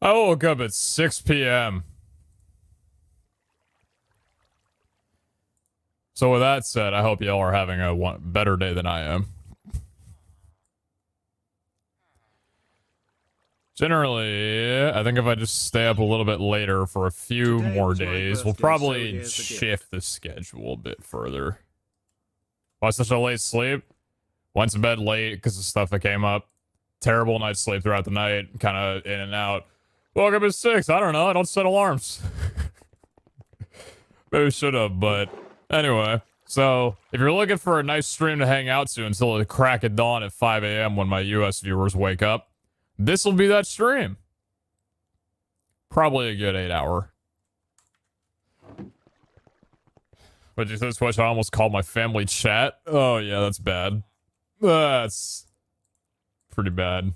I woke up at 6 p.m. So with that said, I hope y'all are having a better day than I am. Generally, I think if I just stay up a little bit later for a few more days, we'll probably shift the schedule a bit further. Why such a late sleep? Went to bed late because of stuff that came up. Terrible night's sleep throughout the night, kind of in and out. Woke up at 6. I don't know. I don't set alarms. Maybe should have, but anyway. So, if you're looking for a nice stream to hang out to until the crack of dawn at 5 a.m. when my US viewers wake up, this will be that stream. Probably a good 8-hour. But you said Twitch, I almost called my family chat. Oh, yeah, that's bad. That's pretty bad.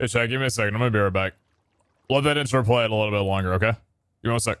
Hey, Shaq, give me a second. I'm gonna be right back. Let that intro play it a little bit longer, okay? Give me 1 sec.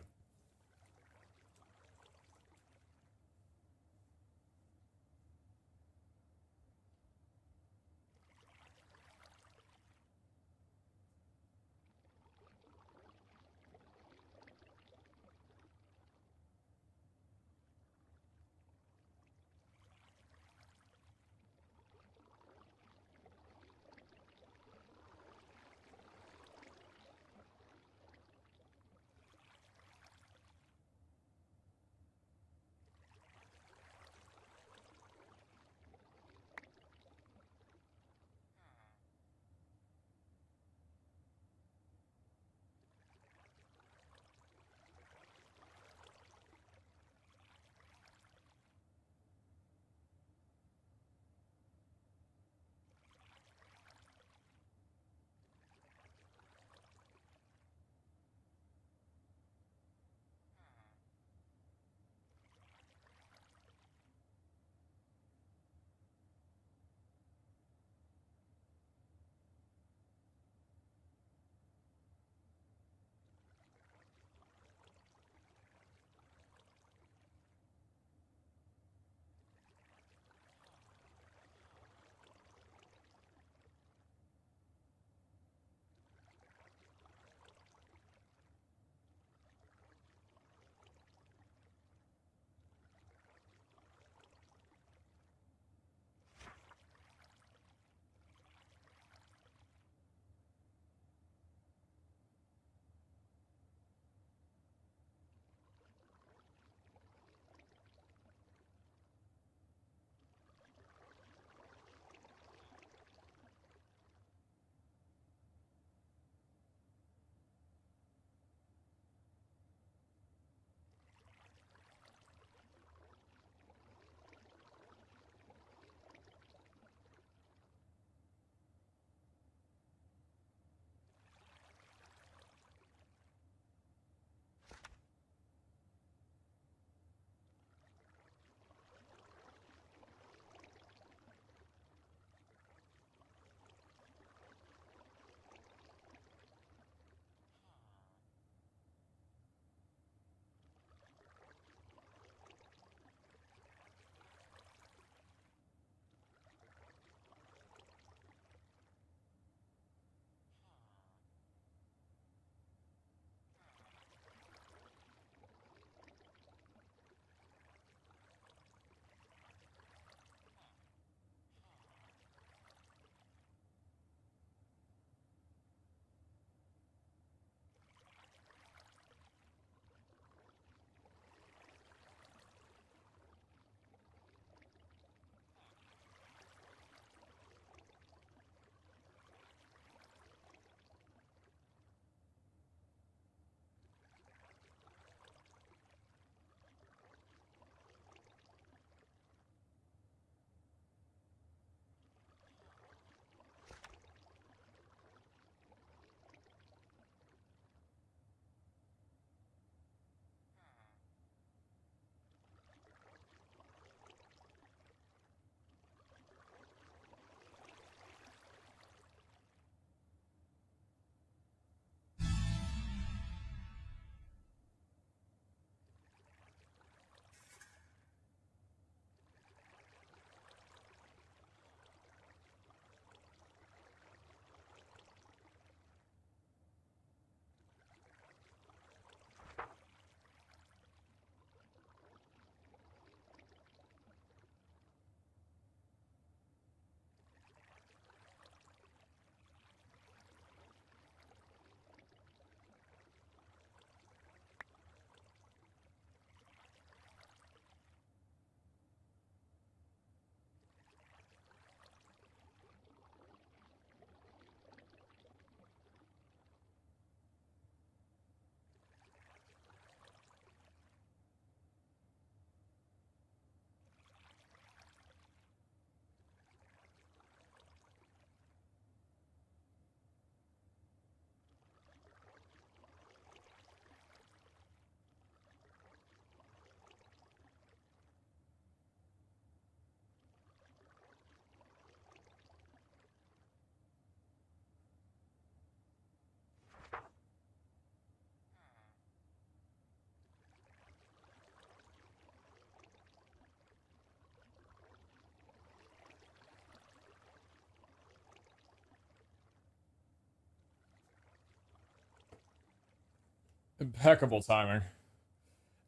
Impeccable timing. Have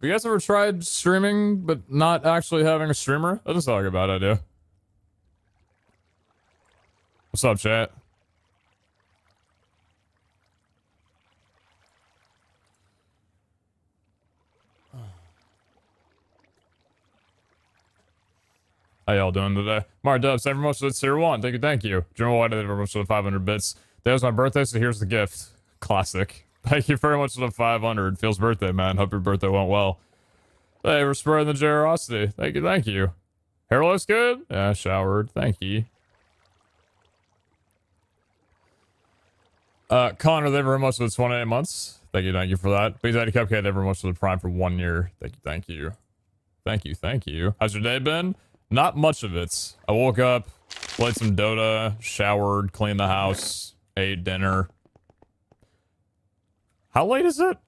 you guys ever tried streaming but not actually having a streamer? That doesn't sound like a bad idea. What's up, chat? How y'all doing today? Mar Dubs, thank you very much for the tier 1. Thank you. General White, thank you very much for the 500 bits. Today was my birthday, so here's the gift. Classic. Thank you very much for the 500. Feels birthday, man. Hope your birthday went well. Hey, we're spreading the generosity. Thank you. Hair looks good? Yeah, showered. Thank you. Connor, thank you very much for the 28 months. Thank you for that. Please add a cupcake, thank you very much for the prime for 1 year. Thank you. Thank you. How's your day been? Not much of it. I woke up, played some Dota, showered, cleaned the house, ate dinner. How late is it?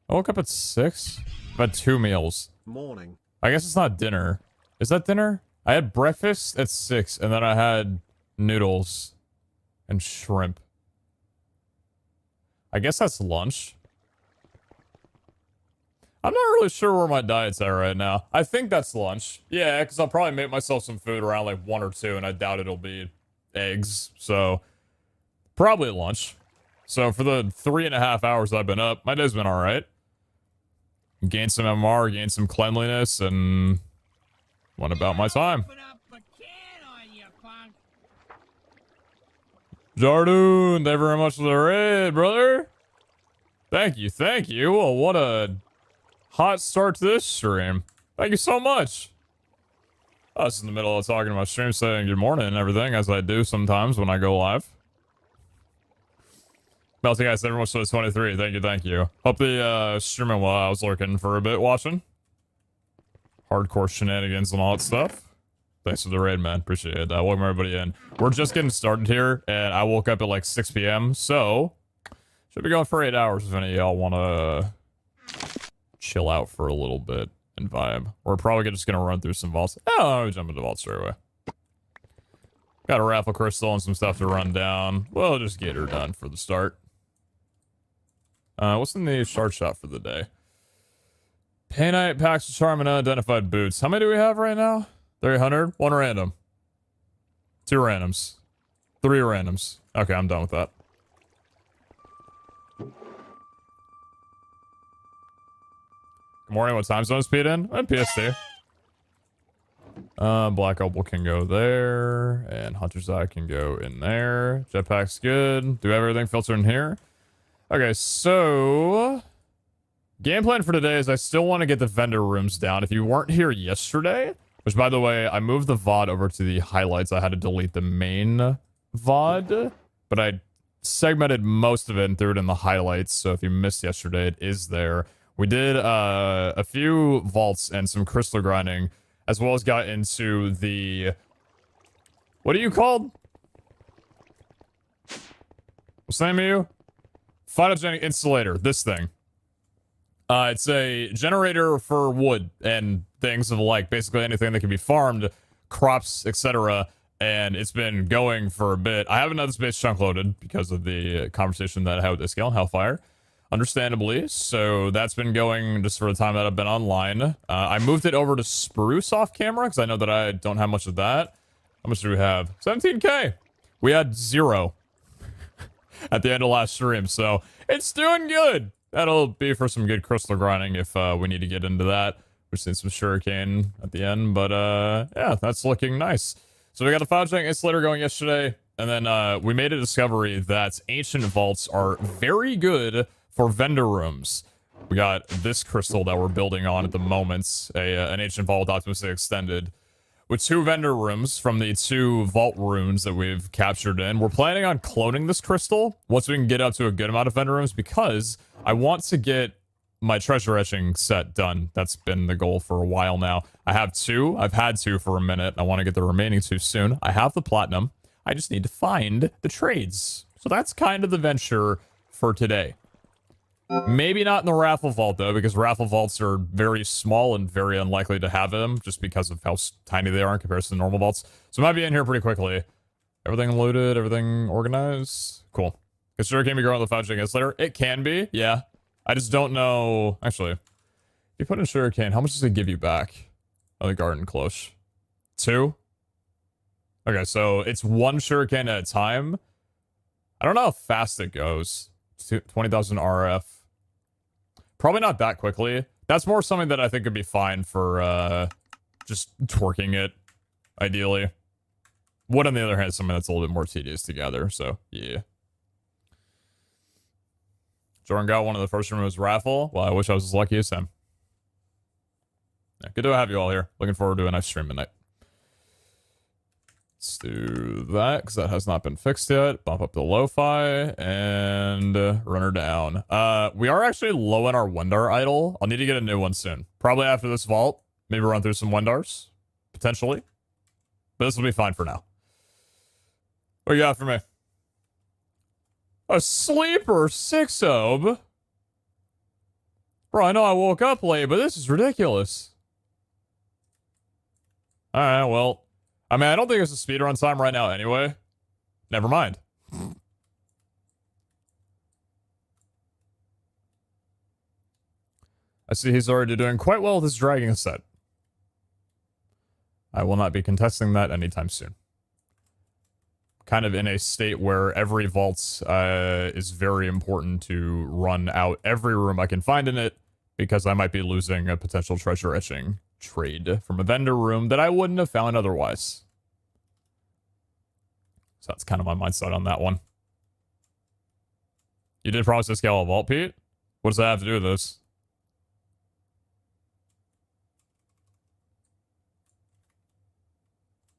I woke up at 6. I've had 2 meals. Morning. I guess it's not dinner. Is that dinner? I had breakfast at 6, and then I had noodles and shrimp. I guess that's lunch. I'm not really sure where my diet's at right now. I think that's lunch. Yeah, because I'll probably make myself some food around like 1 or 2, and I doubt it'll be eggs. So, probably lunch. So, for the 3.5 hours I've been up, my day's been alright. Gained some MR, gained some cleanliness, and went about my time. Jardoon, thank you very much for the raid, brother. Thank you. Well, what a hot start to this stream. Thank you so much. I was in the middle of talking to my stream saying good morning and everything, as I do sometimes when I go live. Melty guys, everyone for the 23. Thank you. Hope the streaming while I was lurking for a bit watching. Hardcore shenanigans and all that stuff. Thanks for the raid, man. Appreciate it. Welcome everybody in. We're just getting started here, and I woke up at like 6 p.m., so should be going for 8 hours if any of y'all want to chill out for a little bit and vibe. We're probably just going to run through some vaults. Oh, jump into vaults straight away. Got a raffle crystal and some stuff to run down. We'll just get her done for the start. What's in the shard shot for the day? Painite, packs of charm, and unidentified boots. How many do we have right now? 300? 1 random. 2 randoms. 3 randoms. Okay, I'm done with that. Good morning, what time zone is Pete in? I'm PST. Black Opal can go there, and Hunter's Eye can go in there. Jetpack's good. Do we have everything filtered in here? Okay, so game plan for today is I still want to get the vendor rooms down. If you weren't here yesterday, which by the way, I moved the VOD over to the highlights. I had to delete the main VOD, but I segmented most of it and threw it in the highlights. So if you missed yesterday, it is there. We did a few vaults and some crystal grinding, as well as got into the... What are you called? What's the name of you? Photogenic insulator, this thing. It's a generator for wood and things of the like, basically anything that can be farmed, crops, etc. And it's been going for a bit. I haven't had the space chunk loaded because of the conversation that I had with Iskale and Hellfire, understandably. So that's been going just for the time that I've been online. I moved it over to Spruce off camera because I know that I don't have much of that. How much do we have? 17k. We had 0 at the end of last stream, so it's doing good. That'll be for some good crystal grinding if we need to get into that. We're seeing some sugarcane at the end, but yeah, that's looking nice. So we got the photogenic insulator going yesterday, and then we made a discovery that ancient vaults are very good for vendor rooms. We got this crystal that we're building on at the moment, an ancient vault optimistic extended, with 2 vendor rooms from the 2 vault runes that we've captured in. We're planning on cloning this crystal once we can get up to a good amount of vendor rooms, because I want to get my treasure etching set done. That's been the goal for a while now. I have 2. I've had 2 for a minute. I want to get the remaining 2 soon. I have the platinum. I just need to find the trades. So that's kind of the venture for today. Maybe not in the raffle vault, though, because raffle vaults are very small and very unlikely to have them just because of how tiny they are in comparison to normal vaults. So I might be in here pretty quickly. Everything loaded, everything organized. Cool. Because sure can be growing the fudging is later. It can be, yeah. I just don't know. Actually, if you put in sugarcane, how much does it give you back on the garden cloche? 2? Okay, so it's 1 sugarcane at a time. I don't know how fast it goes. 20,000 RF. Probably not that quickly. That's more something that I think would be fine for just twerking it, ideally. Wood, on the other hand, is something that's a little bit more tedious to gather, so yeah. Jordan got one of the first room was raffle. Well, I wish I was as lucky as him. Yeah, good to have you all here. Looking forward to a nice stream tonight. Let's do that, because that has not been fixed yet. Bump up the lo-fi, and run her down. We are actually low in our Wendar idol. I'll need to get a new one soon. Probably after this vault. Maybe run through some Wendars. Potentially. But this will be fine for now. What you got for me? A sleeper 6-ob? Bro, I know I woke up late, but this is ridiculous. Alright, well. I mean, I don't think it's a speedrun time right now anyway. Never mind. I see he's already doing quite well with his dragging set. I will not be contesting that anytime soon. Kind of in a state where every vault is very important to run out every room I can find in it, because I might be losing a potential treasure etching trade from a vendor room that I wouldn't have found otherwise. So that's kind of my mindset on that one. You did promise to scale a vault, Pete? What does that have to do with this?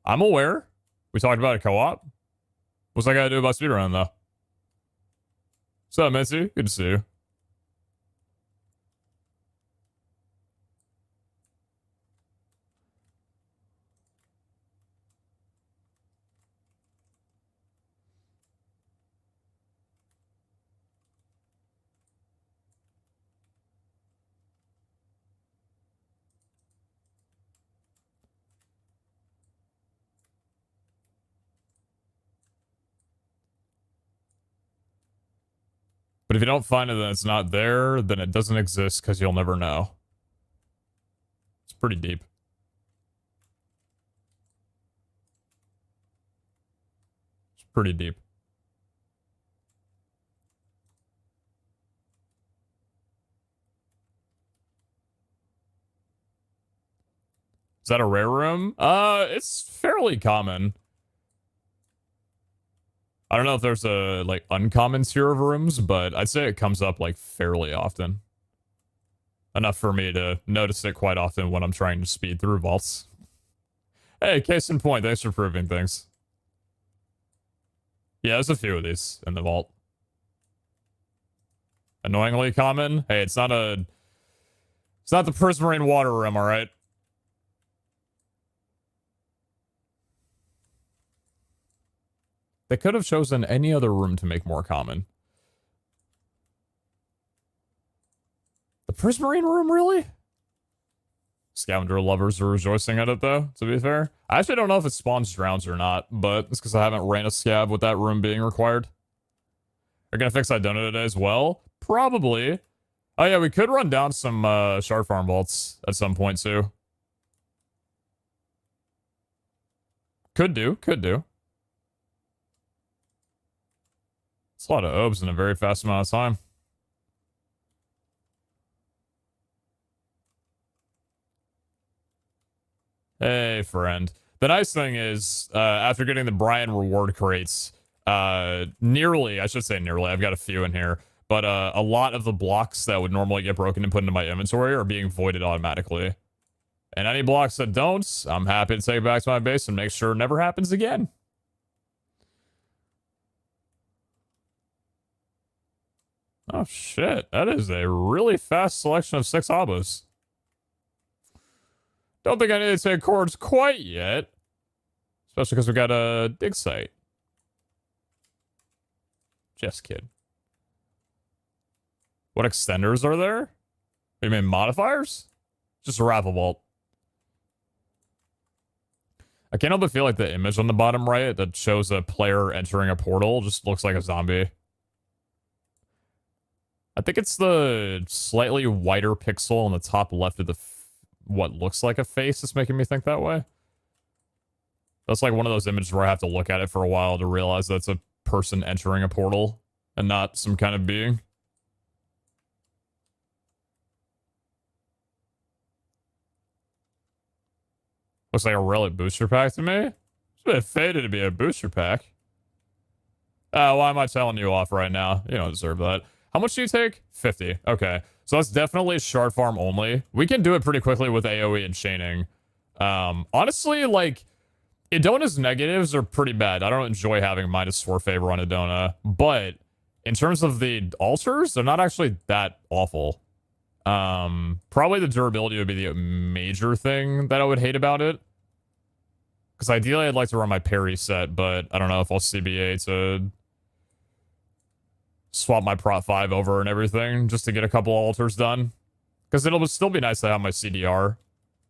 I'm aware. We talked about a co-op. What's that got to do about speedrun, though? What's up, Mitzi? Good to see you. But if you don't find it, then it's not there, then it doesn't exist because you'll never know. It's pretty deep. It's pretty deep. Is that a rare room? It's fairly common. I don't know if there's a, like, uncommon tier of rooms, but I'd say it comes up, like, fairly often. Enough for me to notice it quite often when I'm trying to speed through vaults. Hey, case in point, thanks for proving things. Yeah, there's a few of these in the vault. Annoyingly common? Hey, it's not the Prismarine water room, alright? They could have chosen any other room to make more common. The Prismarine room, really? Scavenger lovers are rejoicing at it, though, to be fair. I actually don't know if it spawns drowns or not, but it's because I haven't ran a scav with that room being required. They're gonna fix Idona today as well? Probably. Oh yeah, we could run down some Shard Farm vaults at some point, too. Could do. It's a lot of obs in a very fast amount of time. Hey, friend. The nice thing is, after getting the Brian reward crates, nearly, I should say nearly, I've got a few in here, but a lot of the blocks that would normally get broken and put into my inventory are being voided automatically. And any blocks that don't, I'm happy to take it back to my base and make sure it never happens again. Oh shit, that is a really fast selection of 6 abos. Don't think I need to take chords quite yet. Especially because we got a dig site. Just kidding. What extenders are there? You mean modifiers? Just a raffle vault. I can't help but feel like the image on the bottom right that shows a player entering a portal just looks like a zombie. I think it's the slightly whiter pixel on the top left of the what looks like a face that's making me think that way. That's like one of those images where I have to look at it for a while to realize that's a person entering a portal and not some kind of being. Looks like a relic booster pack to me. It's a bit faded to be a booster pack. Why am I telling you off right now? You don't deserve that. How much do you take? 50. Okay. So that's definitely shard farm only. We can do it pretty quickly with AoE and chaining. Honestly, like, Idona's negatives are pretty bad. I don't enjoy having -4 favor on Idona. But in terms of the altars, they're not actually that awful. Probably the durability would be the major thing that I would hate about it. Because ideally I'd like to run my parry set, but I don't know if I'll CBA to swap my Prot 5 over and everything just to get a couple altars done. Because it'll still be nice to have my CDR.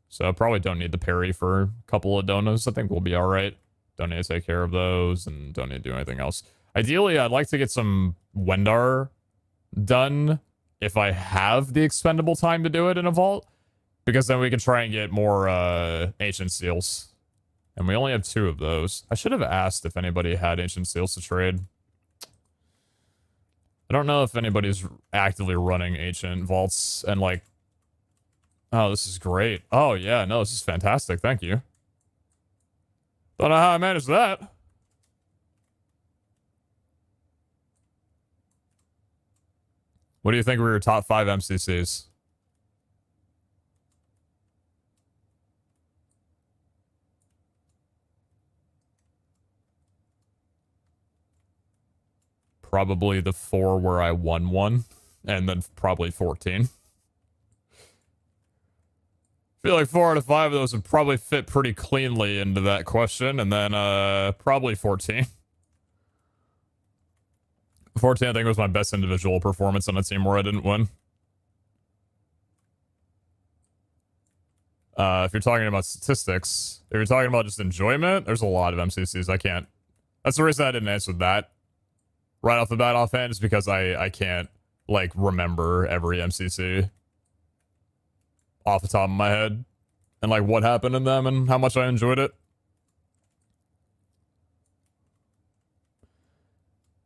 So I probably don't need the parry for a couple of donuts. I think we'll be alright. Don't need to take care of those and don't need to do anything else. Ideally, I'd like to get some Wendar done if I have the expendable time to do it in a vault. Because then we can try and get more Ancient Seals. And we only have 2 of those. I should have asked if anybody had Ancient Seals to trade. I don't know if anybody's actively running Ancient Vaults and like... Oh, this is great. Oh, yeah, no, this is fantastic. Thank you. Don't know how I managed that. What do you think were your top 5 MCCs? Probably the 4 where I won one, and then probably 14. I feel like 4 out of 5 of those would probably fit pretty cleanly into that question, and then probably 14. 14, I think, was my best individual performance on a team where I didn't win. If you're talking about statistics, if you're talking about just enjoyment, there's a lot of MCCs I can't. That's the reason I didn't answer that right off the bat offhand, is because I can't, like, remember every MCC off the top of my head and, like, what happened in them and how much I enjoyed it.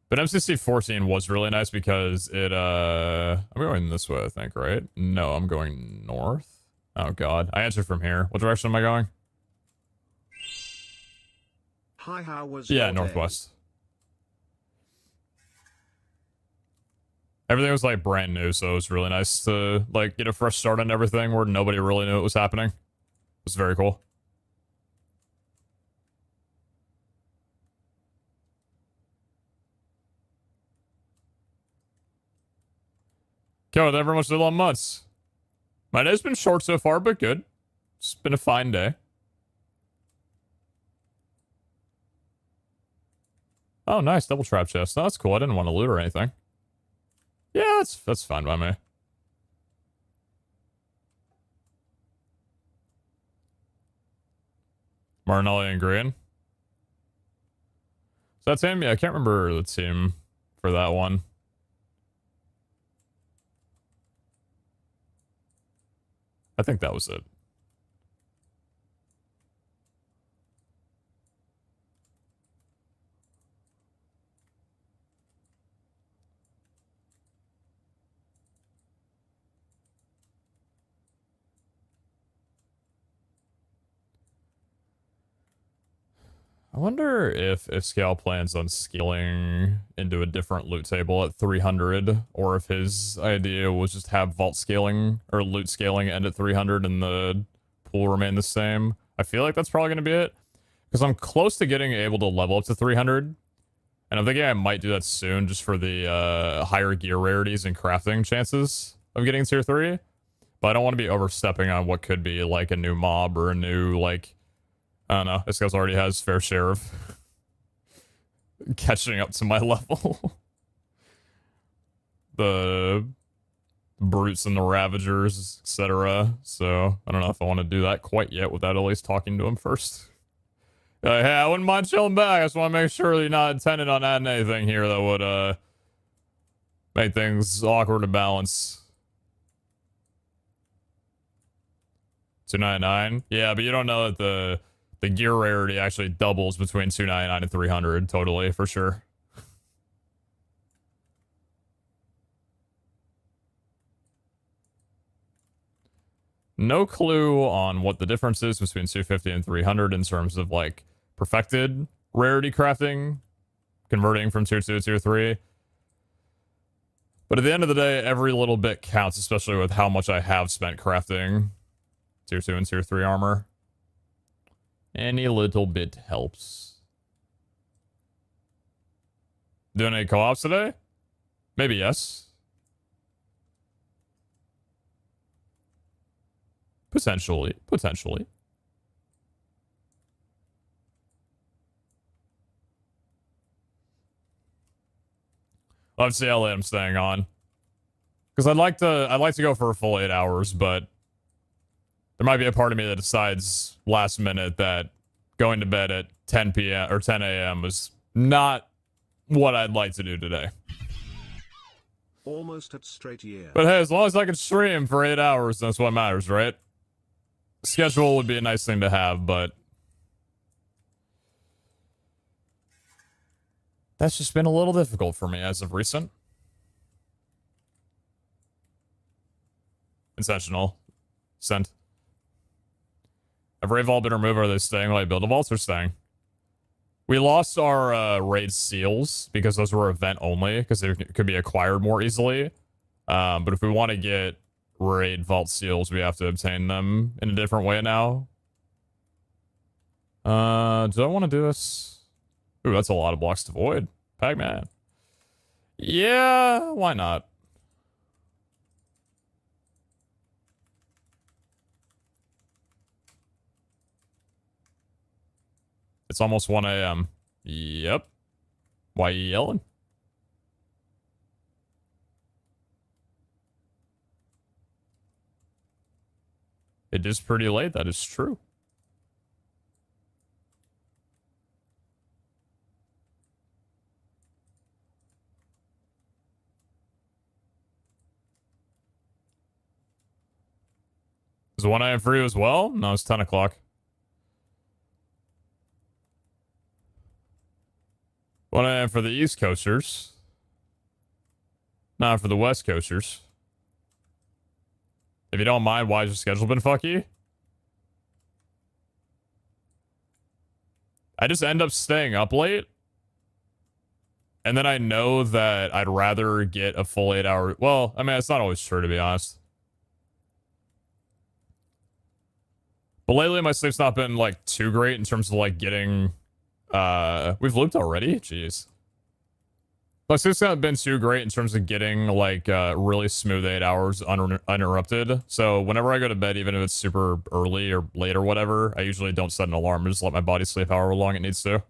But MCC 14 was really nice because it, I'm going this way, I think, right? No, I'm going north. Oh, God. I answered from here. What direction am I going? Hi, how was Yeah, your northwest. Day? Everything was, like, brand new, so it was really nice to, like, get a fresh start on everything where nobody really knew what was happening. It was very cool. Yo, thank you very much for the long months. My day's been short so far, but good. It's been a fine day. Oh, nice. Double trap chest. No, that's cool. I didn't want to loot or anything. Yeah, that's fine by me. Martinelli and Green. Is that team? Yeah, I can't remember the team for that one. I think that was it. I wonder if Scale plans on scaling into a different loot table at 300, or if his idea was just have vault scaling or loot scaling end at 300 and the pool remain the same. I feel like that's probably going to be it, because I'm close to getting able to level up to 300, and I'm thinking I might do that soon just for the higher gear rarities and crafting chances of getting tier 3, but I don't want to be overstepping on what could be like a new mob or a new, like, I don't know. This guy already has fair share of catching up to my level. The brutes and the ravagers, etc. So I don't know if I want to do that quite yet without at least talking to him first. Hey, I wouldn't mind chilling back. I just want to make sure you're not intending on adding anything here that would Make things awkward to balance. 299. Yeah, but you don't know that the gear rarity actually doubles between 299 and 300. Totally, for sure. No clue on what the difference is between 250 and 300 in terms of like perfected rarity crafting, converting from tier 2 to tier 3. But at the end of the day, every little bit counts, especially with how much I have spent crafting tier 2 and tier 3 armor. Any little bit helps. Doing any co-ops today? Maybe yes. Potentially. Potentially. I'll have to see how late I'm staying on. Because I'd like to go for a full 8 hours, but there might be a part of me that decides last minute that going to bed at 10 p.m. or 10 a.m. was not what I'd like to do today. Almost at straight year. But hey, as long as I can stream for 8 hours, that's what matters, right? Schedule would be a nice thing to have, but that's just been a little difficult for me as of recent. Intentional. Sent. Have Raid Vault been removed? Are they staying like Build a Vaults or staying? We lost our raid seals because those were event only because they could be acquired more easily. But if we want to get raid vault seals, we have to obtain them in a different way now. Do I want to do this? Ooh, that's a lot of blocks to void. Pac-Man. Yeah, why not? It's almost 1 a.m. Yep. Why are you yelling? It is pretty late, that is true. Is 1 a.m. for you as well? No, it's 10 o'clock. 1 a.m. for the East Coasters. Not for the West Coasters. If you don't mind, why has your schedule been fucky? I just end up staying up late. And then I know that I'd rather get a full 8 hour. Well, I mean, it's not always true, to be honest. But lately, my sleep's not been, like, too great in terms of, like, getting... We've looped already? Jeez. My sleep's not been too great in terms of getting, like, really smooth 8 hours uninterrupted. So whenever I go to bed, even if it's super early or late or whatever, I usually don't set an alarm. I just let my body sleep however long it needs to.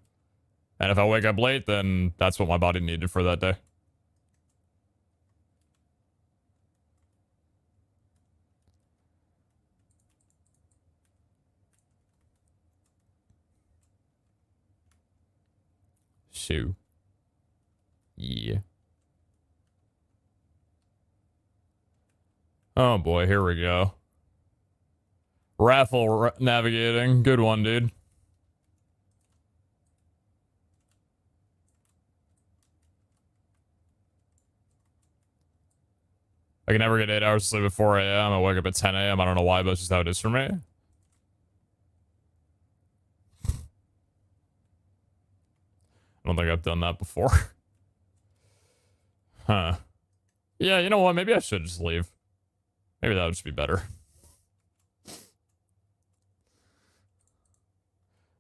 And if I wake up late, then that's what my body needed for that day. Shoo. Yeah. Oh boy, here we go. Raffle navigating. Good one, dude. I can never get 8 hours of sleep at 4 a.m. I wake up at 10 a.m. I don't know why, but it's just how it is for me. I don't think I've done that before. Huh. Yeah, you know what? Maybe I should just leave. Maybe that would just be better.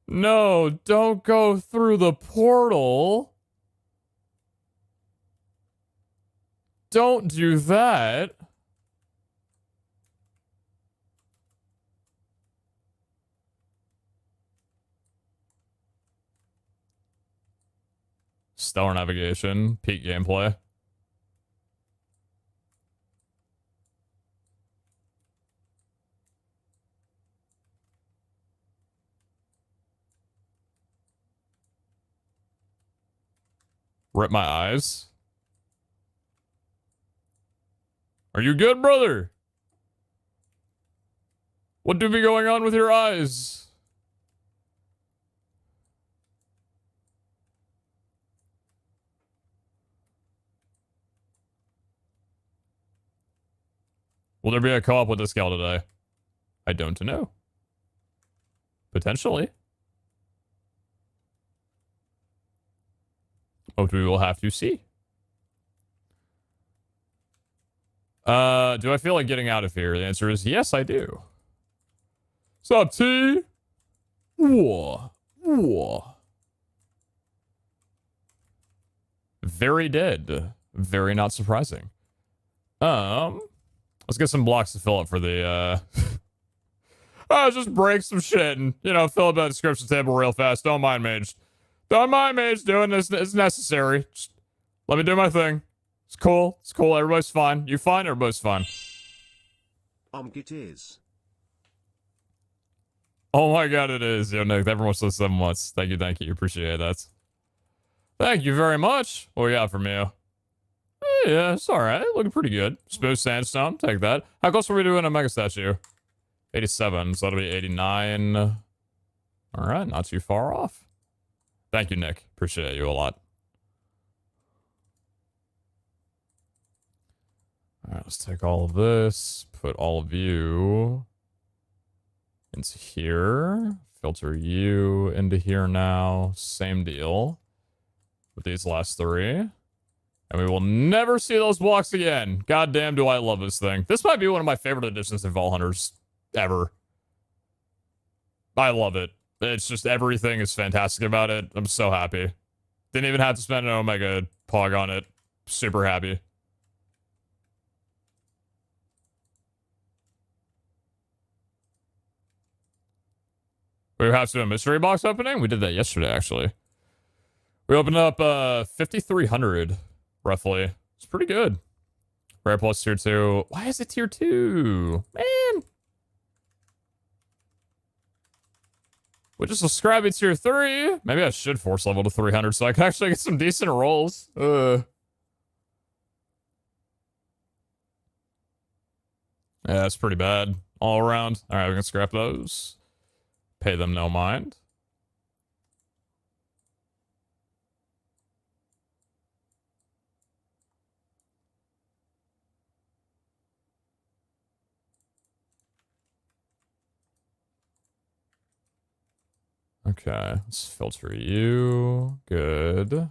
No, don't go through the portal. Don't do that. Stellar navigation, peak gameplay. Rip my eyes. Are you good, brother? What do be going on with your eyes? Will there be a co-op with this gal today? I don't know. Potentially. But we will have to see. Do I feel like getting out of here? The answer is yes, I do. What's up, T? Whoa. Whoa. Very dead. Very not surprising. Let's get some blocks to fill up for the, just break some shit and, you know, fill up that description table real fast. Don't mind me. Don't mind me. Just doing this. It's necessary. Just let me do my thing. It's cool. It's cool. Everybody's fine. You fine? Everybody's fine. It is. Oh my god, it is. Yo, Nick, everyone says 7 months. Thank you, thank you. Appreciate that. Thank you very much. What we got from you? Yeah, it's alright. Looking pretty good. Smooth sandstone. Take that. How close are we doing a mega statue? 87, so that'll be 89. Alright, not too far off. Thank you, Nick. Appreciate you a lot. Alright, let's take all of this. Put all of you into here. Filter you into here now. Same deal with these last 3. And we will never see those blocks again. God damn, do I love this thing. This might be one of my favorite additions to Vault Hunters ever. I love it. It's just everything is fantastic about it. I'm so happy. Didn't even have to spend an Omega Pog on it. Super happy. We have to do a mystery box opening? We did that yesterday, actually. We opened up 5,300, roughly. It's pretty good. Rare plus tier 2. Why is it tier 2? Man! Which is a scrappy tier 3. Maybe I should force level to 300 so I can actually get some decent rolls. Yeah, that's pretty bad. All around. Alright, we can scrap those. Pay them no mind. Okay, let's filter you. Good. In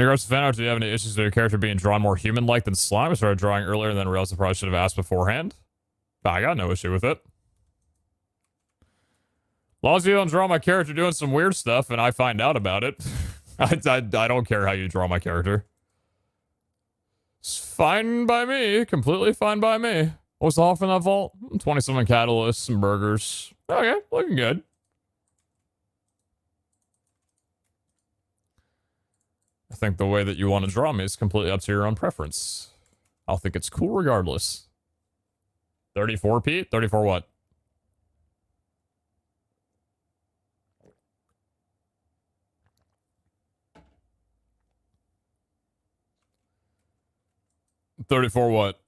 regards to fan art, do you have any issues with your character being drawn more human-like than slime? I started drawing earlier and then realized I probably should have asked beforehand. I got no issue with it. As long as you don't draw my character doing some weird stuff and I find out about it, I don't care how you draw my character. It's fine by me. Completely fine by me. What's off in that vault? 20-something catalysts, some burgers. Okay, looking good. I think the way that you want to draw me is completely up to your own preference. I'll think it's cool regardless. 34, Pete? 34 what? $34 what?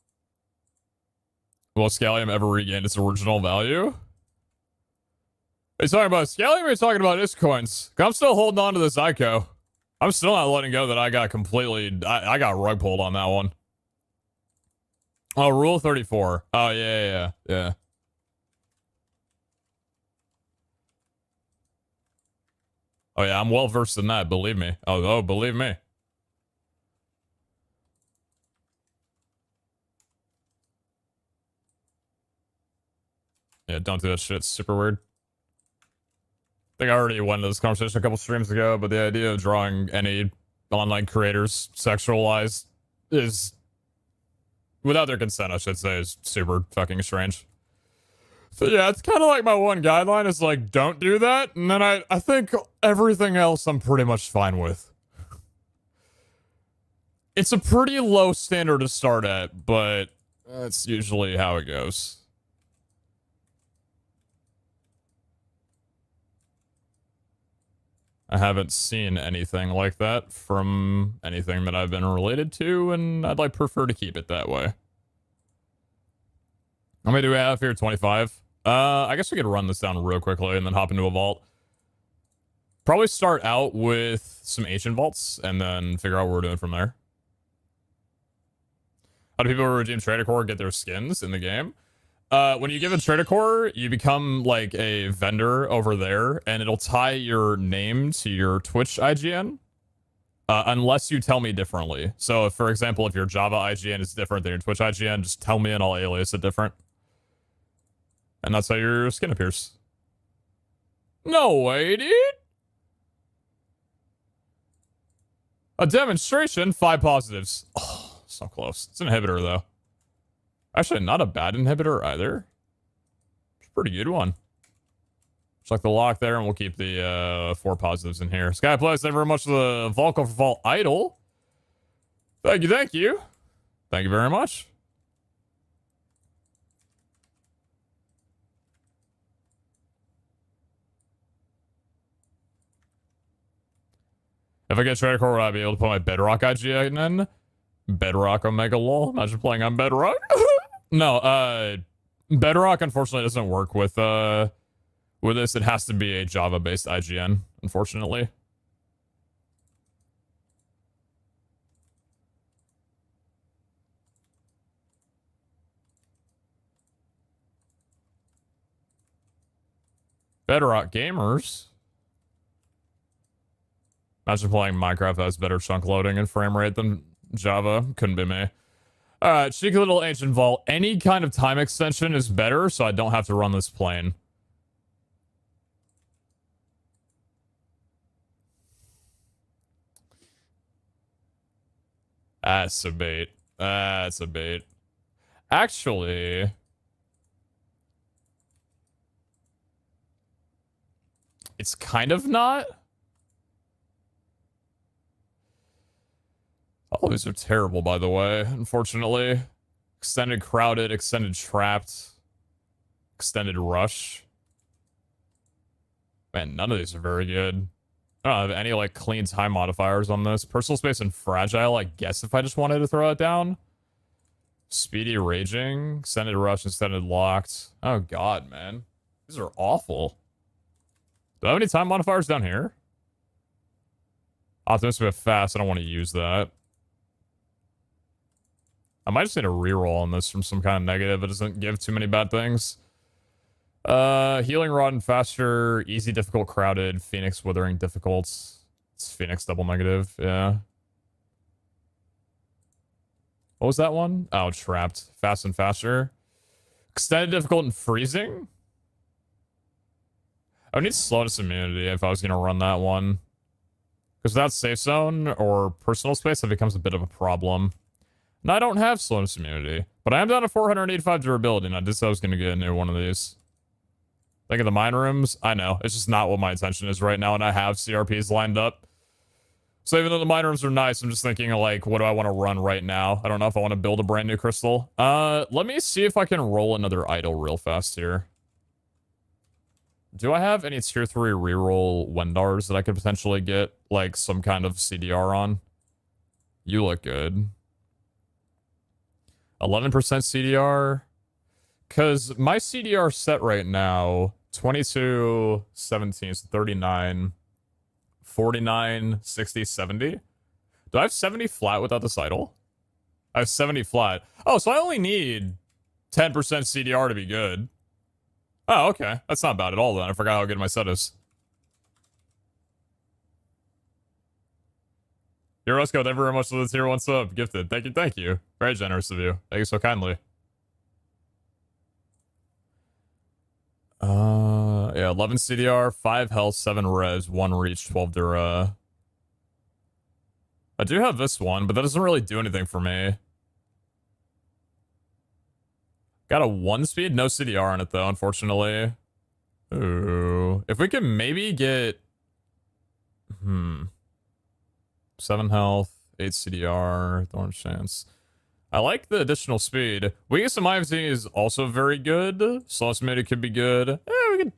Will Scallium ever regain its original value? Are you talking about Scallium or are you talking about Iscoins? I'm still holding on to this ICO. I'm still not letting go that I got completely... I got rug pulled on that one. Oh, Rule 34. Oh, yeah. Oh, yeah, I'm well versed in that, believe me. Oh, believe me. Yeah, don't do that shit. It's super weird. I think I already went into this conversation a couple streams ago, but the idea of drawing any online creators sexualized is... without their consent, I should say, is super fucking strange. So yeah, it's kind of like my one guideline is like, don't do that. And then I think everything else I'm pretty much fine with. It's a pretty low standard to start at, but that's usually how it goes. I haven't seen anything like that from anything that I've been related to, and I'd prefer to keep it that way. How many do we have here? 25. I guess we could run this down real quickly and then hop into a vault. Probably start out with some ancient vaults and then figure out what we're doing from there. How do people who redeem Trader Core get their skins in the game? When you give a Trader Core, you become like a vendor over there, and it'll tie your name to your Twitch IGN, unless you tell me differently. So, if, for example, if your Java IGN is different than your Twitch IGN, just tell me and I'll alias it different. And that's how your skin appears. No way, dude! A demonstration, 5 positives. Oh, so close. It's an inhibitor, though. Actually, not a bad inhibitor either. It's a pretty good one. Check the lock there, and we'll keep the 4 positives in here. Sky Plus, thank you very much for the Volko for Vault Idol. Thank you, thank you. Thank you very much. If I get Trader Core, will I be able to put my Bedrock IGN in? Bedrock Omega lol. Imagine playing on Bedrock. No, Bedrock unfortunately doesn't work with this. It has to be a Java-based IGN, unfortunately. Bedrock gamers. Imagine playing Minecraft that has better chunk loading and frame rate than Java. Couldn't be me. Alright, cheeky little ancient vault. Any kind of time extension is better, so I don't have to run this plane. That's a bait. That's a bait. Actually... it's kind of not. All of these are terrible, by the way, unfortunately. Extended crowded, extended trapped, extended rush. Man, none of these are very good. I don't have any, like, clean time modifiers on this. Personal space and fragile, I guess, if I just wanted to throw it down. Speedy raging, extended rush, extended locked. Oh, God, man. These are awful. Do I have any time modifiers down here? Optimistic fast, I don't want to use that. I might just need a reroll on this from some kind of negative. It doesn't give too many bad things. Healing rod and faster, easy, difficult, crowded, Phoenix, withering, difficult. It's Phoenix double negative, yeah. What was that one? Oh, trapped. Fast and faster. Extended, difficult, and freezing? I would need slowness immunity if I was going to run that one. Because without safe zone or personal space, that becomes a bit of a problem. And I don't have slowness immunity. But I am down to 485 durability, and I did say I was going to get a new one of these. Think of the mine rooms? I know. It's just not what my attention is right now, and I have CRPs lined up. So even though the mine rooms are nice, I'm just thinking, like, what do I want to run right now? I don't know if I want to build a brand new crystal. Let me see if I can roll another idol real fast here. Do I have any tier 3 reroll Wendars that I could potentially get, like, some kind of CDR on? You look good. 11% CDR? Because my CDR set right now, 22, 17, so 39, 49, 60, 70. Do I have 70 flat without this idol? I have 70 flat. Oh, so I only need 10% CDR to be good. Oh, okay. That's not bad at all, then. I forgot how good my set is. Eurosco, thank you very much for the tier 1 sub. Gifted. Thank you, thank you. Very generous of you. Thank you so kindly. Yeah, 11 CDR, 5 health, 7 res, 1 reach, 12 dura. I do have this one, but that doesn't really do anything for me. Got a 1 speed, no CDR on it though, unfortunately. Ooh. If we could maybe get... 7 health, 8 CDR, Thorn Chance. I like the additional speed. We get some IMC is also very good. Sauce Midi could be good. We could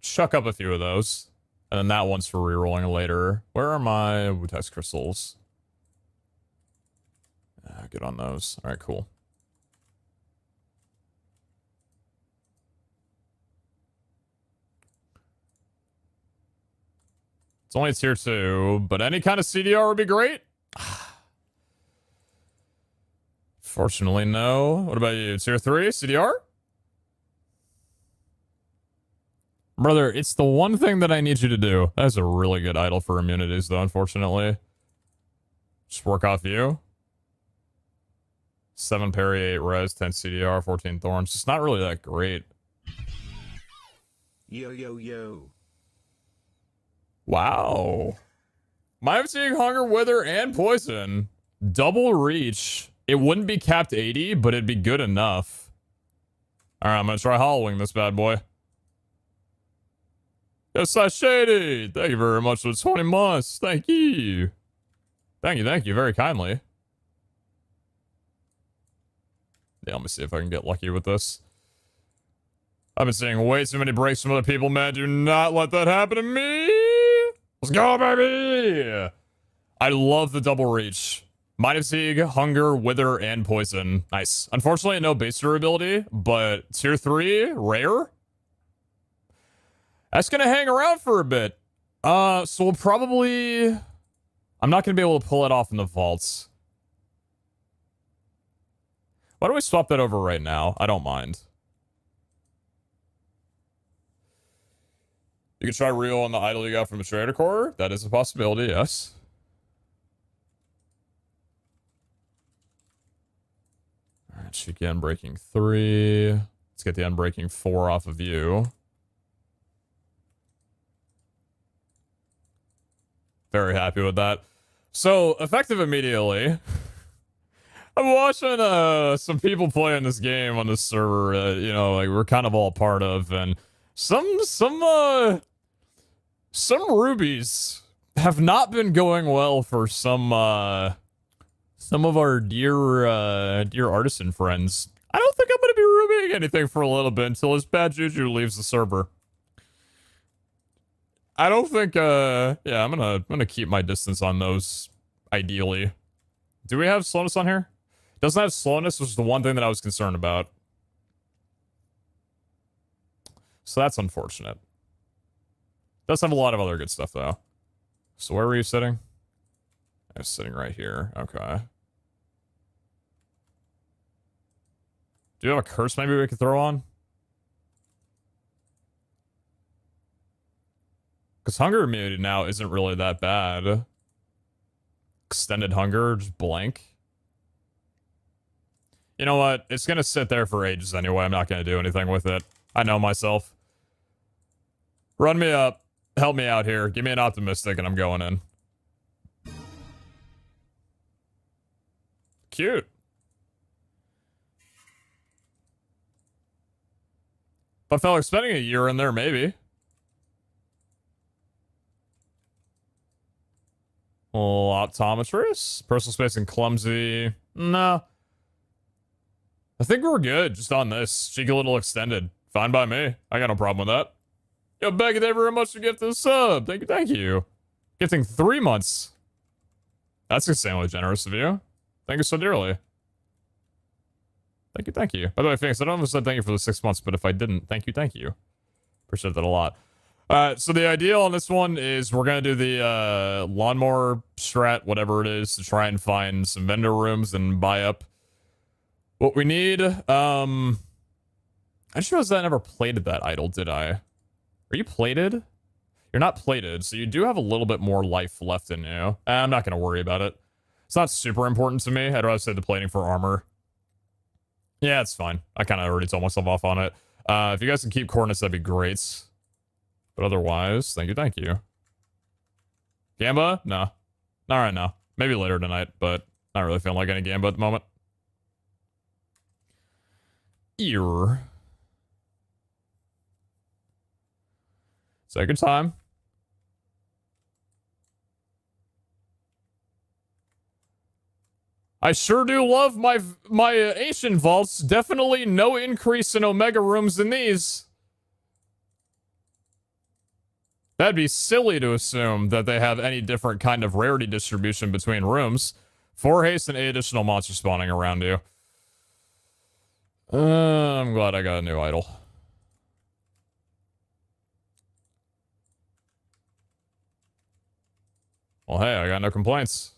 chuck up a few of those. And then that one's for rerolling later. Where are my Wutex crystals? Good on those. All right, cool. It's only tier 2, but any kind of CDR would be great. Fortunately, no. What about you? Tier 3 CDR? Brother, it's the one thing that I need you to do. That's a really good idol for immunities, though, unfortunately. Just work off you. 7 parry, 8 res, 10 CDR, 14 thorns. It's not really that great. Yo, yo, yo. Wow. My seeing hunger, wither, and poison. Double reach. It wouldn't be capped 80, but it'd be good enough. Alright, I'm gonna try hollowing this bad boy. Yes, I shady. Thank you very much for the 20 months. Thank you. Thank you very kindly. Yeah, let me see if I can get lucky with this. I've been seeing way too many breaks from other people, man. Do not let that happen to me. Let's go, baby. I love the double reach. Might of Siege, Hunger, Wither, and Poison. Nice. Unfortunately, no base durability, but tier 3, rare. That's gonna hang around for a bit. So we'll probably... I'm not gonna be able to pull it off in the vaults. Why don't we swap that over right now? I don't mind. You can try reel on the idol you got from a trader core. That is a possibility, yes. Alright, shoot the unbreaking 3. Let's get the unbreaking 4 off of you. Very happy with that. So, effective immediately. I'm watching some people playing this game on this server, you know, like we're kind of all part of, and some rubies have not been going well for some of our dear artisan friends. I don't think I'm gonna be rubying anything for a little bit until his bad juju leaves the server. I don't think yeah, I'm gonna keep my distance on those, ideally. Do we have slowness on here? Doesn't have slowness, which is the one thing that I was concerned about. So that's unfortunate. Does have a lot of other good stuff, though. So where were you sitting? I was sitting right here. Okay. Do you have a curse maybe we could throw on? Because hunger immunity now isn't really that bad. Extended hunger, just blank. You know what? It's gonna sit there for ages anyway. I'm not gonna do anything with it. I know myself. Run me up. Help me out here. Give me an optimistic and I'm going in. Cute. But I felt like spending a year in there, maybe. Well, optometrist? Personal space and clumsy. No. I think we're good just on this. Cheeky little extended. Fine by me. I got no problem with that. Yo, Becky, thank you very much for gifting the sub. Thank you. Gifting 3 months. That's insanely generous of you. Thank you so dearly. Thank you. By the way, Phoenix, I don't know if I said thank you for the 6 months, but if I didn't, thank you. Appreciate that a lot. So the ideal on this one is we're going to do the lawnmower strat, whatever it is, to try and find some vendor rooms and buy up what we need. I just realized that I never plated that idol, did I? Are you plated? You're not plated, so you do have a little bit more life left in you. I'm not going to worry about it. It's not super important to me. I'd rather say the plating for armor. Yeah, it's fine. I kind of already told myself off on it. If you guys can keep coordinates, that'd be great. But otherwise, thank you. Gamba? No. Not right now. Maybe later tonight, but not really feeling like any Gamba at the moment. Ear. Second time. I sure do love my ancient vaults. Definitely no increase in Omega rooms in these. That'd be silly to assume that they have any different kind of rarity distribution between rooms. 4 haste and 8 additional monsters spawning around you. I'm glad I got a new idol. Well, hey, I got no complaints.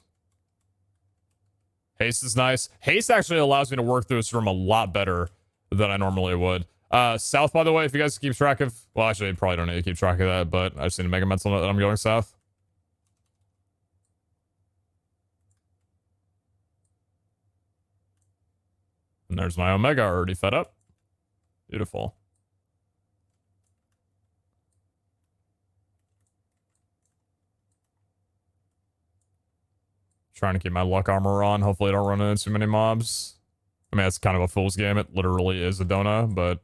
Haste is nice. Haste actually allows me to work through this room a lot better than I normally would. South, by the way, if you guys keep track of... Well, actually, you probably don't need to keep track of that, but I just need to make a mental note that I'm going south. And there's my Omega already fed up. Beautiful. Trying to keep my luck armor on. Hopefully I don't run into too many mobs. I mean, it's kind of a fool's game. It literally is a donut, but...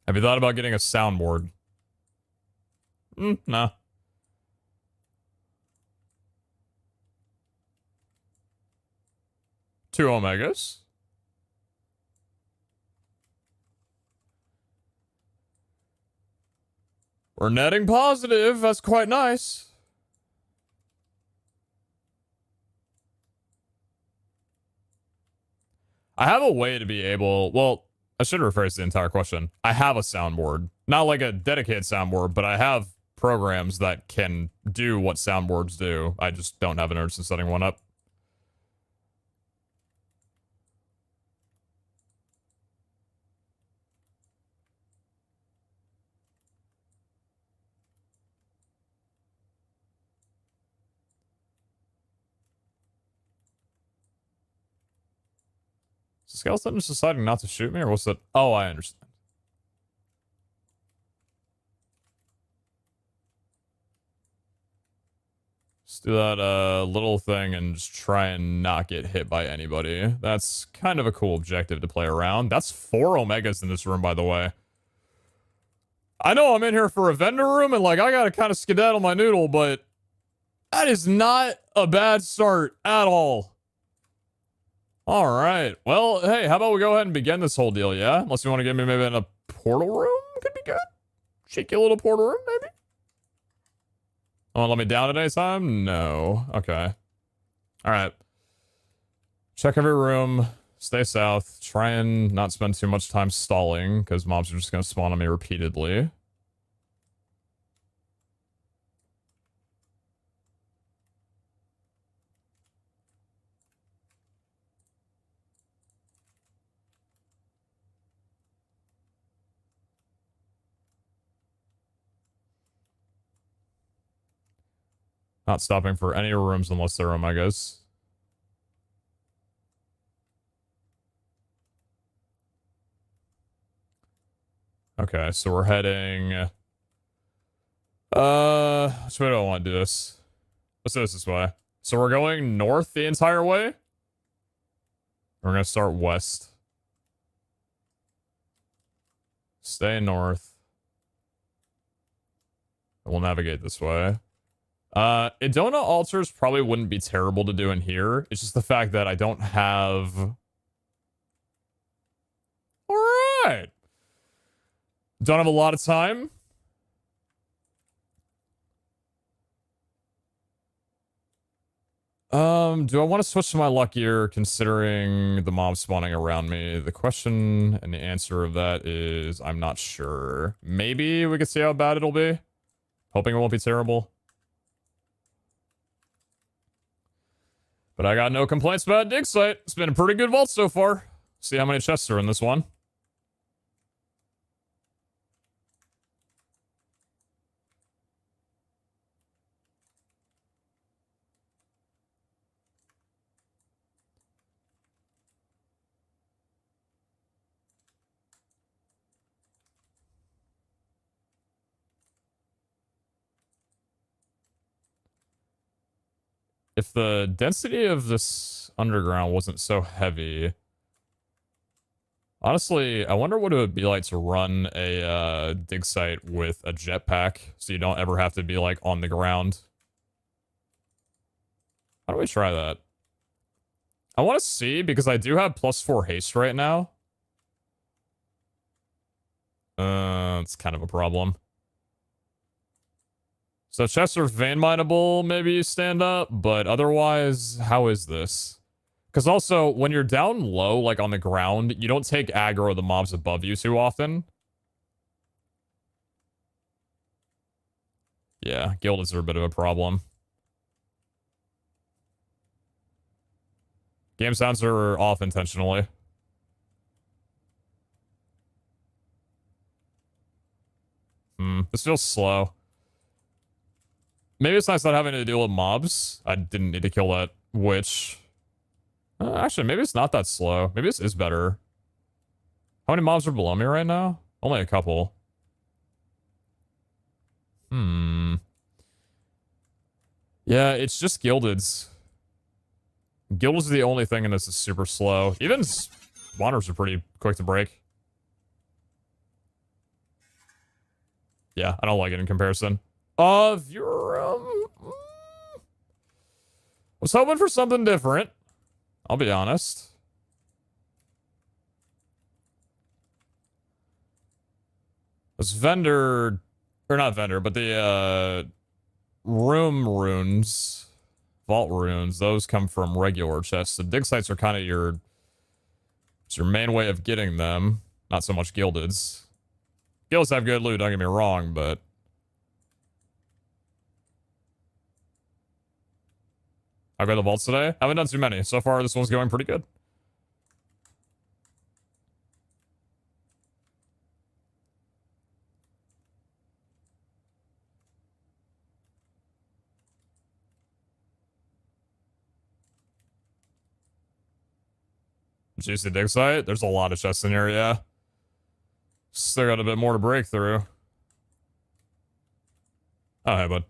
Have you thought about getting a soundboard? Nah. Two Omegas. We're netting positive. That's quite nice. I have a way to be able... Well, I should rephrase the entire question. I have a soundboard. Not like a dedicated soundboard, but I have programs that can do what soundboards do. I just don't have an urge to setting one up. Is the skeleton just deciding not to shoot me, or what's that? Oh, I understand. Just do that little thing and just try and not get hit by anybody. That's kind of a cool objective to play around. That's 4 Omegas in this room, by the way. I know I'm in here for a vendor room, and like I gotta kind of skedaddle my noodle, but that is not a bad start at all. All right. Well, hey, how about we go ahead and begin this whole deal, yeah? Unless you want to get me maybe in a portal room? Could be good. Cheeky little portal room, maybe? Oh, let me down at any time? No. Okay. All right. Check every room. Stay south. Try and not spend too much time stalling, because mobs are just going to spawn on me repeatedly. Not stopping for any rooms unless they're Omegas. Okay, so we're heading... which way do I want to do this? Let's do this way. So we're going north the entire way? We're going to start west. Stay north. And we'll navigate this way. Idona altars probably wouldn't be terrible to do in here. It's just the fact that I don't have... Alright! Don't have a lot of time. Do I want to switch to my luckier considering the mob spawning around me? The question and the answer of that is I'm not sure. Maybe we could see how bad it'll be. Hoping it won't be terrible. But I got no complaints about dig site. It's been a pretty good vault so far. See how many chests are in this one. If the density of this underground wasn't so heavy, Honestly, I wonder what it would be like to run a dig site with a jetpack so you don't ever have to be like on the ground. How do we try that? I want to see because I do have +4 haste right now. It's kind of a problem. So chests are vein mineable, maybe you stand up, but otherwise, how is this? Because also, when you're down low, like on the ground, you don't take aggro of the mobs above you too often. Yeah, guilds are a bit of a problem. Game sounds are off intentionally. This feels slow. Maybe it's nice not having to deal with mobs. I didn't need to kill that witch. Actually, maybe it's not that slow. Maybe this is better. How many mobs are below me right now? Only a couple. Yeah, it's just gildeds. Gildeds are the only thing in this is super slow. Even spawners are pretty quick to break. Yeah, I don't like it in comparison. You're, was hoping for something different. I'll be honest. This vendor, or not vendor, but the, room runes, vault runes, those come from regular chests. The dig sites are kind of it's your main way of getting them. Not so much gildeds. Guilds have good loot, don't get me wrong, but I've got the vaults today. Haven't done too many. So far, this one's going pretty good. Juicy dig site. There's a lot of chests in here, yeah. Still got a bit more to break through. Oh, hey, bud.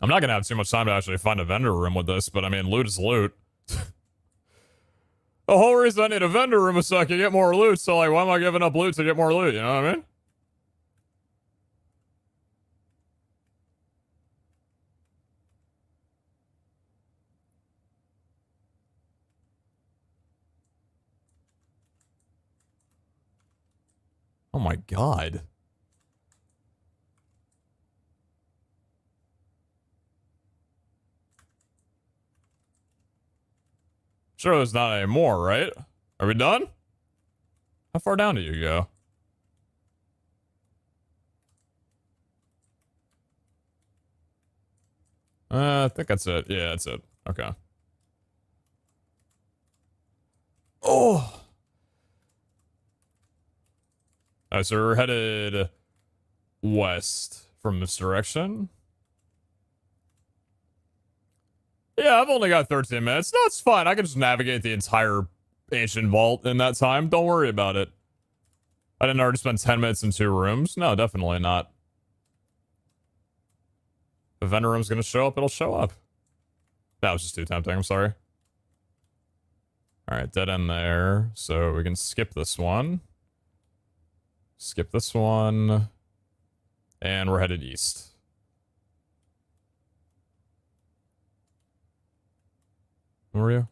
I'm not gonna have too much time to actually find a vendor room with this, but I mean, loot is loot. The whole reason I need a vendor room is so I can get more loot, so like, why am I giving up loot to get more loot, you know what I mean? Oh my god. Sure, there's not any more, right? Are we done? How far down do you go? I think that's it. Yeah, that's it. Okay. Oh! Alright, so we're headed west from this direction. Yeah, I've only got 13 minutes. No, it's fine. I can just navigate the entire ancient vault in that time. Don't worry about it. I didn't already spend 10 minutes in 2 rooms. No, definitely not. If the vendor room's gonna show up, it'll show up. That was just too tempting. I'm sorry. Alright, dead end there. So we can skip this one. Skip this one. And we're headed east. Where are you?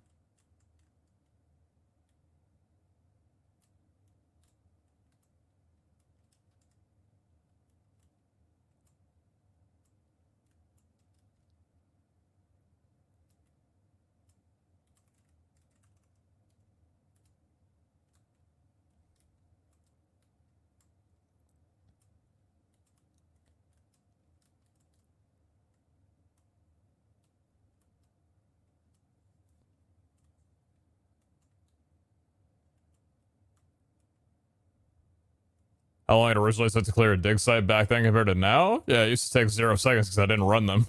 How long it originally took to clear a dig site back then compared to now? Yeah, it used to take 0 seconds because I didn't run them.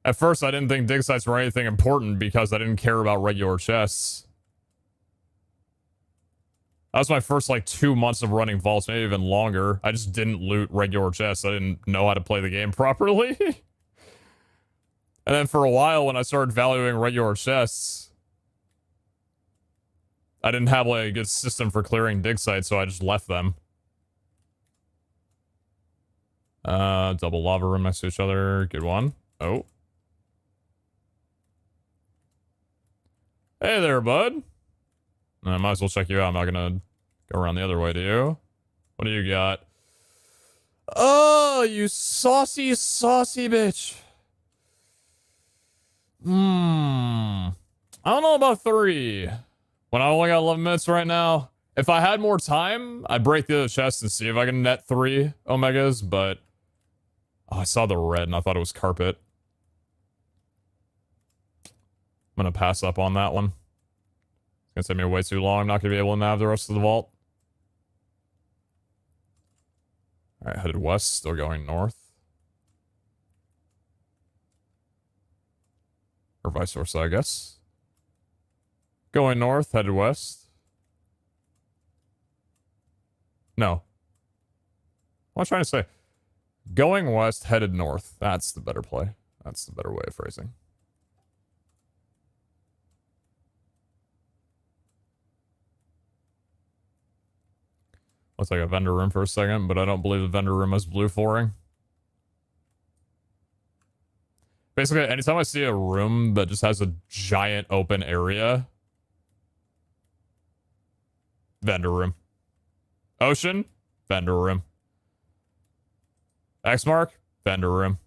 At first, I didn't think dig sites were anything important because I didn't care about regular chests. That was my first, like, 2 months of running vaults, maybe even longer. I just didn't loot regular chests. I didn't know how to play the game properly. And then for a while, when I started valuing regular chests, I didn't have, like, a good system for clearing dig sites, so I just left them. Double lava room next to each other. Good one. Oh. Hey there, bud. I might as well check you out. I'm not gonna go around the other way, do you? What do you got? Oh, you saucy, saucy bitch. I don't know about 3. When I only got 11 minutes right now. If I had more time, I'd break the other chest and see if I can net 3 omegas, but... Oh, I saw the red and I thought it was carpet. I'm gonna pass up on that one. It's gonna take me way too long. I'm not gonna be able to nav the rest of the vault. Alright, headed west, still going north. Or vice versa, I guess. Going north, headed west. No. What am I trying to say? Going west, headed north. That's the better play. That's the better way of phrasing. Looks like a vendor room for a second, but I don't believe the vendor room has blue flooring. Basically, anytime I see a room that just has a giant open area... Vendor room. Ocean? Vendor room. X mark? Vendor room.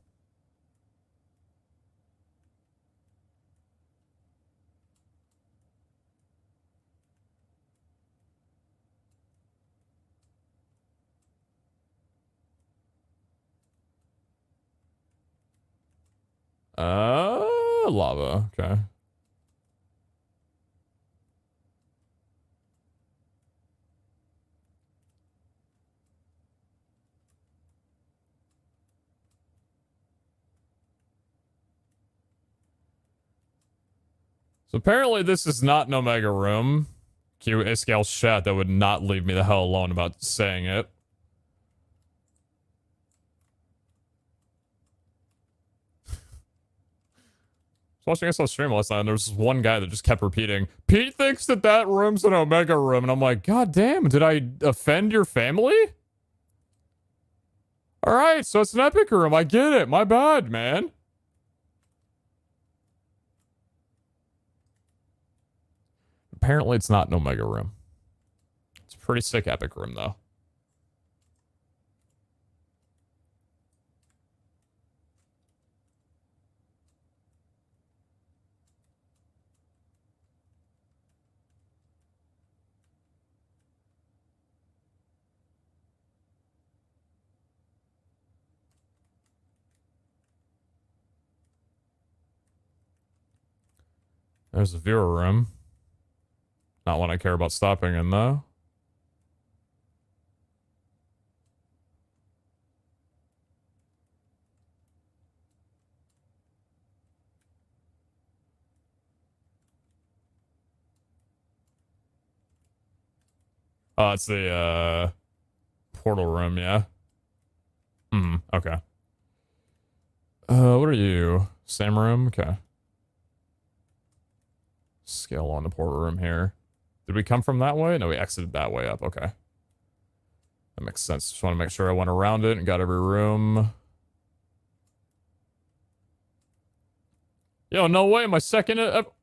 Lava. Okay. So apparently this is not an Omega room. Q Iscale's chat that would not leave me the hell alone about saying it. I was watching us on stream last night and there was this one guy that just kept repeating, Pete thinks that that room's an Omega room. And I'm like, God damn, did I offend your family? Alright, so it's an Epic room. I get it. My bad, man. Apparently it's not an Omega room. It's a pretty sick Epic room, though. There's a viewer room. Not one I care about stopping in, though. Oh, it's the, portal room, yeah? Okay. What are you? Same room? Okay. Scale on the portal room here. Did we come from that way? No, we exited that way up. Okay. That makes sense. Just want to make sure I went around it and got every room. Yo, no way. My second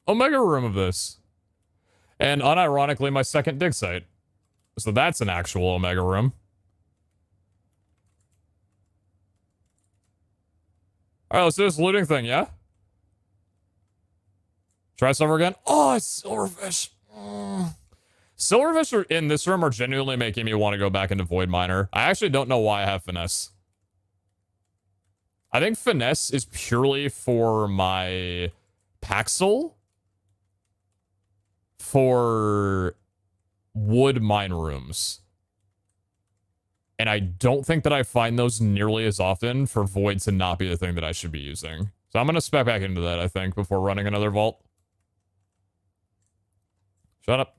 Omega room of this. And unironically, my second dig site. So that's an actual Omega room. Alright, let's do this looting thing, yeah? Try silver again. Oh, it's silverfish. Silverfish in this room are genuinely making me want to go back into Void Miner. I actually don't know why I have finesse. I think finesse is purely for my Paxel for wood mine rooms. And I don't think that I find those nearly as often for Void to not be the thing that I should be using. So I'm going to spec back into that, I think, before running another vault. Shut up.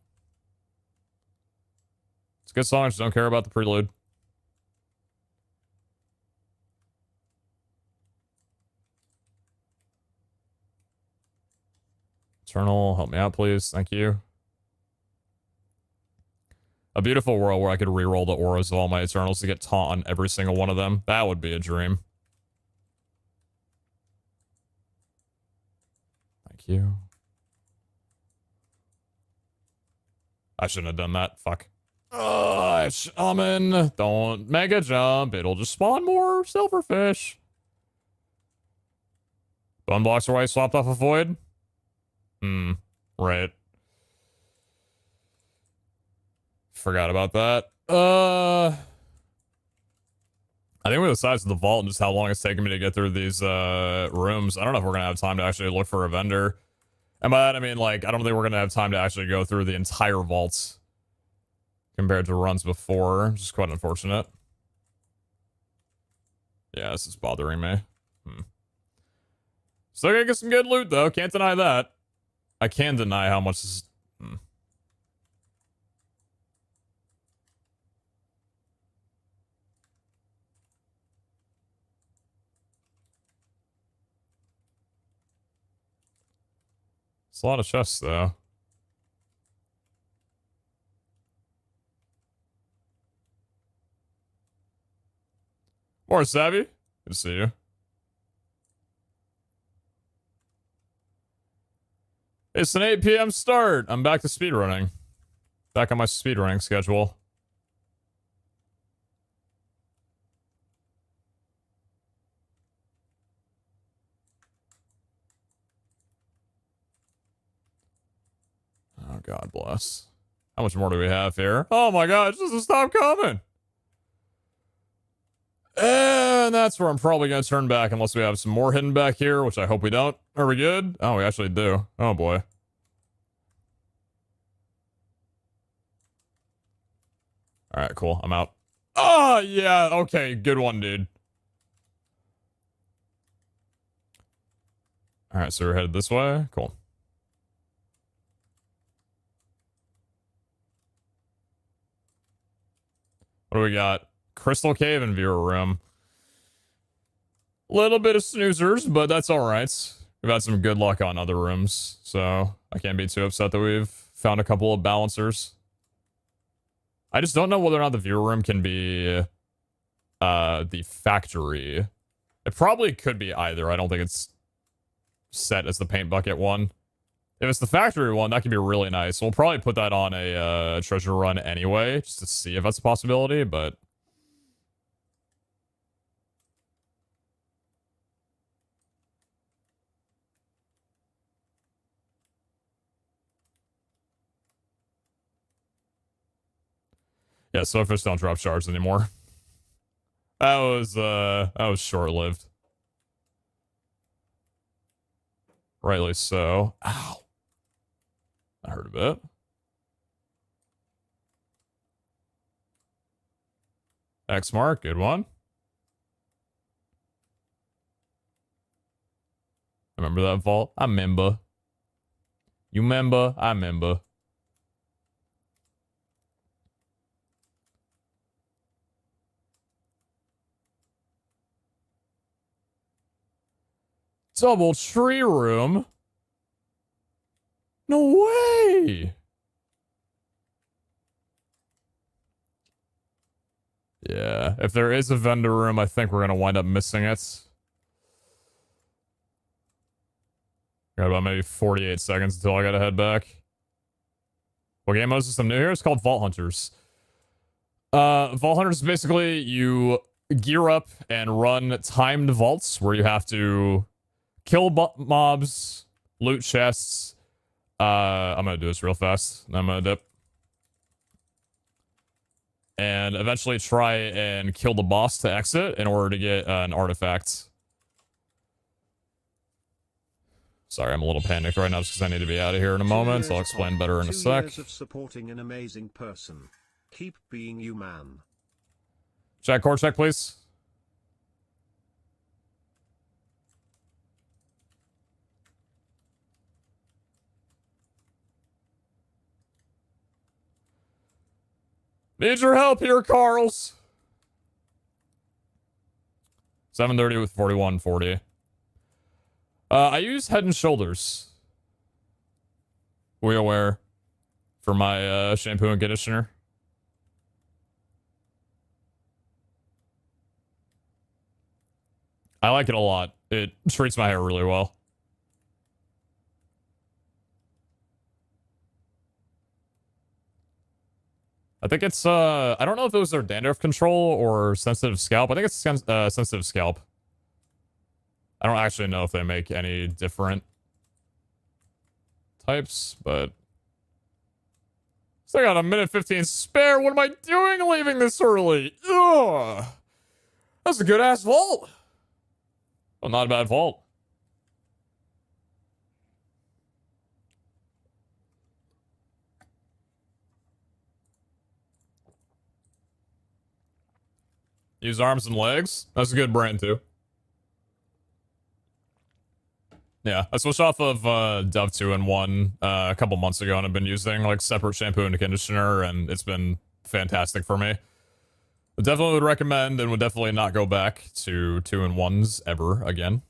a good song. I just don't care about the prelude. Eternal, help me out, please. Thank you. A beautiful world where I could reroll the auras of all my Eternals to get taunt on every single one of them. That would be a dream. Thank you. I shouldn't have done that. Fuck. Shaman. Don't mega jump. It'll just spawn more silverfish. Bone blocks are why I swapped off a void? Right. Forgot about that. I think with the size of the vault and just how long it's taken me to get through these rooms, I don't know if we're gonna have time to actually look for a vendor. And by that I mean, like, I don't think we're gonna have time to actually go through the entire vaults compared to runs before, which is quite unfortunate. Yeah, this is bothering me. Still gonna get some good loot though, can't deny that. I can deny how much this is. It's a lot of chests, though. More Savvy. Good to see you. It's an 8 p.m. start. I'm back to speedrunning. Back on my speedrunning schedule. Oh, God bless. How much more do we have here? Oh my God, it doesn't stop coming. And that's where I'm probably going to turn back unless we have some more hidden back here, which I hope we don't. Are we good? Oh, we actually do. Oh, boy. All right, cool. I'm out. Oh, yeah. Okay, good one, dude. All right, so we're headed this way. Cool. What do we got? Crystal Cave and Viewer Room. Little bit of snoozers, but that's all right. We've had some good luck on other rooms, so I can't be too upset that we've found a couple of balancers. I just don't know whether or not the Viewer Room can be the factory. It probably could be either. I don't think it's set as the paint bucket one. If it's the factory one, that could be really nice. We'll probably put that on a treasure run anyway, just to see if that's a possibility, but... Yeah, Swordfish don't drop shards anymore. That was short-lived. Rightly so. Ow. I hurt a bit. X mark, good one. Remember that vault? I remember. You remember? I remember. Double tree room? No way! Yeah, if there is a vendor room, I think we're gonna wind up missing it. Got about maybe 48 seconds until I gotta head back. What game mode is system new here? It's called Vault Hunters. Vault Hunters, basically, you gear up and run timed vaults where you have to kill mobs, loot chests. I'm gonna do this real fast. I'm gonna dip. And eventually try and kill the boss to exit in order to get an artifact. Sorry, I'm a little panicked right now just because I need to be out of here in a moment, so I'll explain better in a sec. 2 years of supporting an amazing person. Keep being you, man. Chat core check, please. Need your help here, Carls. 730 with 4140. I use Head and Shoulders. We aware for my shampoo and conditioner. I like it a lot. It treats my hair really well. I think it's, I don't know if those are dandruff control or sensitive scalp. I think it's sensitive scalp. I don't actually know if they make any different types, but... Still got a minute 15 spare. What am I doing leaving this early? Ugh. That's a good-ass vault. Well, not a bad vault. Use arms and legs. That's a good brand, too. Yeah, I switched off of Dove 2-in-1 a couple months ago, and I've been using like separate shampoo and conditioner, and it's been fantastic for me. I definitely would recommend and would definitely not go back to 2-in-1s ever again.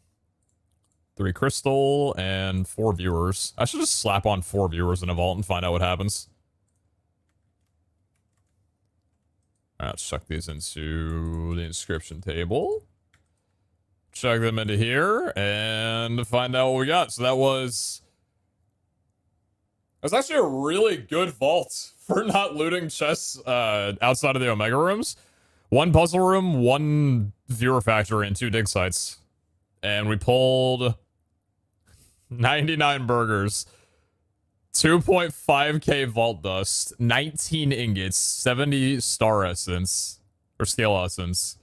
3 crystal and 4 viewers. I should just slap on 4 viewers in a vault and find out what happens. All right, let's chuck these into the inscription table. Chuck them into here and find out what we got. So that was actually a really good vault for not looting chests outside of the Omega rooms. 1 puzzle room, 1 viewer factory, and 2 dig sites. And we pulled 99 burgers, 2.5k vault dust, 19 ingots, 70 star essence, or scale essence.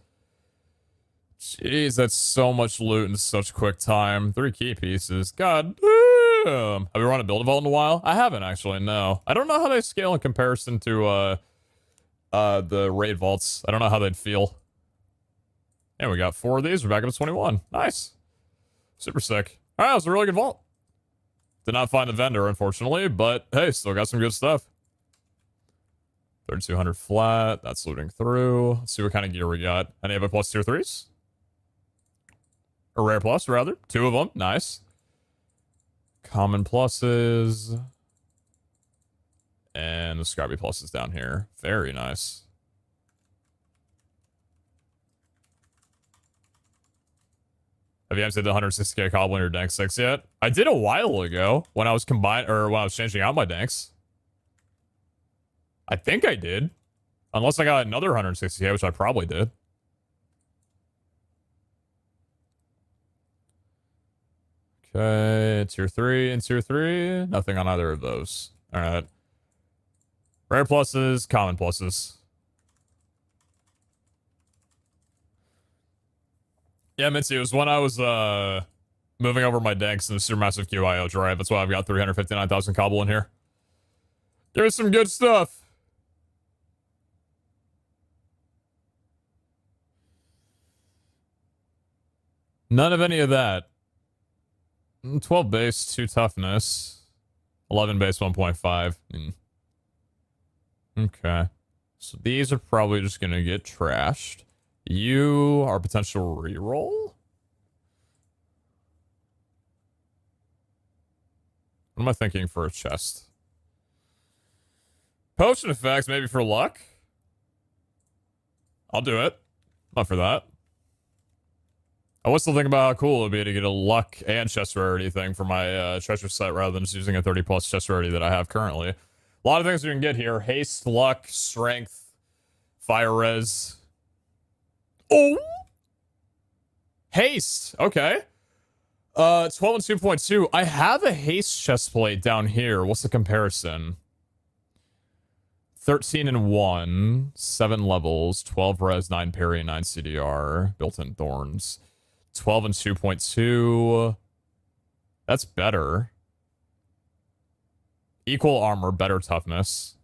Jeez, that's so much loot in such quick time. 3 key pieces. God damn. Have we run a build a vault in a while? I haven't actually, no. I don't know how they scale in comparison to the raid vaults. I don't know how they'd feel. And we got 4 of these. We're back up to 21. Nice. Super sick. Alright, that was a really good vault. Did not find the vendor, unfortunately, but hey, still got some good stuff. 3200 flat. That's looting through. Let's see what kind of gear we got. Any of it plus tier 3s? Or rare plus, rather. 2 of them. Nice. Common pluses. And the Scrappy pluses down here. Very nice. Have you emptied the 160k cobble in your dank 6 yet? I did a while ago when I was when I was changing out my danks. I think I did. Unless I got another 160k, which I probably did. Okay, tier 3 and tier 3. Nothing on either of those. Alright. Rare pluses, common pluses. Yeah, Mitzi, it was when I was moving over my danks in the Supermassive QIO drive. That's why I've got 359,000 cobble in here. Give me some good stuff. None of any of that. 12 base, 2 toughness. 11 base, 1.5. Okay. So these are probably just going to get trashed. You are potential reroll? What am I thinking for a chest? Potion effects, maybe for luck? I'll do it. Not for that. I was still thinking about how cool it would be to get a luck and chest rarity thing for my treasure set rather than just using a 30 plus chest rarity that I have currently. A lot of things you can get here. Haste, luck, strength, fire res. Oh! Haste! Okay. 12 and 2.2. I have a haste chest plate down here. What's the comparison? 13 and 1. 7 levels. 12 res, 9 parry, 9 CDR. Built-in thorns. 12 and 2.2. That's better. Equal armor, better toughness.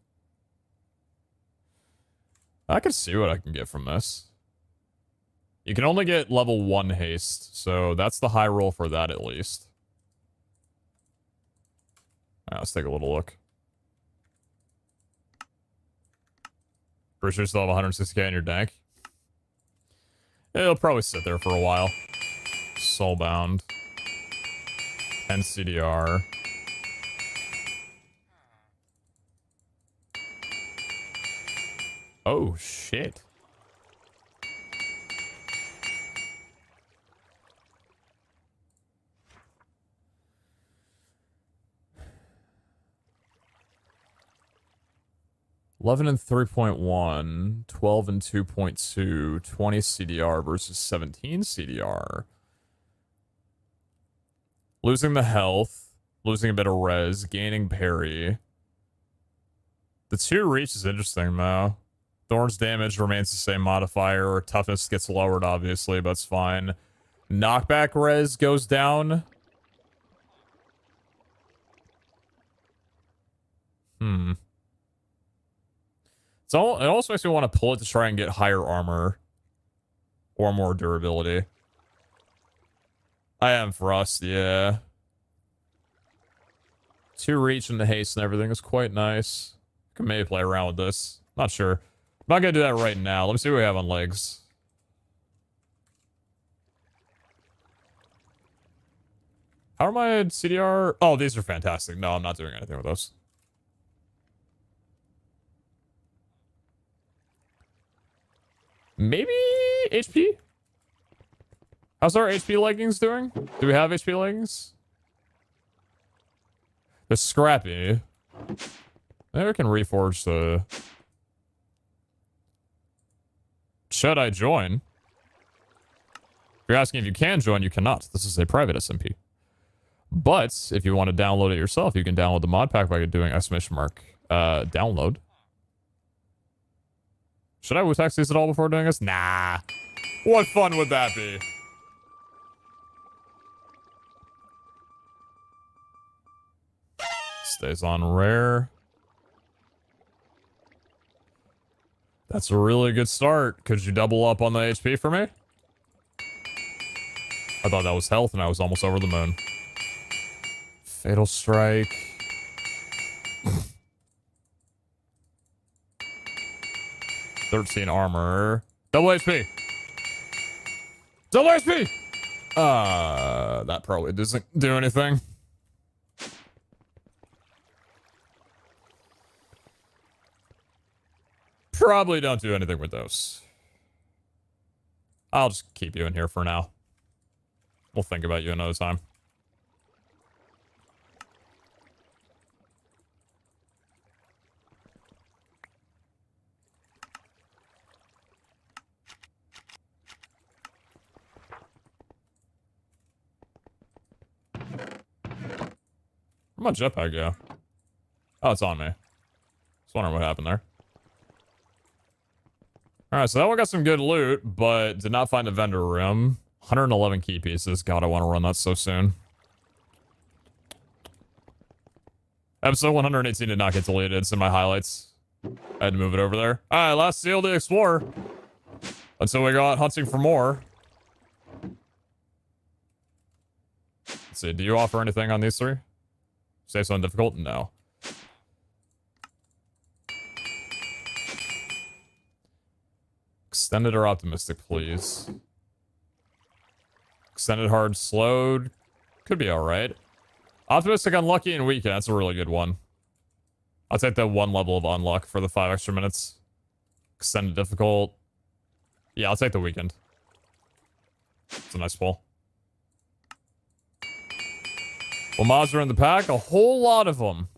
I can see what I can get from this. You can only get level 1 haste, so that's the high roll for that at least. Alright, let's take a little look. Pretty sure you still have 160k in your dank. It'll probably sit there for a while. Soulbound. 10 CDR. Oh, shit. $11 and 3.1, 12 and 2.2, 20 CDR versus 17 CDR. Losing the health, losing a bit of res, gaining parry. The 2 reach is interesting, though. Thorn's damage remains the same modifier. Toughness gets lowered, obviously, but it's fine. Knockback res goes down. It also makes me want to pull it to try and get higher armor. Or more durability. I am Frost, yeah. 2 reach and the haste and everything is quite nice. Can maybe play around with this. Not sure. I'm not gonna do that right now. Let me see what we have on legs. How are my CDR? Oh, these are fantastic. No, I'm not doing anything with those. Maybe HP? How's our HP leggings doing? Do we have HP leggings? They're scrappy. Maybe we can reforge the... Should I join? If you're asking if you can join, you cannot. This is a private SMP. But if you want to download it yourself, you can download the mod pack by doing !download. Should I Wu-Tax these at all before doing this? Nah. What fun would that be? Stays on rare. That's a really good start. Could you double up on the HP for me? I thought that was health and I was almost over the moon. Fatal Strike. $13 armor. Double HP. Double HP! That probably doesn't do anything. Probably don't do anything with those. I'll just keep you in here for now. We'll think about you another time. Where'd my jetpack go? Oh, it's on me. Just wondering what happened there. Alright, so that one got some good loot, but did not find a vendor room. 111 key pieces. God, I want to run that so soon. Episode 118 did not get deleted. It's in my highlights. I had to move it over there. Alright, last seal to explore. Until we got hunting for more. Let's see, do you offer anything on these 3? Safe zone difficult? No. Extended or optimistic, please. Extended hard slowed. Could be alright. Optimistic unlucky and weekend. That's a really good one. I'll take that 1 level of unluck for the 5 extra minutes. Extended difficult. Yeah, I'll take the weekend. It's a nice pull. Well, mods are in the pack. A whole lot of them.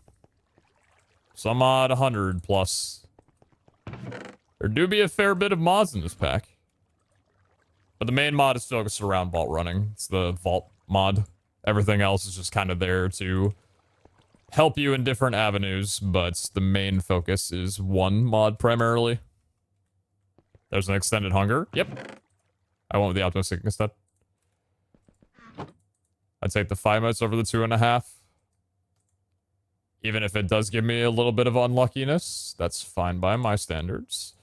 Some odd 100 plus. There do be a fair bit of mods in this pack. But the main mod is focused around vault running. It's the vault mod. Everything else is just kind of there to help you in different avenues, but the main focus is one mod primarily. There's an extended hunger. Yep. I went with the optimistic instead. I'd take the 5 minutes over the 2.5. Even if it does give me a little bit of unluckiness, that's fine by my standards.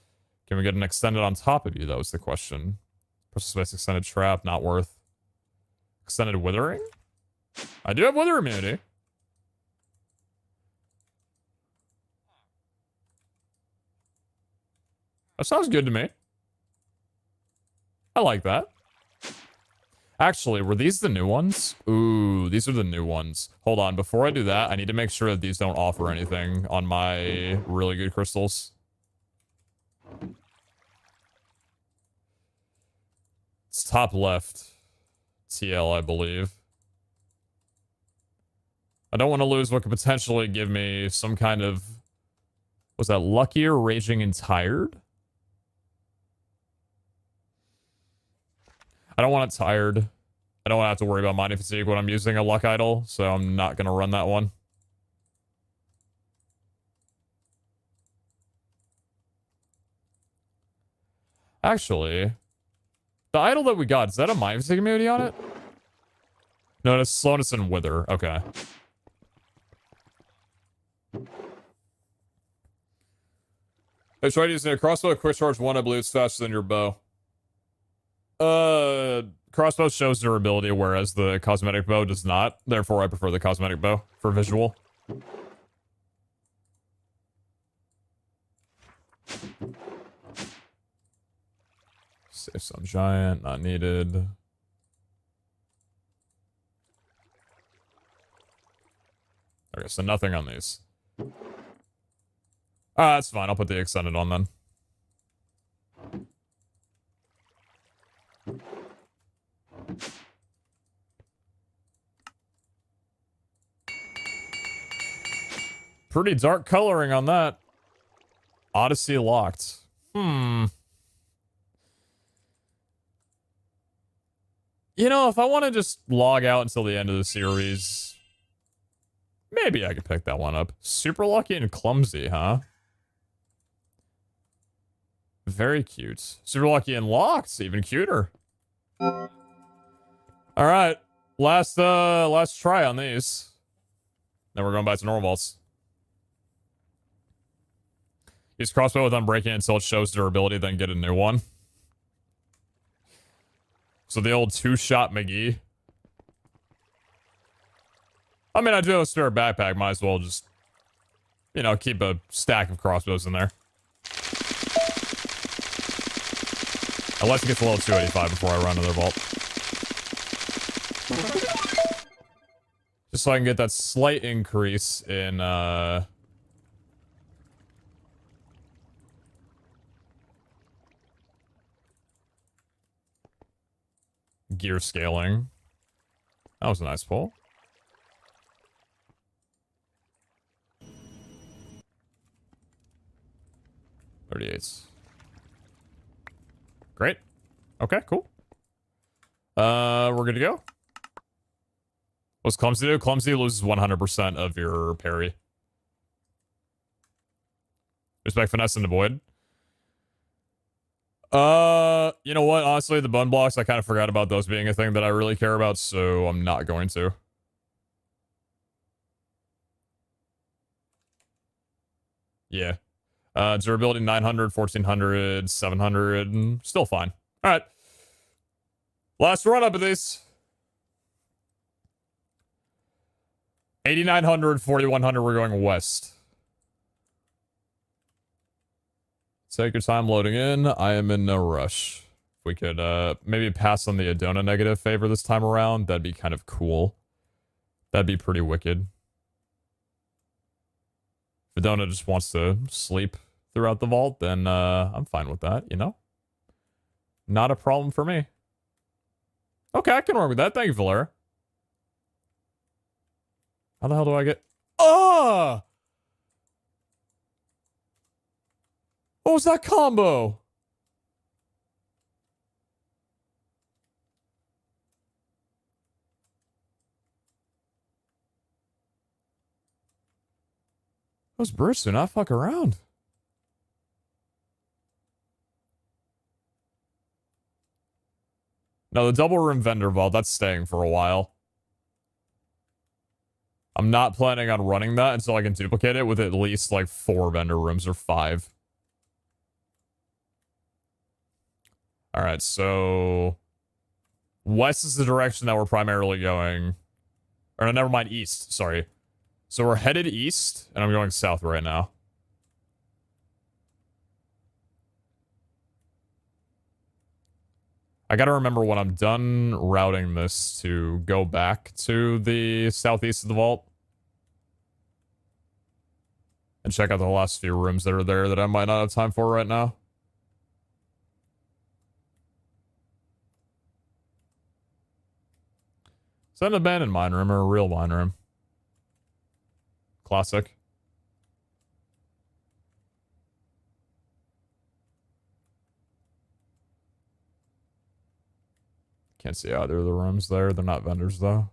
Can we get an extended on top of you, though, is the question. Personal space extended trap, not worth. Extended withering? I do have wither immunity. That sounds good to me. I like that. Actually, were these the new ones? Ooh, these are the new ones. Hold on, before I do that, I need to make sure that these don't offer anything on my really good crystals. It's top left. TL, I believe. I don't want to lose what could potentially give me some kind of... Was that luckier, raging, and tired? I don't want it tired. I don't want to have to worry about mining fatigue when I'm using a luck idol, so I'm not going to run that one. Actually, the idol that we got, is that a mining fatigue immunity on it? No, it's slowness and wither. Okay. I tried using a crossbow at quick charge 1. I believe it's faster than your bow. Crossbow shows durability, whereas the cosmetic bow does not. Therefore, I prefer the cosmetic bow for visual. Save some giant, not needed. Okay, so nothing on these. That's fine. I'll put the extended on then. Pretty dark coloring on that. Odyssey locked. You know, if I want to just log out until the end of the series, maybe I could pick that one up. Super lucky and clumsy, huh? Very cute. Super lucky and locked, even cuter. All right, last try on these. Then we're going back to normal vaults. Use crossbow with unbreaking until it shows durability, then get a new one. So the old 2-shot McGee. I mean, I do have a spare backpack. Might as well just, you know, keep a stack of crossbows in there. Unless it gets a level 285 before I run another vault. Just so I can get that slight increase in, gear scaling. That was a nice pull. $38. Great. Okay, cool. We're good to go. What's Clumsy do? Clumsy loses 100% of your parry. Respect, finesse, and avoid. You know what? Honestly, the bun blocks, I kind of forgot about those being a thing that I really care about, so I'm not going to. Yeah. Durability 900, 1400, 700, still fine. All right. Last run up of these. 8,900, 4,100, we're going west. Take your time loading in. I am in no rush. If we could maybe pass on the Adona negative favor this time around, that'd be kind of cool. That'd be pretty wicked. If Adona just wants to sleep throughout the vault, then I'm fine with that, you know? Not a problem for me. Okay, I can work with that. Thank you, Valera. How the hell do I get... Oh! What was that combo? Those Brits do not fuck around. No, the double room vendor vault, that's staying for a while. I'm not planning on running that until I can duplicate it with at least like 4 vendor rooms or 5. Alright, so... West is the direction that we're primarily going. Or no, never mind, east, sorry. So we're headed east, and I'm going south right now. I gotta remember when I'm done routing this to go back to the southeast of the vault. And check out the last few rooms that are there that I might not have time for right now. Is that an abandoned mine room or a real mine room? Classic. Can't see either of the rooms there. They're not vendors, though.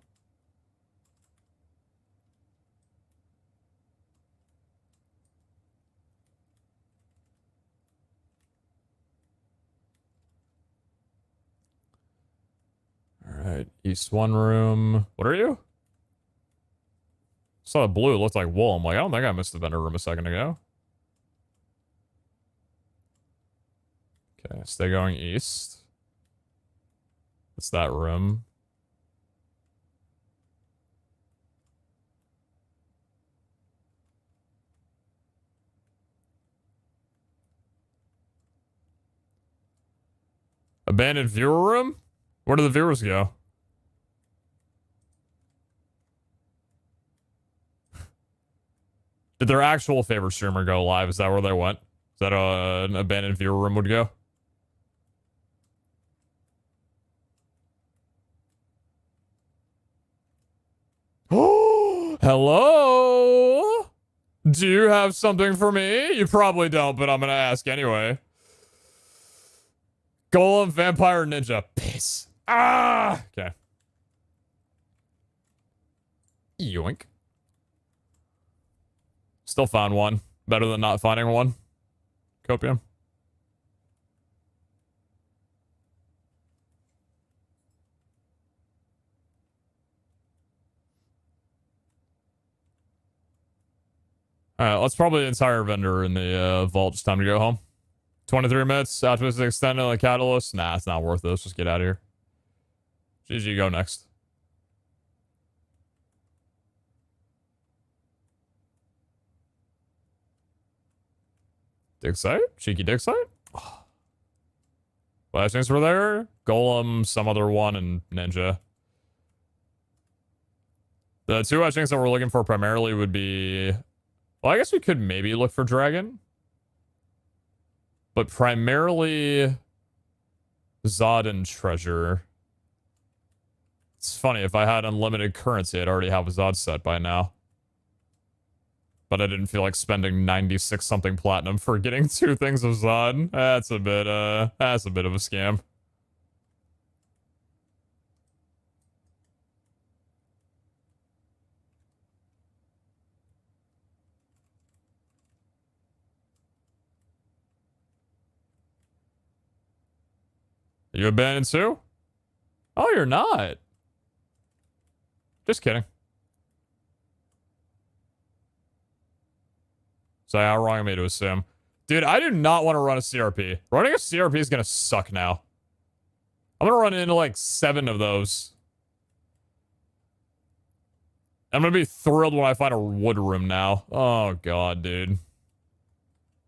Alright, east one room. What are you? Saw the blue, it looked like wool. I'm like, I don't think I missed the vendor room a second ago. Okay, stay going east. It's that room. Abandoned viewer room? Where do the viewers go? Did their actual favorite streamer go live? Is that where they went? Is that an abandoned viewer room would go? Oh, hello? Do you have something for me? You probably don't, but I'm gonna ask anyway. Golem, vampire, ninja. Piss. Ah! Okay. Yoink. Still found one. Better than not finding one. Copium. Alright, let's probably the entire vendor in the vault. It's time to go home. 23 minutes. Optimistic extended like catalyst. Nah, it's not worth it. Let's just get out of here. GG, go next. Dig site? Cheeky dig site? Oh. Last things were there. Golem, some other one, and Ninja. The two things that we're looking for primarily would be... Well, I guess we could maybe look for Dragon. But primarily... Zod and Treasure. It's funny, if I had unlimited currency, I'd already have a Zod set by now. But I didn't feel like spending 96 something platinum for getting two things of Zod. That's a bit of a scam. Are you abandoned too? Oh, you're not. Just kidding. So how wrong am I to assume? Dude, I do not want to run a CRP. Running a CRP is going to suck now. I'm going to run into like 7 of those. I'm going to be thrilled when I find a wood room now. Oh, God, dude. I'm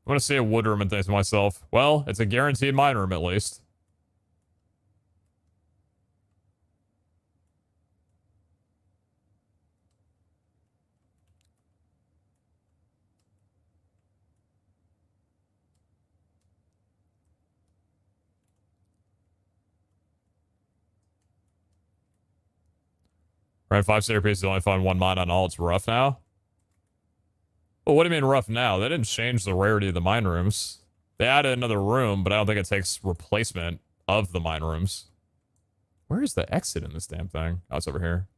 going to see a wood room and think to myself, well, it's a guaranteed mine room at least. Right, 5 CRPs only find 1 mine on all. It's rough now. Well, what do you mean rough now? They didn't change the rarity of the mine rooms. They added another room, but I don't think it takes replacement of the mine rooms. Where is the exit in this damn thing? Oh, it's over here.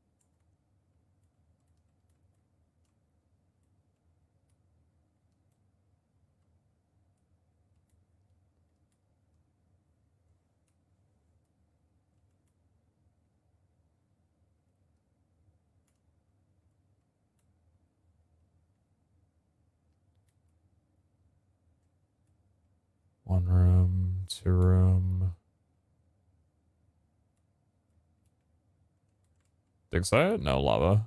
One room, 2 room. Dig site? No lava.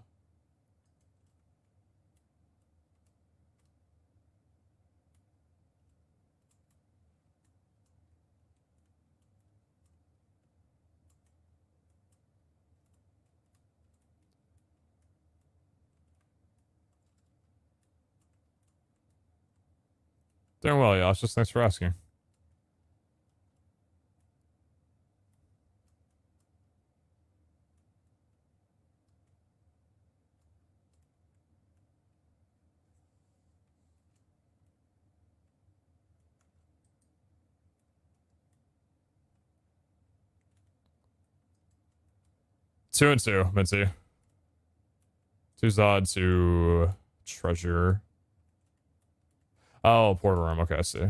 Doing well, Josh. Just thanks for asking. Two and two, Minty. Two Zod, two treasure. Oh, portal room. Okay, I see.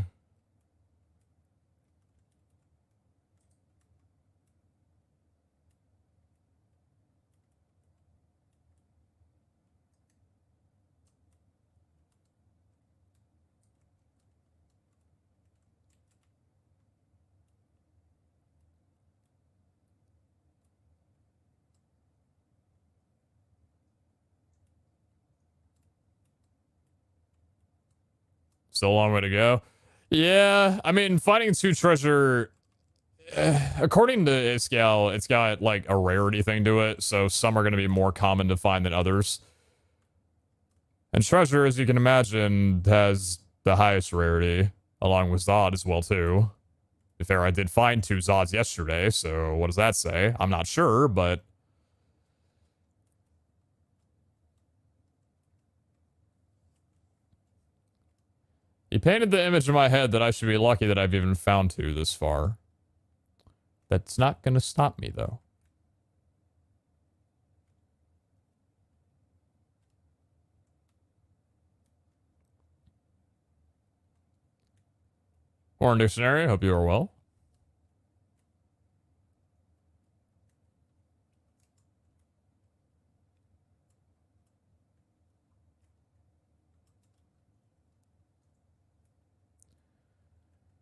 Still a long way to go. Yeah, I mean, finding two treasure, according to Iscal, it's got like a rarity thing to it, so some are going to be more common to find than others. And treasure, as you can imagine, has the highest rarity, along with Zod as well, too. To be fair, I did find two Zods yesterday, so what does that say? I'm not sure, but... He painted the image in my head that I should be lucky that I've even found two this far. That's not going to stop me, though. Foreign Dictionary, hope you are well.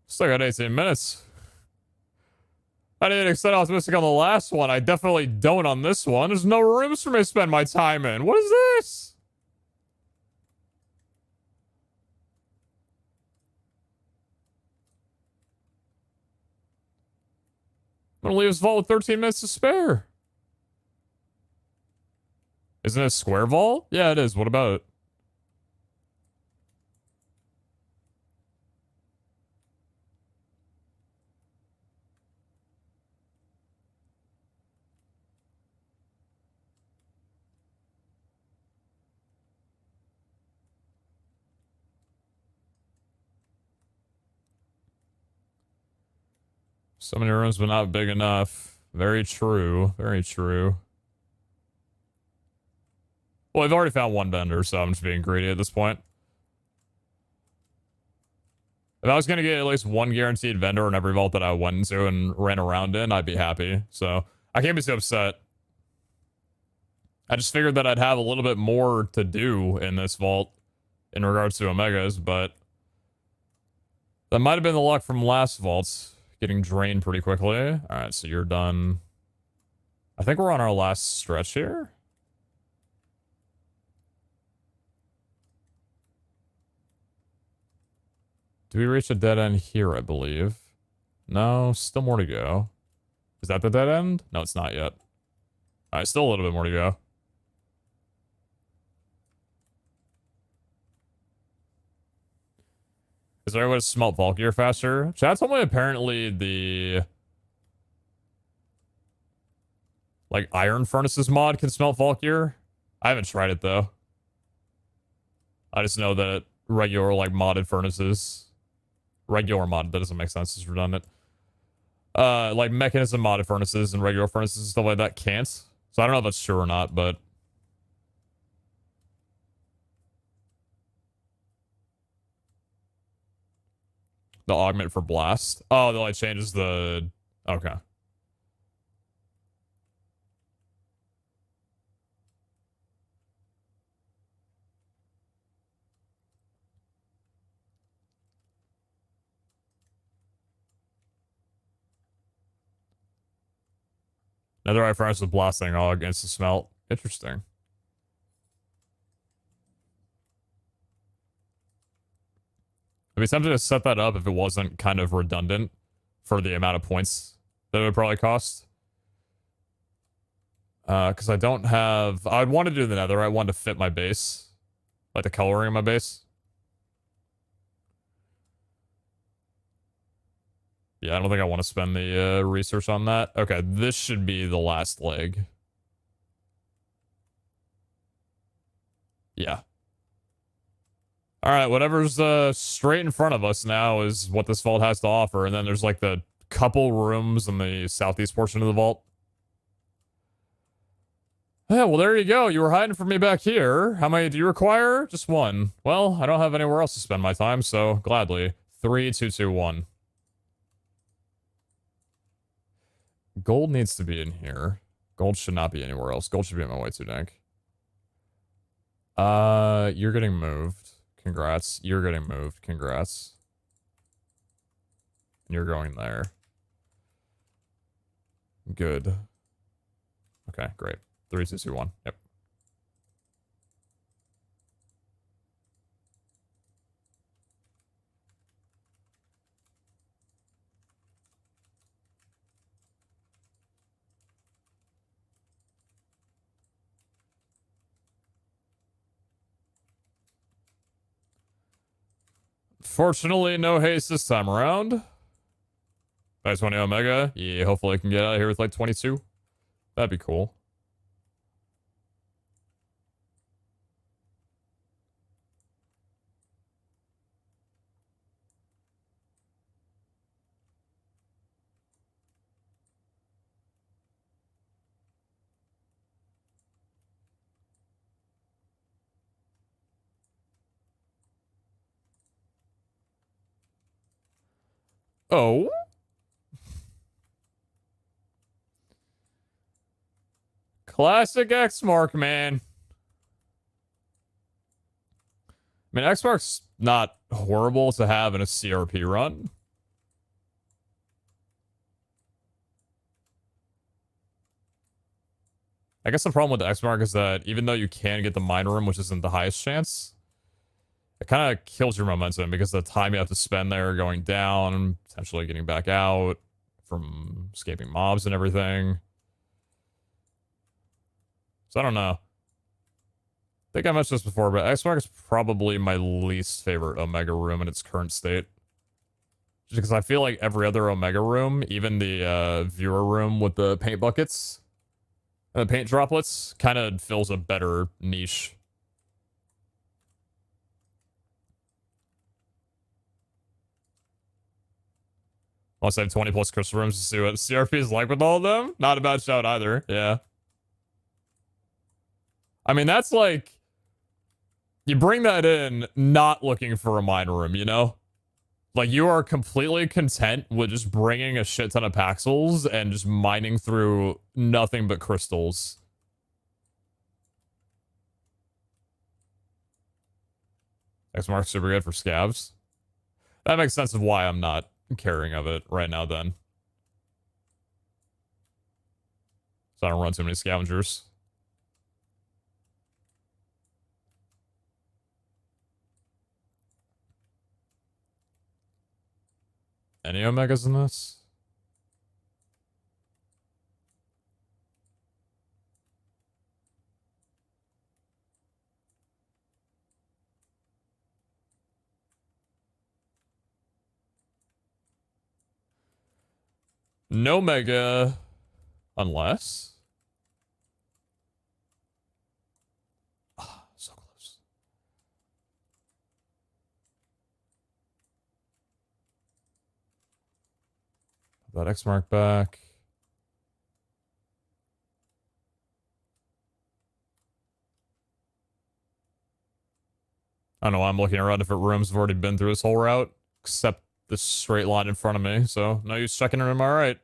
Still got 18 minutes. I didn't extend optimistic on the last one. I definitely don't on this one. There's no rooms for me to spend my time in. What is this? I'm gonna leave this vault with 13 minutes to spare. Isn't it a square vault? Yeah, it is. What about it? So many rooms, but not big enough. Very true. Very true. Well, I've already found one vendor, so I'm just being greedy at this point. If I was going to get at least one guaranteed vendor in every vault that I went into and ran around in, I'd be happy. So I can't be so upset. I just figured that I'd have a little bit more to do in this vault in regards to Omegas, but that might have been the luck from last vaults. Getting drained pretty quickly. All right, so you're done. I think we're on our last stretch here. Do we reach a dead end here, I believe? No, still more to go. Is that the dead end? No, it's not yet. All right, still a little bit more to go. Is there a way to smelt vault gear faster? Chat told me apparently the... like, iron furnaces mod can smelt vault gear. I haven't tried it, though. I just know that regular, like, modded furnaces... regular mod, that doesn't make sense, it's redundant. Like, mechanism modded furnaces and regular furnaces and stuff like that can't. So I don't know if that's true or not, but... the augment for blast. Oh, that like changes the... okay. Netherite furnace with blasting all against the smelt. Interesting. I'd be tempted to set that up if it wasn't kind of redundant for the amount of points that it would probably cost. Because I don't have... I'd want to do the netherite one to fit my base. Like the coloring of my base. Yeah, I don't think I want to spend the research on that. Okay, this should be the last leg. Yeah. All right, whatever's straight in front of us now is what this vault has to offer. And then there's like the couple rooms in the southeast portion of the vault. Yeah, well, there you go. You were hiding from me back here. How many do you require? Just one. Well, I don't have anywhere else to spend my time, so gladly. 3, 2, 2, 1. Gold needs to be in here. Gold should not be anywhere else. Gold should be on my way to Dank. You're getting moved. Congrats. You're getting moved. Congrats. You're going there. Good. Okay, great. 3, 2, 2, 1. Yep. Fortunately, no haste this time around. Nice 20 Omega. Yeah, hopefully I can get out of here with like 22. That'd be cool. Oh? Classic X-Mark, man. I mean, X-Mark's not horrible to have in a CRP run. I guess the problem with the X-Mark is that even though you can get the mine room, which isn't the highest chance, it kind of kills your momentum because the time you have to spend there going down, potentially getting back out from escaping mobs and everything. So I don't know. I think I mentioned this before, but X-Mark is probably my least favorite Omega room in its current state. Just because I feel like every other Omega room, even the viewer room with the paint buckets and the paint droplets, kind of fills a better niche. Unless I have 20 plus crystal rooms to see what CRP is like with all of them. Not a bad shout either. Yeah. I mean, that's like... You bring that in not looking for a mine room, you know? Like, you are completely content with just bringing a shit ton of Paxels and just mining through nothing but crystals. X-Mark's super good for scavs. That makes sense of why I'm not caring of it right now then. So I don't run too many scavengers. Any Omegas in this? No Mega. Unless... So close. Put that X mark back. I don't know why I'm looking around if rooms have already been through this whole route, except this straight line in front of me, so no use checking it in my right.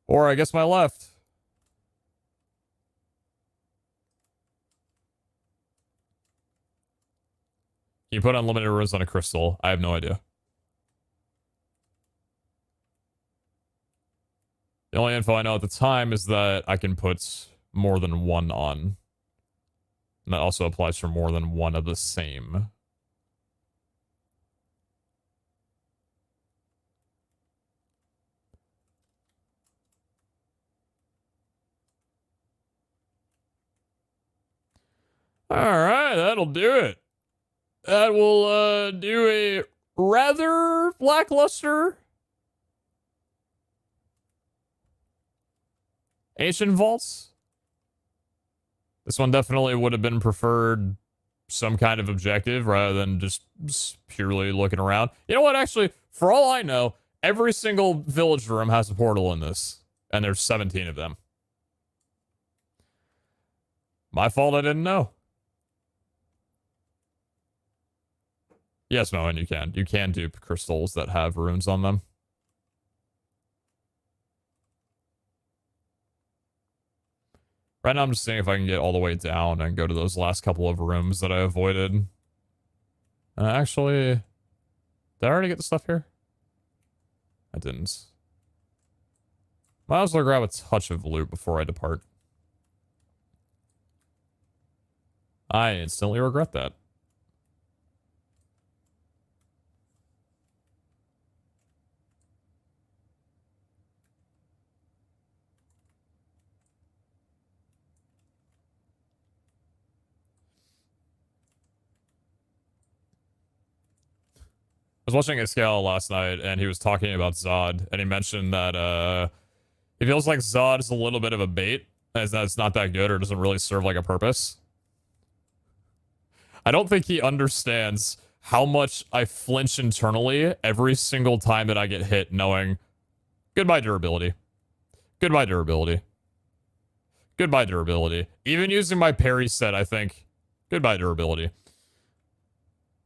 Or I guess my left. Can you put unlimited runes on a crystal? I have no idea. The only info I know at the time is that I can put more than one on. And that also applies for more than one of the same. Alright, that'll do it. That will do a rather lackluster. Ancient vaults. This one definitely would have been preferred some kind of objective rather than just purely looking around. You know what, actually, for all I know, every single village room has a portal in this, and there's 17 of them. My fault I didn't know. Yes, Moen, you can. You can dupe crystals that have runes on them. Right now I'm just seeing if I can get all the way down and go to those last couple of rooms that I avoided. Actually, did I already get the stuff here? I didn't. Might as well grab a touch of loot before I depart. I instantly regret that. I was watching a scale last night, and he was talking about Zod, and he mentioned that he feels like Zod is a little bit of a bait, as that it's not that good or doesn't really serve like a purpose. I don't think he understands how much I flinch internally every single time that I get hit, knowing goodbye durability. Goodbye durability. Goodbye durability. Even using my parry set, I think goodbye durability.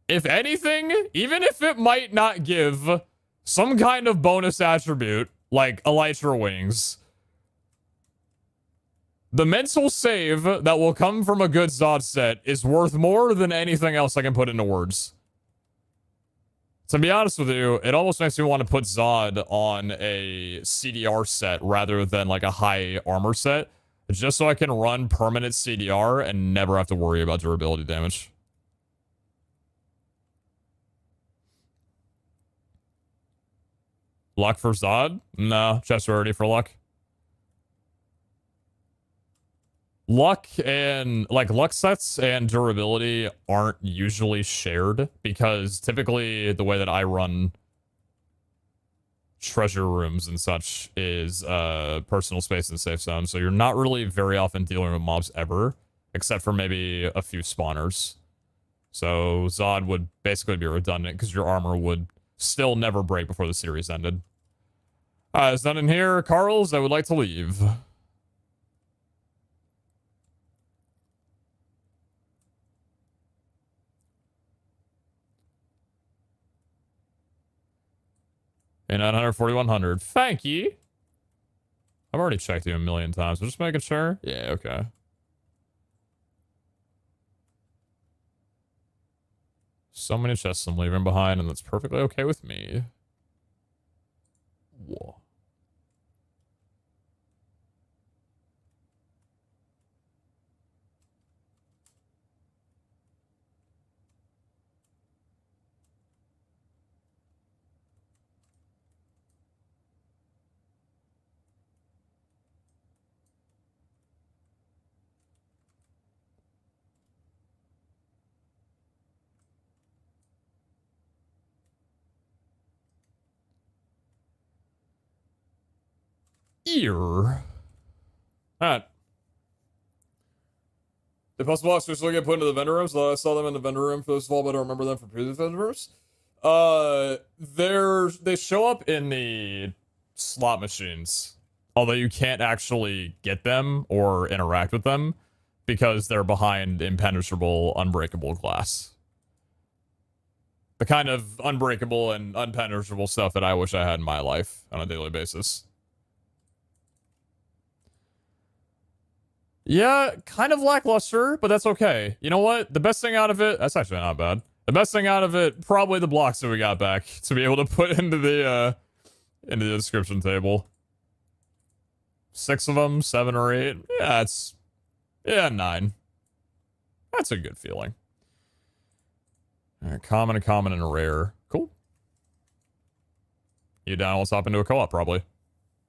If anything, even if it might not give some kind of bonus attribute, like Elytra Wings, the mental save that will come from a good Zod set is worth more than anything else I can put into words. To be honest with you, it almost makes me want to put Zod on a CDR set rather than like a high armor set, just so I can run permanent CDR and never have to worry about durability damage. Luck for Zod? No, chest rarity for luck. Luck and, like, luck sets and durability aren't usually shared because typically the way that I run treasure rooms and such is personal space and safe zone. So you're not really very often dealing with mobs ever, except for maybe a few spawners. So Zod would basically be redundant because your armor would still never break before the series ended. It's done in here. Carls, I would like to leave. And 940, Thank you. I've already checked you a million times. I'm just making sure. Yeah, okay. So many chests I'm leaving behind, and that's perfectly okay with me. Whoa. Ear. Alright. The puzzle blocks are still get put into the vendor rooms. I saw them in the vendor room first of all, but I don't remember them from previous vendor rooms. They show up in the slot machines, although you can't actually get them or interact with them because they're behind impenetrable, unbreakable glass. The kind of unbreakable and impenetrable stuff that I wish I had in my life on a daily basis. Yeah, kind of lackluster, but that's okay. You know what? The best thing out of it, that's actually not bad. The best thing out of it, probably the blocks that we got back to be able to put into the description table. 6 of them, 7 or 8. Yeah, 9. That's a good feeling. All right, common, and rare. Cool. You down? Let's hop into a co-op, probably.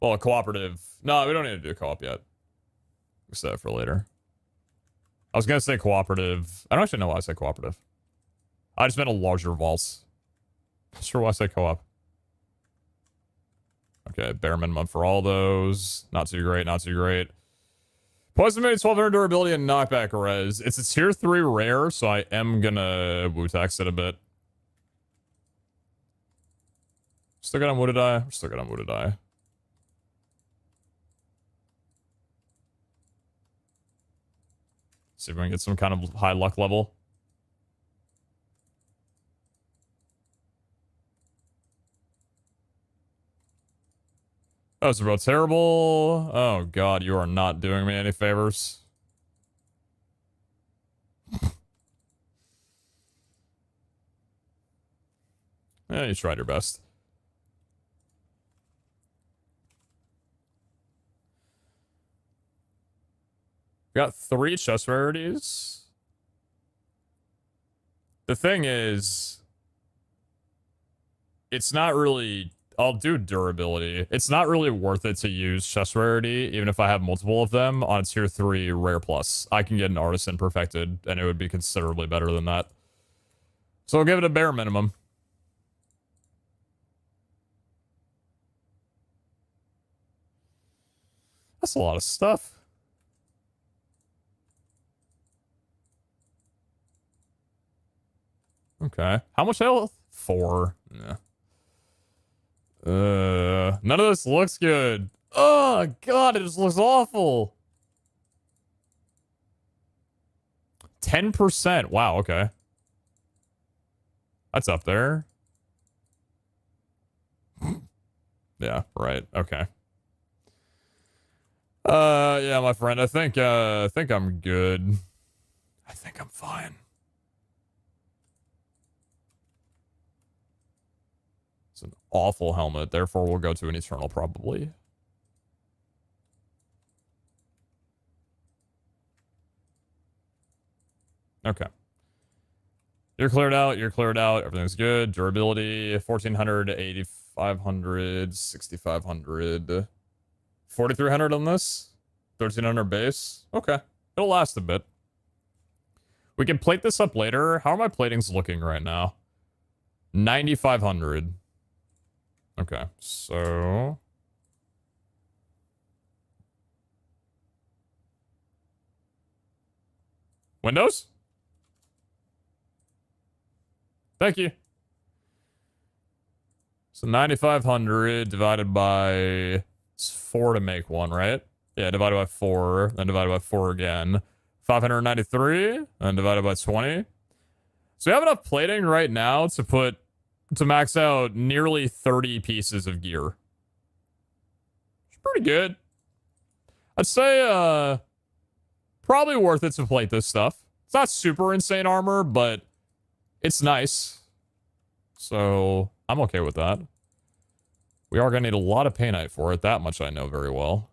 Well, a cooperative. No, we don't need to do a co-op yet. Save that for later. I was gonna say cooperative. I don't actually know why I said cooperative. I just meant a larger vault. Not sure why I say co-op. Okay, bare minimum for all those. Not too great, not too great. Poison made 1200 durability and knockback res. It's a tier 3 rare, so I am gonna Wu-Tax it a bit. Still got on Wooded Eye. Still got on Wooded Eye. See if we can get some kind of high luck level. That was real terrible. Oh god, you are not doing me any favors. Yeah, you tried your best. Got 3 chest rarities. The thing is, it's not really... I'll do durability. It's not really worth it to use chest rarity, even if I have multiple of them, on a tier 3 rare plus. I can get an artisan perfected, and it would be considerably better than that. So I'll give it a bare minimum. That's a lot of stuff. Okay. How much health? 4. Yeah. None of this looks good. Oh, God, it just looks awful. 10%. Wow, okay. That's up there. Yeah, right. Okay. Yeah, my friend, I think I'm good. I think I'm fine. It's an awful helmet, therefore we'll go to an Eternal probably. Okay. You're cleared out, everything's good. Durability, 1400, 8500, 6500. 4300 on this? 1300 base? Okay. It'll last a bit. We can plate this up later. How are my platings looking right now? 9500. Okay, so... Windows? Thank you. So 9,500 divided by... It's 4 to make one, right? Yeah, divided by 4, then divided by 4 again. 593, and divided by 20. So we have enough plating right now to max out nearly 30 pieces of gear. It's pretty good. I'd say, probably worth it to plate this stuff. It's not super insane armor, but it's nice. So, I'm okay with that. We are going to need a lot of painite for it. That much I know very well.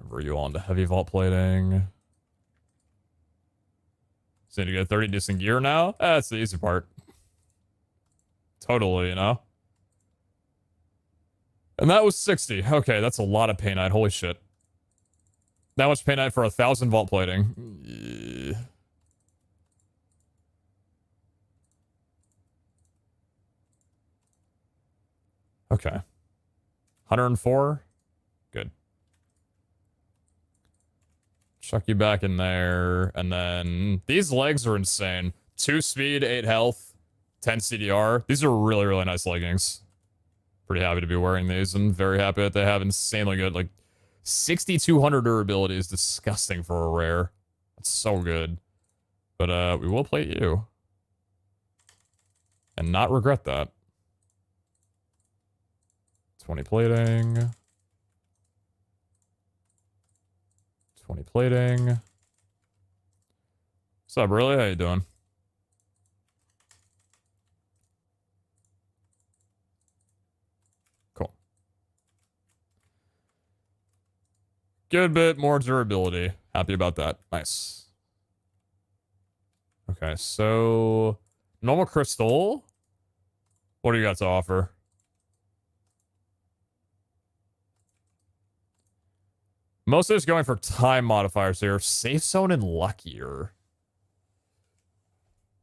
Convert you all into heavy vault plating. So need to get 30 decent gear now? That's the easy part. Totally, you know? And that was 60. Okay, that's a lot of painite. Holy shit. That much painite for 1,000 vault plating. Yeah. Okay. 104. Good. Chuck you back in there. And then these legs are insane. 2 speed, 8 health, 10 CDR. These are really, really nice leggings. Pretty happy to be wearing these and very happy that they have insanely good, like 6,200 durability is disgusting for a rare. That's so good. But we will plate you. And not regret that. 20 plating. 20 plating. What's up, really? How you doing? Cool. Good bit more durability. Happy about that. Nice. Okay, so... Normal crystal? What do you got to offer? Mostly just going for time modifiers here. Safe zone and luckier.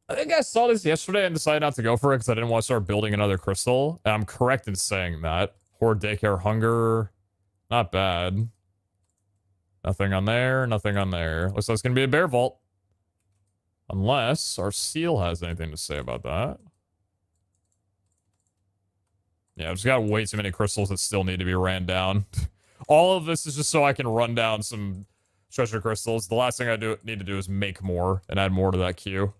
I think I saw this yesterday and decided not to go for it because I didn't want to start building another crystal. And I'm correct in saying that. Horde, daycare, hunger. Not bad. Nothing on there. Nothing on there. Looks like it's going to be a bear vault. Unless our seal has anything to say about that. Yeah, I've just got way too many crystals that still need to be ran down. All of this is just so I can run down some treasure crystals. The last thing I need to do is make more and add more to that queue.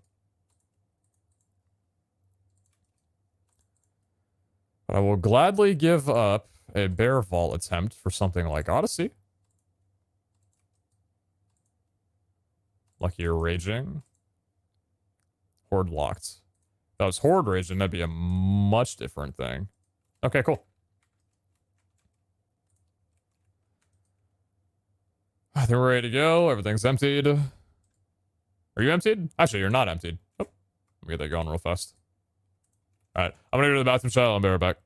But I will gladly give up a bear vault attempt for something like Odyssey. Luckier Raging. Horde locked. If that was Horde Raging, that'd be a much different thing. Okay, cool. I think we're ready to go. Everything's emptied. Are you emptied? Actually, you're not emptied. Oh, let me get that going real fast. Alright, I'm gonna go to the bathroom shuttle. I'll be right back.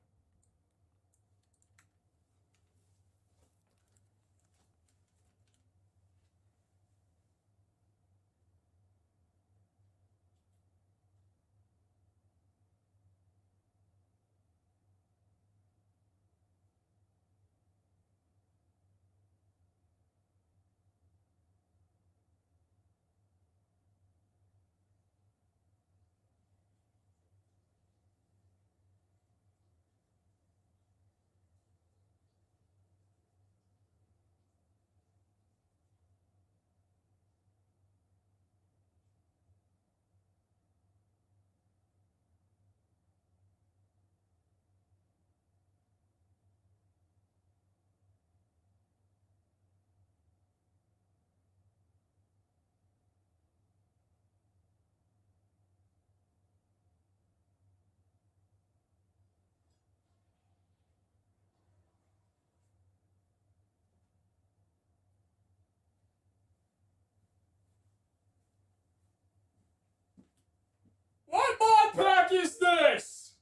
What mod pack is this?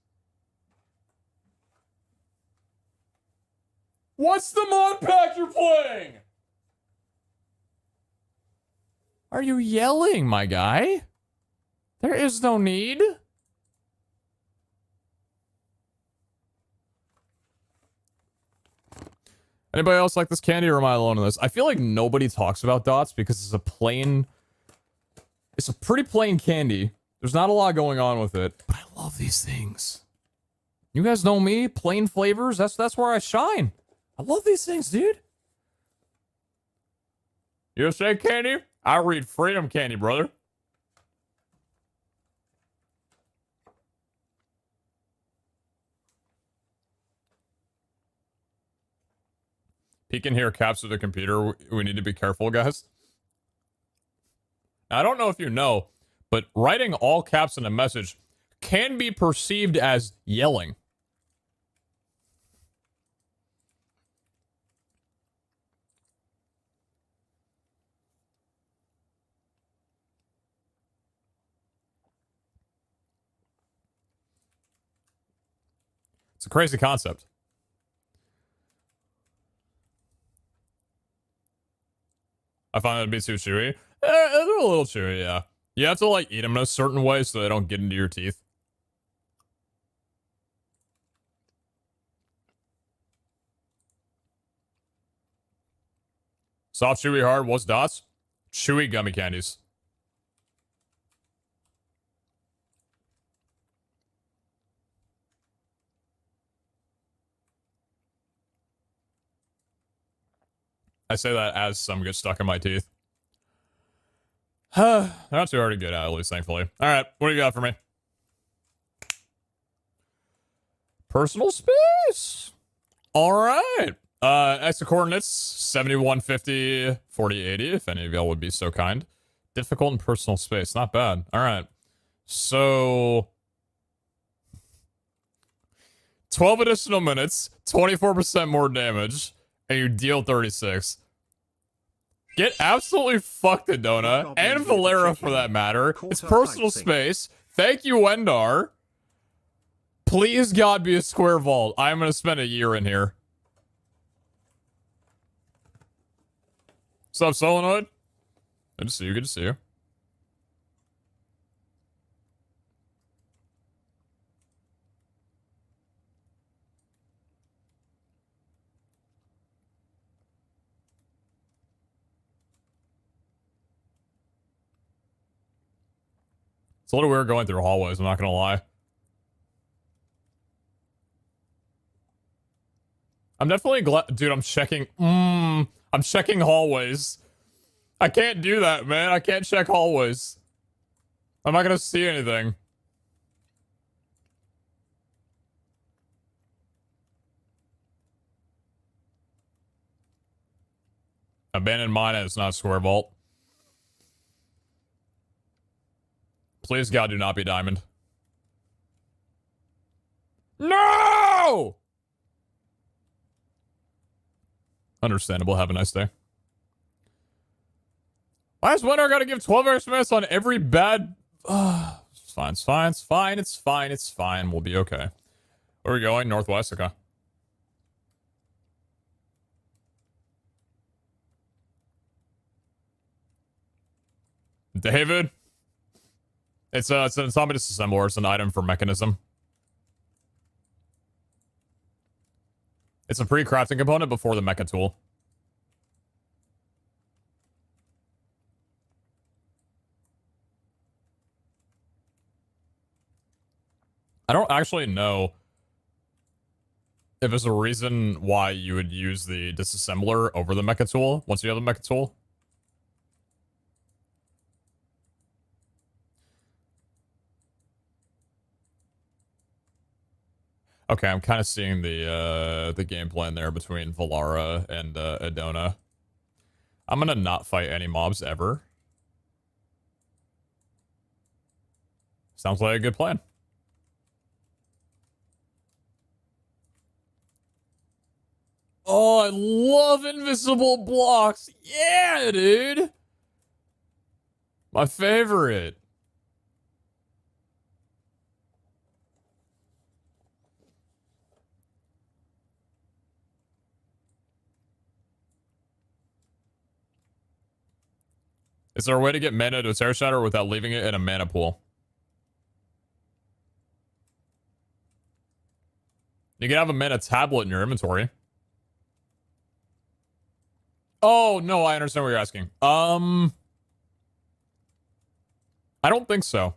What's the mod pack you're playing? Are you yelling, my guy? There is no need. Anybody else like this candy, or am I alone in this? I feel like nobody talks about dots because it's a pretty plain candy. There's not a lot going on with it, but I love these things. You guys know me, plain flavors. That's where I shine. I love these things, dude. You say candy? I read freedom candy, brother. Peeking here caps with the computer. We need to be careful, guys. I don't know if you know, but writing all caps in a message can be perceived as yelling. It's a crazy concept. I find it to be too chewy. They're a little chewy, yeah. You have to, like, eat them in a certain way so they don't get into your teeth. Soft, chewy, hard. What's dots? Chewy gummy candies. I say that as some get stuck in my teeth. Not too hard to get at least, thankfully. Alright, what do you got for me? Personal space! Alright. Extra coordinates, 7150, 4080, if any of y'all would be so kind. Difficult and personal space, not bad. Alright. So... 12 additional minutes, 24% more damage, and you deal 36. Get absolutely fucked, Adona, and Valera for that matter. It's personal space. Thank you, Wendar. Please, God, be a square vault. I'm gonna spend a year in here. What's up, Solenoid? Good to see you, good to see you. It's a little weird going through hallways, I'm not gonna lie. I'm definitely glad, dude, I'm checking hallways. I can't do that, man. I can't check hallways. I'm not gonna see anything. Abandoned mine and it's not a square vault. Please, God, do not be diamond. No! Understandable. Have a nice day. Why is winter gotta give 12 extra minutes on every bad... it's fine, it's fine, it's fine, it's fine, it's fine. We'll be okay. Where are we going? Northwest? Okay. David? It's an zombie disassembler. It's an item for mechanism. It's a pre-crafting component before the mecha tool. I don't actually know if there's a reason why you would use the disassembler over the mecha tool once you have the mecha tool. Okay, I'm kind of seeing the game plan there between Valara and Adona. I'm gonna not fight any mobs ever. Sounds like a good plan. Oh, I love invisible blocks. Yeah, dude. My favorite. Is there a way to get mana to a Terror Shatter without leaving it in a mana pool? You can have a mana tablet in your inventory. Oh, no, I understand what you're asking. I don't think so.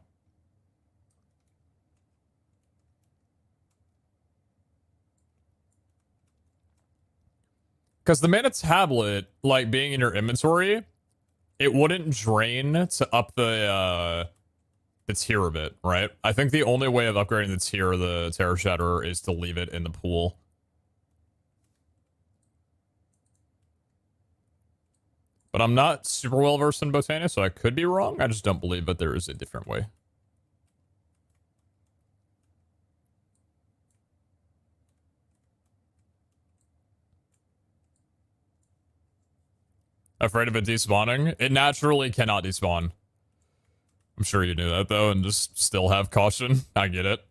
Because the mana tablet, like, being in your inventory, it wouldn't drain to up the tier of it, right? I think the only way of upgrading the tier of the Terror Shatterer is to leave it in the pool. But I'm not super well versed in Botania, so I could be wrong. I just don't believe that there is a different way. Afraid of it despawning? It naturally cannot despawn. I'm sure you knew that, though, and just still have caution. I get it.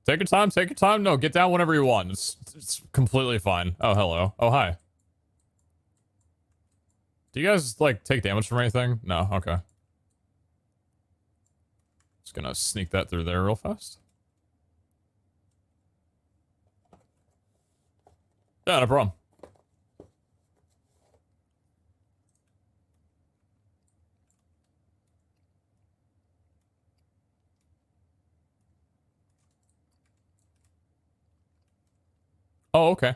Take your time, take your time. No, get down whenever you want. It's completely fine. Oh, hello. Oh, hi. Do you guys, like, take damage from anything? No? Okay. Just gonna sneak that through there real fast. Yeah, no problem. Oh, okay.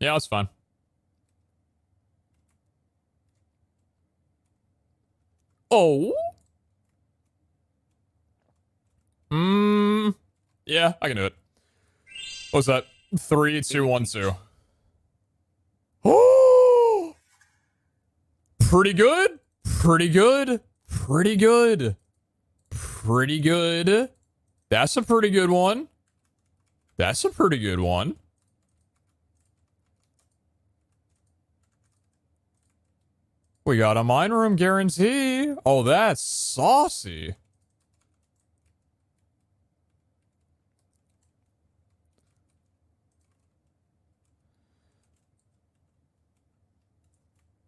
Yeah, that's fine. Oh. Yeah, I can do it. What's that? 3, 2, 1, 2. Oh! Pretty good. Pretty good. Pretty good. Pretty good. That's a pretty good one. That's a pretty good one. We got a mine room guarantee. Oh, that's saucy.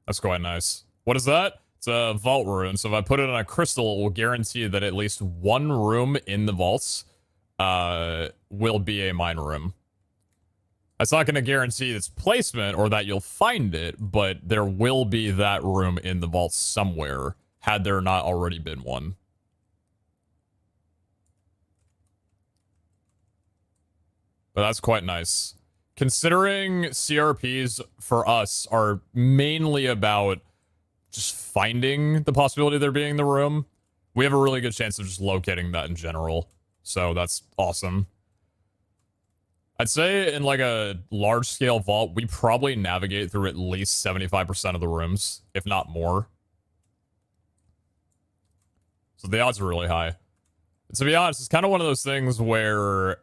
That's quite nice. What is that? It's a vault rune. So if I put it on a crystal, it will guarantee that at least one room in the vaults will be a mine room. That's not going to guarantee its placement or that you'll find it, but there will be that room in the vault somewhere, had there not already been one. But that's quite nice. Considering CRPs for us are mainly about just finding the possibility of there being the room, we have a really good chance of just locating that in general. So that's awesome. I'd say in like a large scale vault, we probably navigate through at least 75% of the rooms, if not more. So the odds are really high. And to be honest, it's kind of one of those things where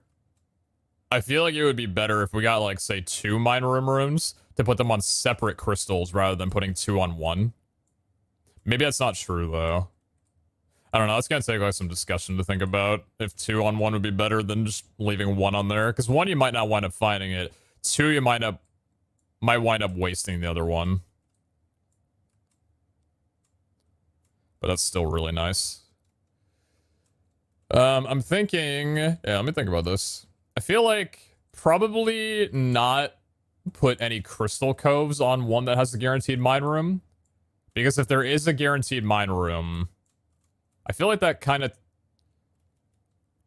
I feel like it would be better if we got like, say, 2 mine room rooms to put them on separate crystals rather than putting 2 on 1. Maybe that's not true though. I don't know. That's going to take like some discussion to think about if 2 on 1 would be better than just leaving 1 on there. Because 1, you might not wind up finding it. 2, you might wind up wasting the other one. But that's still really nice. I'm thinking... Yeah, let me think about this. I feel like probably not put any crystal coves on one that has a guaranteed mine room. Because if there is a guaranteed mine room... I feel like that kind of...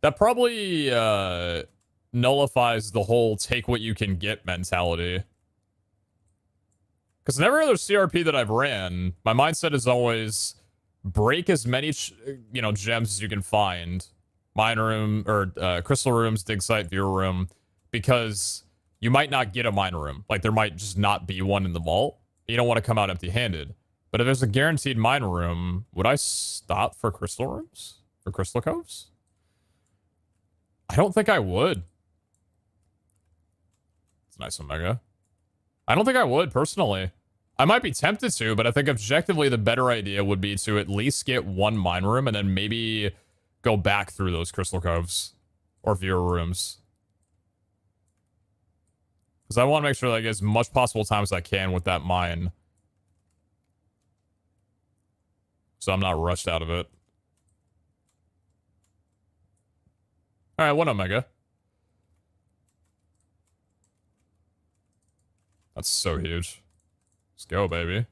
That probably nullifies the whole take what you can get mentality. Because in every other CRP that I've ran, my mindset is always break as many, gems as you can find. Mine room, or crystal rooms, dig site, viewer room. Because you might not get a mine room. Like, there might just not be one in the vault. You don't want to come out empty-handed. But if there's a guaranteed mine room, would I stop for crystal rooms? For crystal coves? I don't think I would. It's a nice Omega. I don't think I would, personally. I might be tempted to, but I think objectively the better idea would be to at least get 1 mine room and then maybe go back through those crystal coves. Or viewer rooms. Because I want to make sure that I get as much possible time as I can with that mine. So I'm not rushed out of it. Alright, 1 Omega. That's so huge. Let's go, baby.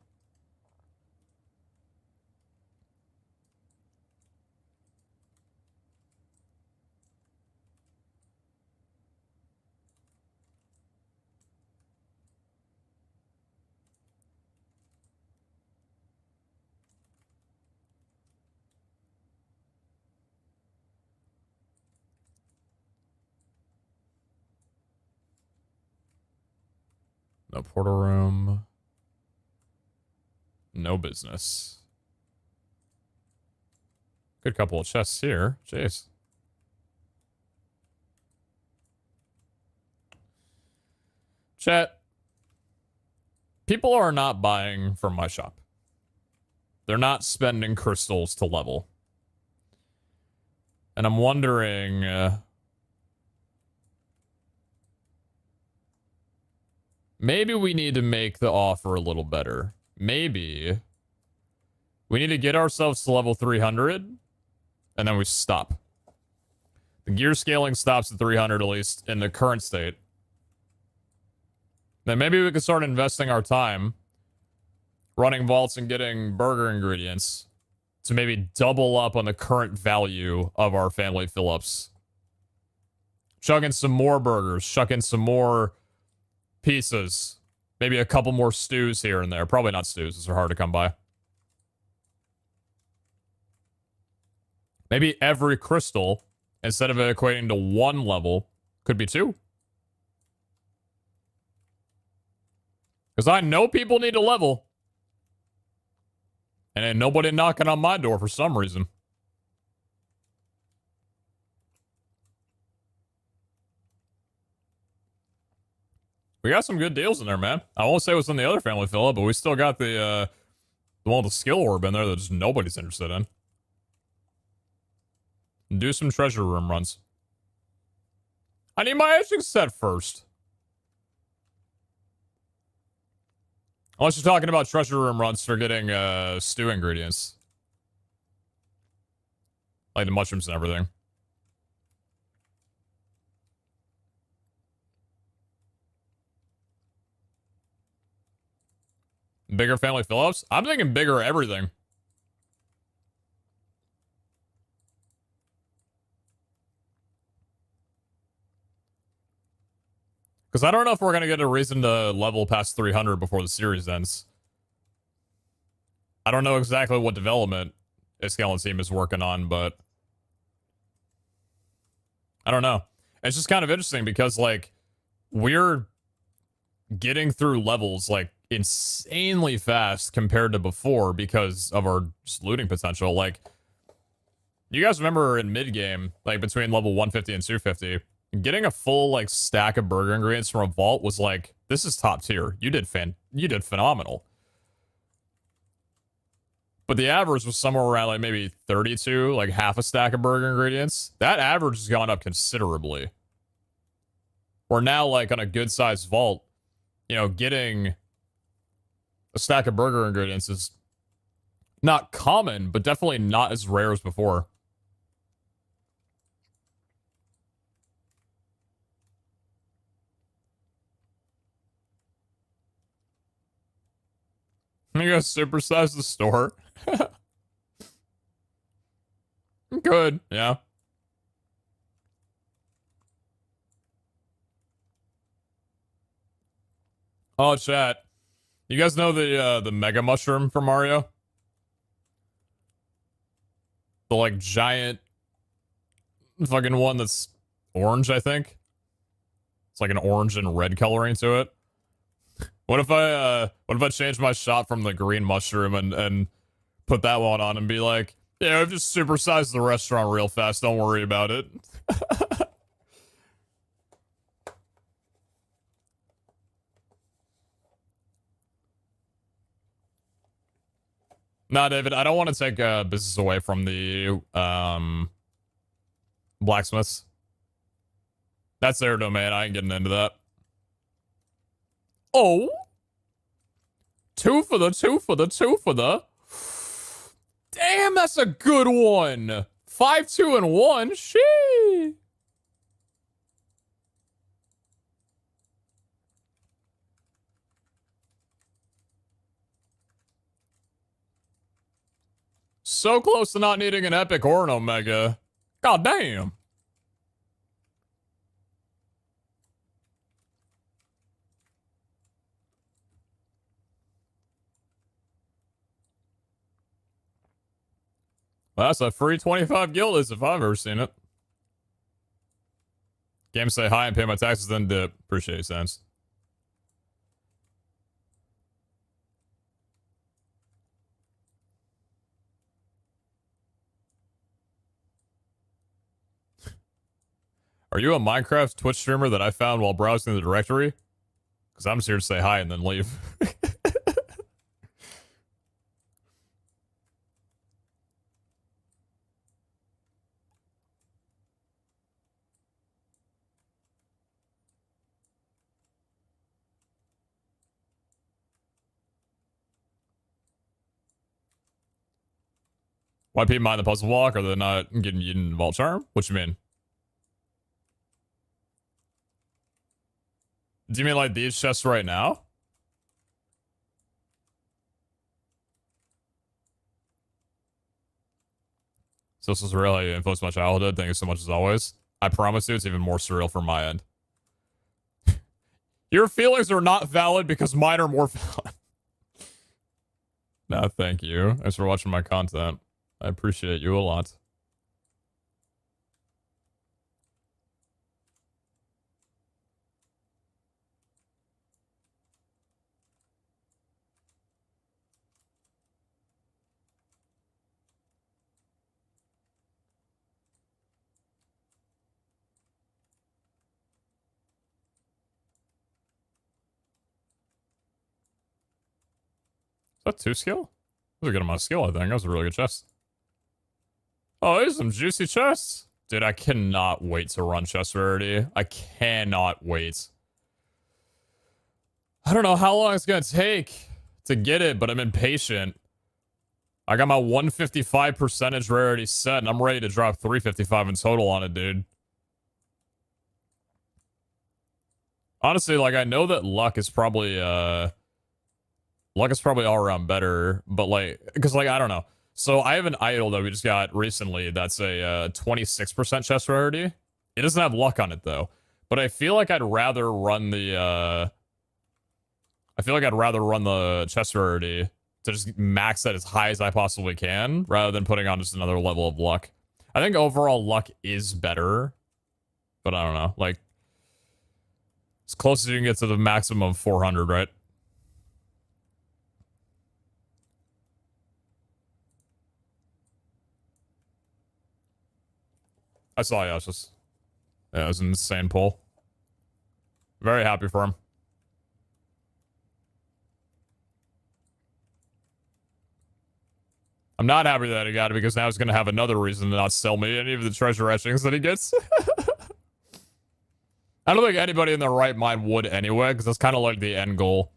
No portal room. No business. Good couple of chests here. Jeez. Chat. People are not buying from my shop. They're not spending crystals to level. And I'm wondering... maybe we need to make the offer a little better. Maybe we need to get ourselves to level 300 and then we stop. The gear scaling stops at 300, at least in the current state. Then maybe we could start investing our time running vaults and getting burger ingredients to maybe double up on the current value of our family fill-ups. Chuck in some more burgers, chuck in some more pizzas. Maybe a couple more stews here and there. Probably not stews. Those are hard to come by. Maybe every crystal, instead of it equating to 1 level, could be 2. Because I know people need to level. And ain't nobody knocking on my door for some reason. We got some good deals in there, man. I won't say what's in the other family fill-up, but we still got the The one with the skill orb in there that just nobody's interested in. Do some treasure room runs. I need my etching set first. Unless you're talking about treasure room runs for getting stew ingredients. Like the mushrooms and everything. Bigger family fill-ups? I'm thinking bigger everything. Because I don't know if we're going to get a reason to level past 300 before the series ends. I don't know exactly what development Skeleton team is working on, but I don't know. It's just kind of interesting because, like, we're getting through levels, like, insanely fast compared to before because of our looting potential. Like, you guys remember in mid-game, like, between level 150 and 250, getting a full, like, stack of burger ingredients from a vault was like, this is top tier. You did phenomenal. But the average was somewhere around, like, maybe 32, like, half a stack of burger ingredients. That average has gone up considerably. We're now, like, on a good-sized vault, you know, getting a stack of burger ingredients is not common, but definitely not as rare as before. You gotta supersize the store. Good, yeah. Oh, chat. You guys know the Mega Mushroom from Mario? The, like, giant fucking one that's orange, I think. It's like an orange and red coloring to it. What if I change my shot from the green mushroom and put that one on and be like, yeah, I've just supersized the restaurant real fast, don't worry about it. Nah, David, I don't want to take business away from the blacksmiths. That's their domain. I ain't getting into that. Oh, two for the. Damn, that's a good one. 5, 2, and 1. Shee. So close to not needing an epic or an omega. God damn. Well, that's a free 25 guilders if I've ever seen it. Game say hi and pay my taxes, then dip. Appreciate it, Sans. Are you a Minecraft Twitch streamer that I found while browsing the directory? Because I'm just here to say hi and then leave. Why people mind the puzzle block? Are they not getting you in Vault Charm? What you mean? Do you mean like these chests right now? So this is really influenced my childhood. Thank you so much as always. I promise you it's even more surreal from my end. Your feelings are not valid because mine are more valid. No, thank you. Thanks for watching my content. I appreciate you a lot. Is that 2 skill? was a good amount of skill, I think. That was a really good chest. Oh, there's some juicy chests. Dude, I cannot wait to run chest rarity. I cannot wait. I don't know how long it's gonna take to get it, but I'm impatient. I got my 155 percentage rarity set, and I'm ready to drop 355 in total on it, dude. Honestly, like, I know that luck is probably all around better, but, like, because, like, I don't know. So I have an idol that we just got recently that's a 26% chest rarity. It doesn't have luck on it, though. But I feel like I'd rather run the, chest rarity to just max that as high as I possibly can, rather than putting on just another level of luck. I think overall luck is better, but I don't know. Like, as close as you can get to the maximum of 400, right? I saw Yash's. Yeah, it was an insane pull. Very happy for him. I'm not happy that he got it because now he's going to have another reason to not sell me any of the treasure etchings that he gets. I don't think anybody in their right mind would anyway, because that's kind of like the end goal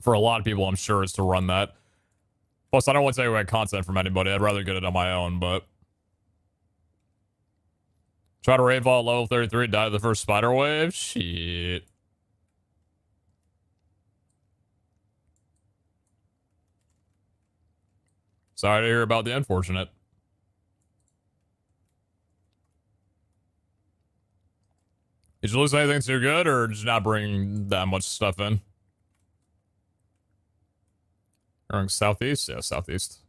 for a lot of people, I'm sure, is to run that. Plus, I don't want to take away content from anybody. I'd rather get it on my own, but... Try to raid vault level 33, die to the first spider wave? Shit. Sorry to hear about the unfortunate. Did you lose anything too good, or did you not bring that much stuff in? Going southeast? Yeah, southeast.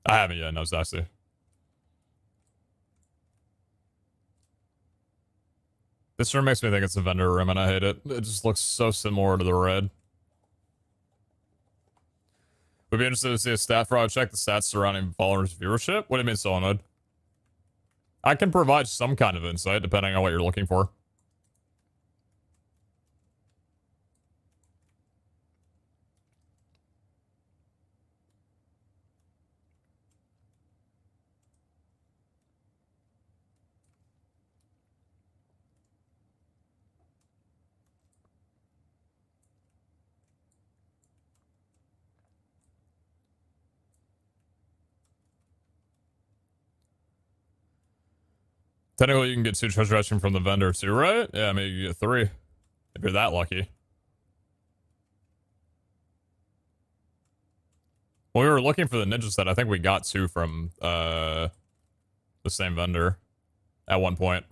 I haven't yet, no, Zaxi. This room makes me think it's a vendor room, and I hate it. It just looks so similar to the red. Would be interested to see a stat for. I would check the stats surrounding followers' viewership. What do you mean, Solenoid? I can provide some kind of insight depending on what you're looking for. Technically, you can get 2 treasure etching from the vendor too, right? Yeah, maybe you get 3. If you're that lucky. When we were looking for the ninja set, I think we got 2 from the same vendor at one point.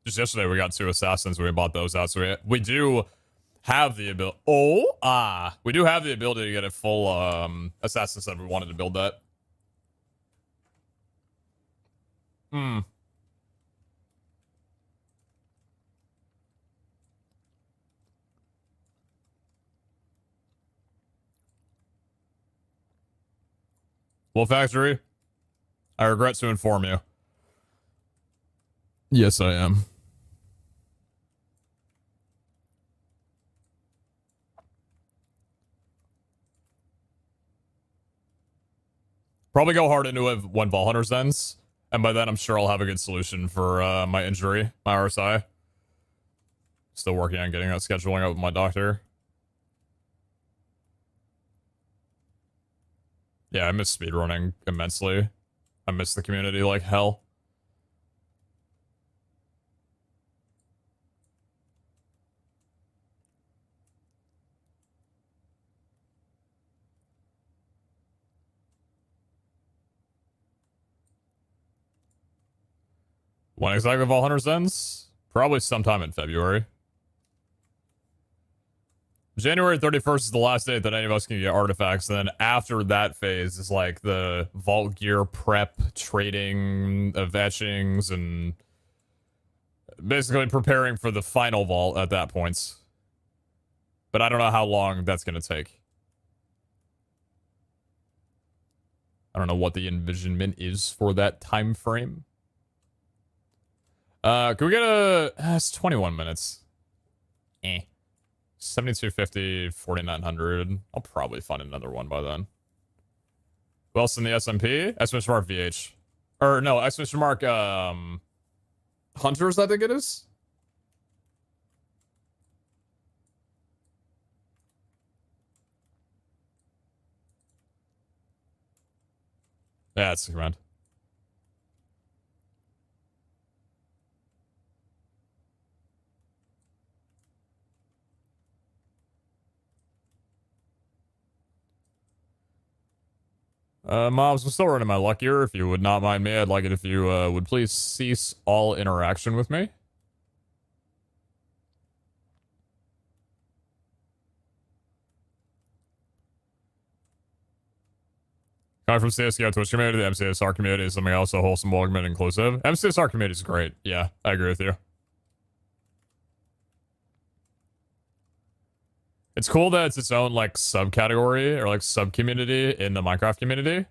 Just yesterday, we got 2 assassins. We bought those out, so we do have the ability. We do have the ability to get a full assassin set if we wanted to build that. Wolf Factory, I regret to inform you. Yes, I am. Probably go hard into it when Ball Hunters ends, and by then I'm sure I'll have a good solution for my injury, my RSI. Still working on getting that scheduling out with my doctor. Yeah, I miss speedrunning immensely. I miss the community like hell. When exactly Ball Hunters ends? Probably sometime in February. January 31st is the last date that any of us can get artifacts, and then after that phase is like the vault gear prep, trading of etchings, and basically preparing for the final vault at that point. But I don't know how long that's going to take. I don't know what the envisionment is for that time frame. Can we get a... it's 21 minutes. 7250, 4900. I'll probably find another one by then. Who else in the SMP? Exclamation mark VH. Or no, exclamation mark Hunters, I think it is. Yeah, it's a command. Mobs, I'm still running my luck here. If you would not mind me, I'd like it if you would please cease all interaction with me. Coming from CSGO Twitch community, the MCSR community is something else, so wholesome, welcoming, and inclusive. MCSR community is great. Yeah, I agree with you. It's cool that it's its own, like, subcategory or, like, sub-community in the Minecraft community.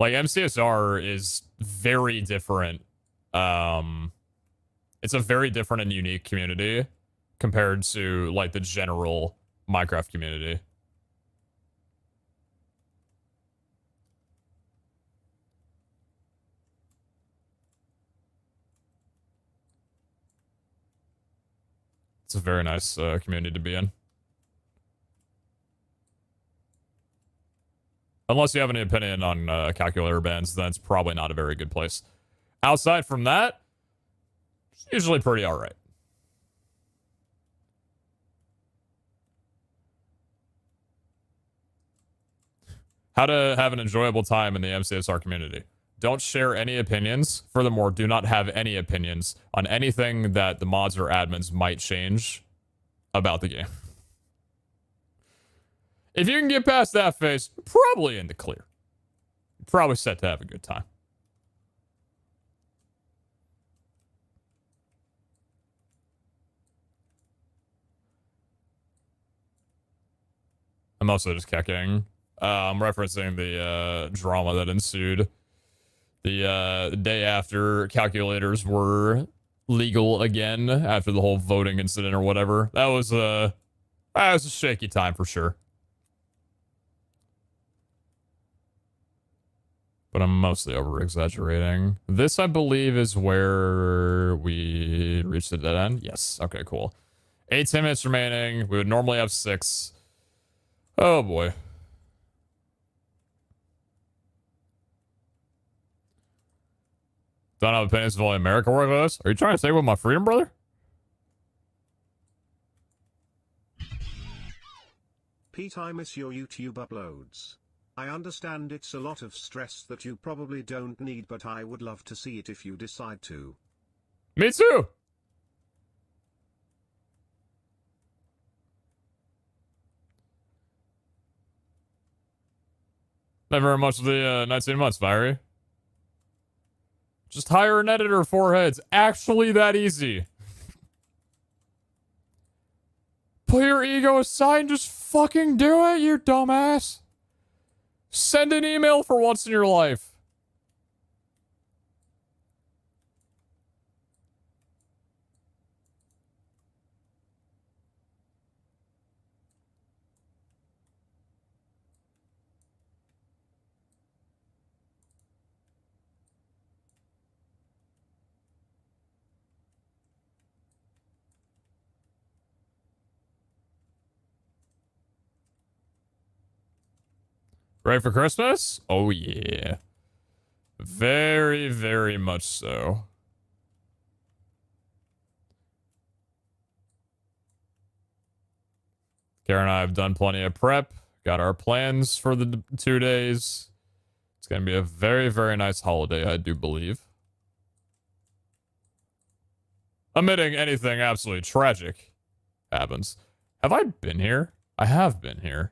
Like, MCSR is very different. It's a very different and unique community compared to, like, the general Minecraft community. It's a very nice community to be in. Unless you have any opinion on calculator bans, then it's probably not a very good place. Outside from that, it's usually pretty alright. How to have an enjoyable time in the MCSR community. Don't share any opinions. Furthermore, do not have any opinions on anything that the mods or admins might change about the game. If you can get past that phase, probably in the clear. Probably set to have a good time. I'm also just kecking. I'm referencing the drama that ensued the day after calculators were legal again after the whole voting incident or whatever. That was a shaky time for sure. But I'm mostly over-exaggerating. This, I believe, is where we reached the dead end. Yes. Okay, cool. 8 10 minutes remaining. We would normally have 6. Oh, boy. Don't have opinions of only America work with us? Are you trying to say with my freedom, brother? Pete, I miss your YouTube uploads. I understand it's a lot of stress that you probably don't need, but I would love to see it if you decide to. Me too! Not very much of the 19 months, Fiery. Just hire an editor, 4 heads. Actually that easy. Put your ego aside and just fucking do it, you dumbass. Send an email for once in your life. Ready for Christmas? Oh, yeah. Very, very much so. Karen and I have done plenty of prep. Got our plans for the 2 days. It's going to be a very, very nice holiday, I do believe. Omitting anything absolutely tragic happens. Have I been here? I have been here.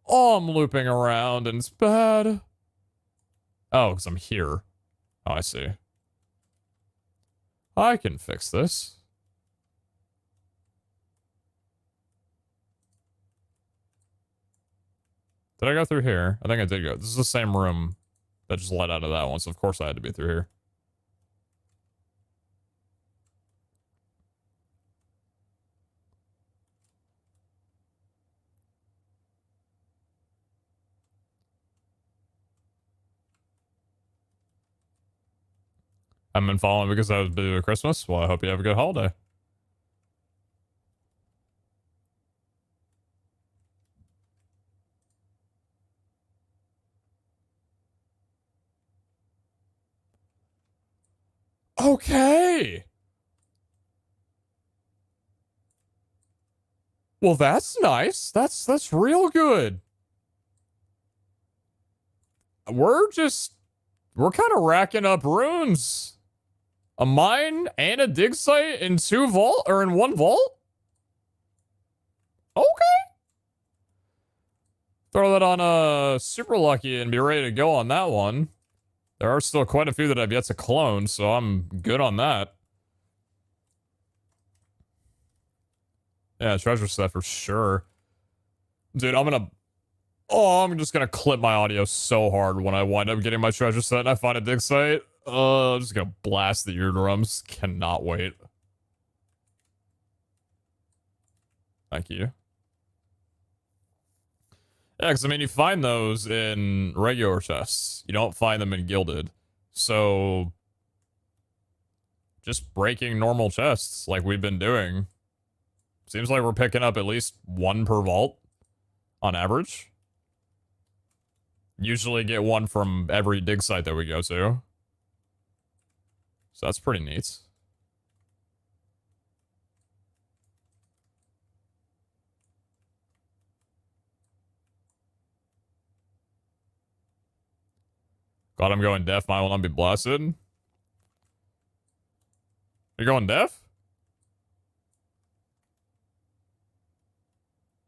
Oh, I'm looping around and it's bad. Oh, because I'm here. Oh, I see. I can fix this. Did I go through here? I think I did go. This is the same room that just led out of that one, so of course I had to be through here. I've been following because I was busy with Christmas. Well, I hope you have a good holiday. Okay. Well, that's nice. That's real good. We're kind of racking up runes. A mine and a dig site in in one vault? Okay. Throw that on super lucky and be ready to go on that one. There are still quite a few that I've yet to clone, so I'm good on that. Yeah, treasure set for sure. Dude, I'm just gonna clip my audio so hard when I wind up getting my treasure set and I find a dig site. I'm just gonna blast the eardrums. Cannot wait. Thank you. Yeah, because I mean, you find those in regular chests. You don't find them in gilded. So, just breaking normal chests like we've been doing. Seems like we're picking up at least one per vault on average. Usually get one from every dig site that we go to. So that's pretty neat. God, I'm going deaf. I will not be blasted. You're going deaf?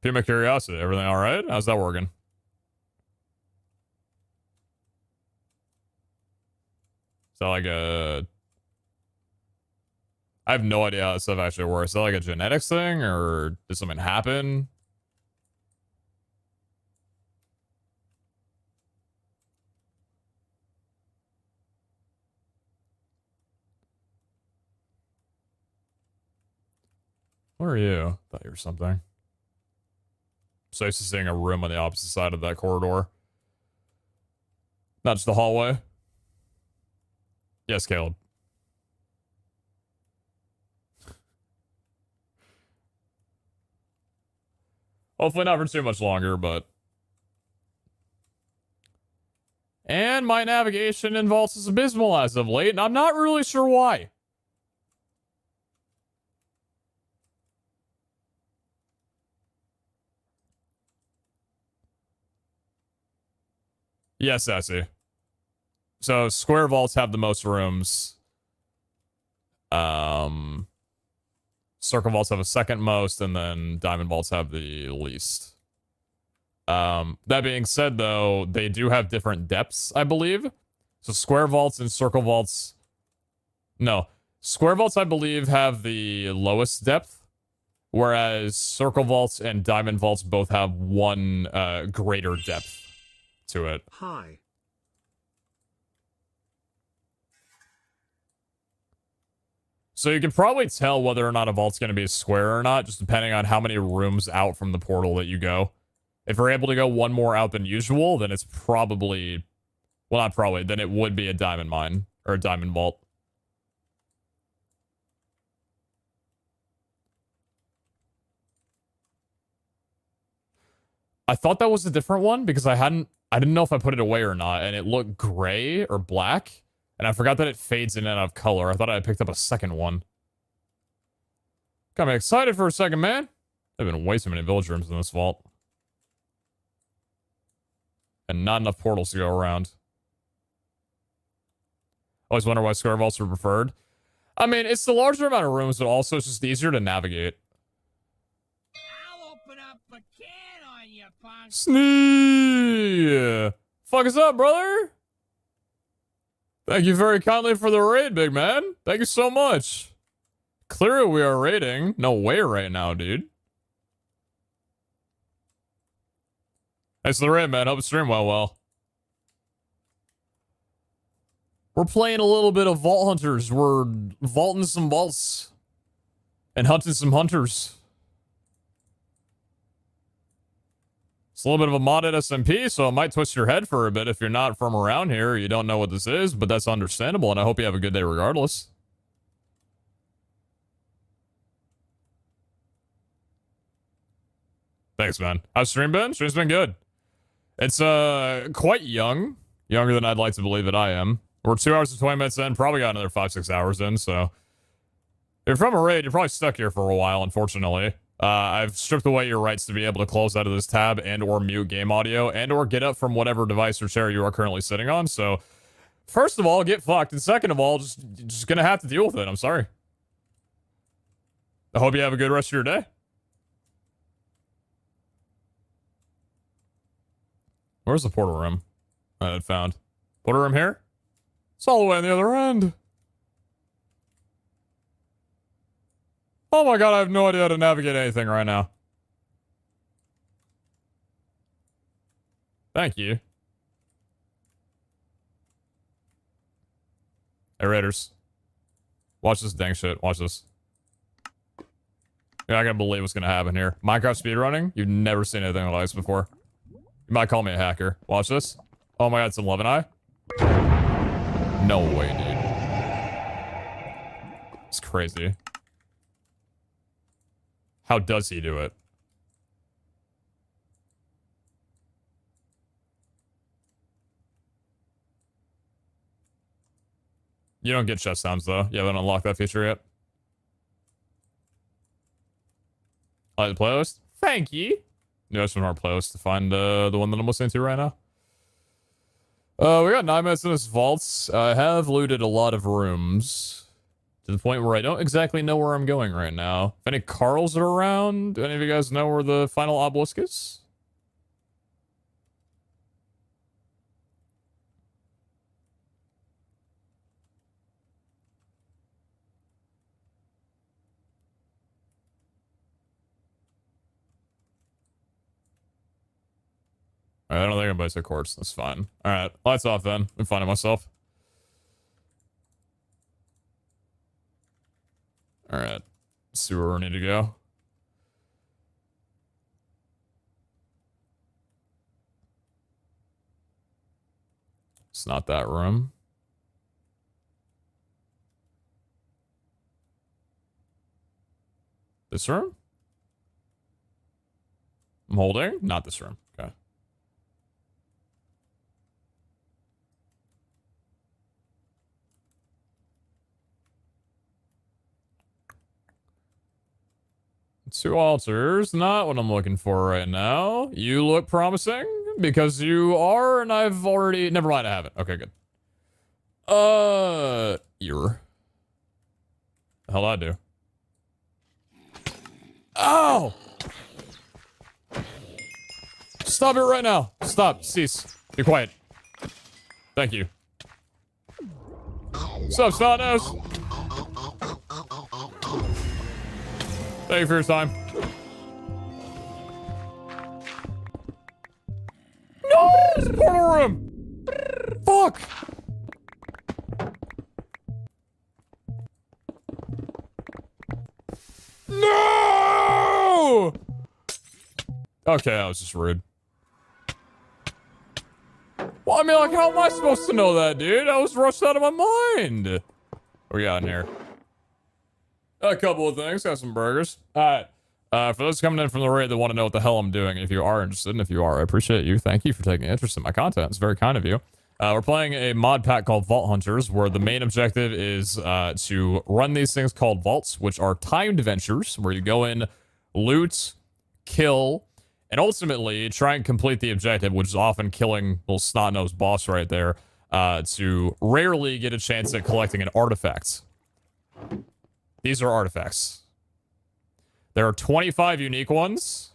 Pique my curiosity. Everything all right? How's that working? Is that like a... I have no idea how this stuff actually works. Is that like a genetics thing, or did something happen? Where are you? Thought you were something. So used to seeing a room on the opposite side of that corridor. Not just the hallway. Yes, Caleb. Hopefully not for too much longer, but... And my navigation in vaults is abysmal as of late, and I'm not really sure why. Yes, Sassy. So, square vaults have the most rooms. Circle vaults have a second most, and then diamond vaults have the least. That being said, though, they do have different depths, I believe. So square vaults and circle vaults... No. Square vaults, I believe, have the lowest depth, whereas circle vaults and diamond vaults both have one greater depth to it. Hi. So you can probably tell whether or not a vault's going to be a square or not, just depending on how many rooms out from the portal that you go. If you're able to go one more out than usual, then it's probably... Well, not probably. Then it would be a diamond mine. Or a diamond vault. I thought that was a different one because I didn't know if I put it away or not, and it looked gray or black, and I forgot that it fades in and out of color. I thought I had picked up a second one. Got me excited for a second, man. There've been way too many village rooms in this vault. And not enough portals to go around. Always wonder why square vaults are preferred. I mean, it's the larger amount of rooms, but also it's just easier to navigate. I'll open up a can on you, punk. Snee! Fuck us up, brother! Thank you very kindly for the raid, big man. Thank you so much. Clearly we are raiding. No way right now, dude. Thanks for the raid, man. Hope the stream went well. We're playing a little bit of Vault Hunters. We're vaulting some vaults. And hunting some hunters. It's a little bit of a modded SMP, so it might twist your head for a bit if you're not from around here. You don't know what this is, but that's understandable, and I hope you have a good day regardless. Thanks, man. How's stream been? Stream's been good. It's quite young. Younger than I'd like to believe that I am. We're 2 hours and 20 minutes in. Probably got another 5-6 hours in, so... If you're from a raid, you're probably stuck here for a while, unfortunately. I've stripped away your rights to be able to close out of this tab and or mute game audio and or get up from whatever device or chair you are currently sitting on, so... First of all, get fucked, and second of all, just gonna have to deal with it. I'm sorry. I hope you have a good rest of your day. Where's the portal room that I found? Portal room here? It's all the way on the other end. Oh my god, I have no idea how to navigate anything right now. Thank you. Hey, Raiders. Watch this dang shit. Watch this. You're not gonna believe what's gonna happen here. Minecraft speedrunning? You've never seen anything like this before. You might call me a hacker. Watch this. Oh my god, it's 11 eye. No way, dude. It's crazy. How does he do it? You don't get chest sounds, though. You haven't unlocked that feature yet. I like the playlist? Thank you. There's one more playlist to find the one that I'm listening to right now. We got 9 minutes in this vault. I have looted a lot of rooms to the point where I don't exactly know where I'm going right now. If any Carls are around, do any of you guys know where the final obelisk is? Alright, I don't think anybody's at quartz. That's fine. Alright, lights off then. I'm finding myself. Alright. Let's see where we need to go. It's not that room. This room? I'm holding? Not this room. Okay. Two altars, not what I'm looking for right now. You look promising, because you are, and I've already... Never mind, I haven't. Okay, good. Ear. The hell I do? Ow! Stop it right now. Stop. Cease. Be quiet. Thank you. What's up, Snot-Nose? Thank you for your time. No! It's portal room! Fuck! No! Okay, that was just rude. Well, I mean, like, how am I supposed to know that, dude? I was rushed out of my mind. What we got in here? A couple of things. Got some burgers. Alright. For those coming in from the raid that want to know what the hell I'm doing, if you are interested, and if you are, I appreciate you. Thank you for taking interest in my content. It's very kind of you. We're playing a mod pack called Vault Hunters, where the main objective is to run these things called vaults, which are timed ventures, where you go in, loot, kill, and ultimately try and complete the objective, which is often killing little snot-nosed boss right there, to rarely get a chance at collecting an artifact. These are artifacts. There are 25 unique ones,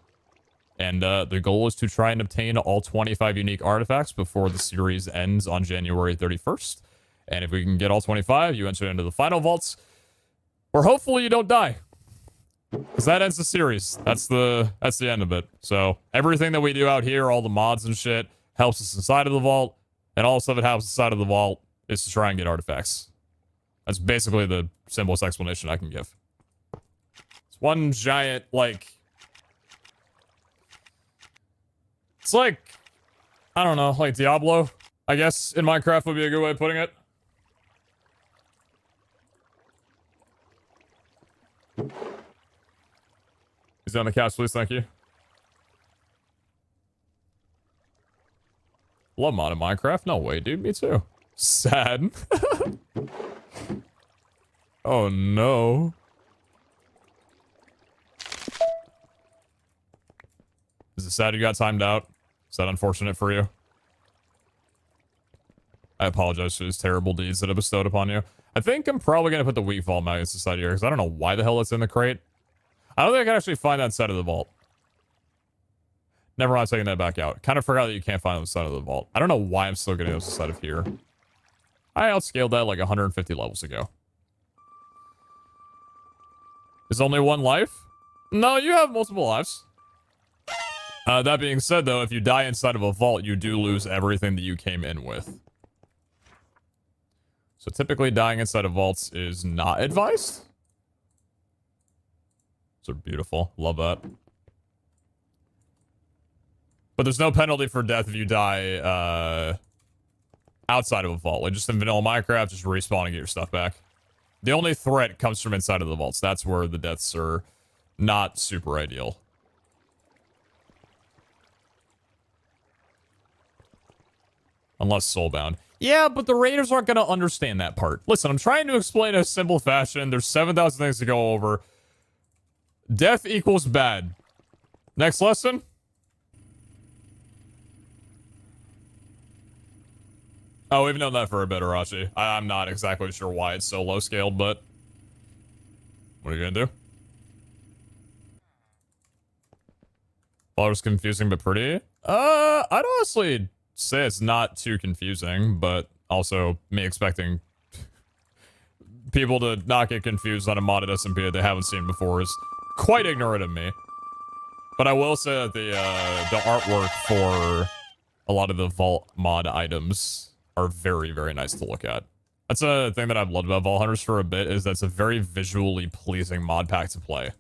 and the goal is to try and obtain all 25 unique artifacts before the series ends on January 31st. And if we can get all 25, you enter into the final vaults, where hopefully you don't die. Because that ends the series. That's the end of it. So everything that we do out here, all the mods and shit, helps us inside of the vault, and all the stuff that helps inside of the vault is to try and get artifacts. That's basically the simplest explanation I can give. It's one giant, like... It's like, I don't know, like Diablo, I guess, in Minecraft would be a good way of putting it. He's on the couch, please, thank you. Love mod in Minecraft? No way, dude, me too. Sad. Oh no. Is it sad you got timed out? Is that unfortunate for you? I apologize for these terrible deeds that I bestowed upon you. I think I'm probably going to put the weak vault magnets inside here, because I don't know why the hell it's in the crate. I don't think I can actually find that side of the vault. Never mind, taking that back out. Kind of forgot that you can't find them inside of the vault. I don't know why I'm still getting those inside of here. I outscaled that like 150 levels ago. Is only one life? No, you have multiple lives. That being said, though, if you die inside of a vault, you do lose everything that you came in with. So typically dying inside of vaults is not advised. Those are beautiful. Love that. But there's no penalty for death if you die outside of a vault. Like just in vanilla Minecraft, just respawn and get your stuff back. The only threat comes from inside of the vaults. That's where the deaths are not super ideal. Unless soulbound. Yeah, but the raiders aren't going to understand that part. Listen, I'm trying to explain in a simple fashion. There's 7,000 things to go over. Death equals bad. Next lesson. Oh, we've known that for a bit, Arachi. I'm not exactly sure why it's so low scaled, but what are you gonna do? Flower's confusing but pretty. I'd honestly say it's not too confusing, but also me expecting people to not get confused on a modded SMP that they haven't seen before is quite ignorant of me. But I will say that the artwork for a lot of the vault mod items are very, very nice to look at. That's a thing that I've loved about Vault Hunters for a bit, is that's a very visually pleasing mod pack to play.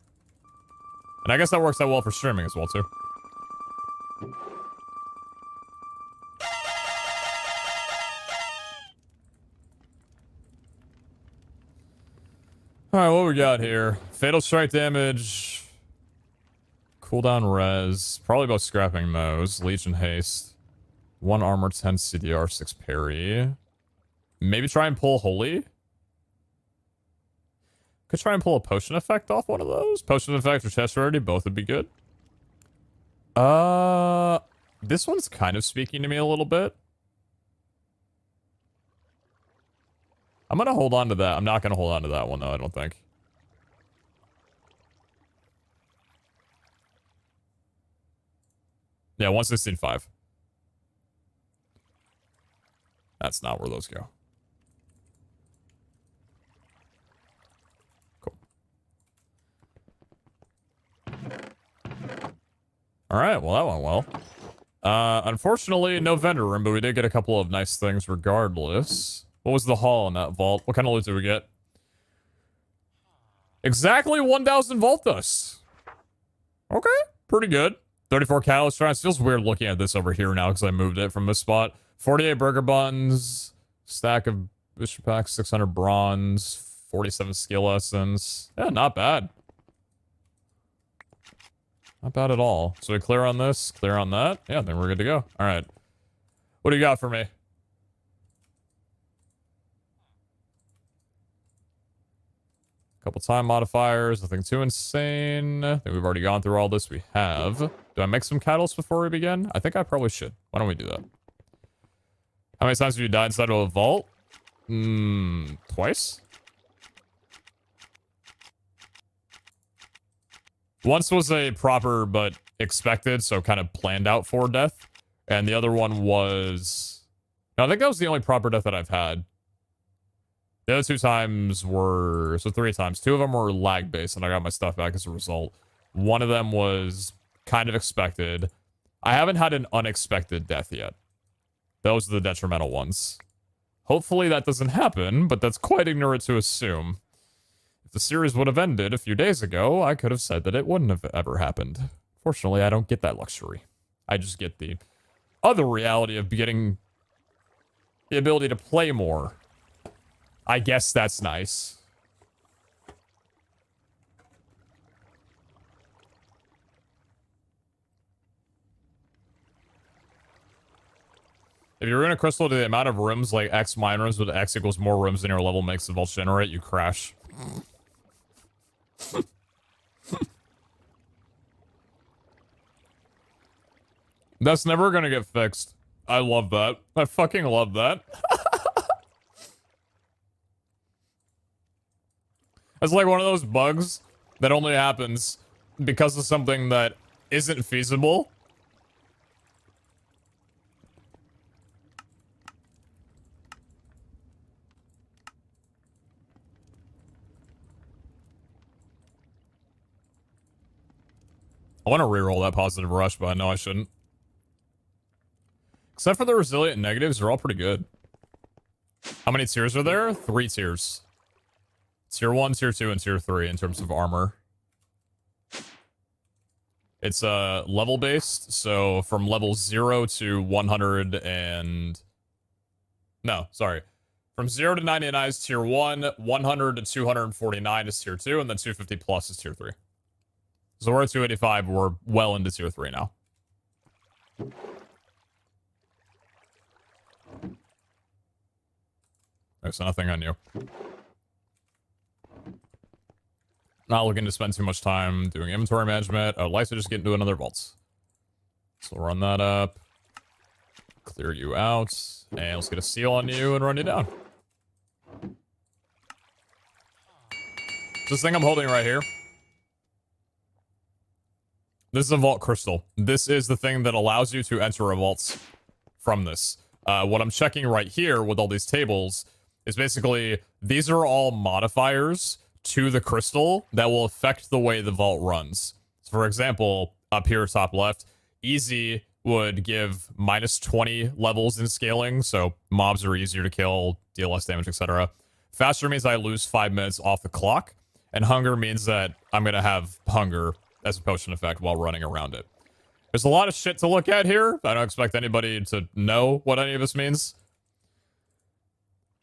And I guess that works out well for streaming as well, too. Alright, what we got here? Fatal strike damage. Cooldown res. Probably about scrapping those. Legion haste. 1 armor, 10 CDR, 6 parry. Maybe try and pull Holy. Could try and pull a potion effect off one of those. Potion effect or chest rarity, both would be good. This one's kind of speaking to me a little bit. I'm gonna hold on to that. I'm not gonna hold on to that one though, I don't think. Yeah, 116.5. That's not where those go. Cool. Alright, well that went well. Unfortunately, no vendor room, but we did get a couple of nice things regardless. What was the haul in that vault? What kind of loot did we get? Exactly 1,000 vault dust. Okay, pretty good. 34 catalyst shrines. Feels weird looking at this over here now because I moved it from this spot. 48 burger buns. Stack of bishop packs. 600 bronze. 47 skill essence. Yeah, not bad. Not bad at all. So we clear on this, clear on that. Yeah, then we're good to go. All right. What do you got for me? Couple time modifiers, nothing too insane. I think we've already gone through all this. We have. Do I make some catalysts before we begin? I think I probably should. Why don't we do that? How many times have you died inside of a vault? Twice? Once was a proper but expected, so kind of planned out for death. And the other one was... No, I think that was the only proper death that I've had. The other 2 times were... So 3 times. 2 of them were lag-based, and I got my stuff back as a result. One of them was kind of expected. I haven't had an unexpected death yet. Those are the detrimental ones. Hopefully that doesn't happen, but that's quite ignorant to assume. If the series would have ended a few days ago, I could have said that it wouldn't have ever happened. Fortunately, I don't get that luxury. I just get the other reality of getting the ability to play more. I guess that's nice. If you're in a crystal to the amount of rooms like X minors with X equals more rooms than your level makes the vault generate, you crash. That's never gonna get fixed. I love that. I fucking love that. It's like one of those bugs that only happens because of something that isn't feasible. I want to reroll that positive rush, but I know I shouldn't. Except for the resilient negatives, they're all pretty good. How many tiers are there? 3 tiers. Tier 1, Tier 2, and Tier 3 in terms of armor. It's level based, so from level 0 to 100 and... No, sorry. From 0 to 99 is Tier 1, 100 to 249 is Tier 2, and then 250 plus is Tier 3. So we're at 285, we're well into Tier 3 now. There's nothing on you. Not looking to spend too much time doing inventory management. I would like to just get into another vault. So run that up. Clear you out. And let's get a seal on you and run you down. This thing I'm holding right here. This is a vault crystal. This is the thing that allows you to enter a vault from this. What I'm checking right here with all these tables is basically, these are all modifiers to the crystal that will affect the way the vault runs. So for example, up here, top left, easy would give minus 20 levels in scaling, so mobs are easier to kill, deal less damage, etc. Faster means I lose 5 minutes off the clock, and hunger means that I'm gonna have hunger as a potion effect while running around it. There's a lot of shit to look at here. I don't expect anybody to know what any of this means.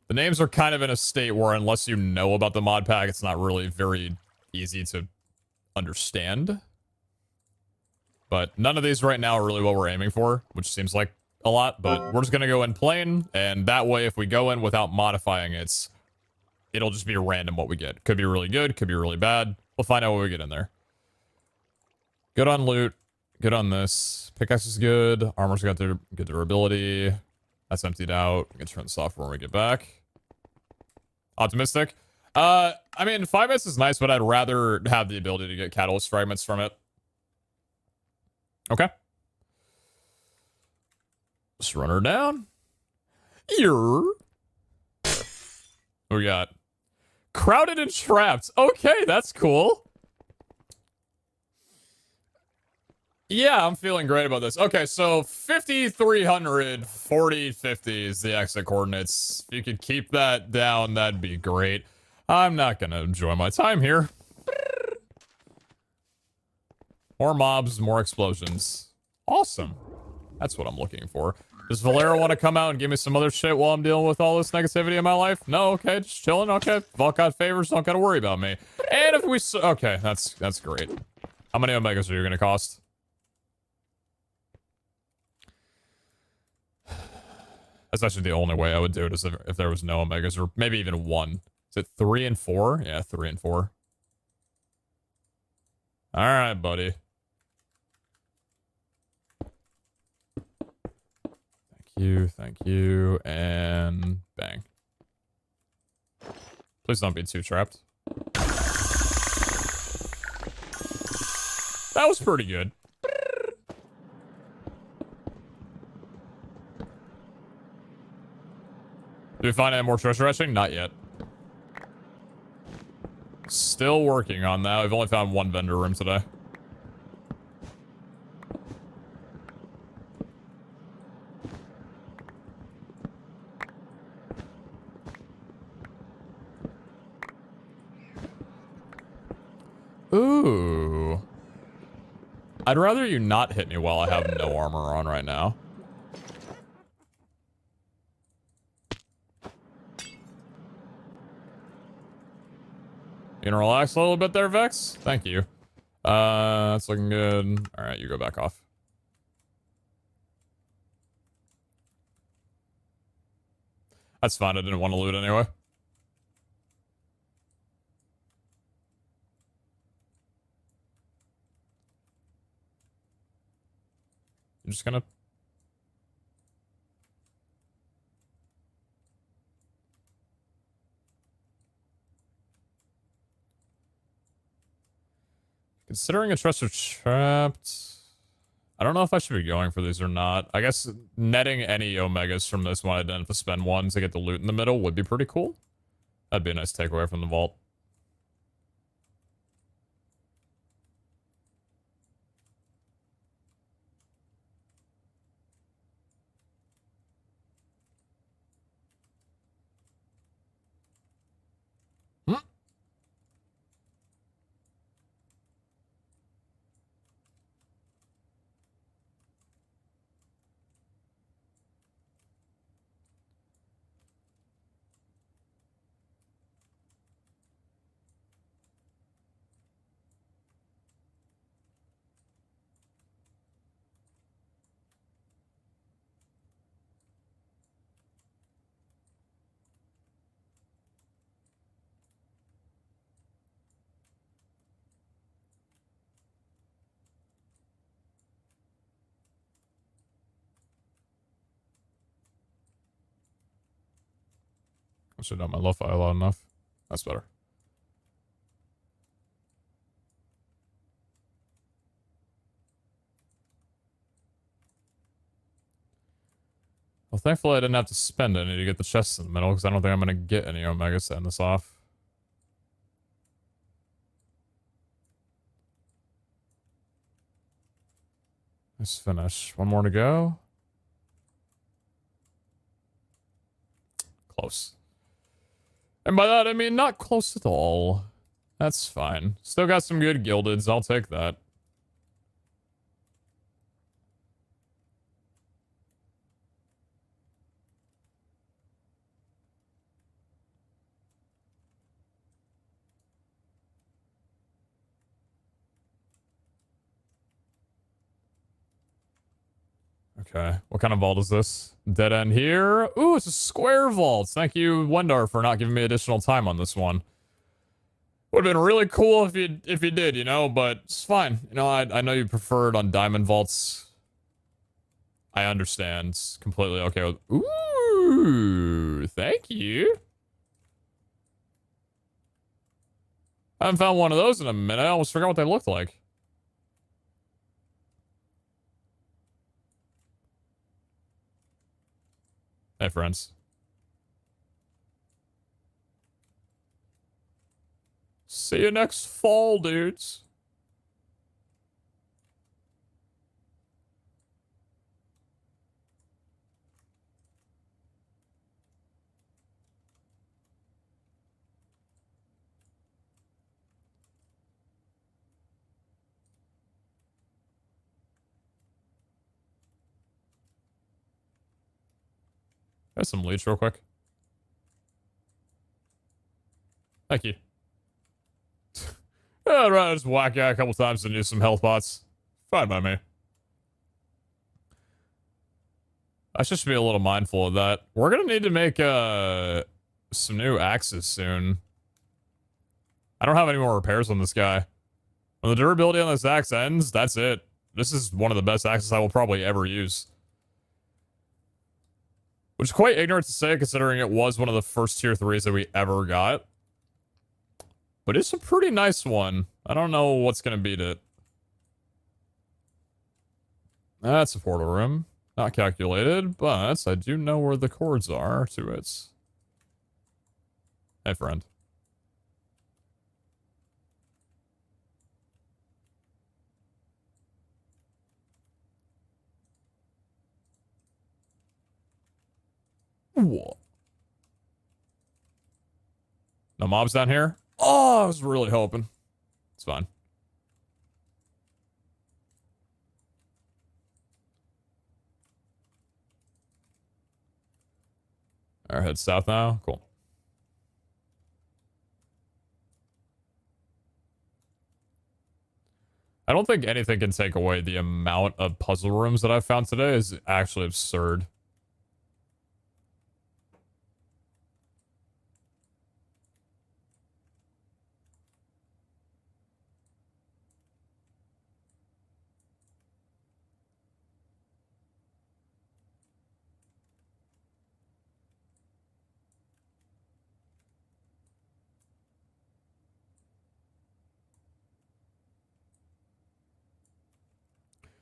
The names are kind of in a state where unless you know about the mod pack, it's not really very easy to understand. But none of these right now are really what we're aiming for, which seems like a lot, but we're just going to go in plain, and that way if we go in without modifying it, it'll just be random what we get. Could be really good, could be really bad. We'll find out what we get in there. Good on loot. Good on this. Pickaxe is good. Armor's got their good durability. That's emptied out. We can turn this off when we get back. Optimistic. I mean, 5 minutes is nice, but I'd rather have the ability to get catalyst fragments from it. Okay. Let's run her down. Here. What we got? Crowded and trapped. Okay, that's cool. Yeah, I'm feeling great about this. Okay, so 5,300, 4050 is the exit coordinates. If you could keep that down, that'd be great. I'm not gonna enjoy my time here. More mobs, more explosions. Awesome. That's what I'm looking for. Does Valera want to come out and give me some other shit while I'm dealing with all this negativity in my life? No, okay, just chilling, okay. Vault got favors, don't gotta worry about me. And if we... Okay, that's great. How many Omegas are you gonna cost? That's actually the only way I would do it, is if there was no Omegas, or maybe even 1. Is it 3 and 4? Yeah, 3 and 4. Alright, buddy. Thank you, and bang. Please don't be too trapped. That was pretty good. Did we find any more treasure hatching? Not yet. Still working on that. We've only found 1 vendor room today. Ooh. I'd rather you not hit me while I have no armor on right now. You gonna relax a little bit there, Vex? Thank you. That's looking good. Alright, you go back off. That's fine, I didn't want to loot anyway. I'm just gonna... Considering a trust are trapped... I don't know if I should be going for these or not. I guess netting any Omegas from this one I didn't have to spend one to get the loot in the middle would be pretty cool. That'd be a nice takeaway from the vault. I should have done my lo-fi loud enough. That's better. Well, thankfully I didn't have to spend any to get the chests in the middle, because I don't think I'm going to get any Omegas to end this off. Nice finish. One more to go. Close. And by that, I mean not close at all. That's fine. Still got some good gildeds. I'll take that. Okay, what kind of vault is this? Dead end here. Ooh, it's a square vault. Thank you, Wendar, for not giving me additional time on this one. Would have been really cool if you did, you know, but it's fine. You know, I know you prefer it on diamond vaults. I understand. It's completely okay with... Ooh, thank you. I haven't found one of those in a minute. I almost forgot what they looked like. Hey, friends. See you next fall, dudes. There's some leech real quick. Thank you. Yeah, I'd rather just whack out a couple times and use some health pots. Fine by me. I should be a little mindful of that. We're gonna need to make some new axes soon. I don't have any more repairs on this guy. When the durability on this axe ends, that's it. This is one of the best axes I will probably ever use. Which is quite ignorant to say, considering it was one of the first tier 3s that we ever got. But it's a pretty nice one. I don't know what's going to beat it. That's a portal room. Not calculated, but I do know where the cords are to it. Hey, friend. What? No mobs down here? Oh, I was really hoping. It's fine. Alright, head south now. Cool. I don't think anything can take away the amount of puzzle rooms that I found today is actually absurd.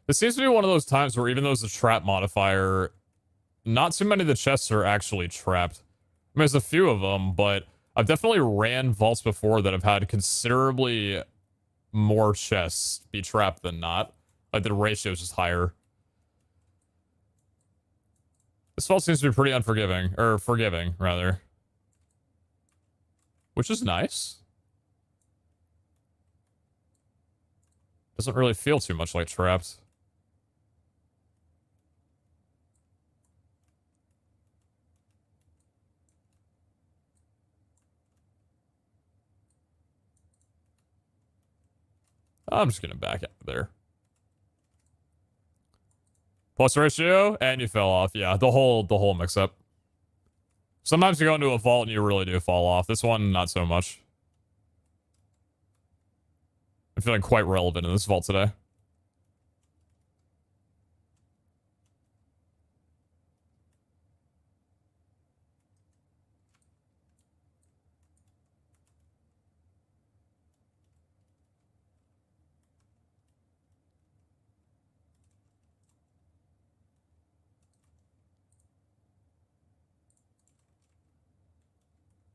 This seems to be one of those times where even though it's a trap modifier, not too many of the chests are actually trapped. I mean, there's a few of them, but I've definitely ran vaults before that have had considerably more chests be trapped than not. Like, the ratio is just higher. This vault seems to be pretty unforgiving, or forgiving, rather. Which is nice. Doesn't really feel too much like trapped. I'm just gonna back out there. Plus ratio, and you fell off. Yeah, the whole mix-up. Sometimes you go into a vault and you really do fall off. This one, not so much. I'm feeling quite relevant in this vault today.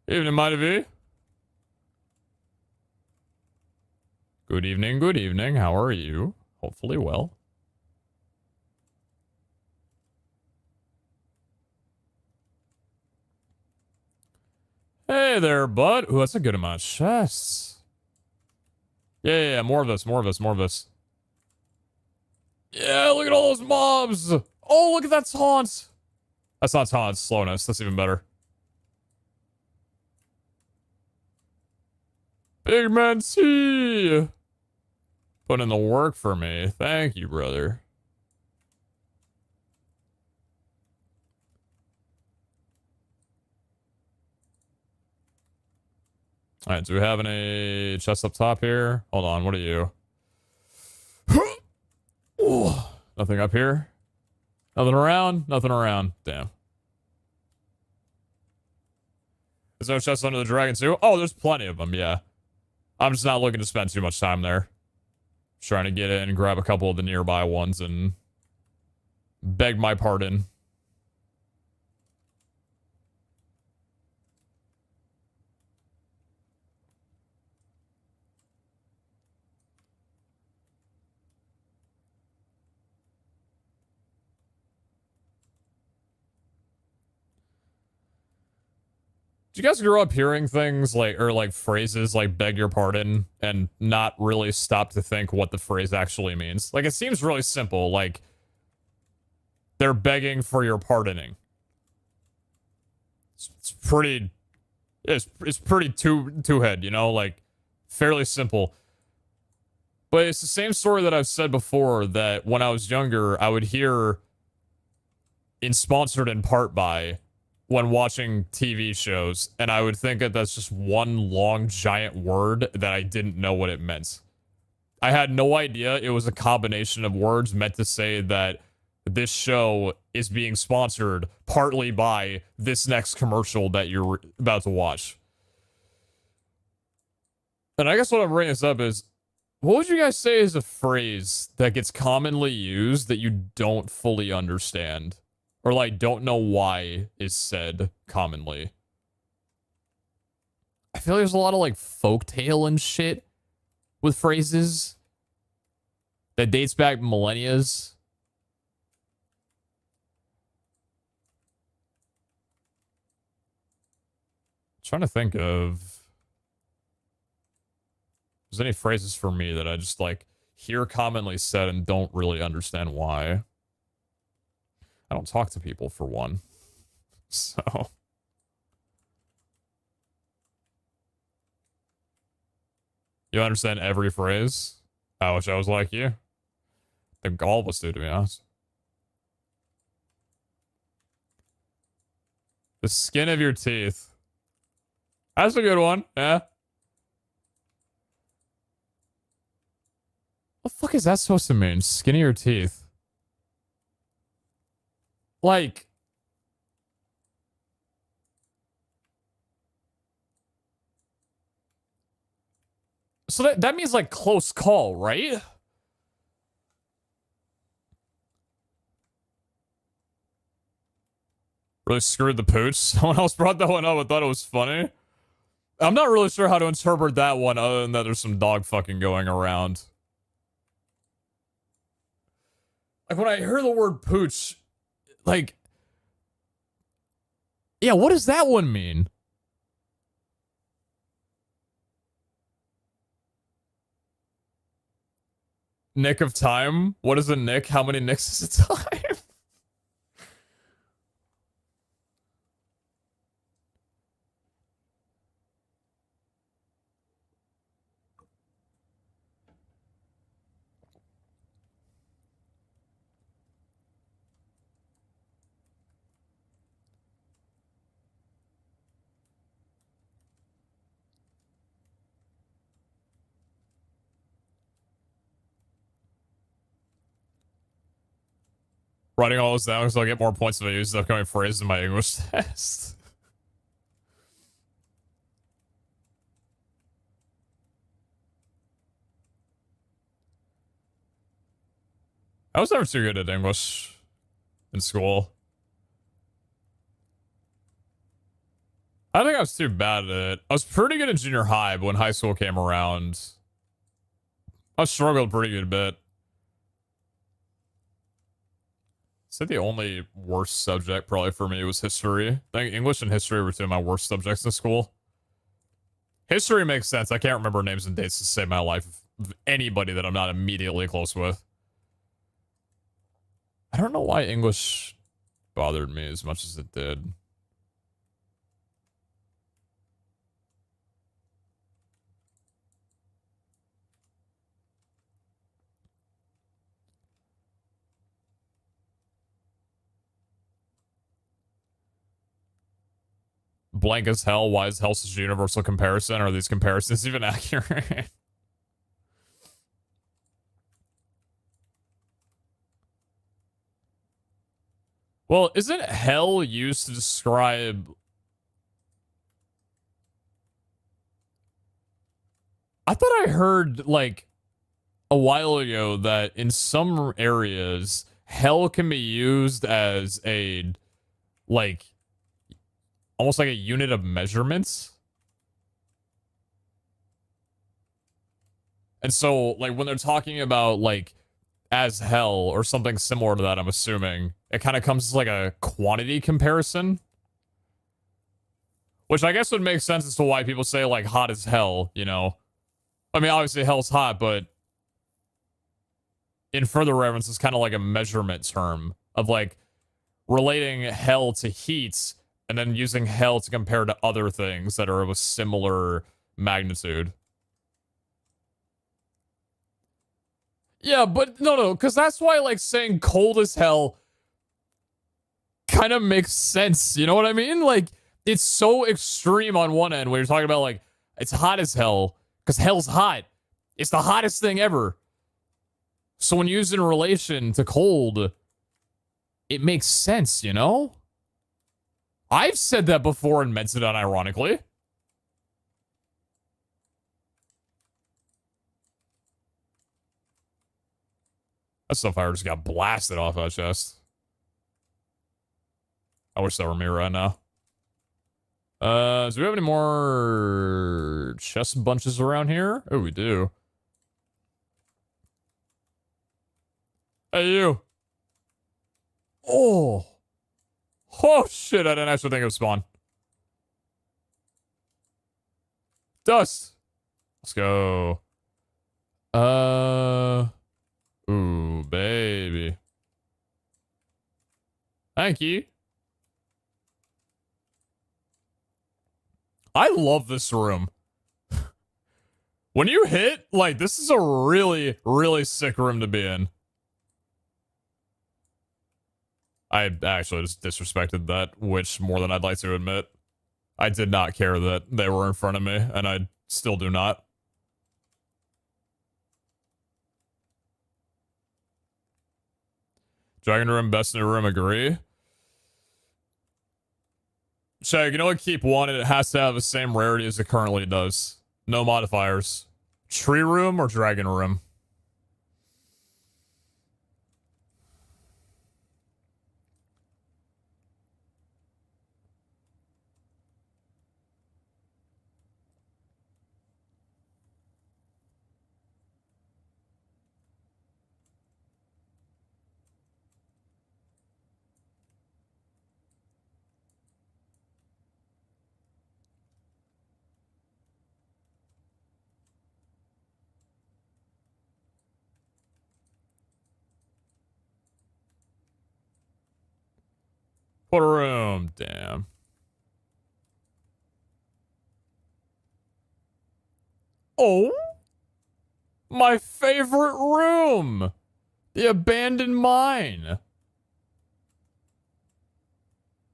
Evening, Mighty V. Good evening, good evening. How are you? Hopefully well. Hey there, bud. Ooh, that's a good amount of chests. Yeah, more of this, more of this, more of this. Yeah, look at all those mobs. Oh, look at that taunt. That's not taunt, slowness. That's even better. Big man T. Put in the work for me. Thank you, brother. Alright, do we have any chests up top here? Hold on, what are you? Ooh, nothing up here? Nothing around? Nothing around. Damn. Is there a chest under the dragon too? Oh, there's plenty of them, yeah. I'm just not looking to spend too much time there. Trying to get in and grab a couple of the nearby ones and beg my pardon. Did you guys grow up hearing things like, or like phrases like beg your pardon and not really stop to think what the phrase actually means? Like, it seems really simple, like they're begging for your pardoning. It's pretty, it's pretty two-head, you know, like fairly simple. But it's the same story that I've said before, that when I was younger, I would hear in sponsored in part by when watching TV shows, and I would think that that's just one long giant word that I didn't know what it meant. I had no idea it was a combination of words meant to say that this show is being sponsored partly by this next commercial that you're about to watch. And I guess what I'm bringing this up is, what would you guys say is a phrase that gets commonly used that you don't fully understand? Or, like, don't know why is said commonly? I feel like there's a lot of, like, folktale and shit with phrases that dates back millennias. Trying to think of if there's any phrases for me that I just, like, hear commonly said and don't really understand why. I don't talk to people, for one. So, You understand every phrase? I wish I was like you. I think all of us do, to be honest. The skin of your teeth. That's a good one, yeah. What the fuck is that supposed to mean? Skin of your teeth. Like... So that means, like, close call, right? Really screwed the pooch. Someone else brought that one up. I thought it was funny. I'm not really sure how to interpret that one other than that there's some dog fucking going around. Like, when I hear the word pooch, like... Yeah, what does that one mean? Nick of time? What is a nick? How many nicks is a time? Writing all this down because I'll get more points if I use the upcoming phrases in my English test. I was never too good at English in school. I don't think I was too bad at it. I was pretty good in junior high, but when high school came around, I struggled pretty good bit. I'd say the only worst subject probably for me was history. I think English and history were two of my worst subjects in school. History makes sense. I can't remember names and dates to save my life of anybody that I'm not immediately close with. I don't know why English bothered me as much as it did. Blank as hell. Why is hell such a universal comparison? Are these comparisons even accurate? Well, isn't hell used to describe... I thought I heard, like, a while ago that in some areas, hell can be used as a, like, almost like a unit of measurements. And so, like, when they're talking about, like, as hell or something similar to that, I'm assuming, it kind of comes as, like, a quantity comparison. Which I guess would make sense as to why people say, like, hot as hell, you know? I mean, obviously, hell's hot, but in further reference, it's kind of like a measurement term of, like, relating hell to heat and then using hell to compare to other things that are of a similar magnitude. Yeah, but no, because that's why, like, saying cold as hell kind of makes sense. You know what I mean? Like, it's so extreme on one end when you're talking about, like, it's hot as hell, because hell's hot. It's the hottest thing ever. So when used in relation to cold, it makes sense, you know? I've said that before and meant it unironically. That Sunfire just got blasted off that chest. I wish that were me right now. Do we have any more chest bunches around here? Oh, we do. Hey, you. Oh. Oh, shit. I didn't actually think it would spawn. Dust. Let's go. Ooh, baby. Thank you. I love this room. When you hit, like, this is a really, really sick room to be in. I actually just disrespected that witch more than I'd like to admit. I did not care that they were in front of me, and I still do not. Dragon room, best new room, agree. Shag, you know what? Keep one, and it has to have the same rarity as it currently does. No modifiers. Tree room or dragon room? What a room, damn. Oh, my favorite room, the abandoned mine.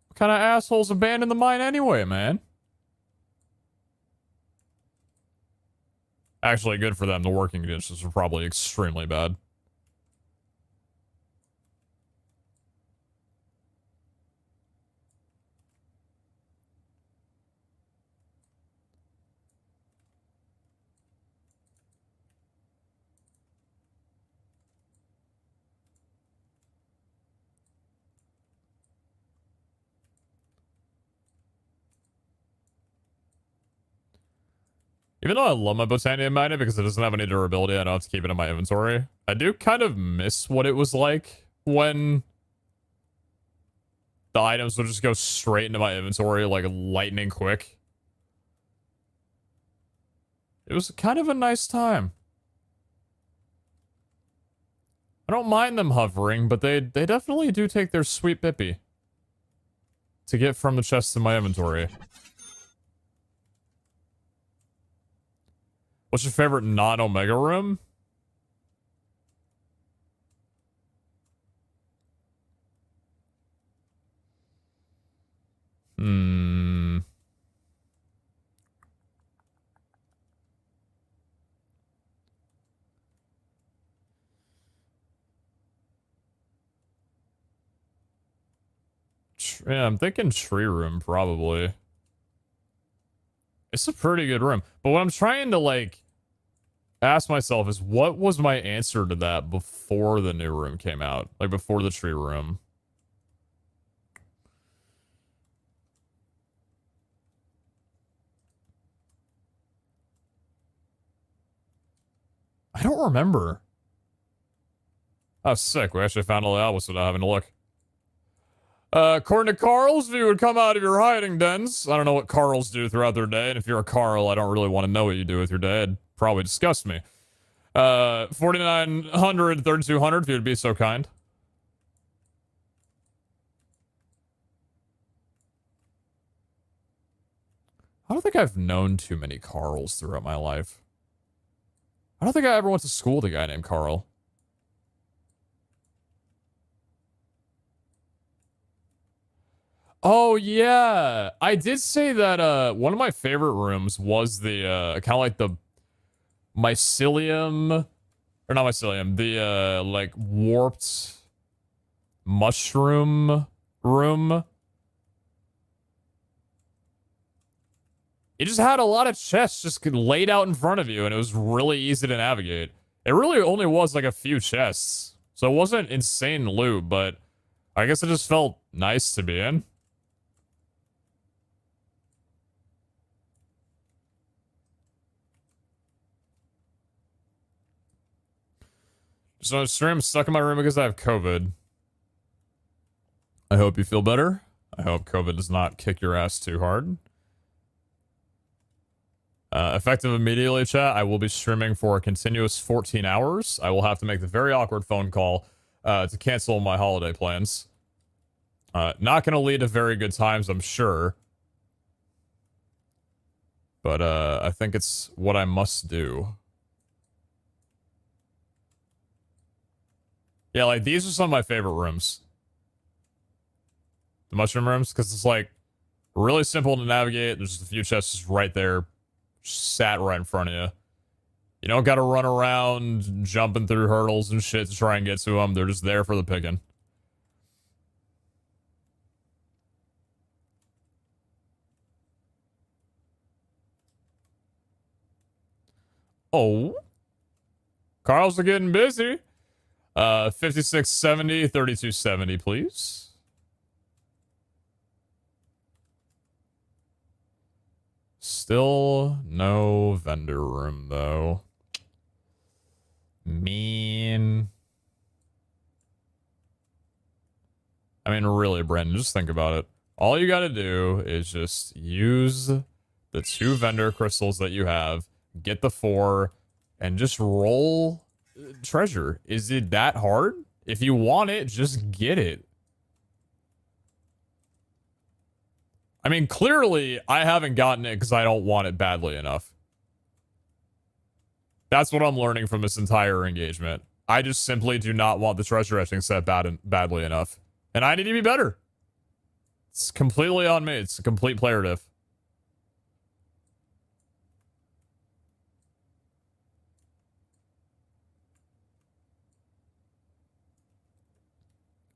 What kind of assholes abandon the mine anyway, man? Actually, good for them. The working conditions are probably extremely bad. Even though I love my Botania Magnet because it doesn't have any durability, I don't have to keep it in my inventory. I do kind of miss what it was like when the items would just go straight into my inventory like lightning quick. It was kind of a nice time. I don't mind them hovering, but they definitely do take their sweet bippy to get from the chest to my inventory. What's your favorite non-Omega room? Yeah, I'm thinking tree room, probably. It's a pretty good room. But what I'm trying to, like, ask myself is, what was my answer to that before the new room came out? Like, before the tree room. I don't remember. Oh, sick. We actually found all the albums without having to look. According to Carls, if you would come out of your hiding dens. I don't know what Carls do throughout their day, and if you're a Carl, I don't really want to know what you do with your day. It'd probably disgust me. 4,900, 3,200, if you'd be so kind. I don't think I've known too many Carls throughout my life. I don't think I ever went to school with a guy named Carl. Oh, yeah. I did say that, one of my favorite rooms was the, kind of like the mycelium, or not mycelium, the, like, warped mushroom room. It just had a lot of chests just laid out in front of you, and it was really easy to navigate. It really only was, like, a few chests. So it wasn't insane loot, but I guess it just felt nice to be in. Just on a stream, stuck in my room because I have COVID. I hope you feel better. I hope COVID does not kick your ass too hard. Effective immediately, chat. I will be streaming for a continuous 14 hours. I will have to make the very awkward phone call to cancel my holiday plans. Not going to lead to very good times, I'm sure. But I think it's what I must do. Yeah, like these are some of my favorite rooms. The mushroom rooms, because it's like really simple to navigate. There's just a few chests just right there, sat right in front of you. You don't got to run around jumping through hurdles and shit to try and get to them. They're just there for the picking. Oh. Carl's getting busy. 5670, 3270, please. Still no vendor room, though. Mean. I mean, really, Brendan, just think about it. All you gotta do is just use the 2 vendor crystals that you have, get the 4, and just roll treasure. Is it that hard? If you want it, just get it. I mean, clearly, I haven't gotten it because I don't want it badly enough. That's what I'm learning from this entire engagement. I just simply do not want the treasure etching set badly enough. And I need to be better. It's completely on me. It's a complete player diff.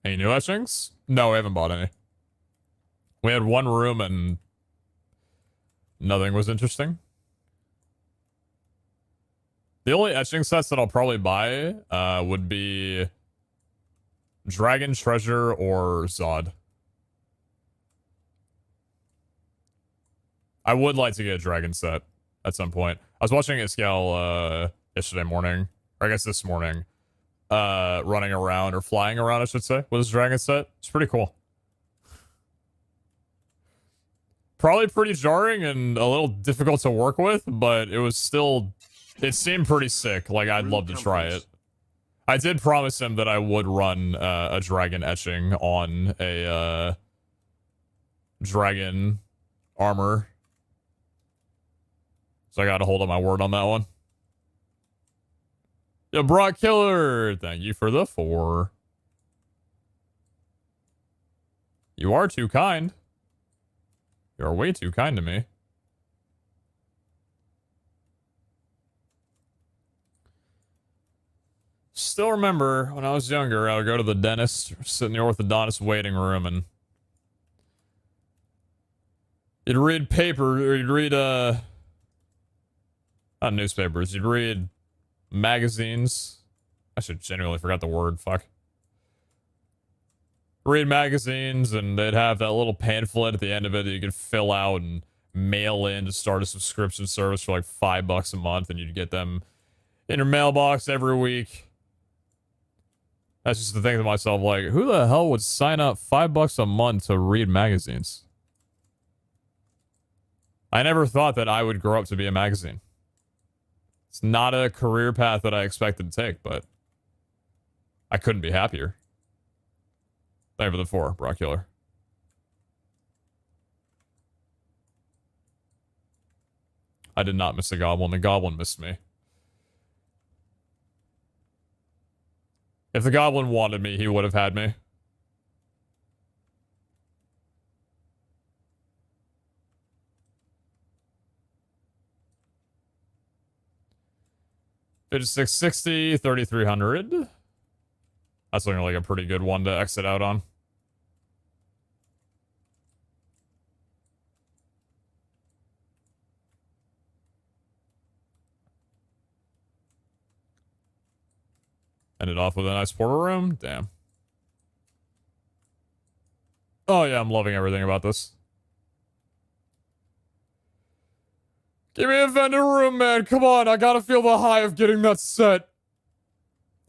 Any new etchings? No, we haven't bought any. We had one room and nothing was interesting. The only etching sets that I'll probably buy would be Dragon Treasure or Zod. I would like to get a dragon set at some point. I was watching Iskal yesterday morning, or I guess this morning, running around, or flying around, I should say, with his dragon set. It's pretty cool. Probably pretty jarring and a little difficult to work with, but it was still, it seemed pretty sick. Like, I'd love to try it. I did promise him that I would run a dragon etching on a dragon armor. So I gotta hold up my word on that one. Yeah, Brock Killer, thank you for the 4. You are too kind. You are way too kind to me. Still remember when I was younger, I would go to the dentist, sit in the orthodontist waiting room, and you'd read paper, or you'd read, not newspapers, you'd read magazines. I should genuinely forgot the word, fuck. Read magazines, and they'd have that little pamphlet at the end of it that you could fill out and mail in to start a subscription service for like $5 a month, and you'd get them in your mailbox every week. That's just the thing to myself, like, who the hell would sign up $5 a month to read magazines? I never thought that I would grow up to be a magazine. It's not a career path that I expected to take, but I couldn't be happier. Thank you for the 4, Brock Killer. I did not miss the goblin. The goblin missed me. If the goblin wanted me, he would have had me. It's 660, 3300. That's looking like a pretty good one to exit out on. Ended off with a nice portal room. Damn. Oh yeah, I'm loving everything about this. Give me a vendor room, man. Come on, I gotta feel the high of getting that set.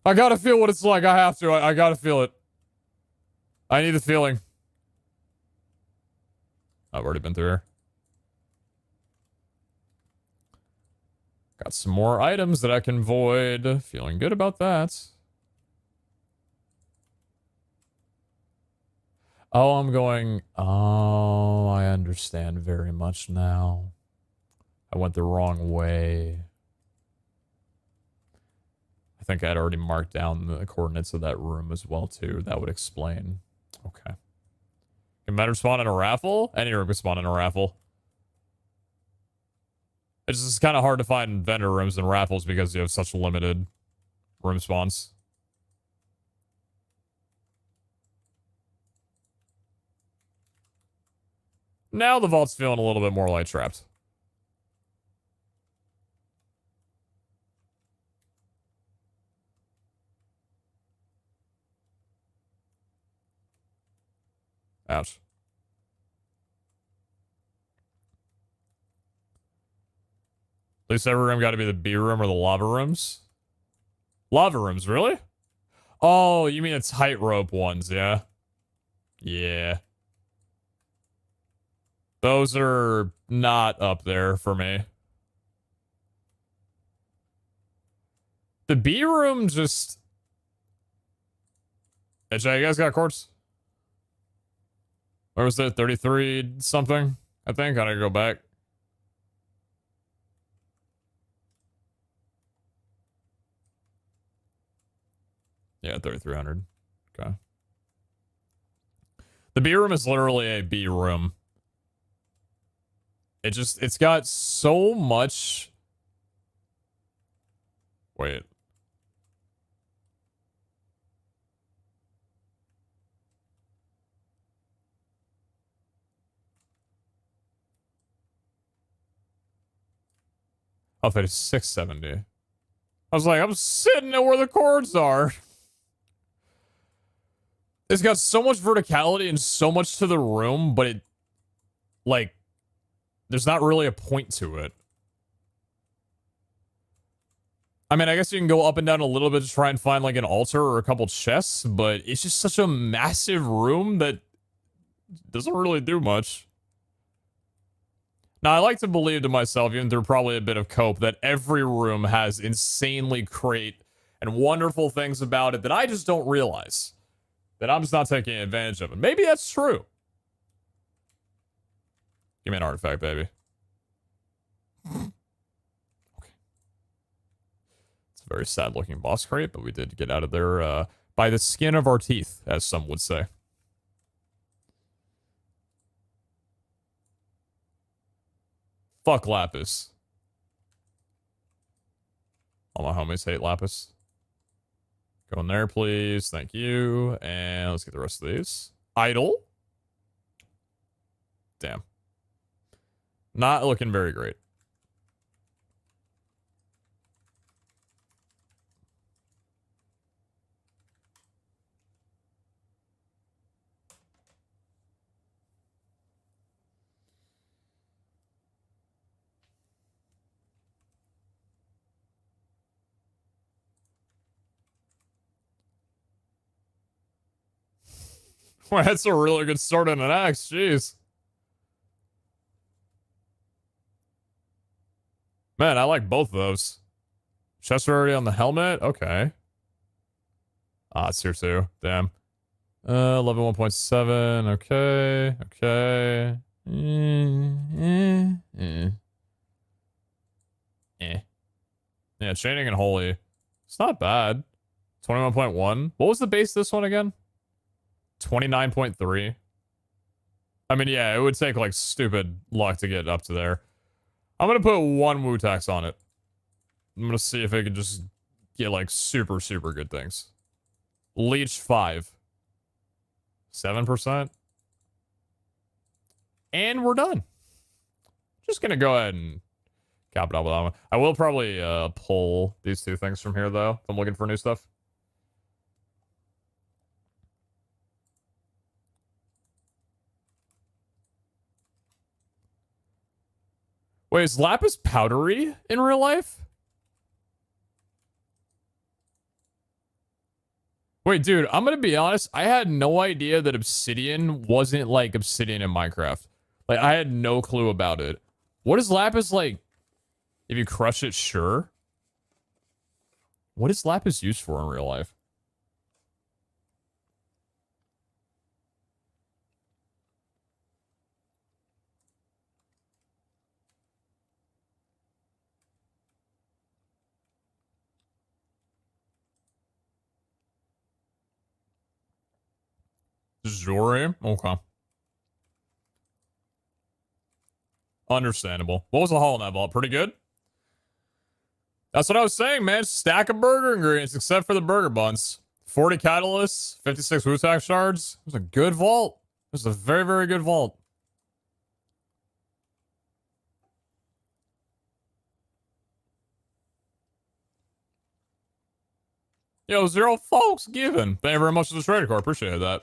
I gotta feel what it's like. I have to. I gotta feel it. I need the feeling. I've already been through here. Got some more items that I can void. Feeling good about that. Oh, I'm going... Oh, I understand very much now. I went the wrong way. I think I'd already marked down the coordinates of that room as well, too. That would explain. Okay. Can better spawn in a raffle? Any room can spawn in a raffle. It's just kind of hard to find vendor rooms and raffles because you have such limited room spawns. Now the vault's feeling a little bit more light trapped. Ouch. At least every room got to be the B room or the lava rooms. Lava rooms, really? Oh, you mean the tightrope ones, yeah? Yeah. Those are not up there for me. The B room just... Hey, Jay, you guys got quartz? Where was that? 33 something? I think. I gotta go back. Yeah, 3,300. Okay. The B room is literally a B room. It's got so much... Wait. Oh, that is 670. I was like, I'm sitting at where the cords are. It's got so much verticality and so much to the room, but it, like, there's not really a point to it. I mean, I guess you can go up and down a little bit to try and find, like, an altar or a couple chests, but it's just such a massive room that doesn't really do much. Now, I like to believe to myself, even through probably a bit of cope, that every room has insanely great and wonderful things about it that I just don't realize. That I'm just not taking advantage of it. Maybe that's true. Give me an artifact, baby. Okay. It's a very sad-looking boss crate, but we did get out of there by the skin of our teeth, as some would say. Fuck Lapis. All my homies hate Lapis. Go in there, please. Thank you. And let's get the rest of these. Idle. Damn. Not looking very great. Well, that's a really good start on an axe. Jeez. Man, I like both of those. Chest rarity on the helmet? Okay. Ah, it's here too. Damn. Level 1.7. Okay. Okay. Yeah, chaining and holy. It's not bad. 21.1. What was the base this one again? 29.3. I mean, yeah, it would take like stupid luck to get up to there. I'm gonna put one Wu tax on it. I'm gonna see if it can just get like super, super good things. Leech 5. 7%. And we're done. Just gonna go ahead and cap it out with that one. I will probably pull these two things from here though, if I'm looking for new stuff. Wait, is Lapis powdery in real life? Wait, dude, I'm gonna be honest. I had no idea that obsidian wasn't like obsidian in Minecraft. Like, I had no clue about it. What is Lapis like? If you crush it, sure. What is Lapis used for in real life? Zuri? Okay. Understandable. What was the haul in that vault? Pretty good? That's what I was saying, man. Stack of burger ingredients, except for the burger buns. 40 catalysts, 56 Wu-Tang shards. It was a good vault. It was a very, very good vault. Yo, zero folks given. Thank you very much for the trader card. Appreciate that.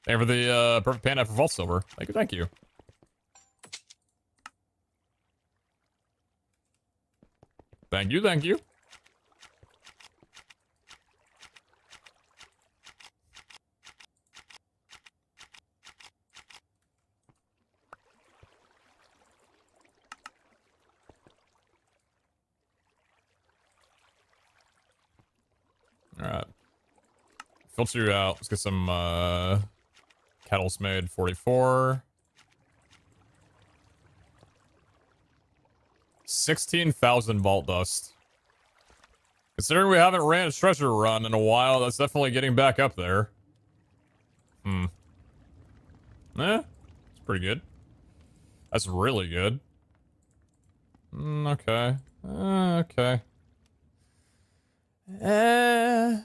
Thank you for the perfect panda for vault silver. Thank you, thank you. Thank you, thank you. Alright. Filter you out. Let's get some kettles made. 44. 16,000 vault dust. Considering we haven't ran a treasure run in a while, that's definitely getting back up there. Eh, it's pretty good. That's really good. Okay. Okay. I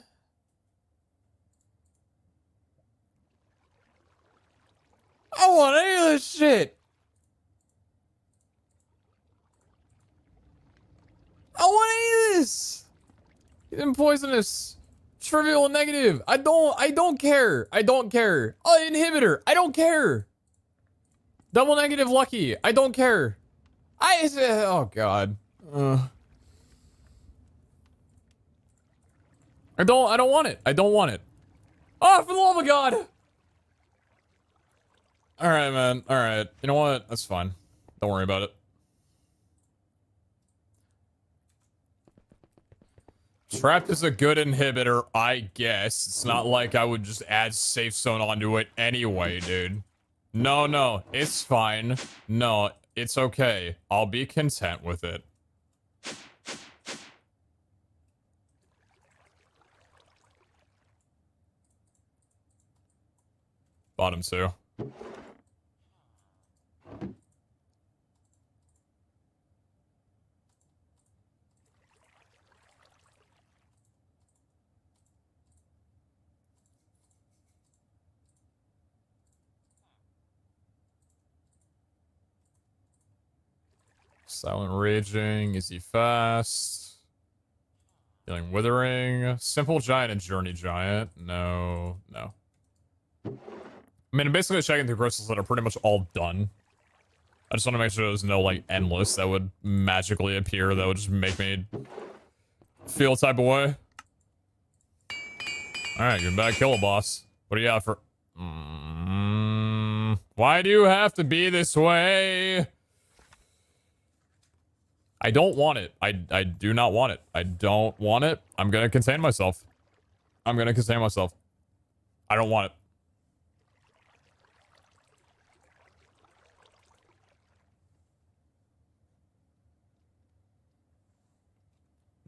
want any of this shit. I want any of this. Even poisonous. Trivial and negative. I don't care. I don't care. Oh, inhibitor. I don't care. Double negative lucky. I don't care. Oh god. I don't want it. I don't want it. Oh, for the love of God. Alright, man. Alright. You know what? That's fine. Don't worry about it. Trapped is a good inhibitor, I guess. It's not like I would just add safe zone onto it anyway, dude. No, it's fine. No, it's okay. I'll be content with it. Bottom two. Silent Raging, Easy Fast. Healing Withering. Simple Giant and Journey Giant. No. I mean, I'm basically checking through crystals that are pretty much all done. I just want to make sure there's no, like, endless that would magically appear that would just make me feel a type of way. Alright, good back, kill a boss. What do you have for... Why do you have to be this way? I don't want it. I do not want it. I don't want it. I'm gonna contain myself. I don't want it.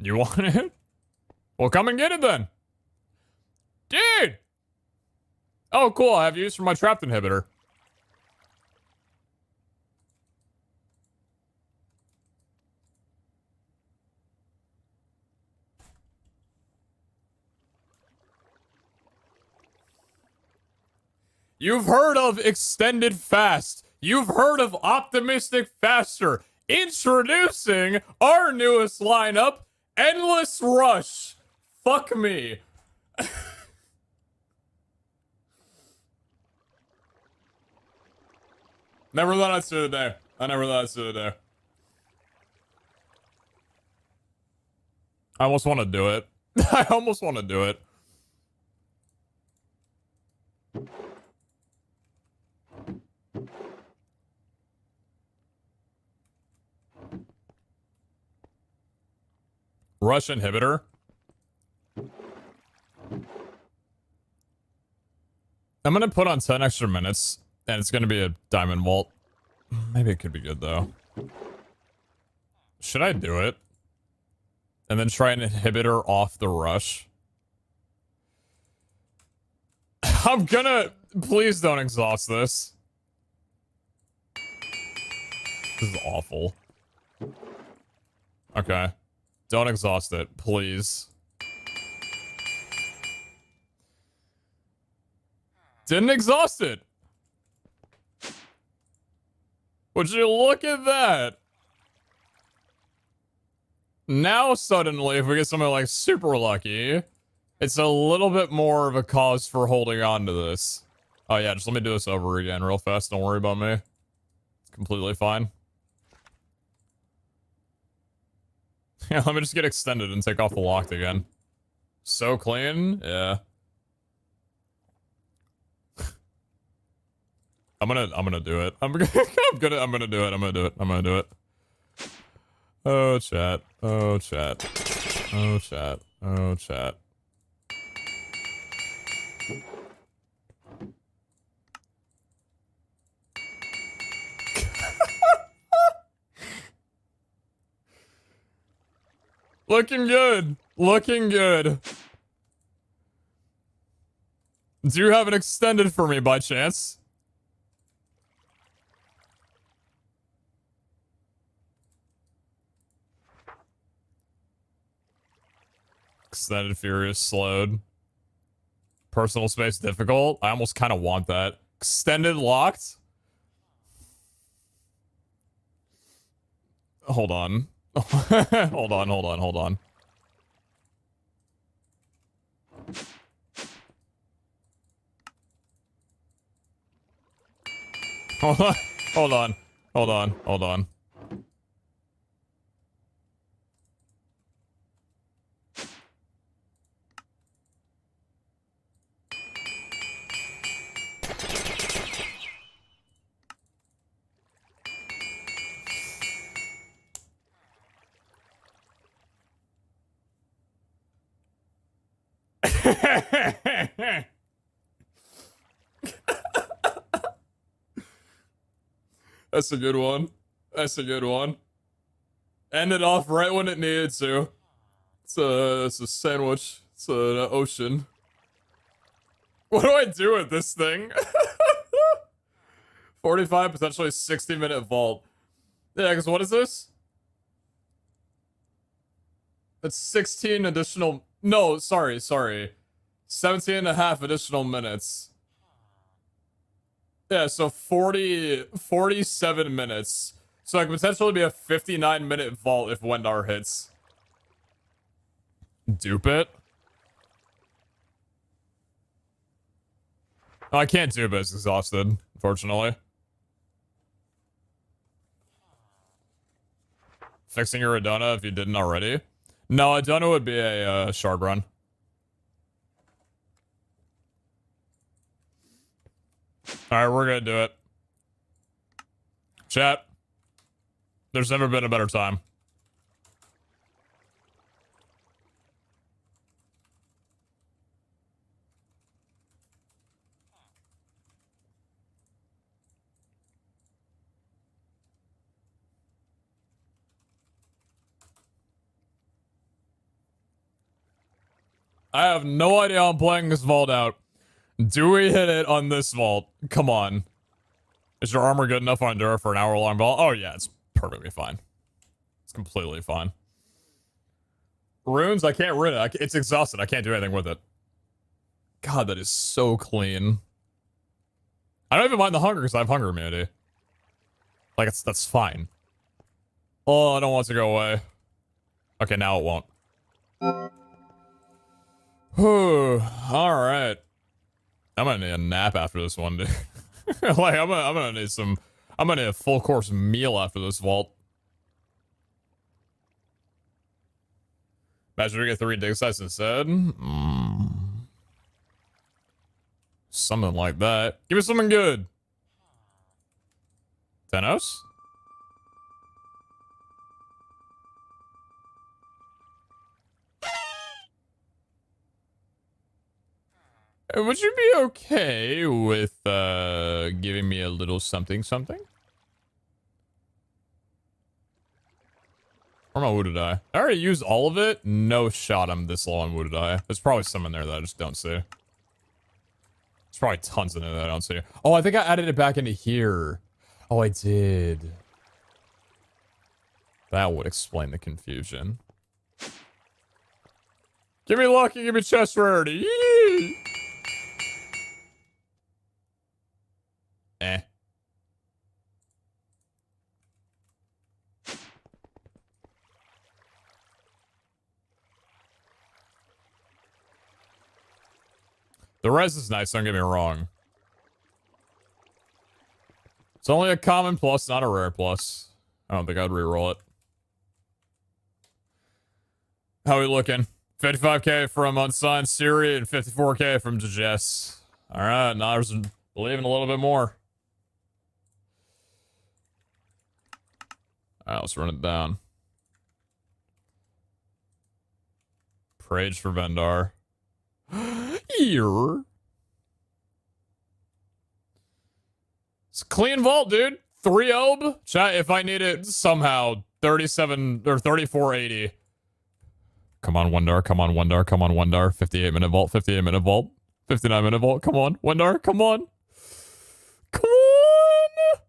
You want it? Well, come and get it then. Dude! Oh, cool. I have use for my trapped inhibitor. You've heard of Extended Fast. You've heard of Optimistic Faster. Introducing our newest lineup, Endless Rush. Fuck me. Never thought I'd see the day. I never thought I'd see the day. I almost want to do it. I almost want to do it. Rush inhibitor. I'm gonna put on 10 extra minutes, and it's gonna be a diamond vault. Maybe it could be good, though. Should I do it? And then try an inhibitor off the rush? I'm gonna Please don't exhaust this. This is awful. Okay. Don't exhaust it, please. Didn't exhaust it. Would you look at that? Now suddenly, if we get something like super lucky, it's a little bit more of a cause for holding on to this. Oh yeah, just let me do this over again real fast. Don't worry about me. It's completely fine. Yeah, let me just get extended and take off the locked again. So clean, yeah. I'm gonna do it. I'm gonna do it. Oh chat. Oh chat. Oh chat. Oh chat. Looking good. Looking good. Do you have an extended for me by chance? Extended Furious slowed. Personal space difficult. I almost kind of want that. Extended locked. Hold on. hold on. Hold on. Hold on. Hold on. Hold on. Hold on. Hold on. That's a good one. That's a good one. Ended off right when it needed to. It's a sandwich. It's an ocean. What do I do with this thing? 45, potentially 60-minute vault. Yeah, because what is this? That's 16 additional... No, sorry. 17 and a half additional minutes. Yeah, so 47 minutes. So it could potentially be a 59-minute vault if Wendar hits. Dupe it? Oh, I can't dupe it, it's exhausted, unfortunately. Fixing your Adona if you didn't already? No, Adona would be a shard run. Alright, we're gonna do it. Chat. There's never been a better time. I have no idea how I'm playing this vault out. Do we hit it on this vault? Come on. Is your armor good enough on Endura for an hour-long vault? Oh yeah, it's perfectly fine. It's completely fine. Runes, I can't run it. It's exhausted. I can't do anything with it. God, that is so clean. I don't even mind the hunger because I have hunger immunity. Like, that's fine. Oh, I don't want it to go away. Okay, now it won't. Whew. Alright. I'm gonna need a nap after this one, dude. Like, I'm gonna need a full course meal after this vault. Imagine we get 3 dig sites instead. Something like that. Give me something good. Thanos? Would you be okay with giving me a little something? Or my Wounded Eye? I already used all of it. No shot I'm this low on Wounded Eye. There's probably some in there that I just don't see. There's probably tons in there that I don't see. Oh, I think I added it back into here. Oh, I did. That would explain the confusion. Give me luck and give me chest rarity. Yee! Eh. The res is nice, don't get me wrong. It's only a common plus, not a rare plus. I don't think I'd reroll it. How we looking? 55k from Unsigned Siri and 54k from Jess. Alright, now I was believing a little bit more. Alright, let's run it down. Prage for Vendar. Here. It's a clean vault, dude. 3 ob. Chat, if I need it somehow, 37 or 3480. Come on, Wondar. Come on, Wondar. Come on, Wondar. 58-minute vault. 58-minute vault. 59-minute vault. Come on, Wondar. Come on. Come on.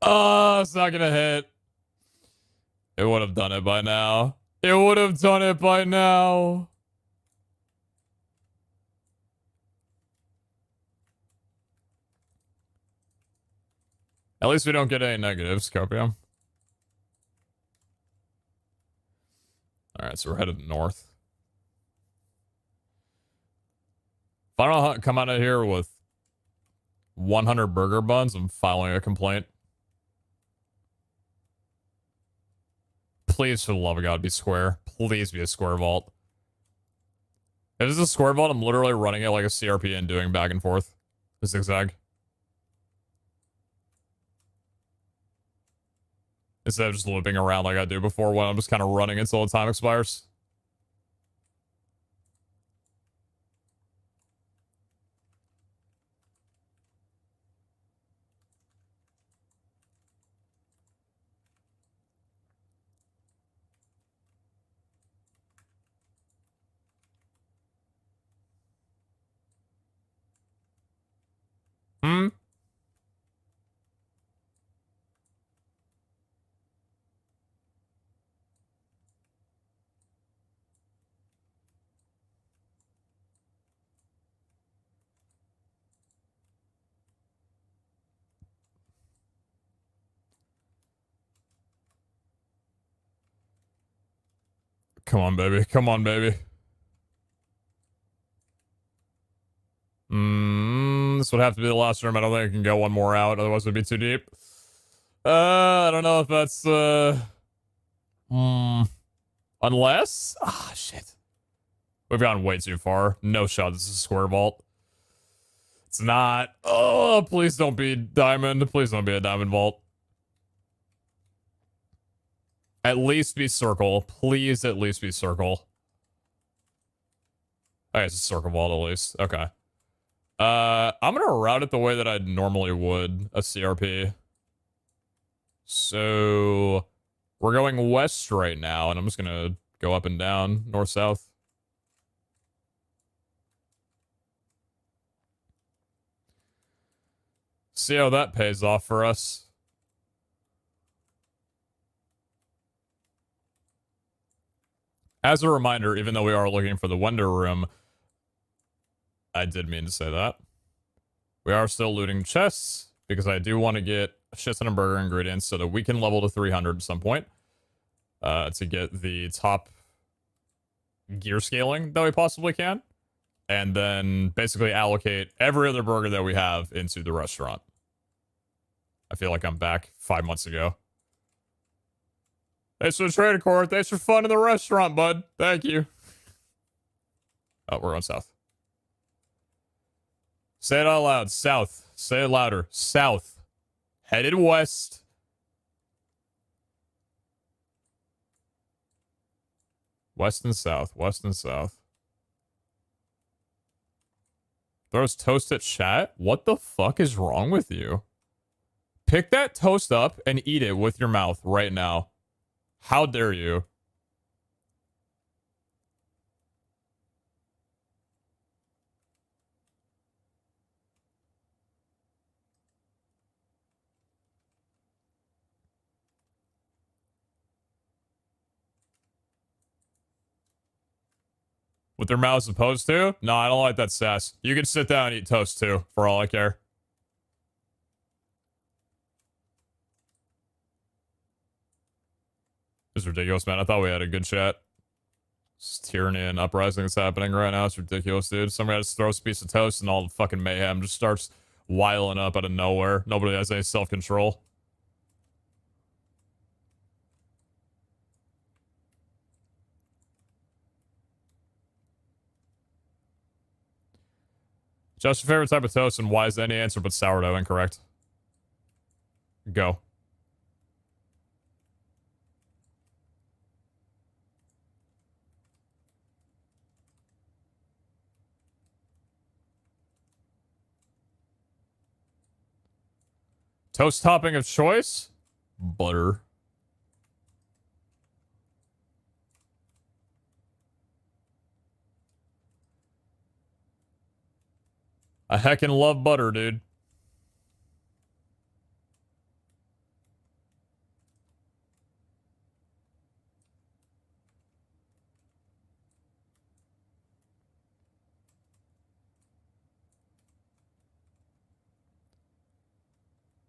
Oh, it's not gonna hit. It would have done it by now. It would have done it by now. At least we don't get any negatives, Copium. Alright, so we're headed north. Final Hunt come out of here with 100 burger buns. I'm filing a complaint. Please, for the love of God, be square. Please be a square vault. If it's a square vault, I'm literally running it like a CRP and doing back and forth. A zigzag. Instead of just looping around like I do before when I'm just kind of running until the time expires. Hmm? Come on, baby. Come on, baby. This would have to be the last room. I don't think I can go one more out, otherwise it'd be too deep. I don't know if that's, unless? Ah, shit. We've gone way too far. No shot this is a square vault. It's not. Oh, please don't be diamond. Please don't be a diamond vault. At least be circle. Please at least be circle. Okay, it's a circle vault at least. Okay. I'm gonna route it the way that I normally would a CRP. So we're going west right now, and I'm just gonna go up and down, north, south. See how that pays off for us. As a reminder, even though we are looking for the Wonder Room, I did mean to say that. We are still looting chests, because I do want to get a shit ton of burger ingredients so that we can level to 300 at some point. To get the top gear scaling that we possibly can. And then basically allocate every other burger that we have into the restaurant. I feel like I'm back 5 months ago. Thanks for the trade court. Thanks for fun in the restaurant, bud. Thank you. Oh, we're going south. Say it out loud. South. Say it louder. South. Headed west. West and south. West and south. Throws toast at chat? What the fuck is wrong with you? Pick that toast up and eat it with your mouth right now. How dare you? With their mouths opposed to? No, I don't like that sass. You can sit down and eat toast too, for all I care. This is ridiculous, man. I thought we had a good chat. This tyranny and uprising that's happening right now. It's ridiculous, dude. Some guy just throws a piece of toast and all the fucking mayhem just starts wiling up out of nowhere. Nobody has any self-control. Just your favorite type of toast, and why is any answer but sourdough incorrect? Go. Toast topping of choice? Butter. I heckin' love butter, dude.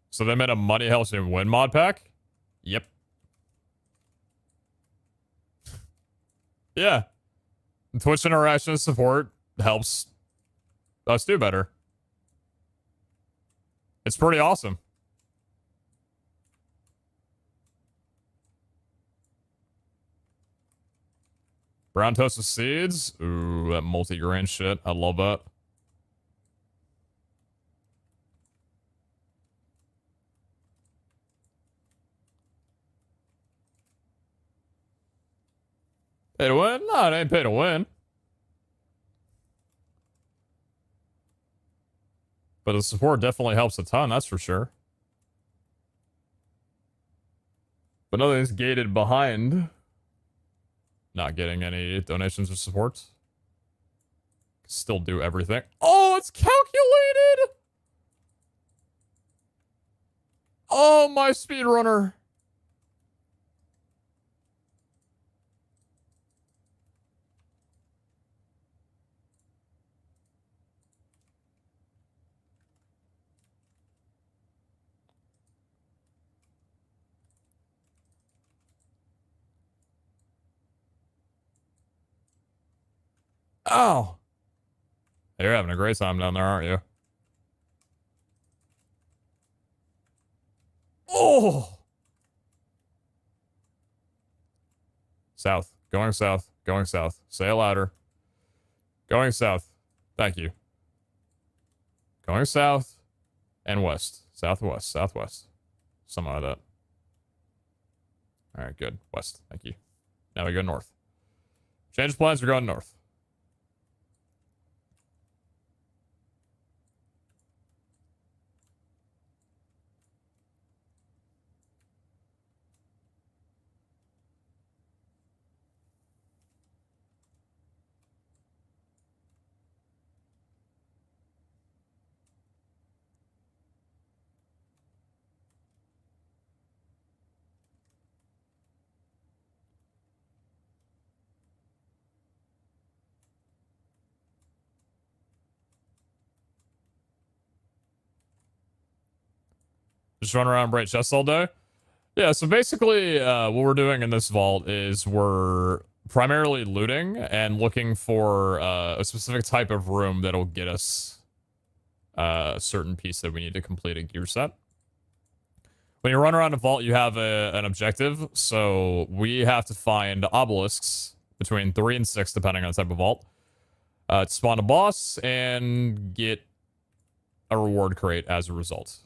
So they made a Money House and Win mod pack? Yep. Yeah. Twitch interaction support helps us do better. It's pretty awesome. Brown toast with seeds? Ooh, that multi-grain shit. I love that. Pay to win? No, it ain't pay to win. But the support definitely helps a ton, that's for sure. But nothing's gated behind not getting any donations or support. Still do everything. Oh, it's calculated! Oh, my speedrunner. Oh. You're having a great time down there, aren't you? Oh! South. Going south. Going south. Say it louder. Going south. Thank you. Going south and west. Southwest. Southwest. Something like that. Alright, good. West. Thank you. Now we go north. Change plans, we're going north. Just run around and break chests all day? Yeah, so basically what we're doing in this vault is we're primarily looting and looking for a specific type of room that'll get us a certain piece that we need to complete a gear set. When you run around a vault, you have an objective, so we have to find obelisks between 3 and 6, depending on the type of vault, to spawn a boss and get a reward crate as a result.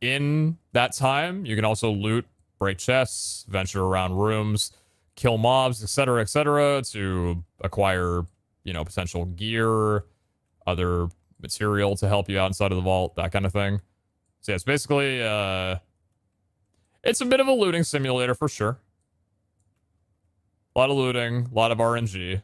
In that time, you can also loot, break chests, venture around rooms, kill mobs, etc., to acquire, potential gear, other material to help you out inside of the vault, that kind of thing. So yeah, it's basically, It's a bit of a looting simulator for sure. A lot of looting, a lot of RNG.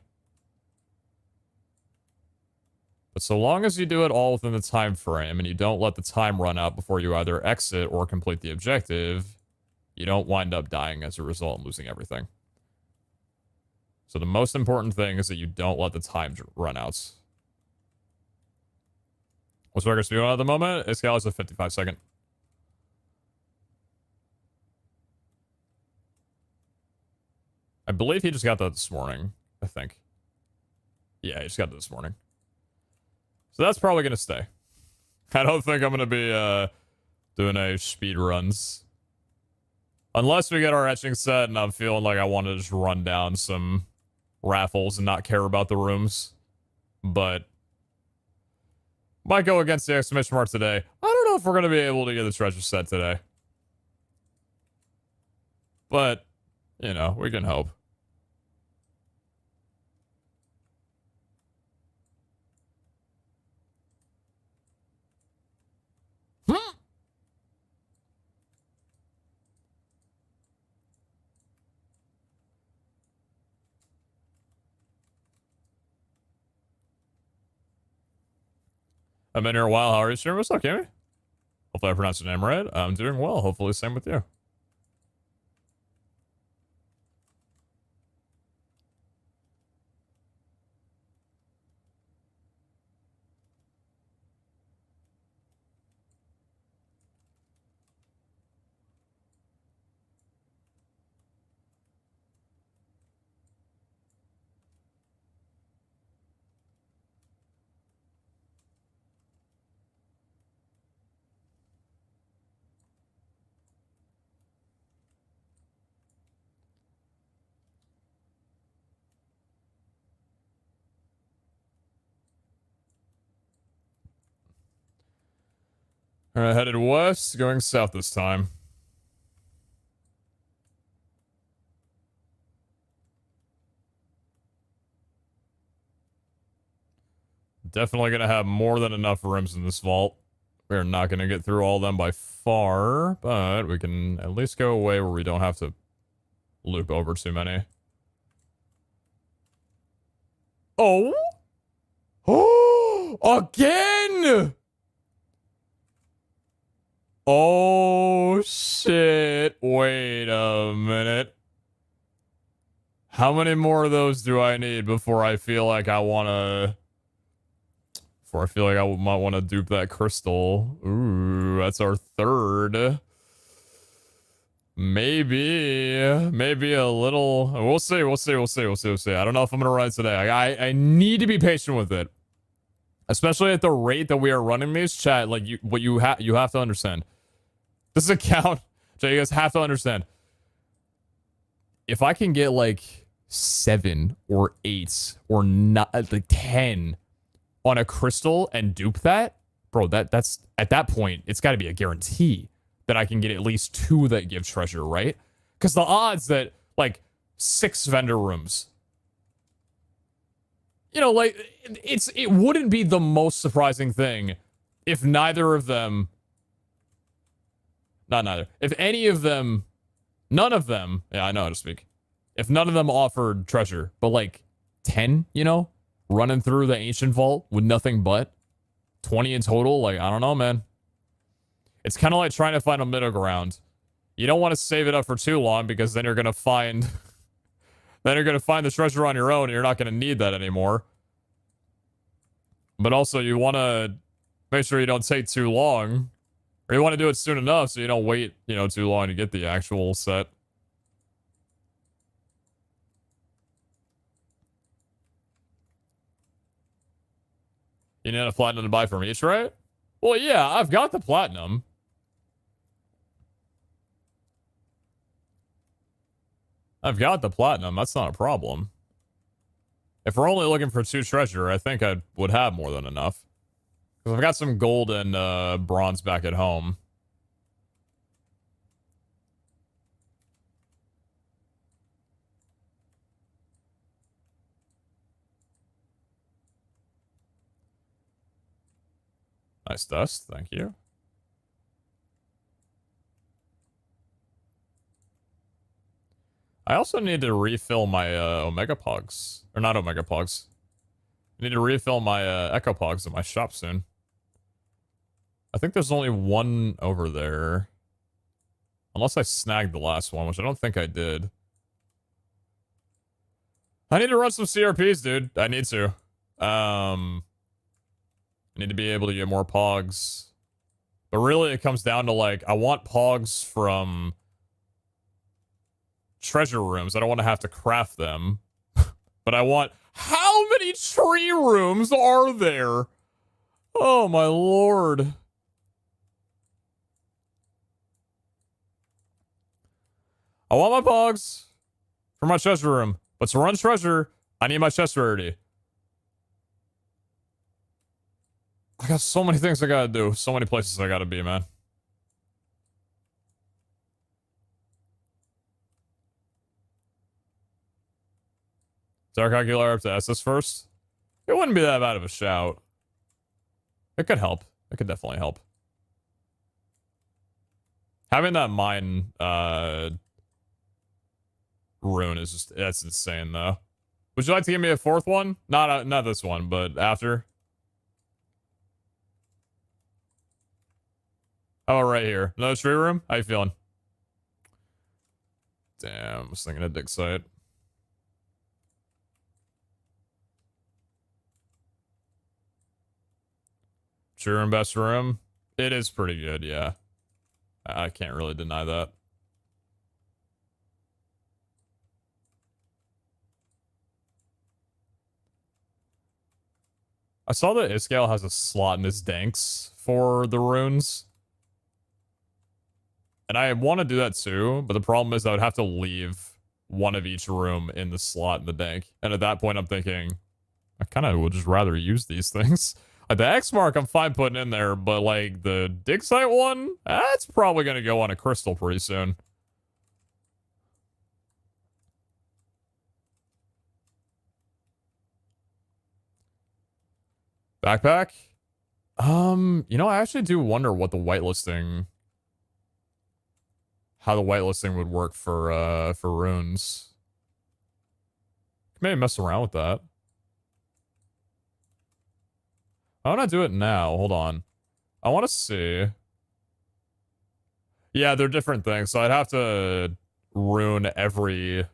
But so long as you do it all within the time frame and you don't let the time run out before you either exit or complete the objective, you don't wind up dying as a result and losing everything. So the most important thing is that you don't let the time run out. What's record speed on at the moment? It's got a 55-second. I believe he just got that this morning, I think. Yeah, he just got that this morning. So that's probably going to stay. I don't think I'm going to be doing a speed runs. Unless we get our etching set and I'm feeling like I want to just run down some raffles and not care about the rooms. But might go against the exclamation mark today. I don't know if we're going to be able to get the treasure set today. But, you know, we can hope. I've been here a while. How are you, sir? What's up, Kimmy? Hopefully I pronounced your name right. I'm doing well. Hopefully same with you. Alright, headed west, going south this time. Definitely gonna have more than enough rooms in this vault. We're not gonna get through all of them by far, but we can at least go away where we don't have to loop over too many. Oh? Oh! Again! Oh, shit. Wait a minute. How many more of those do I need before I feel like I want to... Before I feel like I might want to dupe that crystal? Ooh, that's our third. Maybe a little... We'll see. I don't know if I'm going to run it today. I need to be patient with it. Especially at the rate that we are running these, chat. Like, you have to understand. This account, so you guys have to understand. If I can get like 7 or 8 or not, like 10 on a crystal and dupe that, bro, that's at that point, it's got to be a guarantee that I can get at least 2 that give treasure, right? Because the odds that like 6 vendor rooms, you know, like it wouldn't be the most surprising thing if neither of them. Not neither. If any of them, none of them, yeah, I know how to speak. If none of them offered treasure, but like 10, you know, running through the ancient vault with nothing but 20 in total, like, I don't know, man. It's kind of like trying to find a middle ground. You don't want to save it up for too long because then you're going to find, the treasure on your own and you're not going to need that anymore. But also you want to make sure you don't take too long. Or you want to do it soon enough so you don't wait, you know, too long to get the actual set. You need a platinum to buy from each, right? Well, yeah, I've got the platinum. That's not a problem. If we're only looking for 2 treasure, I think I would have more than enough. Because I've got some gold and bronze back at home. Nice dust, thank you. I also need to refill my Omega Pogs. Or not Omega Pogs. I need to refill my Echo Pogs at my shop soon. I think there's only one over there. Unless I snagged the last one, which I don't think I did. I need to run some CRPs, dude. I need to. I need to be able to get more Pogs. But really, it comes down to, like, I want Pogs from treasure rooms. I don't want to have to craft them. But I want... How many tree rooms are there? Oh, my lord. I want my Pogs for my treasure room. But to run treasure, I need my chest rarity. I got so many things I gotta do. So many places I gotta be, man. Dark Ocular up to SS first? It wouldn't be that bad of a shout. It could help. It could definitely help. Having that mine, rune is just, that's insane, though. Would you like to give me a fourth one? Not this one, but after. How about right here? Another tree room? How you feeling? Damn, I was thinking a dig site. Tree room, best room? It is pretty good, yeah. I can't really deny that. I saw that Iskale has a slot in his danks for the runes. And I want to do that too, but the problem is I would have to leave one of each room in the slot in the dank. And at that point, I'm thinking, I kind of would just rather use these things. Like the X mark, I'm fine putting in there, but like the dig site one, that's probably going to go on a crystal pretty soon. Backpack? You know, I actually do wonder what the whitelisting... How the whitelisting would work for runes. Maybe mess around with that. I want to do it now. Hold on. I want to see. Yeah, they're different things, so I'd have to rune every...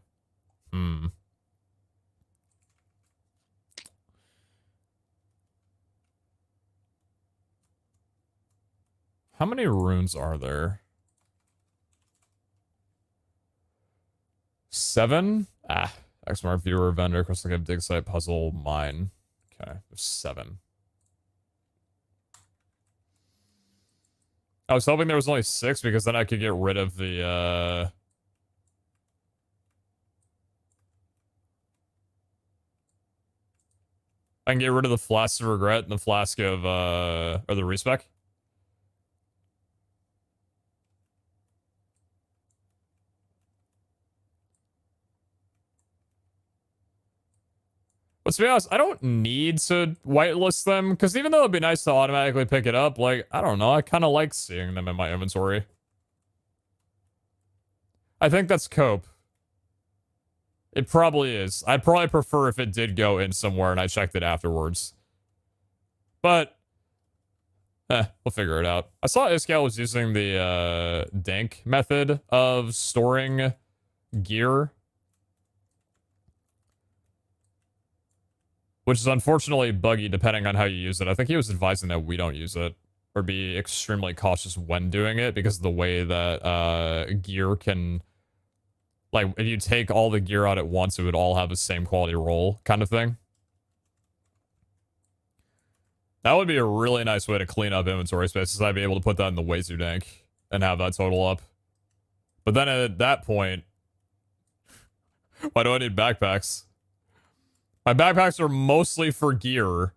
How many runes are there? 7? Ah, XMart viewer, vendor, crystal cave, dig site, puzzle, mine. Okay, there's 7. I was hoping there was only 6 because then I could get rid of the, I can get rid of the flask of regret and the flask of, or the respec. But to be honest, I don't need to whitelist them, because even though it'd be nice to automatically pick it up, like, I don't know, I kind of like seeing them in my inventory. I think that's cope. It probably is. I'd probably prefer if it did go in somewhere and I checked it afterwards. But, we'll figure it out. I saw Iskale was using the, dank method of storing gear. Which is unfortunately buggy depending on how you use it. I think he was advising that we don't use it. Or be extremely cautious when doing it because of the way that gear can... Like, if you take all the gear out at once, it would all have the same quality roll kind of thing. That would be a really nice way to clean up inventory spaces. I'd be able to put that in the Wazu dank and have that total up. But then at that point... Why do I need backpacks? My backpacks are mostly for gear.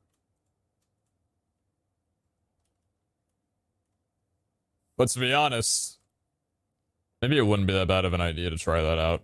But to be honest, maybe it wouldn't be that bad of an idea to try that out.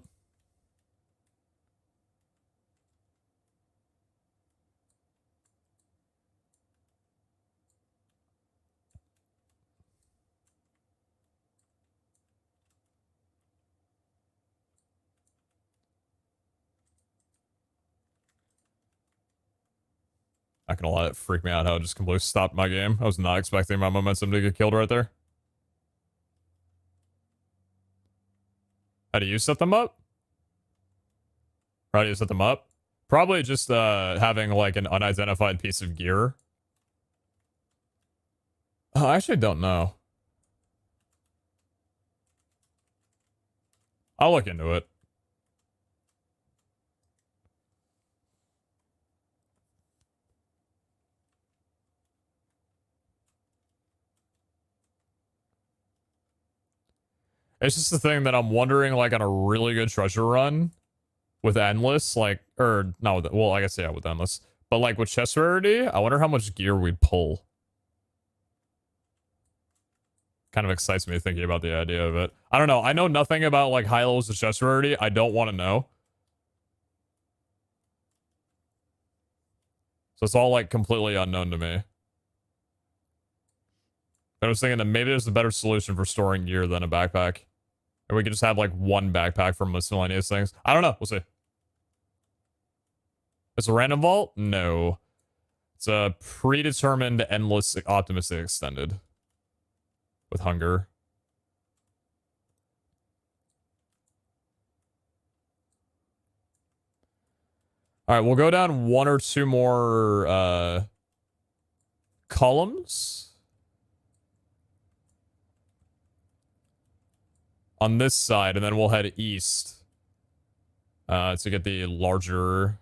Not gonna lie, it freaked me out how it just completely stopped my game. I was not expecting my momentum to get killed right there. How do you set them up? How do you set them up? Probably just having like an unidentified piece of gear. I actually don't know. I'll look into it. It's just the thing that I'm wondering, like, on a really good treasure run with Endless, like, or, not with, well, I guess, yeah, with Endless. But, like, with chest rarity, I wonder how much gear we'd pull. Kind of excites me thinking about the idea of it. I don't know. I know nothing about, like, high levels of chest rarity. I don't want to know. So it's all, like, completely unknown to me. I was thinking that maybe there's a better solution for storing gear than a backpack. Or we could just have, like, one backpack for miscellaneous things. I don't know. We'll see. It's a random vault? No. It's a predetermined, endless, optimistic extended. With hunger. Alright, we'll go down one or two more, columns. On this side, and then we'll head east. To get the larger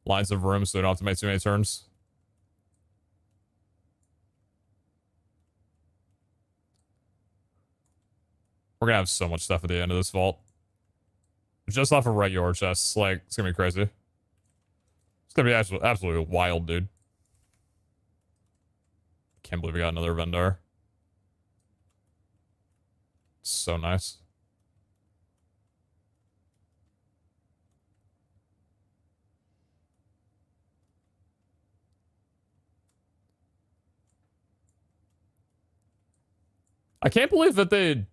lines of room so we don't have to make too many turns. We're gonna have so much stuff at the end of this vault. Just off of regular chests. Like, it's gonna be crazy. It's gonna be absolutely wild, dude. Can't believe we got another vendor. So nice. I can't believe that they,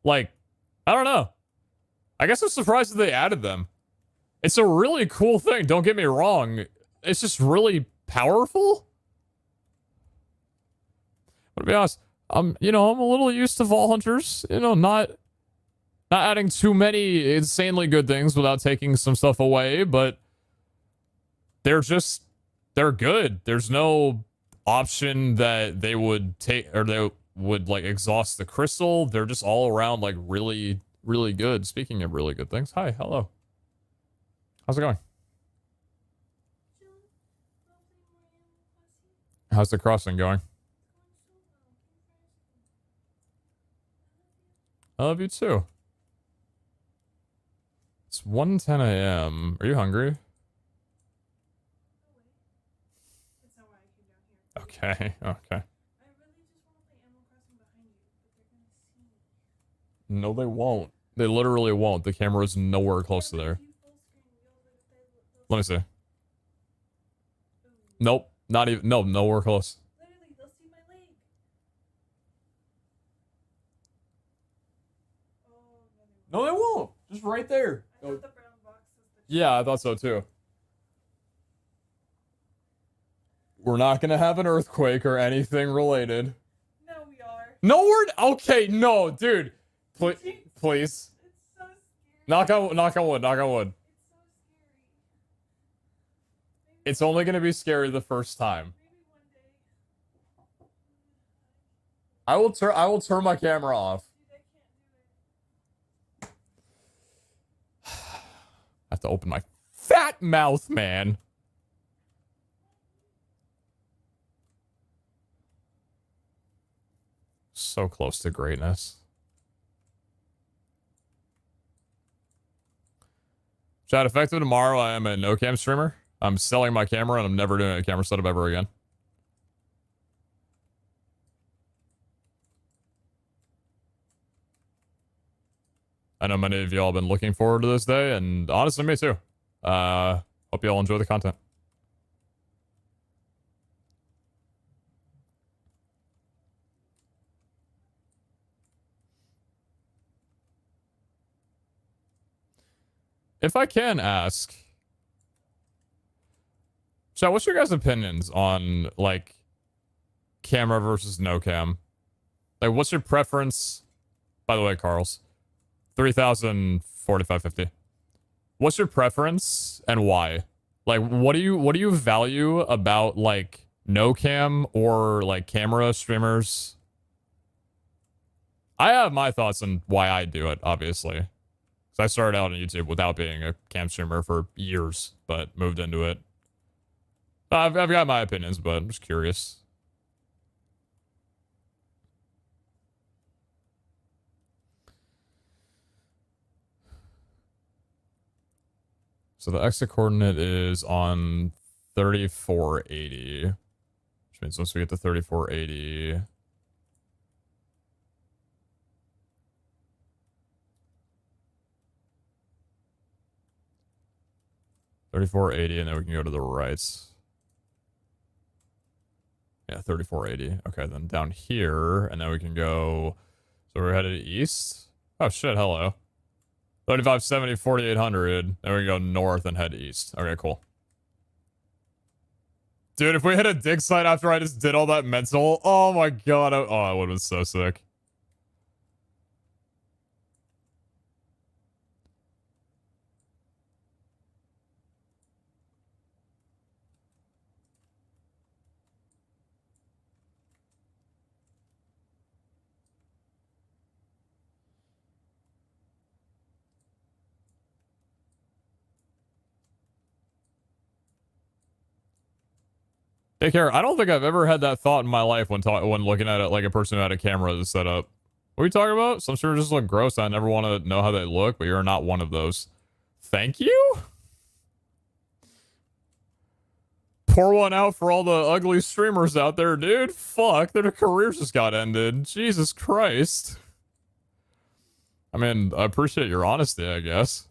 like, I don't know. I guess I'm surprised that they added them. It's a really cool thing, don't get me wrong. It's just really powerful. But to be honest, you know, I'm a little used to Vault Hunters. You know, not adding too many insanely good things without taking some stuff away, but they're good. There's no option that they would take, or they would, like, exhaust the crystal. They're just all around, like, really, really good. Speaking of really good things, hi, hello. How's it going? How's the crossing going? I love you too. It's 1:10 a.m. Are you hungry? Okay, okay. No, they won't. They literally won't. The camera is nowhere close to there. Let me see. Nope. Not even. No, nowhere close. No, they won't. Just right there. Yeah, I thought so too. We're not gonna have an earthquake or anything related. No, we are. No, we're okay. No, dude. Please. It's so scary. Knock on wood. Knock on wood. Knock on wood. It's only gonna be scary the first time. I will turn my camera off. I have to open my fat mouth, man. So close to greatness. Chat, effective tomorrow, I am a no-cam streamer. I'm selling my camera, and I'm never doing a camera setup ever again. I know many of y'all have been looking forward to this day, and honestly, me too. Hope y'all enjoy the content. If I can ask, So what's your guys' opinions on, like, camera versus no cam? Like, what's your preference? By the way, Carl's 3,045.50. What's your preference and why? Like, what do you value about, like, no cam or, like, camera streamers? I have my thoughts on why I do it, obviously. Because I started out on YouTube without being a cam streamer for years, but moved into it. I've got my opinions, but I'm just curious. So the exit coordinate is on 3480. Which means once we get to 3480... and then we can go to the right. Yeah, 3480. Okay, then down here, and then we can go... So we're headed east? Oh shit, hello. 3570, 4800. Then we can go north and head east. Okay, cool. Dude, if we hit a dig site after I just did all that mental, oh my god, oh, I would have been so sick. Take care. I don't think I've ever had that thought in my life when looking at it like a person who had a camera to set up. What are you talking about? Some sure just look gross. I never want to know how they look, but you're not one of those. Thank you? Pour one out for all the ugly streamers out there, dude. Fuck, their careers just got ended. Jesus Christ. I mean, I appreciate your honesty, I guess.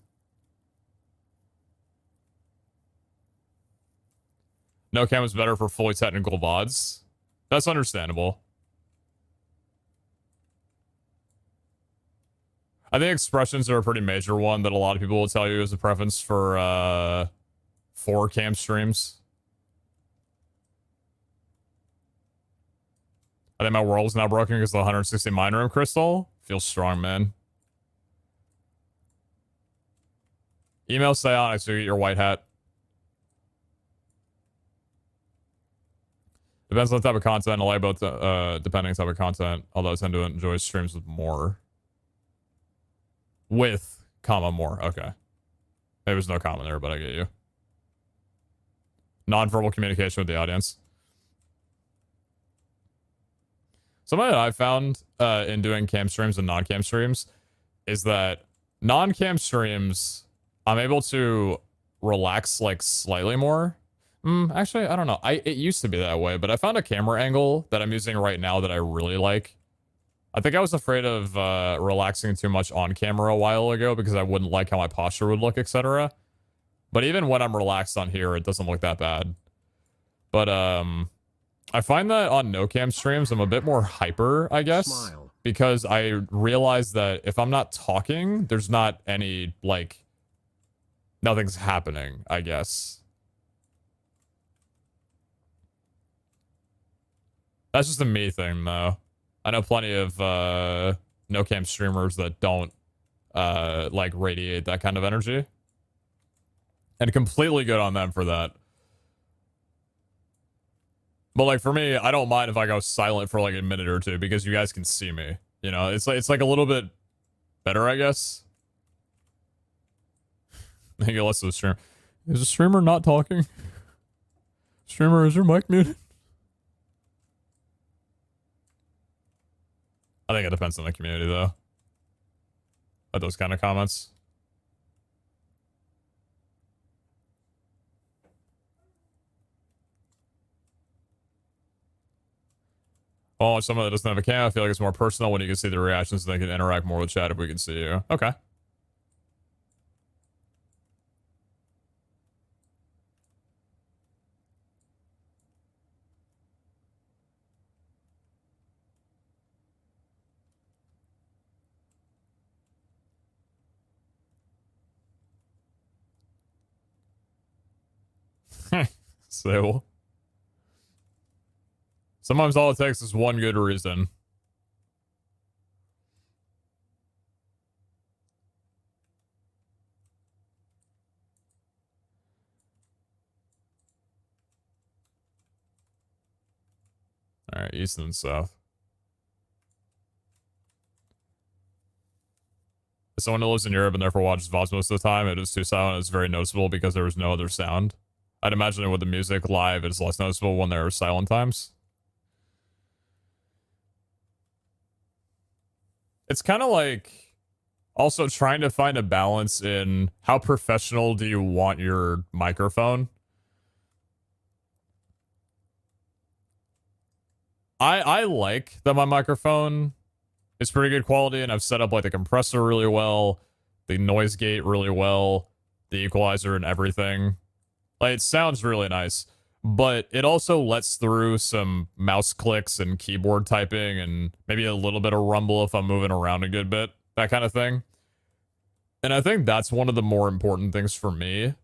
No cam is better for fully technical VODs. That's understandable. I think expressions are a pretty major one that a lot of people will tell you is a preference for cam streams. I think my world's now broken because of the 160 mine room crystal. Feels strong, man. Email Psionics to get your white hat. Depends on the type of content. I like both, depending on type of content. Although I tend to enjoy streams with more. With, comma, more. Okay. There was no comma there, but I get you. Non-verbal communication with the audience. Something that I've found in doing cam streams and non-cam streams is that non-cam streams, I'm able to relax, like, slightly more. Actually, I don't know. It used to be that way, but I found a camera angle that I'm using right now that I really like. I think I was afraid of relaxing too much on camera a while ago because I wouldn't like how my posture would look, etc. But even when I'm relaxed on here, it doesn't look that bad. But I find that on no cam streams, I'm a bit more hyper, I guess. Smile. Because I realize that if I'm not talking, there's not any, like, nothing's happening, I guess. That's just a me thing, though. I know plenty of no cam streamers that don't like radiate that kind of energy. And completely good on them for that. But like for me, I don't mind if I go silent for like a minute or two because you guys can see me. You know, it's like a little bit better, I guess. I think less of the stream. Is the streamer not talking? Streamer, is your mic muted? I think it depends on the community, though. At those kind of comments. Oh, someone that doesn't have a cam, I feel like it's more personal when you can see the reactions and they can interact more with chat if we can see you. Okay. So sometimes all it takes is one good reason. All right, east and south. As someone who lives in Europe and therefore watches VODs most of the time, it is too silent. It's very noticeable because there is no other sound. I'd imagine with the music live, it's less noticeable when there are silent times. It's kind of like also trying to find a balance in how professional do you want your microphone. I like that my microphone is pretty good quality, and I've set up like the compressor really well, the noise gate really well, the equalizer and everything. Like, it sounds really nice, but it also lets through some mouse clicks and keyboard typing and maybe a little bit of rumble if I'm moving around a good bit, that kind of thing. And I think that's one of the more important things for me.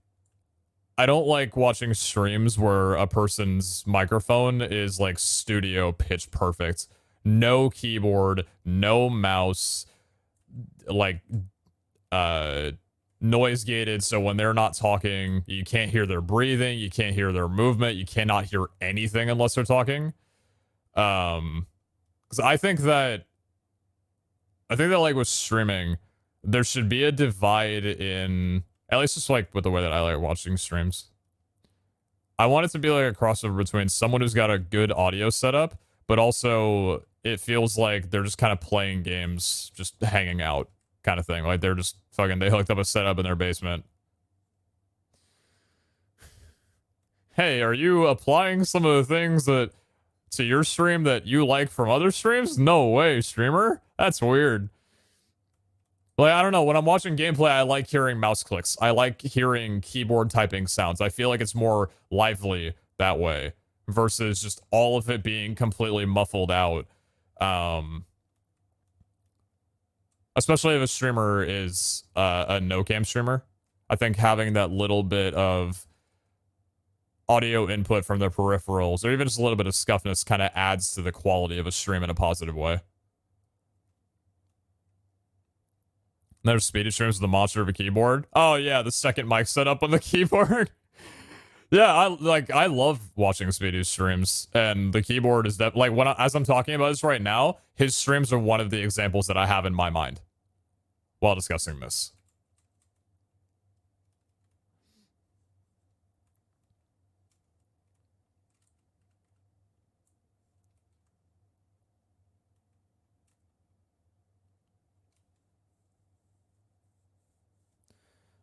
I don't like watching streams where a person's microphone is like studio pitch perfect. No keyboard, no mouse, like noise gated, so when they're not talking, you can't hear their breathing, you can't hear their movement, you cannot hear anything unless they're talking. Because I think that like with streaming, there should be a divide in, at least just like with the way that I like watching streams. I want it to be like a crossover between someone who's got a good audio setup, but also it feels like they're just kind of playing games, just hanging out kind of thing. Like they're just fucking, they hooked up a setup in their basement. Hey, are you applying some of the things that to your stream that you like from other streams? No way, streamer. That's weird. Like, I don't know. When I'm watching gameplay, I like hearing mouse clicks. I like hearing keyboard typing sounds. I feel like it's more lively that way versus just all of it being completely muffled out. Especially if a streamer is a no-cam streamer. I think having that little bit of audio input from their peripherals, or even just a little bit of scuffness, kind of adds to the quality of a stream in a positive way. There's speedy streams with the monster of a keyboard. Oh yeah, the second mic setup on the keyboard. Yeah, I love watching Speedy streams, and the keyboard is that like as I'm talking about this right now, his streams are one of the examples that I have in my mind while discussing this.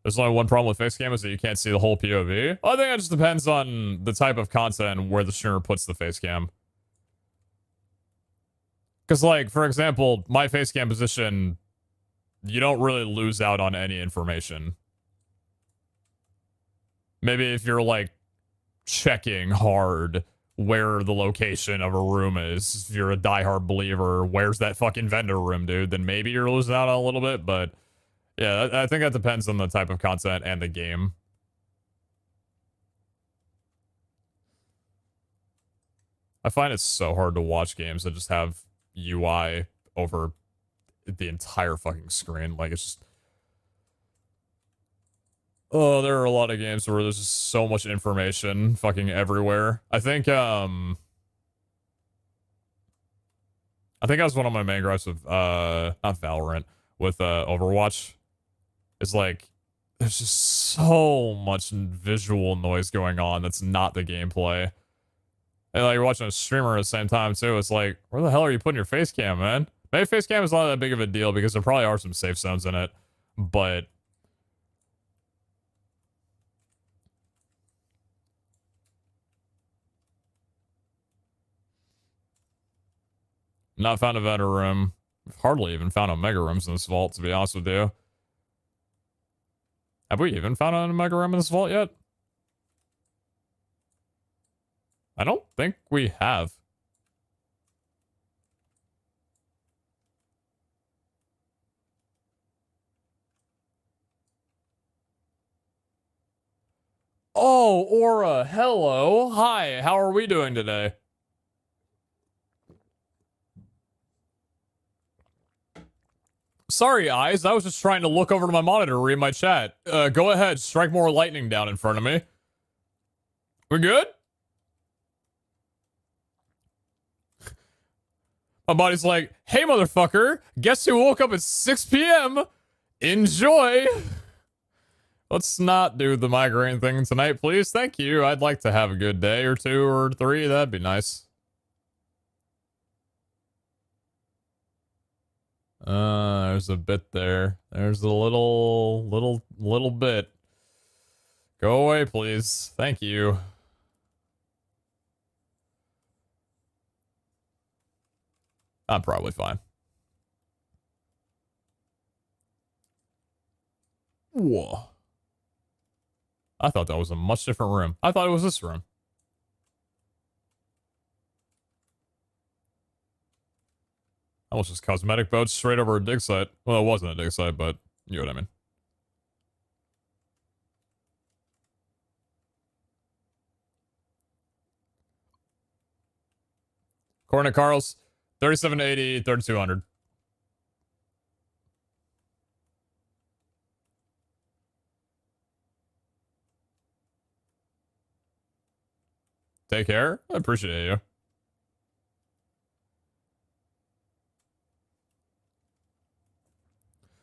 There's only one problem with facecam is that you can't see the whole POV. Well, I think it just depends on the type of content and where the streamer puts the facecam. Because, like, for example, my facecam position, you don't really lose out on any information. Maybe if you're, like, checking hard where the location of a room is, if you're a diehard believer, where's that fucking vendor room, dude, then maybe you're losing out on a little bit, but yeah, I think that depends on the type of content and the game. I find it so hard to watch games that just have UI over the entire fucking screen. Like, it's just... Oh, there are a lot of games where there's just so much information fucking everywhere. I think that was one of my main gripes with, not Valorant, with, Overwatch. Is like, there's just so much visual noise going on that's not the gameplay. And like, you're watching a streamer at the same time too. It's like, where the hell are you putting your face cam, man? Maybe face cam is not that big of a deal because there probably are some safe zones in it, but not found a vendor room. I've hardly even found omega rooms in this vault, to be honest with you. Have we even found an omega room in this vault yet? I don't think we have. Oh, Aura, hello. Hi, how are we doing today? Sorry, eyes. I was just trying to look over to my monitor to read my chat. Go ahead, strike more lightning down in front of me. We good? My body's like, hey, motherfucker, guess who woke up at 6 p.m.? Enjoy. Let's not do the migraine thing tonight, please. Thank you. I'd like to have a good day or 2 or 3. That'd be nice. There's a bit there. There's a little bit. Go away, please. Thank you. I'm probably fine. Whoa. I thought that was a much different room. I thought it was this room. That was just cosmetic boats straight over a dig site. Well, it wasn't a dig site, but you know what I mean. Cornet Carls, 3780, 3200. Take care. I appreciate you.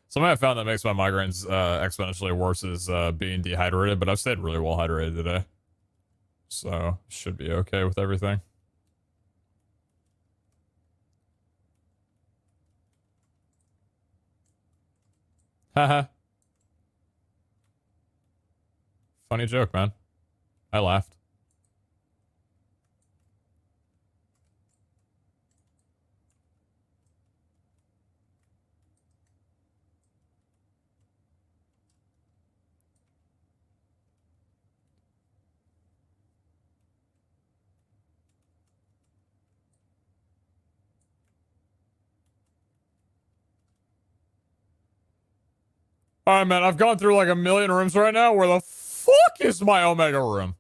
Something I found that makes my migraines exponentially worse is being dehydrated, but I've stayed really well hydrated today. So, should be okay with everything. Haha. Funny joke, man. I laughed. Alright, man, I've gone through like a million rooms right now. Where the fuck is my Omega room?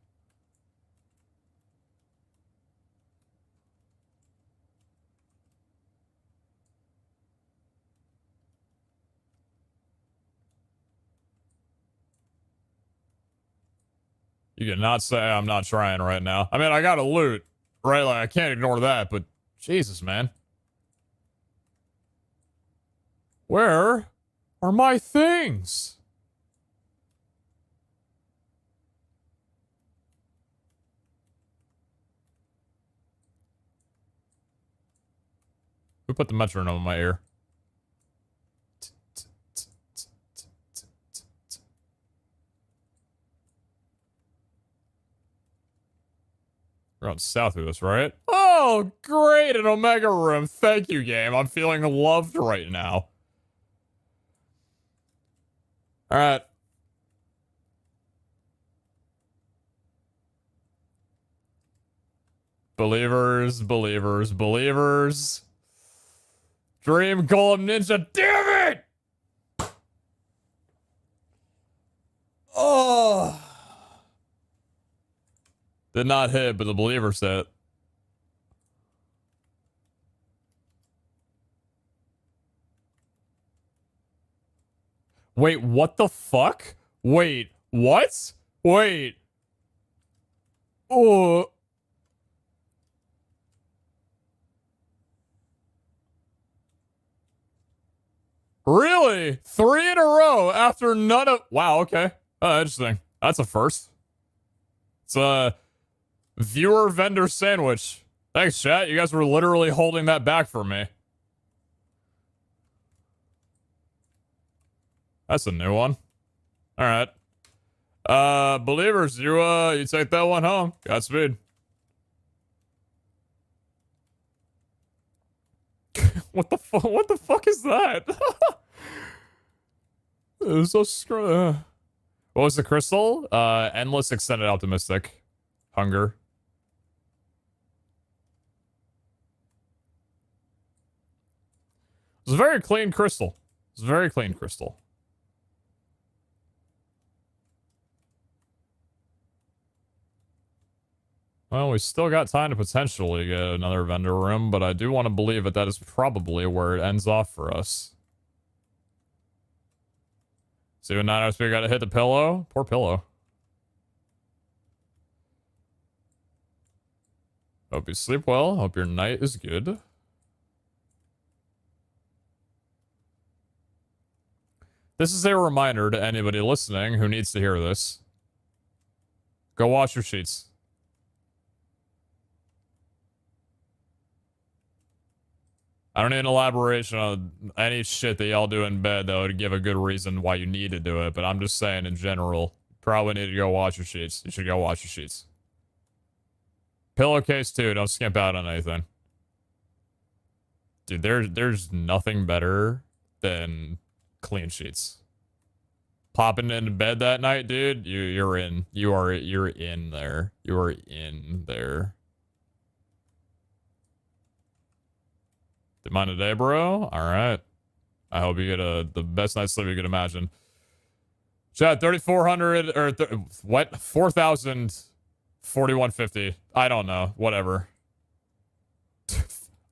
You cannot say I'm not trying right now. I mean, I got a loot, right? Like, I can't ignore that, but Jesus, man. Where are my things? Who put the metronome in my ear? We're on south of this, right? Oh, great! An Omega room. Thank you, game. I'm feeling loved right now. Alright. Believers, believers, believers. Dream Golem Ninja, damn it! Oh. Did not hit, but the believer set. Wait, what the fuck? Wait, what? Wait. Oh. Really? 3 in a row after none of... Wow, okay. Interesting. That's a first. It's a viewer vendor sandwich. Thanks, chat. You guys were literally holding that back for me. That's a new one. Alright. Believers, you take that one home. Godspeed. What the fuck is that? It was so what was the crystal? Endless extended optimistic. Hunger. It was a very clean crystal. It was a very clean crystal. Well, we still got time to potentially get another vendor room, but I do want to believe that that is probably where it ends off for us. See what 9 we gotta hit the pillow? Poor pillow. Hope you sleep well. Hope your night is good. This is a reminder to anybody listening who needs to hear this. Go wash your sheets. I don't need an elaboration on any shit that y'all do in bed that would give a good reason why you need to do it, but I'm just saying in general, probably need to go wash your sheets. You should go wash your sheets. Pillowcase too, don't skimp out on anything. Dude, there's nothing better than clean sheets. Popping into bed that night, dude, you're in. You're in there. You are in there. Did mine today, bro? Alright. I hope you get the best night's sleep you could imagine. Chat, 3,400 or what? 4,041.50. I don't know. Whatever.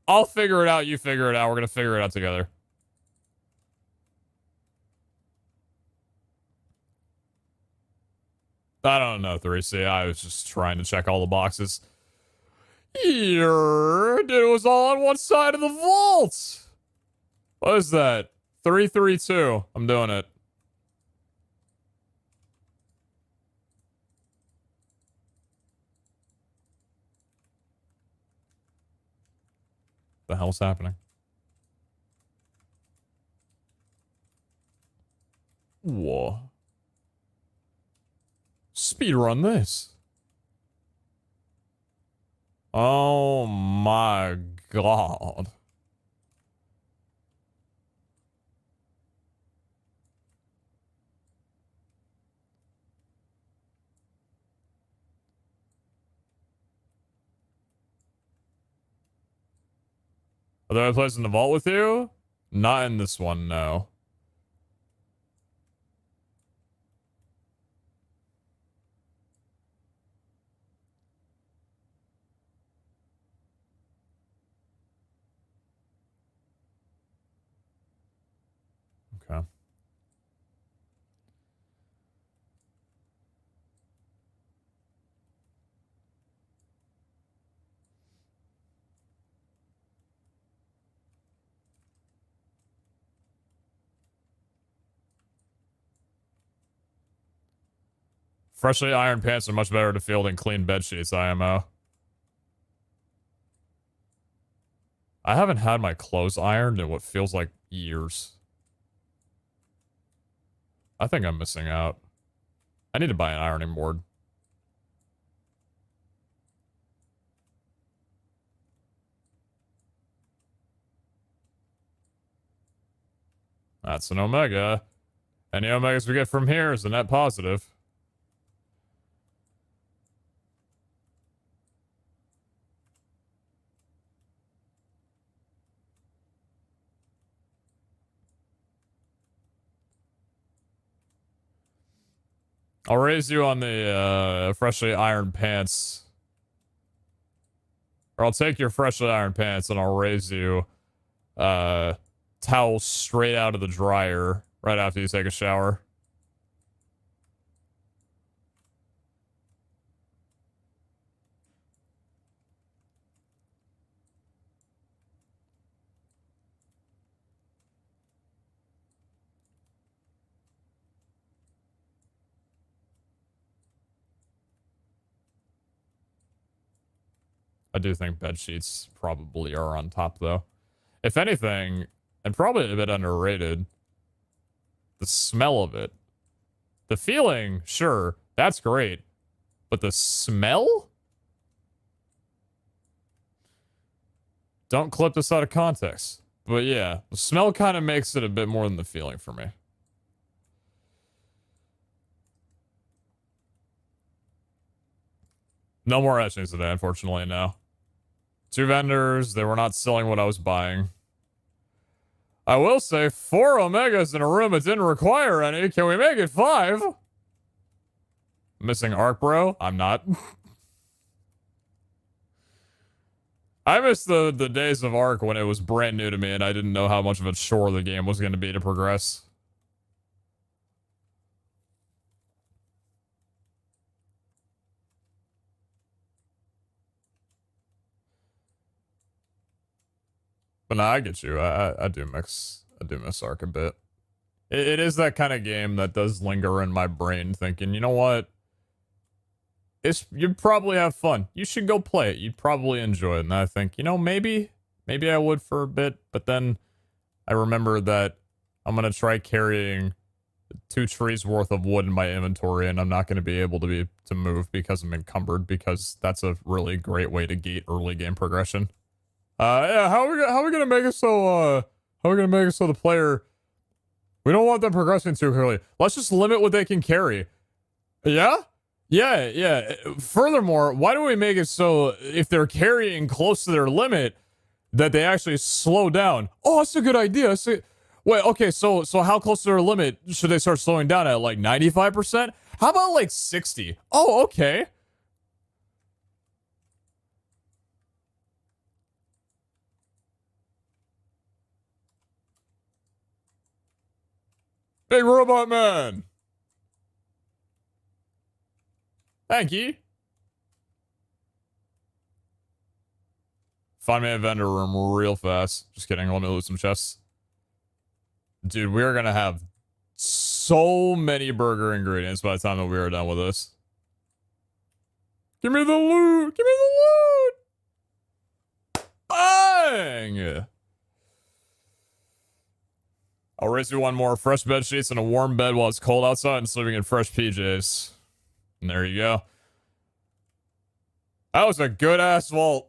I'll figure it out. You figure it out. We're gonna figure it out together. I don't know, 3C. I was just trying to check all the boxes. Here, dude, it was all on one side of the vault. What is that? 332. I'm doing it. The hell's happening? Whoa. Speedrun this. Oh my god. Are there other places in the vault with you? Not in this one, no. Okay. Freshly ironed pants are much better to feel than clean bed sheets, IMO. I haven't had my clothes ironed in what feels like years. I think I'm missing out. I need to buy an ironing board. That's an Omega. Any Omegas we get from here is a net positive. I'll raise you on the freshly ironed pants. Or I'll take your freshly ironed pants and I'll raise you towels straight out of the dryer right after you take a shower. I do think bed sheets probably are on top, though. If anything, and probably a bit underrated, the smell of it. The feeling, sure, that's great. But the smell? Don't clip this out of context. But yeah, the smell kind of makes it a bit more than the feeling for me. No more etchings today, unfortunately, no. 2 vendors, they were not selling what I was buying. I will say 4 Omegas in a room that didn't require any. Can we make it 5? Missing arc, bro? I'm not. I miss the days of Ark when it was brand new to me and I didn't know how much of a chore the game was going to be to progress. But no, I get you. I do miss Ark a bit. It is that kind of game that does linger in my brain, thinking, you know what? You'd probably have fun. You should go play it. You'd probably enjoy it. And I think, you know, maybe I would for a bit, but then I remember that I'm gonna try carrying 2 trees worth of wood in my inventory, and I'm not gonna be able to move because I'm encumbered, because that's a really great way to gate early game progression. Yeah, how are we gonna make it so the player, we don't want them progressing too quickly. Let's just limit what they can carry. Yeah? Yeah. Furthermore, why don't we make it so if they're carrying close to their limit, that they actually slow down? Oh, that's a good idea. Wait, okay, so how close to their limit should they start slowing down at? Like 95%? How about like 60? Oh, okay. Big Robot Man! Thank you. Find me a vendor room real fast. Just kidding, let me lose some chests. Dude, we're gonna have so many burger ingredients by the time that we are done with this. Give me the loot! Give me the loot! Bang! I'll raise you one more. Fresh bed sheets and a warm bed while it's cold outside and sleeping in fresh PJs. And there you go. That was a good ass vault.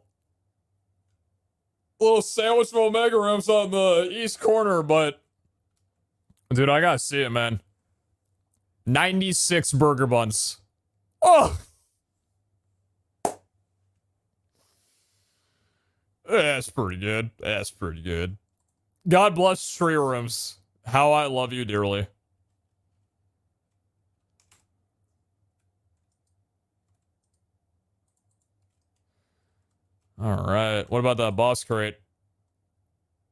Little sandwich from Omega Rooms on the east corner, but... Dude, I gotta see it, man. 96 burger buns. Oh! That's pretty good. That's pretty good. God bless Tree Rooms. How I love you dearly. Alright, what about that boss crate?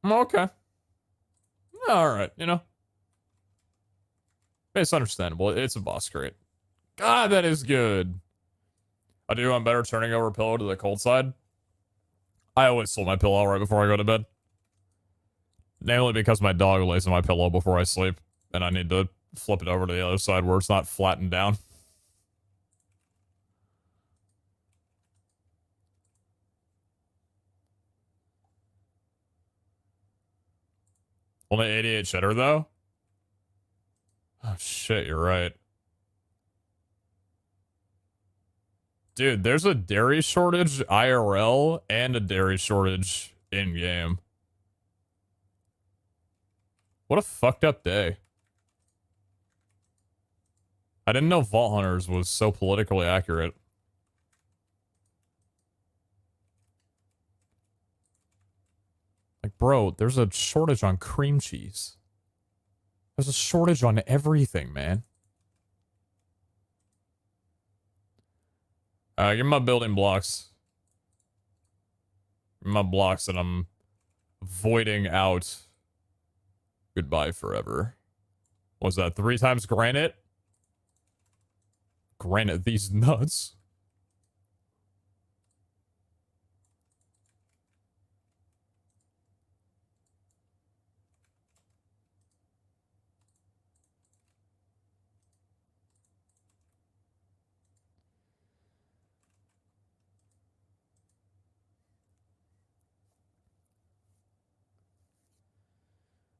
Okay. Alright, you know. It's understandable. It's a boss crate. God, that is good. I do want better turning over pillow to the cold side. I always fold my pillow right before I go to bed. Namely because my dog lays on my pillow before I sleep, and I need to flip it over to the other side where it's not flattened down. Only 88 cheddar, though? Oh, shit, you're right. Dude, there's a dairy shortage IRL and a dairy shortage in-game. What a fucked up day. I didn't know Vault Hunters was so politically accurate. Like, bro, there's a shortage on cream cheese. There's a shortage on everything, man. Give me my building blocks. Give me my blocks that I'm voiding out. Goodbye forever. What was that 3 times granite? Granite these nuts.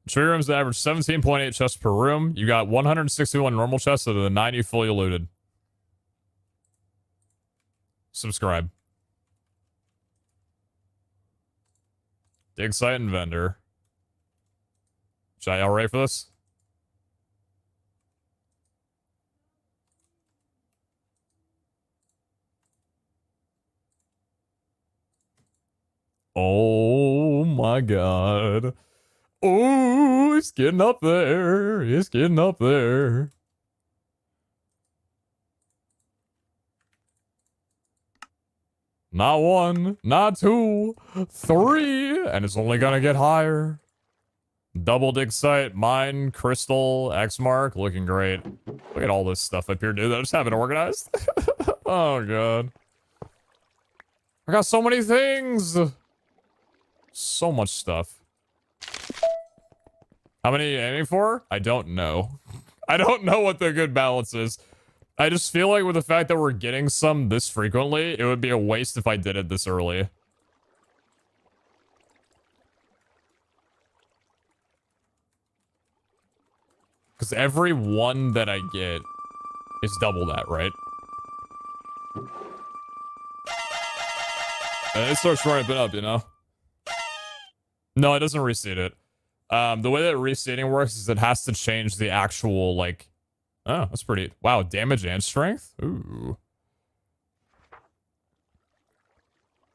Tree rooms average 17.8 chests per room. You got 161 normal chests out of the 90 fully looted. Subscribe. Dig site and vendor. Should I all ready for this? Oh my god. Oh, it's getting up there. It's getting up there. Not 1, not 2, 3, and it's only gonna get higher. Double dig site, mine, crystal, X mark, looking great. Look at all this stuff up here, dude. I just haven't organized. Oh god. I got so many things. So much stuff. How many are you aiming for? I don't know. I don't know what the good balance is. I just feel like with the fact that we're getting some this frequently, it would be a waste if I did it this early. Because every one that I get is double that, right? And it starts ramping up, you know? No, it doesn't reseed it. The way that reseeding works is it has to change the actual, like... Oh, that's pretty... Wow, damage and strength? Ooh.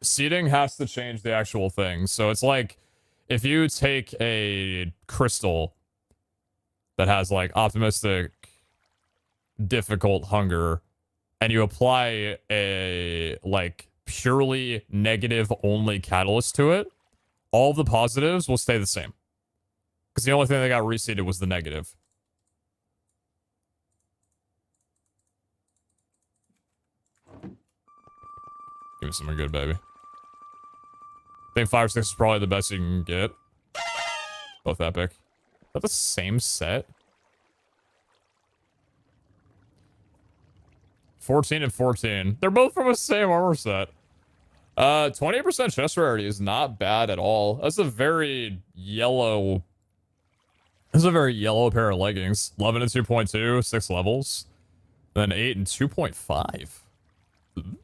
Seeding has to change the actual thing. So it's like, if you take a crystal that has, like, optimistic, difficult hunger, and you apply a, like, purely negative only catalyst to it, all the positives will stay the same. Because the only thing that got reseeded was the negative. Give me something good, baby. I think 5 or 6 is probably the best you can get. Both epic. Is that the same set? 14 and 14. They're both from the same armor set. 28% chest rarity is not bad at all. That's a very yellow... This is a very yellow pair of leggings. 11 and 2.2, 6 levels. Then 8 and 2.5. Ooh.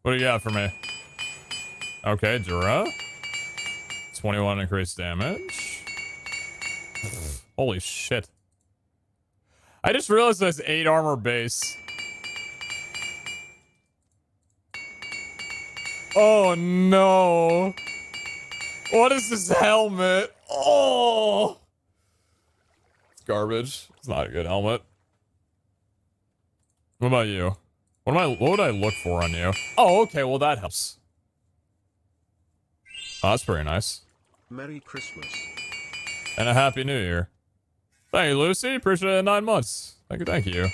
What do you got for me? Okay, Dura. 21 increased damage. Holy shit. I just realized that's 8 armor base. Oh no. What is this helmet? Oh. It's garbage. It's not a good helmet. What about you? What would I look for on you? Oh, okay, well that helps. Oh, that's pretty nice. Merry Christmas. And a Happy New Year. Thank you, Lucy. Appreciate it. 9 months. Thank you, thank you.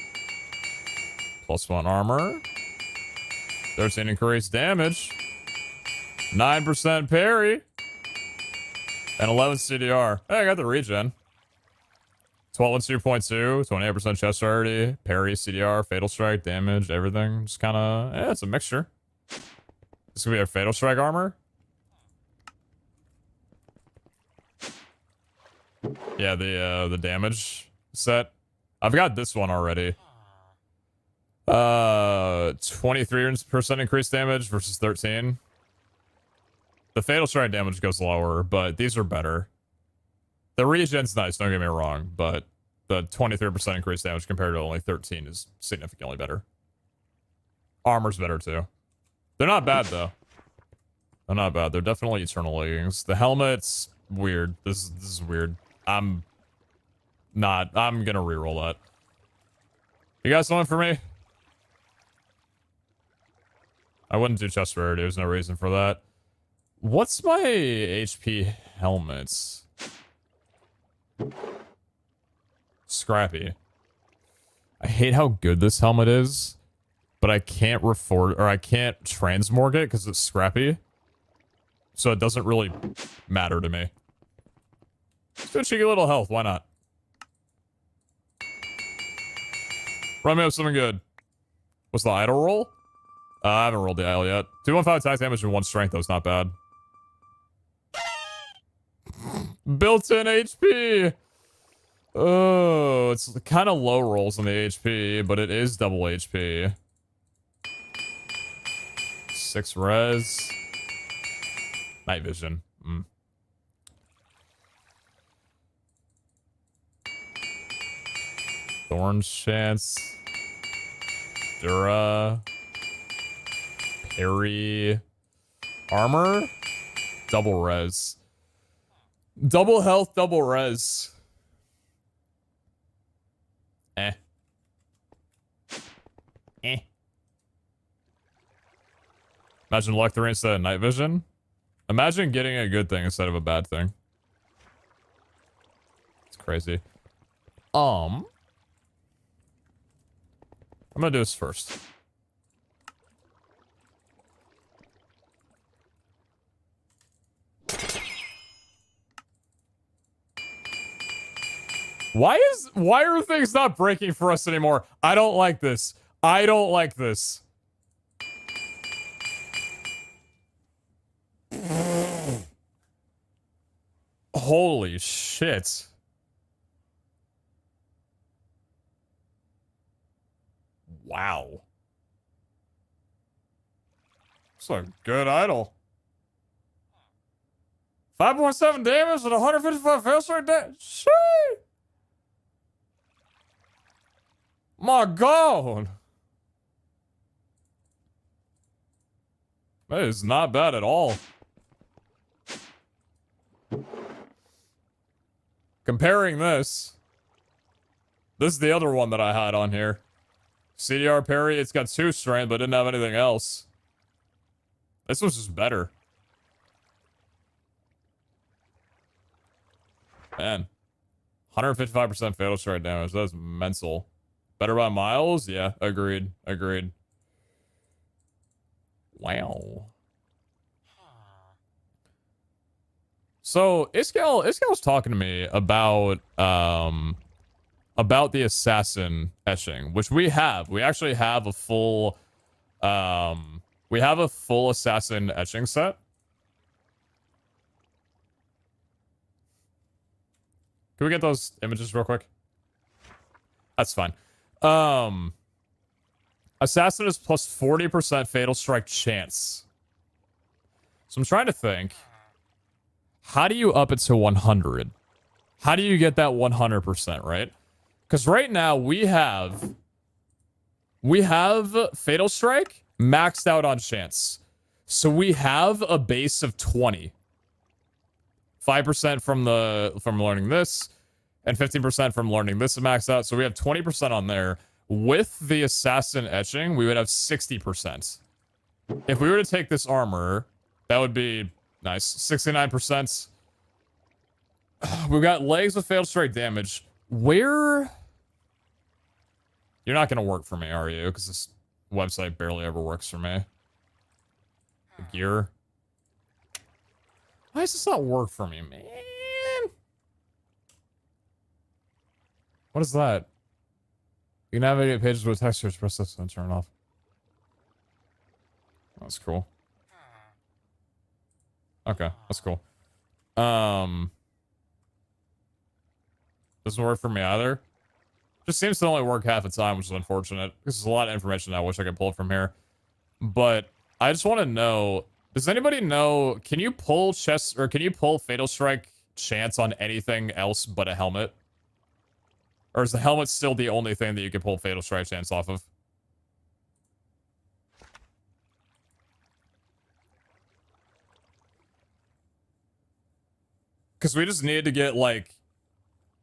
+1 armor. 13 increased damage. 9% parry. And 11 CDR. Hey, I got the regen. 12 and 2.2. 28% chest rarity. Parry, CDR, fatal strike, damage, everything. Just kind of... Yeah, it's a mixture. This could be our fatal strike armor. Yeah, the damage set. I've got this one already. 23% increased damage versus 13. The fatal strike damage goes lower, but these are better. The regen's nice, don't get me wrong, but the 23% increased damage compared to only 13 is significantly better. Armor's better too. They're not bad though. They're not bad. They're definitely eternal leggings. The helmet's weird. This is weird. I'm gonna reroll that. You got something for me? I wouldn't do chest rarity. There's no reason for that. What's my HP helmets? Scrappy. I hate how good this helmet is, but I can't I can't transmorg it because it's scrappy. So it doesn't really matter to me. Let's do a cheeky little health, why not? Run me up something good. What's the idle roll? I haven't rolled the idle yet. 215 attack damage and 1 strength, though, is not bad. Built-in HP! Oh, it's kind of low rolls on the HP, but it is double HP. 6 res. Night vision. Thorn's chance. Dura. Parry. Armor. Double res. Double health, double res. Eh. Eh. Imagine luck 3 instead of night vision. Imagine getting a good thing instead of a bad thing. It's crazy. I'm gonna do this first. Why are things not breaking for us anymore? I don't like this. I don't like this. Holy shit. Wow. It's a good idol. 5.7 damage and 155 fail rate damage. Shit. My god. That is not bad at all. Comparing this is the other one that I had on here. CDR parry, it's got 2 strength, but didn't have anything else. This was just better. Man. 155% fatal strike damage. That's mental. Better by miles? Yeah, agreed. Agreed. Wow. So, Iskal was talking to me about the assassin etching, which we have. We actually have a full we have a full assassin etching set. Can we get those images real quick? That's fine. Assassin is plus 40% fatal strike chance. So I'm trying to think. How do you up it to 100? How do you get that 100%, right? Because right now we have fatal strike maxed out on chance. So we have a base of 20. 5% from learning this, and 15% from learning this is maxed out. So we have 20% on there. With the assassin etching, we would have 60%. If we were to take this armor, that would be nice. 69%. We've got legs with fatal strike damage. Where? You're not going to work for me, are you? Because this website barely ever works for me. The gear. Why does this not work for me, man? What is that? You can navigate pages with text search, press this and turn it off. That's cool. Okay, that's cool. Doesn't work for me either. Just seems to only work half the time, which is unfortunate. This is a lot of information I wish I could pull from here. But I just want to know, does anybody know, can you pull chest, or can you pull fatal strike chance on anything else but a helmet? Or is the helmet still the only thing that you can pull fatal strike chance off of? Because we just need to get, like,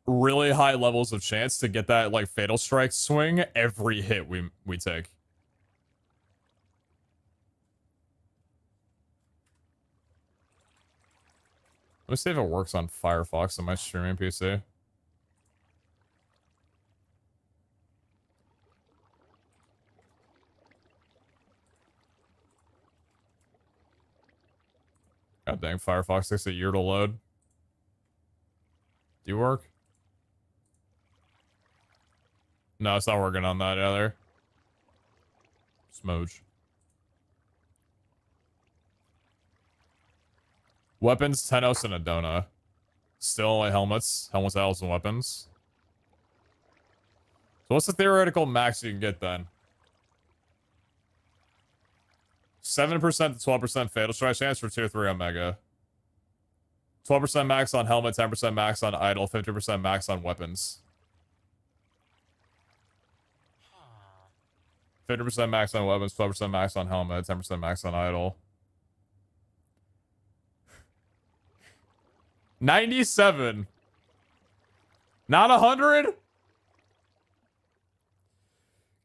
really high levels of chance to get that, like, fatal strike swing every hit we take. Let me see if it works on Firefox on my streaming PC. God dang, Firefox takes a year to load. Do you work? No, it's not working on that either. Smooge. Weapons, Tenos, and Adona. Still only helmets. Helmets, owls, and weapons. So what's the theoretical max you can get then? 7% to 12% fatal strike chance for tier 3 Omega. 12% max on helmet, 10% max on idle, 50% max on weapons. 50% max on weapons, 12% max on helmet, 10% max on idle. 97. Not 100?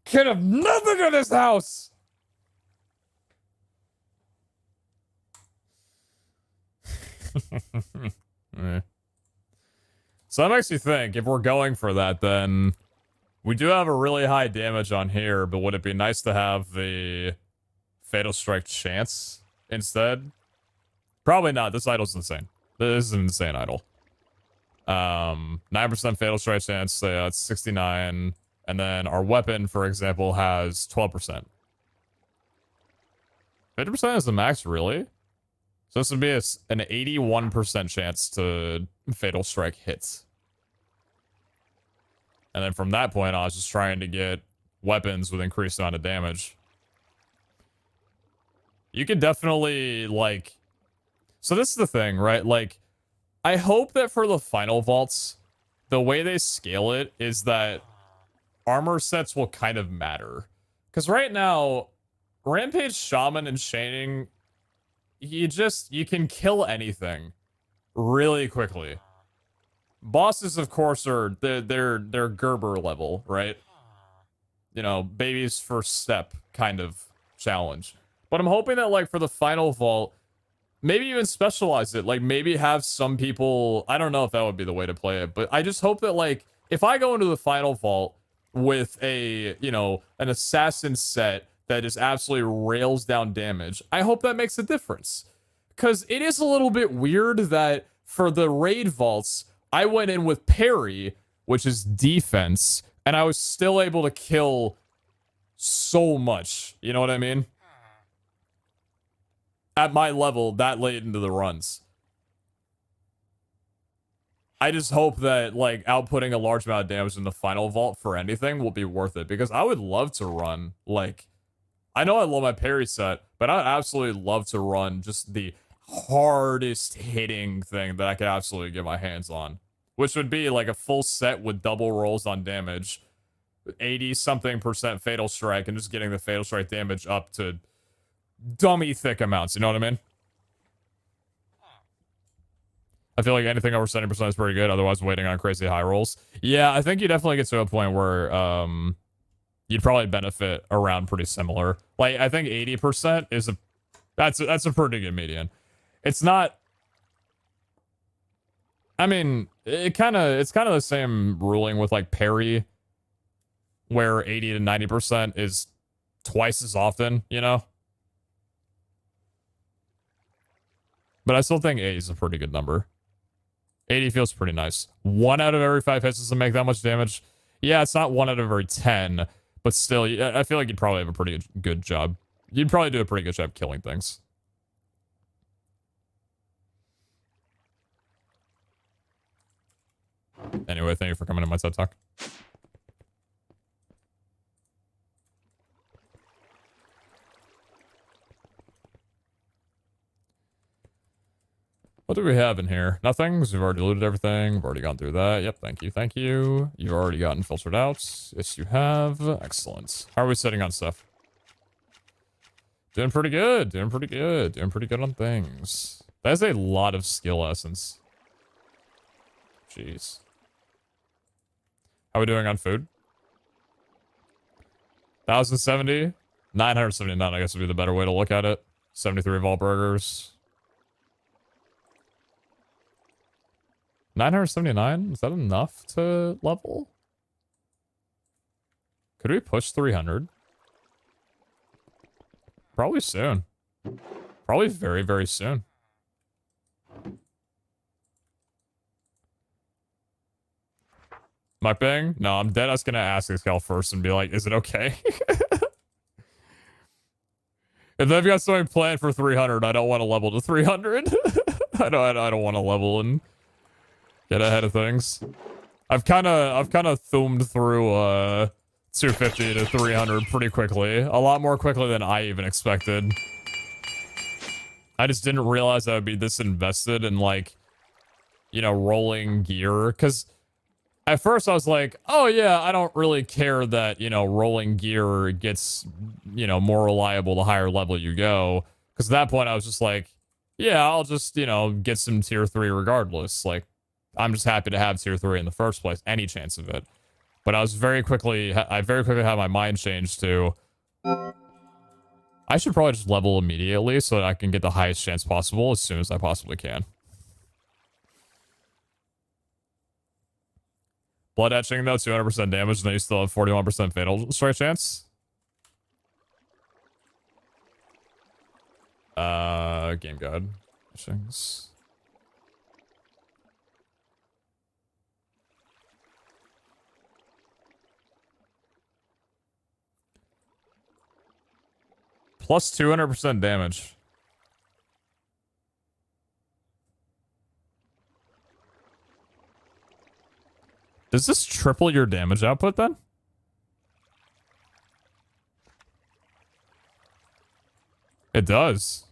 Could have nothing in this house. So that makes you think, if we're going for that, then we do have a really high damage on here, but would it be nice to have the Fatal Strike chance instead? Probably not. This idol's insane. This is an insane idol. 9% Fatal Strike chance, so it's 69. And then our weapon, for example, has 12%. 50% is the max, really? So this would be an 81% chance to Fatal Strike hits. And then from that point, I was just trying to get weapons with increased amount of damage. You could definitely, like... So this is the thing, right? Like, I hope that for the final vaults, the way they scale it is that armor sets will kind of matter. Because right now, Rampage, Shaman, and Chaining, you can kill anything really quickly. Bosses, of course, are they're Gerber level, right? You know, baby's first step kind of challenge. But I'm hoping that, like, for the final vault, maybe even specialize it. Like, maybe have some people... I don't know if that would be the way to play it, but I just hope that, like, if I go into the final vault with a, you know, an assassin set that just absolutely rails down damage, I hope that makes a difference. Because it is a little bit weird that for the raid vaults, I went in with parry, which is defense, and I was still able to kill so much. You know what I mean? At my level, that late into the runs. I just hope that, like, outputting a large amount of damage in the final vault for anything will be worth it. Because I would love to run, like... I know I love my parry set, but I'd absolutely love to run just the hardest hitting thing that I could absolutely get my hands on. Which would be, like, a full set with double rolls on damage. 80-something% Fatal Strike, and just getting the Fatal Strike damage up to dummy thick amounts, you know what I mean? I feel like anything over 70% is pretty good, otherwise waiting on crazy high rolls. Yeah, I think you definitely get to a point where, you'd probably benefit around pretty similar. Like, I think 80% is that's a pretty good median. It's not... I mean, it's kind of the same ruling with, like, parry, where 80 to 90% is twice as often, you know? But I still think 80 is a pretty good number. 80 feels pretty nice. 1 out of every 5 hits doesn't make that much damage. Yeah, it's not 1 out of every 10, but still, I feel like you'd probably have a pretty good job. You'd probably do a pretty good job killing things. Anyway, thank you for coming to my TED Talk. What do we have in here? Nothing, because we've already looted everything. We've already gone through that. Yep, thank you, thank you. You've already gotten filtered out. Yes, you have. Excellent. How are we sitting on stuff? Doing pretty good. Doing pretty good. Doing pretty good on things. That is a lot of skill essence. Jeez. How are we doing on food? 1,070? 979, I guess would be the better way to look at it. 73 Vault Burgers. 979? Is that enough to level? Could we push 300? Probably soon. Probably very, very soon. Mukbang? No, I'm dead. I was gonna ask this gal first and be like, is it okay? If they've got something planned for 300, I don't want to level to 300. I don't want to level and get ahead of things. I've kind of thumbed through 250 to 300 pretty quickly. A lot more quickly than I even expected. I just didn't realize I would be this invested in, like, you know, rolling gear. Because at first I was like, oh yeah, I don't really care that, you know, rolling gear gets, you know, more reliable the higher level you go. Because at that point I was just like, yeah, I'll just, you know, get some tier 3 regardless. Like, I'm just happy to have tier 3 in the first place, any chance of it. But I very quickly had my mind changed to, I should probably just level immediately so that I can get the highest chance possible as soon as I possibly can. Blood etching, though, 200% damage, and then you still have 41% fatal strike chance. Game guide. Etchings. Plus 200% damage. Does this triple your damage output then? It does.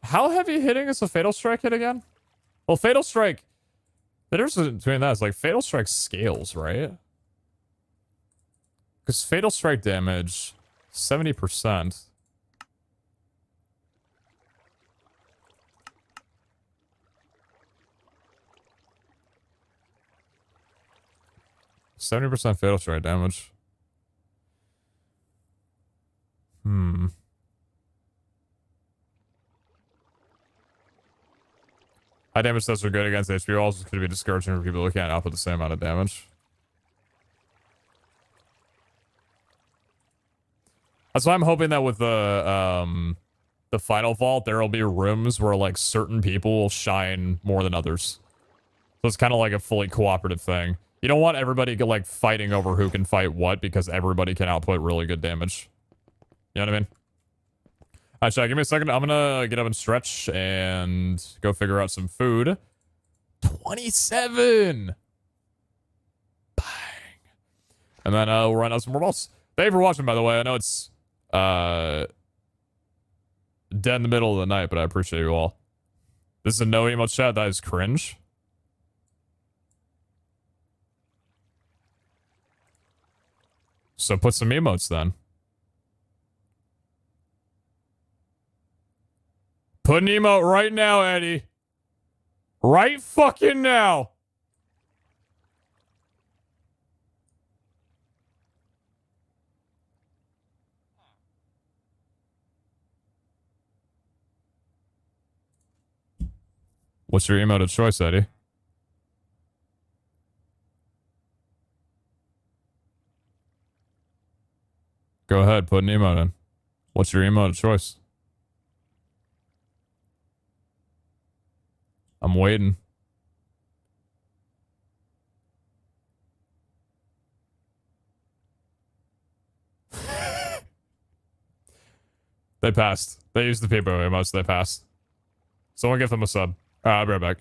How heavy hitting is a Fatal Strike hit again? Well, Fatal Strike... The difference between that is, like, Fatal Strike scales, right? Because Fatal Strike damage, 70%. %70% Fatal Strike damage. High damage stats are good against HP, also could be discouraging for people who can't output the same amount of damage. That's why I'm hoping that with the final vault, there will be rooms where, like, certain people will shine more than others. So it's kind of like a fully cooperative thing. You don't want everybody, like, fighting over who can fight what, because everybody can output really good damage. You know what I mean? Alright, give me a second. I'm gonna get up and stretch and go figure out some food. 27! Bang. And then we'll run out some more balls. Thank you for watching, by the way. I know it's dead in the middle of the night, but I appreciate you all. This is a no emote chat. That is cringe. So put some emotes then. Put an emote right now, Eddie. Right fucking now. What's your emote of choice, Eddie? Go ahead, put an emote in. What's your emote of choice? I'm waiting. They passed. They used the paper emotes. They passed. Someone give them a sub. I'll be right back.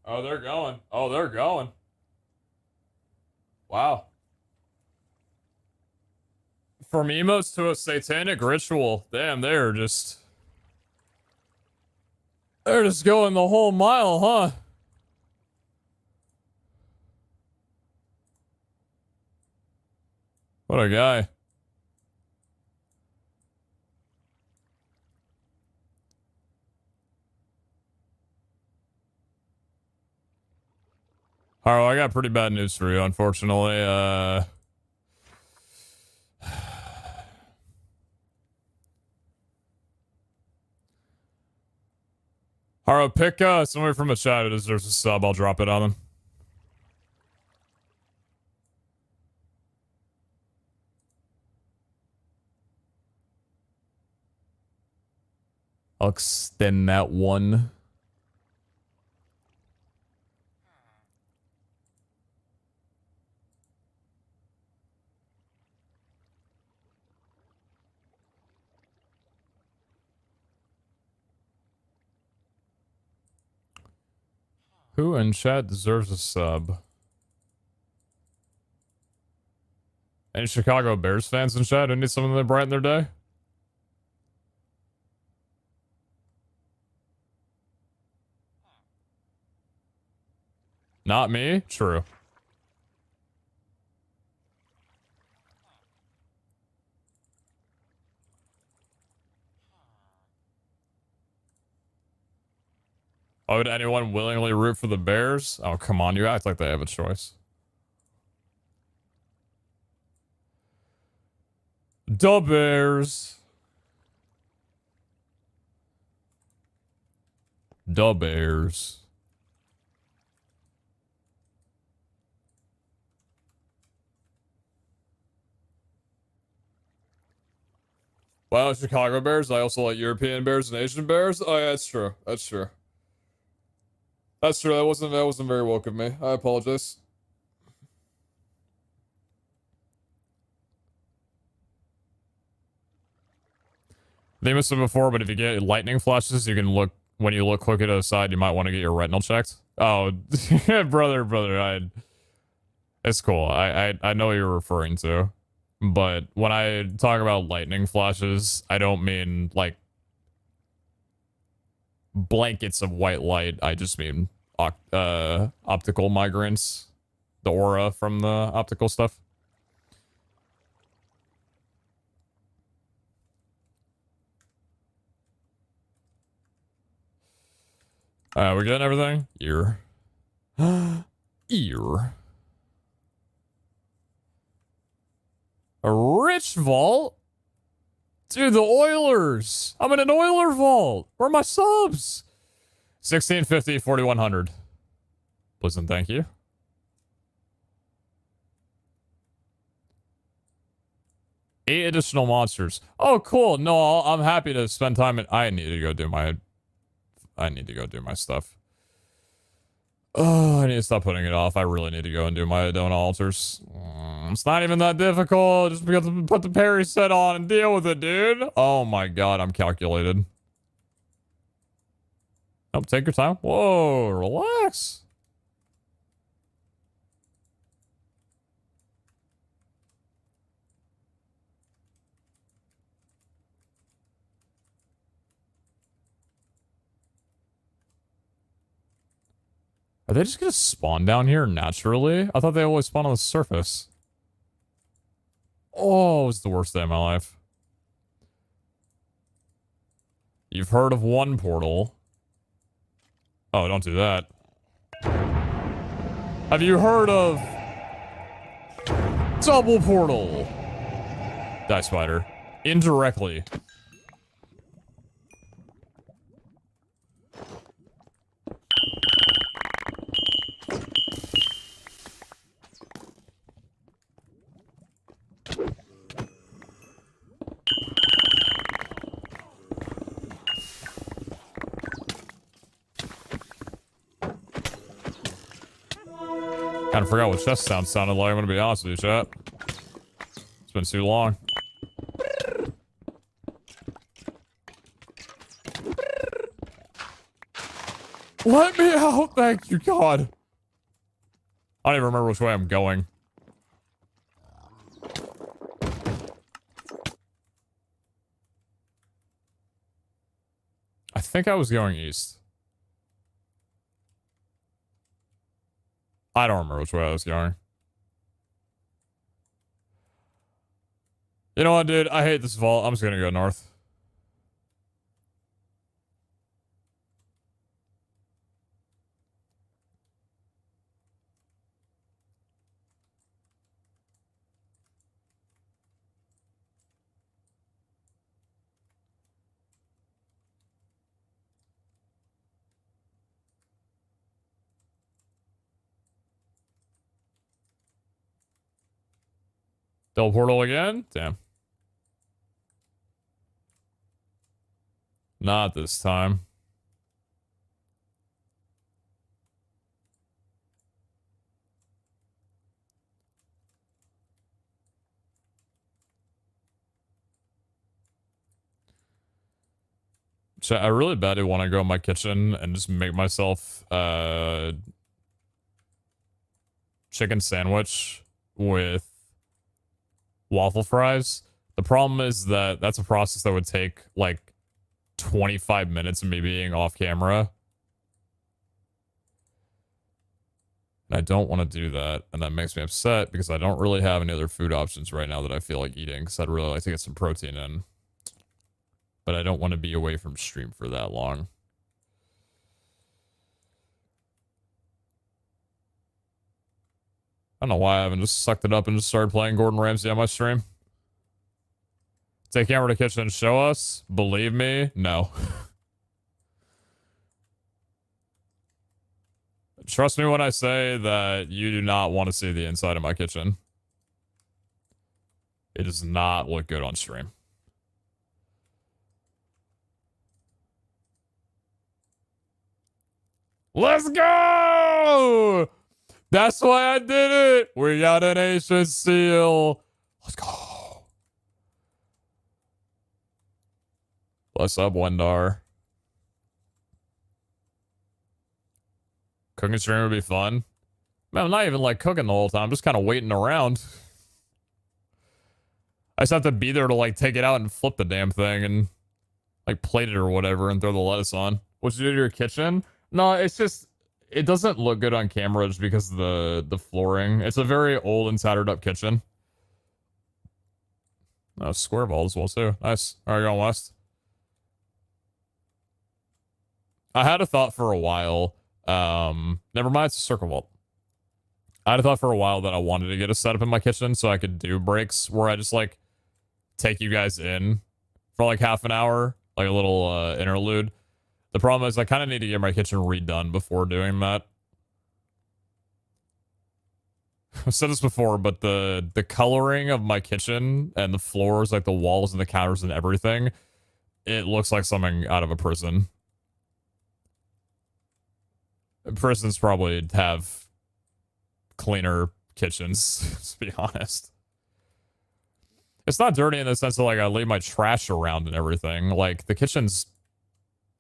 Oh, they're going. Oh, they're going. Wow. From emotes to a satanic ritual. Damn, they're just going the whole mile, huh? What a guy. Alright, I got pretty bad news for you, unfortunately. Haro, pick somebody from the chat who deserves a sub. I'll drop it on them. I'll extend that one. Who in chat deserves a sub? Any Chicago Bears fans in chat who need something to brighten their day? Not me? True. Why would anyone willingly root for the Bears? Oh, come on. You act like they have a choice. The Bears. The Bears. Well, Chicago Bears. I also like European Bears and Asian Bears. Oh, yeah, that's true. That's true. That's true. That wasn't very woke of me. I apologize. They missed it before, but if you get lightning flashes, you can look when you look quick to the side. You might want to get your retinal checked. Oh, brother, it's cool. I know what you're referring to, but when I talk about lightning flashes, I don't mean like blankets of white light. I just mean optical migrants, the aura from the optical stuff. We're getting everything? Ear. Ear. A rich vault? Dude, the Oilers. I'm in an Oiler vault. Where are my subs? 1650, 4100. Please and thank you. Eight additional monsters. Oh, cool. No, I'm happy to spend time. I need to go do my stuff. Oh, I need to stop putting it off. I really need to go and do my own altars. It's not even that difficult. Just put the parry set on and deal with it, dude. Oh my god, I'm calculated. Oh, take your time. Whoa, relax. Are they just gonna spawn down here naturally? I thought they always spawn on the surface. Oh, it was the worst day of my life. You've heard of one portal. Oh, don't do that. Have you heard of double portal? Die, spider. Indirectly. Kind of forgot what chest sound sounded like. I'm gonna be honest with you, chat. It's been too long. Let me out! Thank you, God. I don't even remember which way I'm going. I think I was going east. I don't remember which way I was going. You know what, dude? I hate this vault. I'm just gonna go north. Double portal again? Damn. Not this time. So I really badly want to go in my kitchen and just make myself chicken sandwich with waffle fries. The problem is that that's a process that would take like 25 minutes of me being off camera. And I don't want to do that. And that makes me upset because I don't really have any other food options right now that I feel like eating because I'd really like to get some protein in. But I don't want to be away from stream for that long. I don't know why I haven't just sucked it up and just started playing Gordon Ramsay on my stream. Take camera to kitchen and show us? Believe me? No. Trust me when I say that you do not want to see the inside of my kitchen. It does not look good on stream. Let's go! That's why I did it! We got an ancient seal. Let's go. What's up, Wendar? Cooking stream would be fun. Man, I'm not even like cooking the whole time. I'm just kind of waiting around. I just have to be there to like take it out and flip the damn thing and like plate it or whatever and throw the lettuce on. What'd you do to your kitchen? No, it's just, it doesn't look good on camera just because of the flooring. It's a very old and tattered up kitchen. Oh, square ball as well too. Nice. All right, going west. I had a thought for a while. Never mind, it's a circle vault. I had a thought for a while that I wanted to get a setup in my kitchen so I could do breaks where I just like take you guys in for like half an hour, like a little interlude. The problem is I kind of need to get my kitchen redone before doing that. I've said this before, but the coloring of my kitchen and the floors, like the walls and the counters and everything, it looks like something out of a prison. Prisons probably have cleaner kitchens, to be honest. It's not dirty in the sense that like I leave my trash around and everything. Like the kitchen's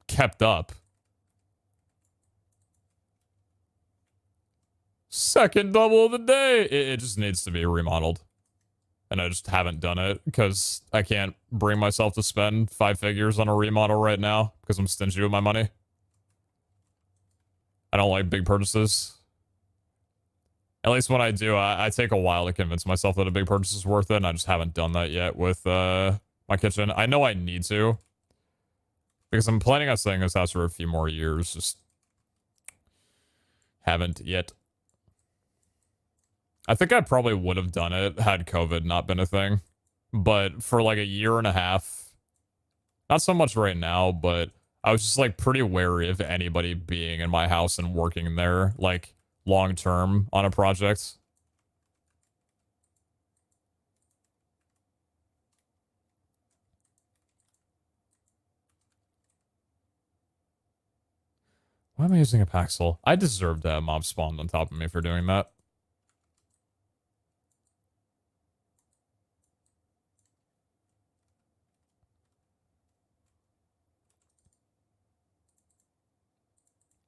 kept up. Second double of the day. It just needs to be remodeled. And I just haven't done it because I can't bring myself to spend 5 figures on a remodel right now because I'm stingy with my money. I don't like big purchases. At least when I do, I take a while to convince myself that a big purchase is worth it, and I just haven't done that yet with my kitchen. I know I need to, because I'm planning on staying in this house for a few more years, just haven't yet. I think I probably would have done it had COVID not been a thing, but for like a year and a half, not so much right now, but I was just like pretty wary of anybody being in my house and working there, like long term on a project. Why am I using a Paxil? I deserve to have mob spawned on top of me for doing that.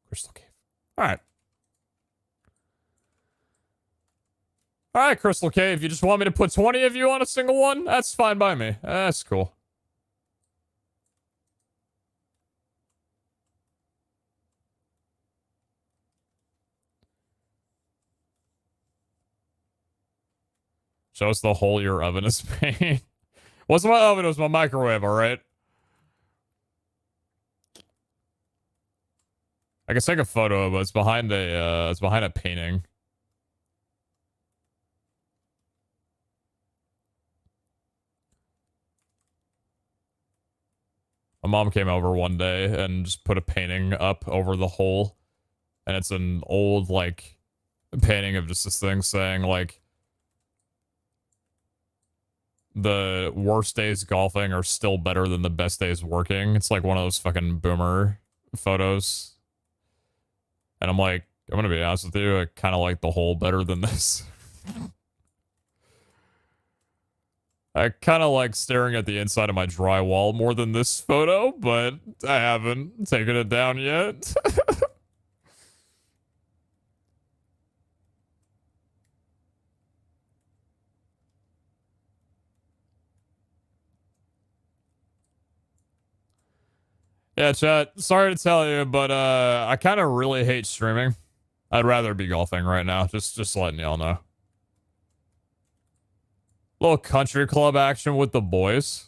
Crystal Cave. Alright. Alright, Crystal Cave. You just want me to put 20 of you on a single one? That's fine by me. That's cool. Show us the hole your oven is made. Wasn't my oven, it was my microwave, alright? I can take a photo, but it's behind a painting. My mom came over one day and just put a painting up over the hole. And it's an old, like, painting of just this thing saying, like, the worst days golfing are still better than the best days working. It's like one of those fucking boomer photos. And I'm like, I'm gonna be honest with you, I kind of like the hole better than this. I kind of like staring at the inside of my drywall more than this photo, but I haven't taken it down yet. Yeah, chat, sorry to tell you, but I kind of really hate streaming. I'd rather be golfing right now, just letting y'all know. Little country club action with the boys.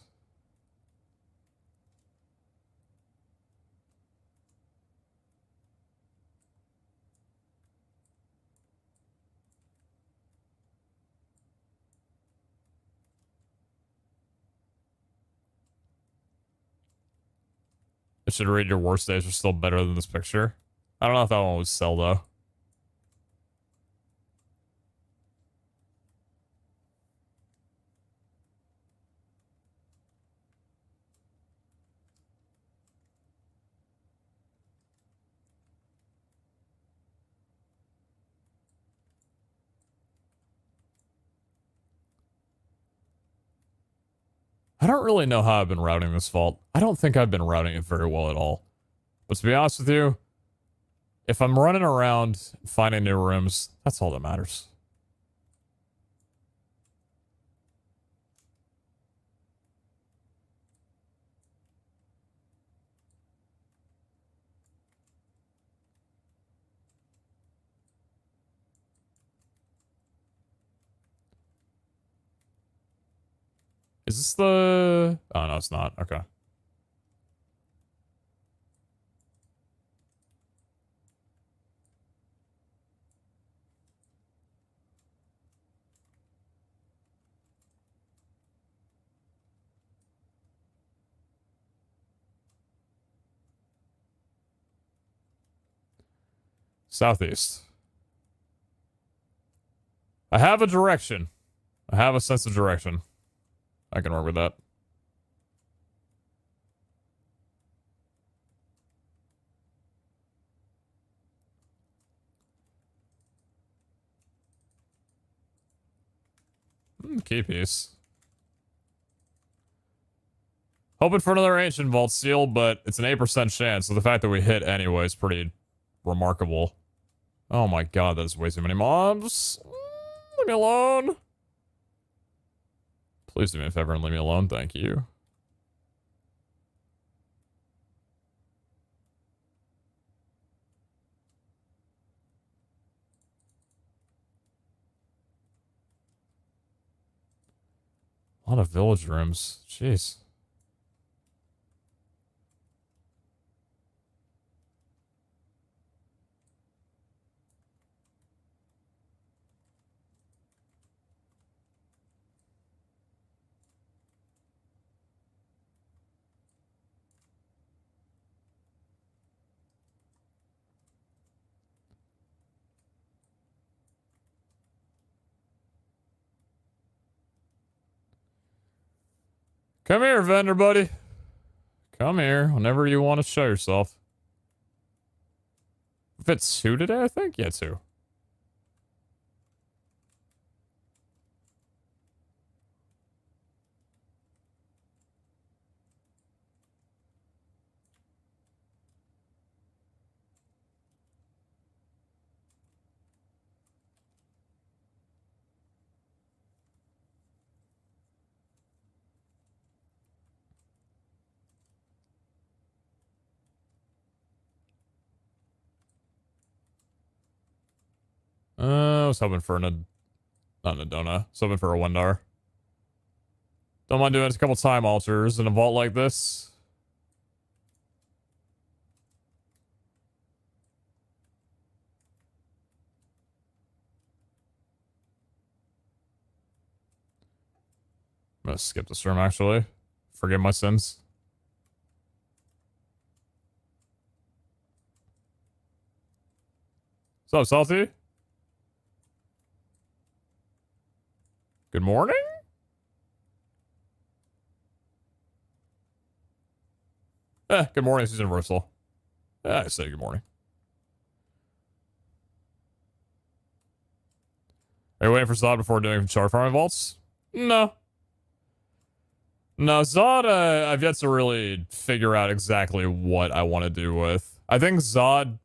I should read your worst days are still better than this picture. I don't know if that one would sell, though. I don't really know how I've been routing this vault. I don't think I've been routing it very well at all. But to be honest with you, if I'm running around finding new rooms, that's all that matters. Is this the... Oh, no, it's not. Okay. Southeast. I have a direction. I have a sense of direction. I can work with that. Key piece. Hoping for another ancient vault seal, but it's an 8% chance, so the fact that we hit anyway is pretty remarkable. Oh my god, that's way too many mobs. Leave me alone. Please do me a favor and leave me alone, thank you. A lot of village rooms. Jeez. Come here, vendor buddy. Come here whenever you want to show yourself. If it's 2 today, I think? Yeah, 2. I was hoping for not an Adona. I was hoping for a Wendar. Don't mind doing a couple time alters in a vault like this. I'm gonna skip this room, actually. Forgive my sins. What's up, Salty? Good morning? Good morning, this is Universal. I say good morning. Are you waiting for Zod before doing char farming vaults? No. No, Zod, I've yet to really figure out exactly what I want to do with. I think Zod,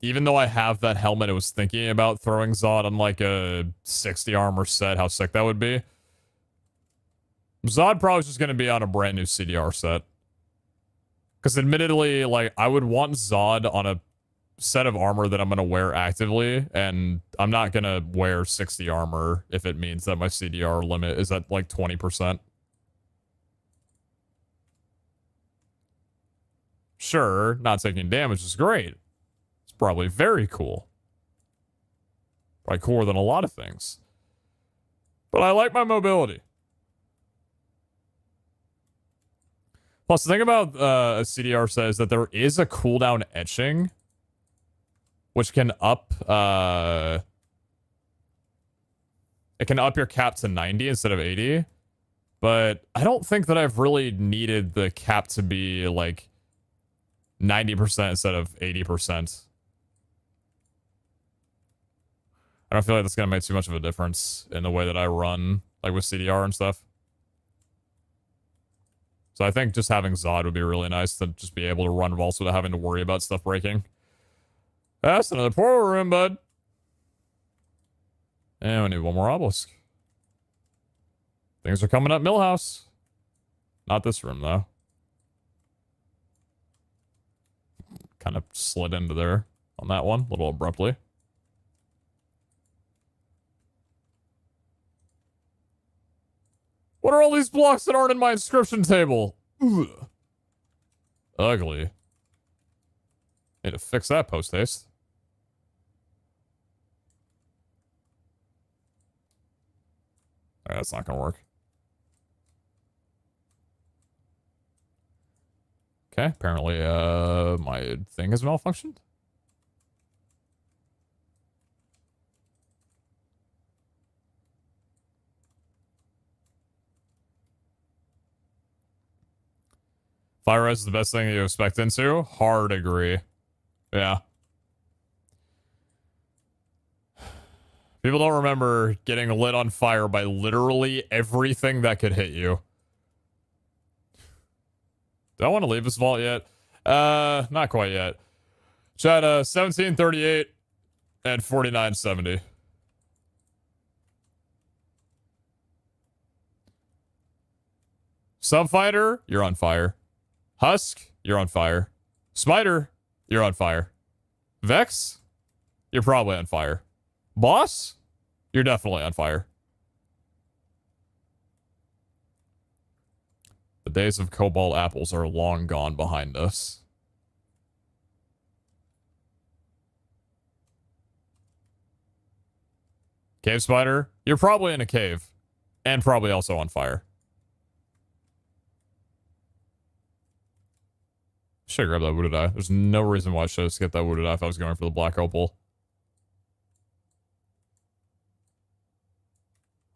even though I have that helmet, I was thinking about throwing Zod on like a 60 armor set, how sick that would be. Zod probably is just going to be on a brand new CDR set. Because admittedly, like, I would want Zod on a set of armor that I'm going to wear actively, and I'm not going to wear 60 armor if it means that my CDR limit is at like 20%. Sure, not taking damage is great. It's probably very cool. Probably cooler than a lot of things. But I like my mobility. Plus, the thing about a CDR set is that there is a cooldown etching, which can up, it can up your cap to 90 instead of 80. But I don't think that I've really needed the cap to be like 90% instead of 80%. I don't feel like that's going to make too much of a difference in the way that I run, like with CDR and stuff. So I think just having Zod would be really nice to just be able to run vaults without having to worry about stuff breaking. That's another portal room, bud. And we need one more obelisk. Things are coming up Millhouse. Not this room, though. Kind of slid into there on that one a little abruptly. What are all these blocks that aren't in my inscription table? Ugh. Ugly. Need to fix that post-haste. Alright, that's not gonna work. Okay, apparently, my thing has malfunctioned. Fire res is the best thing you expect into? Hard agree. Yeah. People don't remember getting lit on fire by literally everything that could hit you. Do I want to leave this vault yet? Not quite yet. Chat, 1738 and 4970. Subfighter, you're on fire. Husk, you're on fire. Smiter, you're on fire. Vex, you're probably on fire. Boss, you're definitely on fire. The days of cobalt apples are long gone behind us. Cave spider, you're probably in a cave. And probably also on fire. Should grab that wounded eye. There's no reason why I should have skipped that wounded eye if I was going for the black opal.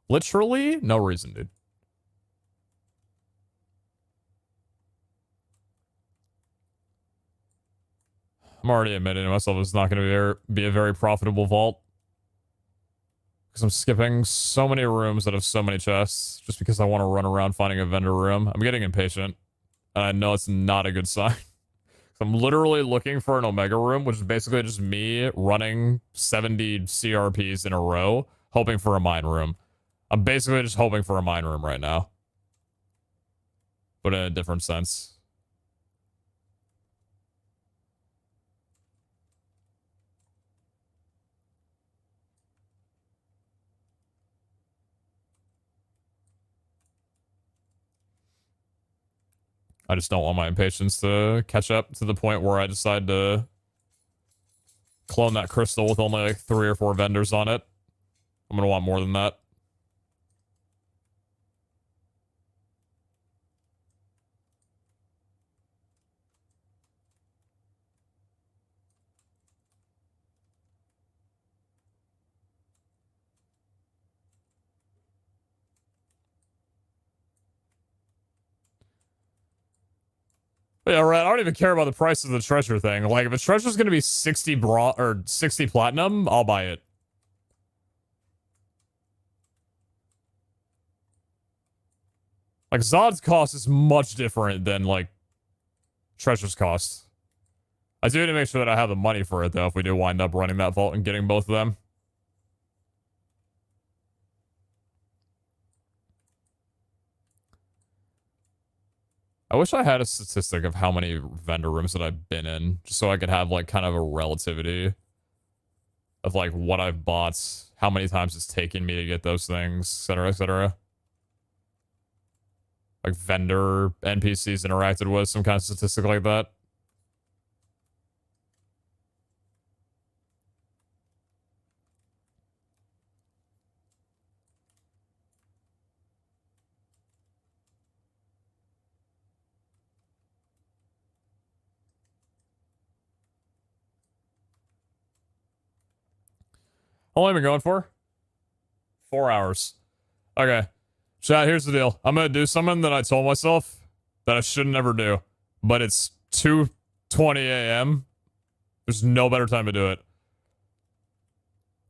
Literally, no reason, dude. I'm already admitting to myself it's not going to be a very profitable vault. Because I'm skipping so many rooms that have so many chests. Just because I want to run around finding a vendor room. I'm getting impatient. And I know it's not a good sign. I'm literally looking for an Omega room, which is basically just me running 70 CRPs in a row, hoping for a mine room. I'm basically just hoping for a mine room right now. But in a different sense. I just don't want my impatience to catch up to the point where I decide to clone that crystal with only like 3 or 4 vendors on it. I'm gonna want more than that. But yeah, right. I don't even care about the price of the treasure thing. Like, if a treasure's gonna be 60 or 60 platinum, I'll buy it. Like, Zod's cost is much different than, like, treasure's cost. I do need to make sure that I have the money for it, though, if we do wind up running that vault and getting both of them. I wish I had a statistic of how many vendor rooms that I've been in, just so I could have, like, kind of a relativity of, like, what I've bought, how many times it's taken me to get those things, etc., etc. Like, vendor NPCs interacted with, some kind of statistic like that. How long have I been going for? 4 hours. Okay. Chat, here's the deal. I'm gonna do something that I told myself that I should never do. But it's 2:20 a.m. There's no better time to do it.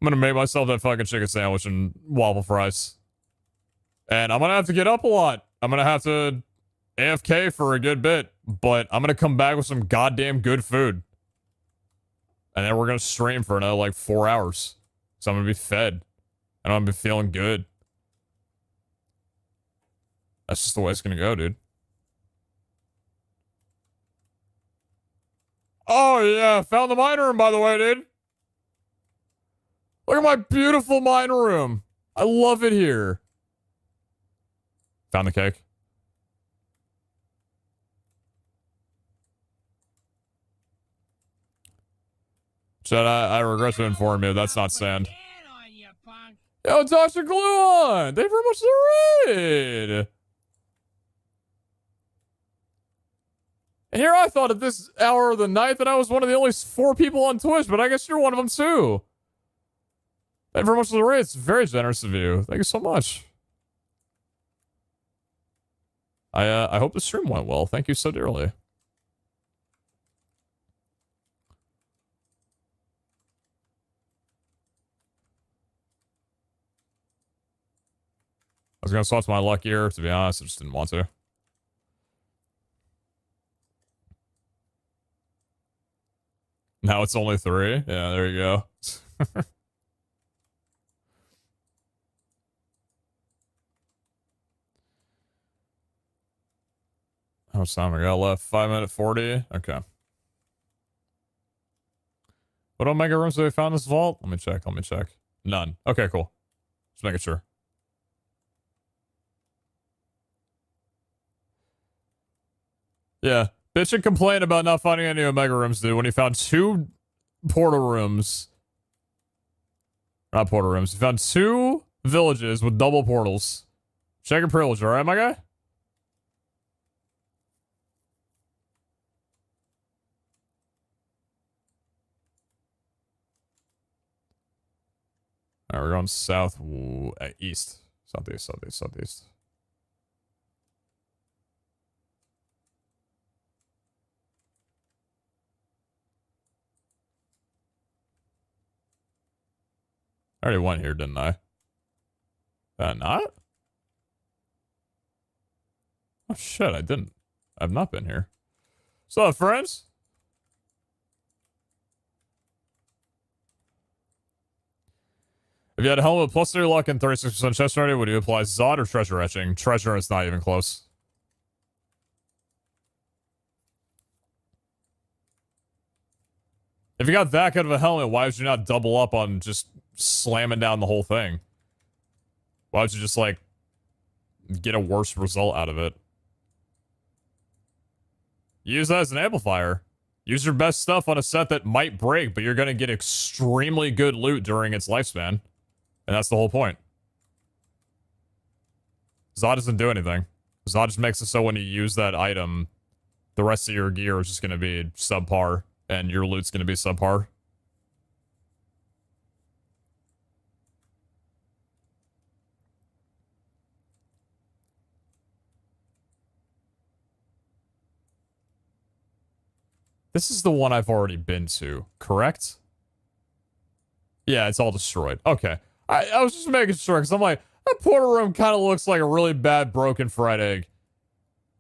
I'm gonna make myself that fucking chicken sandwich and waffle fries. And I'm gonna have to get up a lot. I'm gonna have to AFK for a good bit. But I'm gonna come back with some goddamn good food. And then we're gonna stream for another, like, 4 hours. So I'm gonna be fed. And I'm gonna be feeling good. That's just the way it's gonna go, dude. Oh, yeah. Found the mine room, by the way, dude. Look at my beautiful mine room. I love it here. Found the cake. Chad, I regret to inform you, that's not sand. Yo, Dr. Gluon! Thank you very much for the raid! And here I thought at this hour of the night that I was one of the only 4 people on Twitch, but I guess you're one of them too. Thank you very much for the raid. It's very generous of you. Thank you so much. I hope the stream went well. Thank you so dearly. I was gonna swap to my luck here, to be honest. I just didn't want to. Now it's only 3? Yeah, there you go. How much time I got left? 5 minutes 40? Okay. What Omega rooms have we found in this vault? Let me check. None. Okay, cool. Just making sure. Yeah. Bitch and complain about not finding any Omega rooms, dude, when he found 2 portal rooms. Not portal rooms. He found 2 villages with double portals. Check your privilege, alright, my guy? Alright, we're going east. Southeast. I already went here, didn't I? Did I not? Oh shit, I didn't. I've not been here. What's up, friends? If you had a helmet with plus 3 luck and 36% chest ready, would you apply Zod or treasure etching? Treasure is not even close. If you got that good of a helmet, why would you not double up on just slamming down the whole thing? Why would you just, like, get a worse result out of it? use that as an amplifier. Use your best stuff on a set that might break, but you're going to get extremely good loot during its lifespan. And that's the whole point. Zod doesn't do anything. Zod just makes it so when you use that item, the rest of your gear is just going to be subpar, and your loot's going to be subpar. This is the one I've already been to, correct? Yeah, it's all destroyed. Okay. I was just making sure, because I'm like, that porter room kind of looks like a really bad broken fried egg.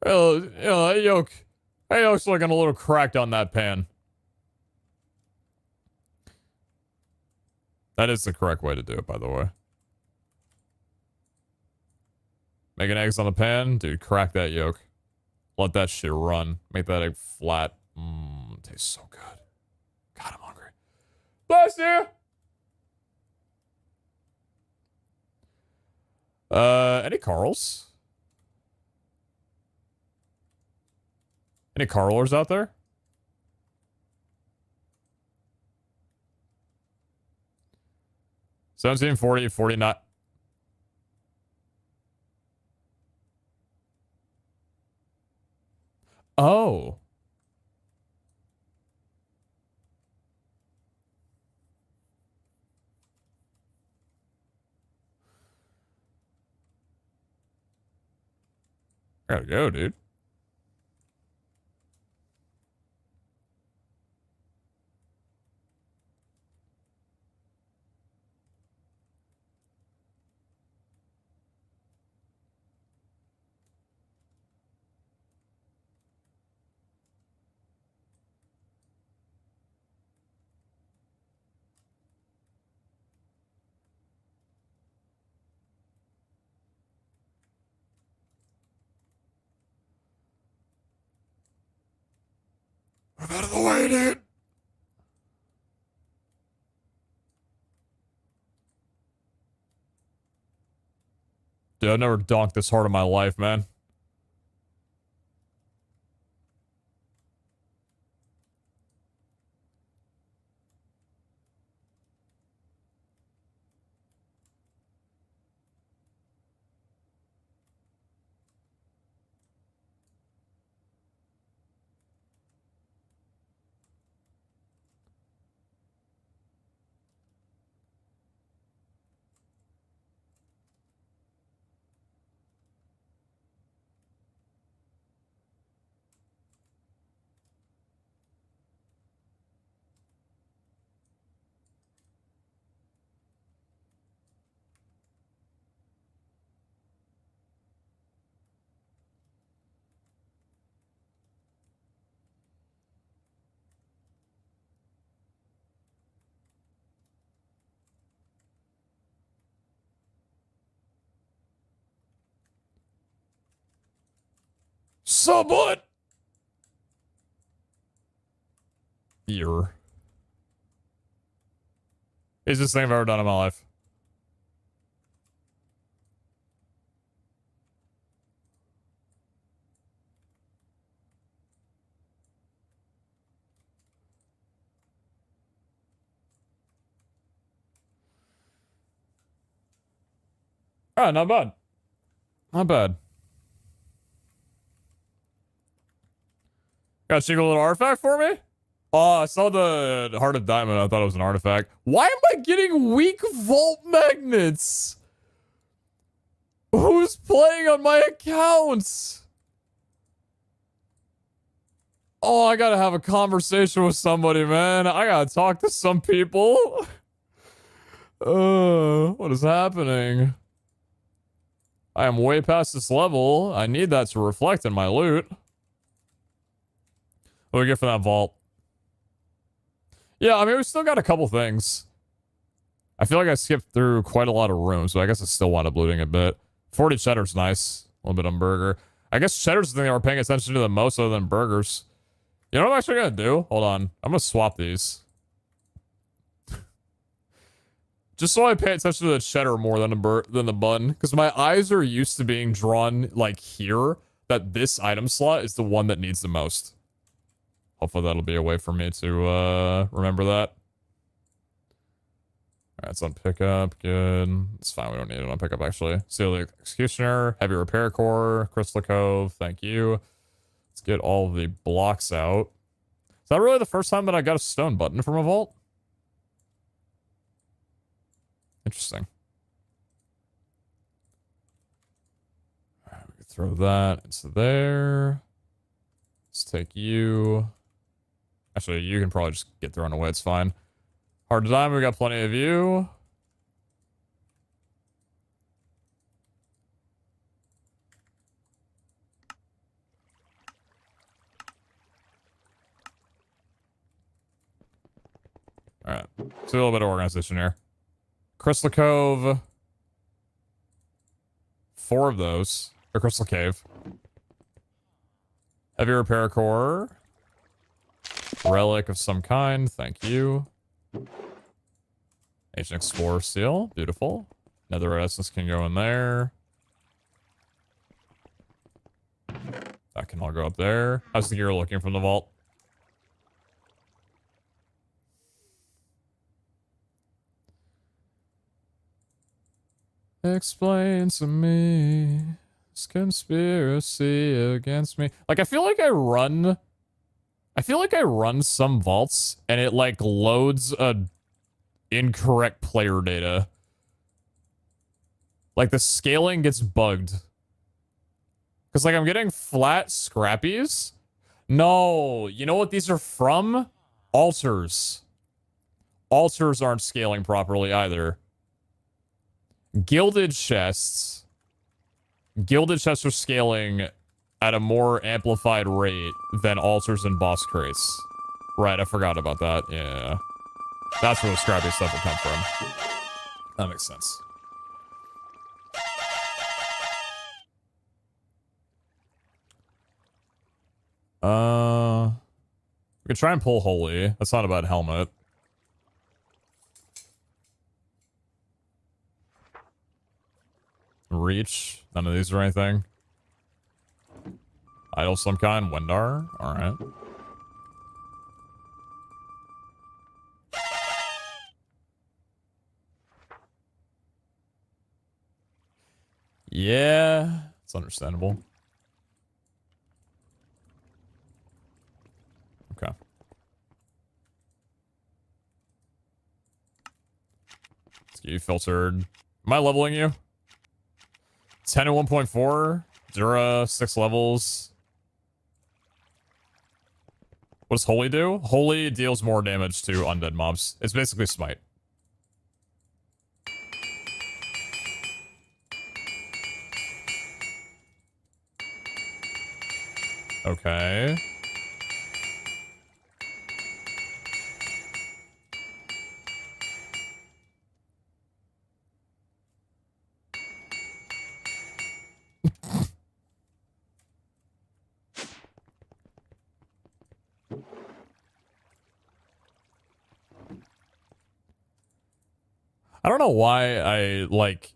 You know, that yolk's looking a little cracked on that pan. That is the correct way to do it, by the way. Making eggs on the pan? Dude, crack that yolk. Let that shit run. Make that egg flat. Mmm, tastes so good. God, I'm hungry. Bless you! Any Carls? Any Carlers out there? $17.40, $49. Oh. Gotta go, dude. Move out of the way, dude. Dude, I've never donked this hard in my life, man. Someone! Easiest thing I've ever done in my life. Alright, not bad. Not bad. Got a cheeky little artifact for me? Oh, I saw the Heart of Diamond. I thought it was an artifact. Why am I getting weak vault magnets? Who's playing on my accounts? Oh, I gotta have a conversation with somebody, man. I gotta talk to some people. What is happening? I am way past this level. I need that to reflect in my loot. What do we get for that vault? Yeah, I mean, we still got a couple things. I feel like I skipped through quite a lot of rooms, but I guess I still wound up looting a bit. 40 cheddar's nice. A little bit on burger. I guess cheddar's the thing we're paying attention to the most other than burgers. You know what I'm actually gonna do? Hold on. I'm gonna swap these. Just so I pay attention to the cheddar more than the bun. Because my eyes are used to being drawn, like, here. That this item slot is the one that needs the most. Hopefully that'll be a way for me to remember that. Alright, it's on pickup. Good. It's fine. We don't need it on pickup, actually. Seal the Executioner. Heavy Repair Core. Crystal Cove. Thank you. Let's get all the blocks out. Is that really the first time that I got a stone button from a vault? Interesting. Alright, we can throw that into there. Let's take you. Actually, you can probably just get thrown away. It's fine. Hard to dime, we got plenty of you. Alright. Let's do a little bit of organization here. Crystal Cove. 4 of those. Or Crystal Cave. Heavy Repair Core. Relic of some kind. Thank you. Ancient Explorer Seal. Beautiful. Nether Essence can go in there. That can all go up there. How's the gear looking from the vault? Explain to me this conspiracy against me. Like, I feel like I run some vaults and it like loads a incorrect player data. Like the scaling gets bugged. Cause like I'm getting flat scrappies. No, you know what these are from? Altars. Altars aren't scaling properly either. Gilded chests. Gilded chests are scaling at a more amplified rate than altars and boss crates. Right, I forgot about that. Yeah. That's where the scrappy stuff would come from. That makes sense. We could try and pull Holy. That's not a bad helmet. Reach. None of these are anything. Idol some kind. Wendar. Alright. Yeah. It's understandable. Okay. Let's get you filtered. Am I leveling you? 10 and 1.4. Dura, 6 levels. What does Holy do? Holy deals more damage to undead mobs. It's basically Smite. Okay. I don't know why I, like,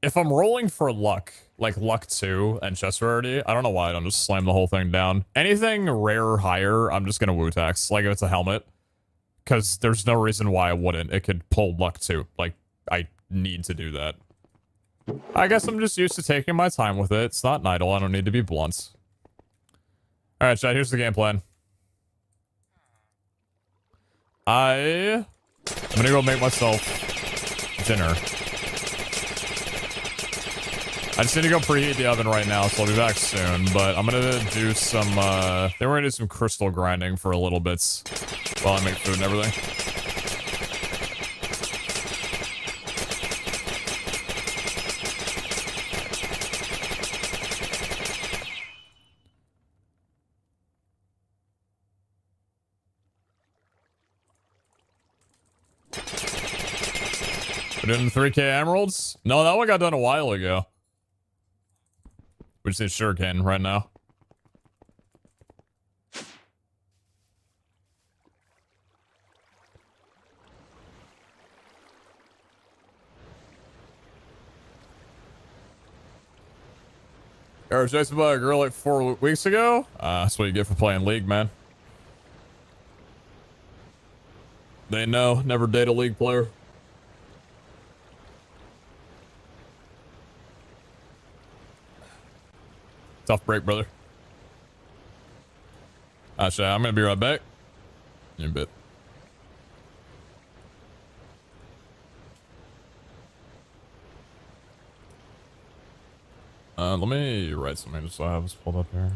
if I'm rolling for luck, like luck 2 and chest rarity, I don't know why I don't just slam the whole thing down. Anything rare or higher, I'm just gonna woo tax, like if it's a helmet. Because there's no reason why I wouldn't. It could pull luck 2. Like, I need to do that. I guess I'm just used to taking my time with it. It's not an idol. I don't need to be blunt. Alright, chat, here's the game plan. I'm gonna go make myself dinner. I just need to go preheat the oven right now, so I'll be back soon. But I'm gonna do some, then we're gonna do some crystal grinding for a little bit while I make food and everything. We're doing 3k emeralds? No, that one got done a while ago. We just need sugarcane right now. I was chased by a girl like 4 weeks ago. That's what you get for playing League, man. They know. Never date a League player. Tough break, brother. Actually, I'm gonna be right back. In a bit. Let me write something just so I have this pulled up here.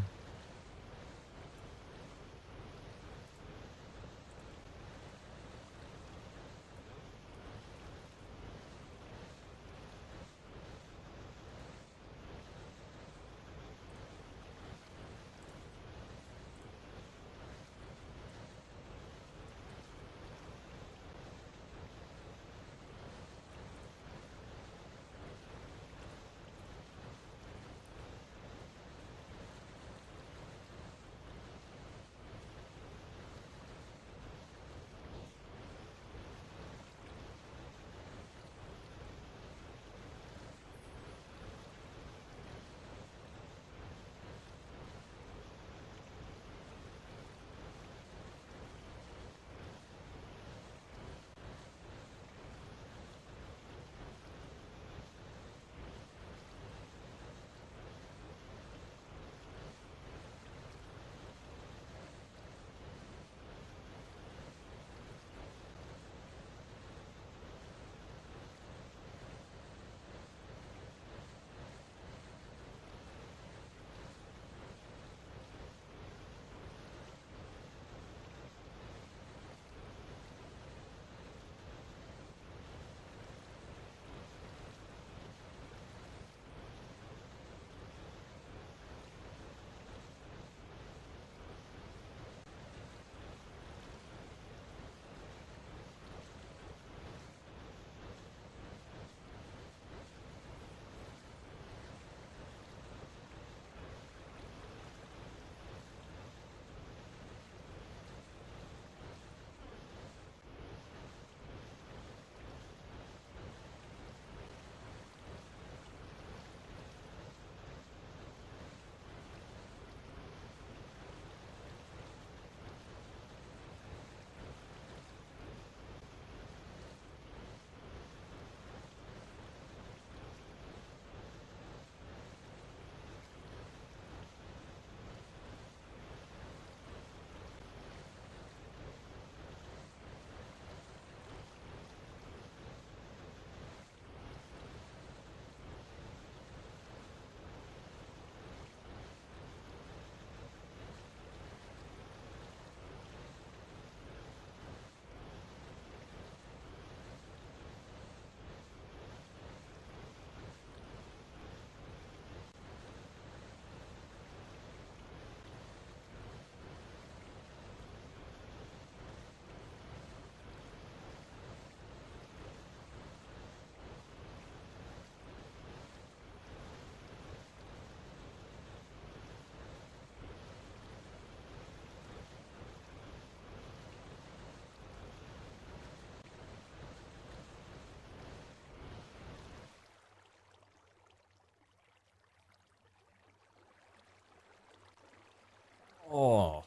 Oh.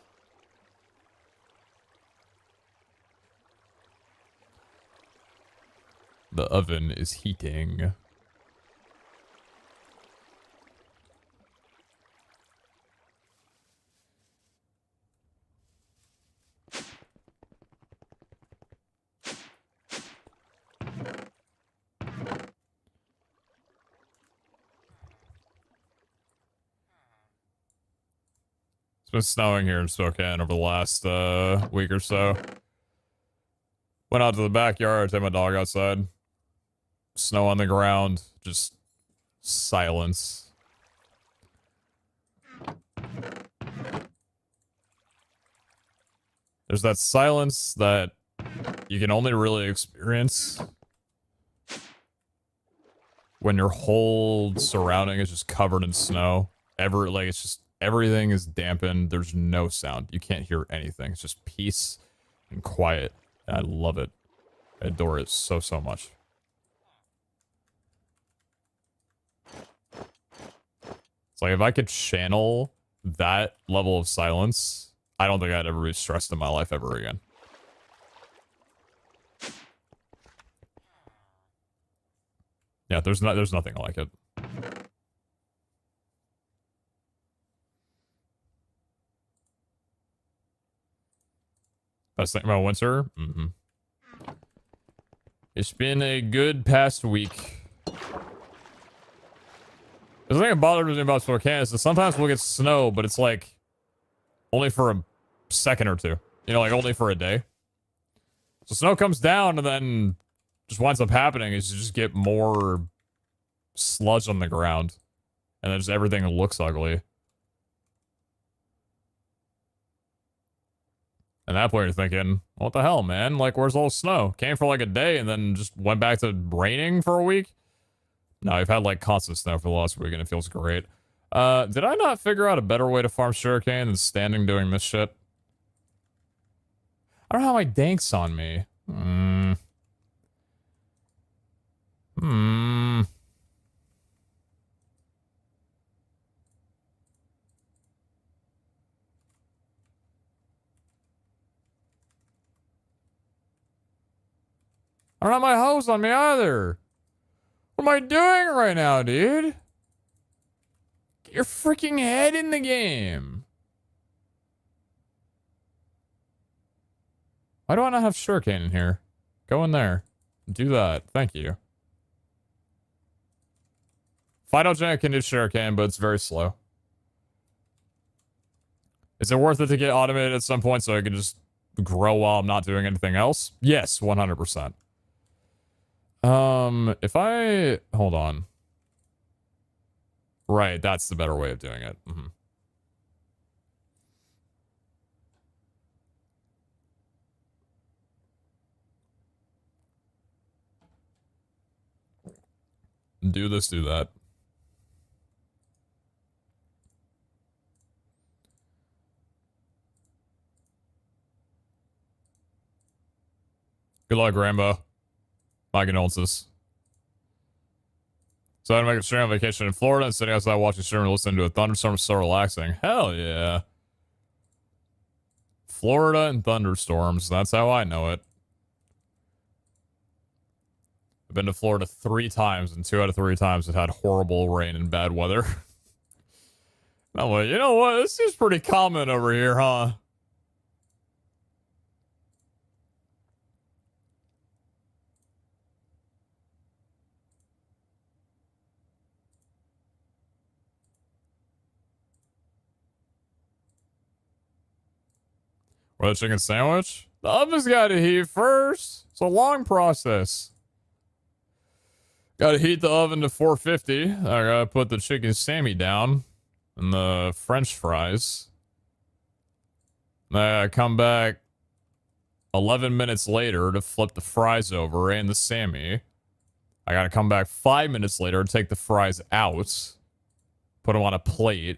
The oven is heating. It's been snowing here in Spokane over the last week or so. Went out to the backyard, take my dog outside. Snow on the ground, just silence. There's that silence that you can only really experience when your whole surrounding is just covered in snow. It's just everything is dampened. There's no sound. You can't hear anything. It's just peace and quiet. And I love it. I adore it so, so much. It's like if I could channel that level of silence, I don't think I'd ever be stressed in my life ever again. Yeah, there's nothing like it. Best thing about winter? Mm-hmm. It's been a good past week. The thing that bothers me about Spokane is that sometimes we'll get snow, but it's like only for a second or two. You know, like only for a day. So snow comes down and then just winds up happening is you just get more sludge on the ground. And then just everything looks ugly. At that point, you're thinking, what the hell, man? Like, where's all the snow? Came for like a day and then just went back to raining for a week? No, we've had like constant snow for the last week and it feels great. Did I not figure out a better way to farm sugarcane than standing doing this shit? I don't have my danks on me. I don't have my hose on me either. What am I doing right now, dude? Get your freaking head in the game. Why do I not have sugarcane in here? Go in there. Do that. Thank you. Phytogen can do sugarcane, but it's very slow. Is it worth it to get automated at some point so I can just grow while I'm not doing anything else? Yes, 100%. If I... Hold on. Right, that's the better way of doing it. Do this, do that. Good luck, Rambo. My condolences. So I had to make a stream on vacation in Florida and sitting outside watching stream and listening to a thunderstorm so relaxing. Hell yeah. Florida and thunderstorms. That's how I know it. I've been to Florida 3 times, and 2 out of 3 times it had horrible rain and bad weather. I'm like, you know what? This is pretty common over here, huh? What, a chicken sandwich? The oven's gotta heat first. It's a long process. Gotta heat the oven to 450. I gotta put the chicken sammy down. And the french fries. Then I come back 11 minutes later to flip the fries over and the sammy. I gotta come back 5 minutes later to take the fries out. Put them on a plate.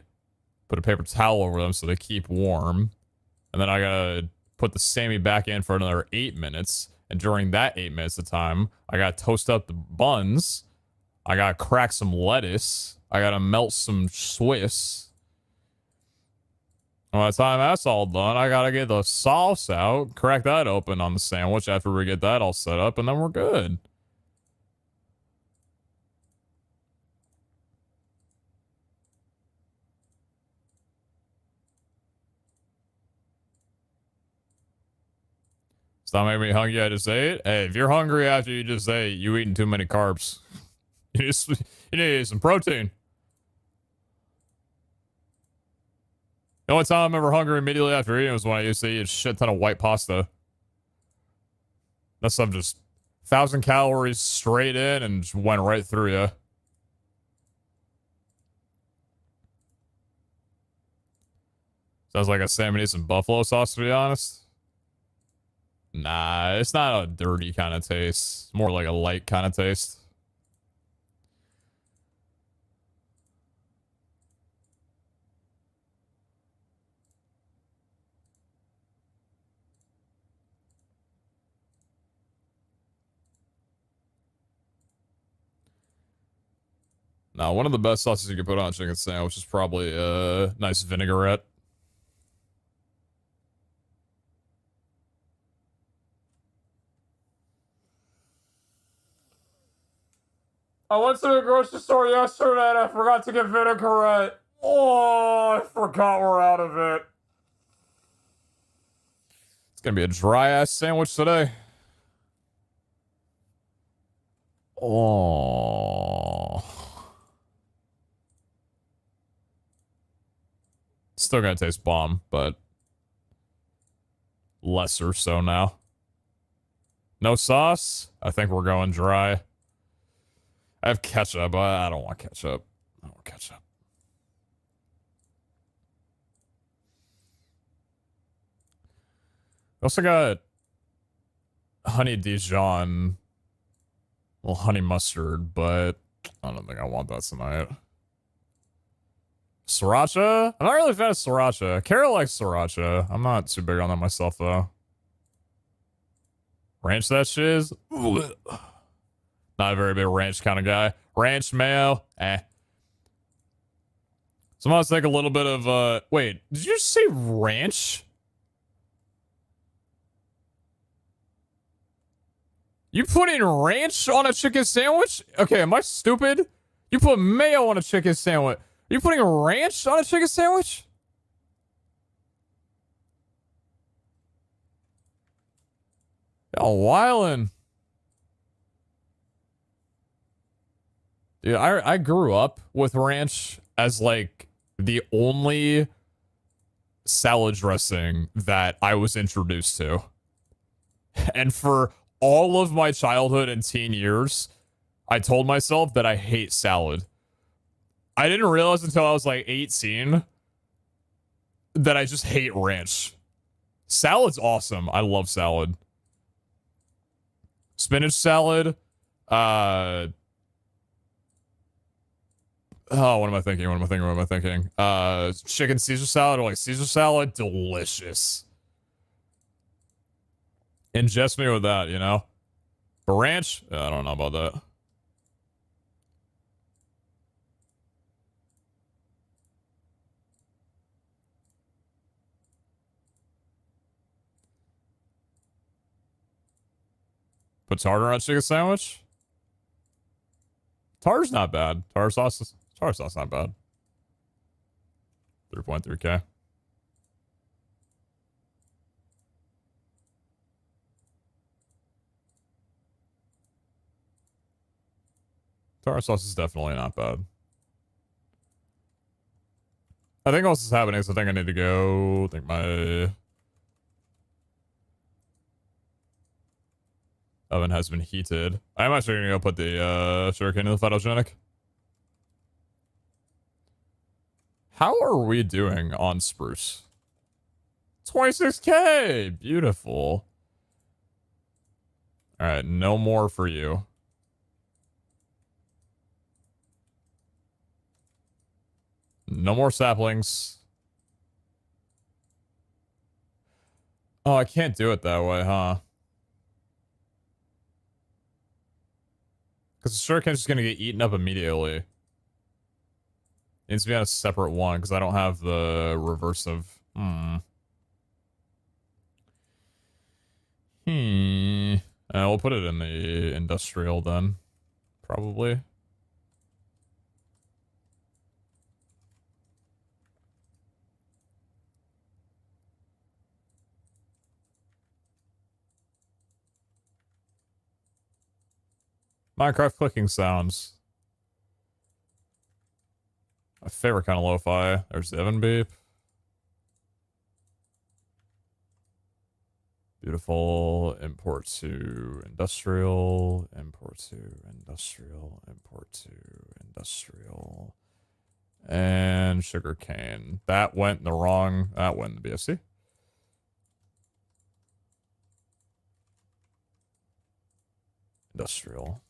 Put a paper towel over them so they keep warm. And then I gotta put the sammy back in for another 8 minutes. And during that 8 minutes of time, I gotta toast up the buns. I gotta crack some lettuce. I gotta melt some Swiss. By the time that's all done, I gotta get the sauce out, crack that open on the sandwich after we get that all set up, and then we're good. Stop making me hungry, I just ate. Hey, if you're hungry after you just ate, you eating too many carbs. You need some protein. The only time I'm ever hungry immediately after eating was when I used to eat a shit ton of white pasta. That stuff just 1,000 calories straight in and just went right through you. Sounds like a salmon needs some buffalo sauce, to be honest. Nah, it's not a dirty kind of taste. It's more like a light kind of taste. Now, one of the best sauces you can put on a chicken sandwich is probably a nice vinaigrette. I went to the grocery store yesterday and I forgot to get vinaigrette. Oh, I forgot we're out of it. It's gonna be a dry ass sandwich today. Oh. Still gonna taste bomb, but lesser so now. No sauce? I think we're going dry. I have ketchup, but I don't want ketchup. I don't want ketchup. I also got honey Dijon, little honey mustard, but I don't think I want that tonight. Sriracha? I'm not really a fan of sriracha. Kara likes sriracha. I'm not too big on that myself, though. Ranch that shiz? Not a very big ranch kind of guy. Ranch mayo? Eh. Sometimes take a little bit of, wait, did you say ranch? You putting ranch on a chicken sandwich? Okay, am I stupid? You put mayo on a chicken sandwich. Are you putting ranch on a chicken sandwich? Oh, wildin'. Dude, I grew up with ranch as like the only salad dressing that I was introduced to. And for all of my childhood and teen years, I told myself that I hate salad. I didn't realize until I was like 18 that I just hate ranch. Salad's awesome. I love salad. Spinach salad. Oh, what am I thinking? What am I thinking? Chicken Caesar salad or like Caesar salad. Delicious. Ingest me with that, you know? But ranch? I don't know about that. Put tartar on a chicken sandwich? Tartar's not bad. Tartar sauce not bad. 3.3K. Tartar sauce is definitely not bad. I think what's happening is I think I need to go. I think my oven has been heated. I'm actually gonna go put the sugarcane in the photogenic. How are we doing on spruce? 26K! Beautiful. Alright, no more for you. No more saplings. Oh, I can't do it that way, huh? Because the shuriken's just gonna get eaten up immediately. It needs to be on a separate one, because I don't have the reverse of... we'll put it in the industrial then. Probably. Minecraft clicking sounds. My favorite kind of lo-fi. There's the Evan beep. Beautiful. Import to industrial. Import to industrial. Import to industrial. And sugarcane. That went in the wrong. That went in the BSC. Industrial.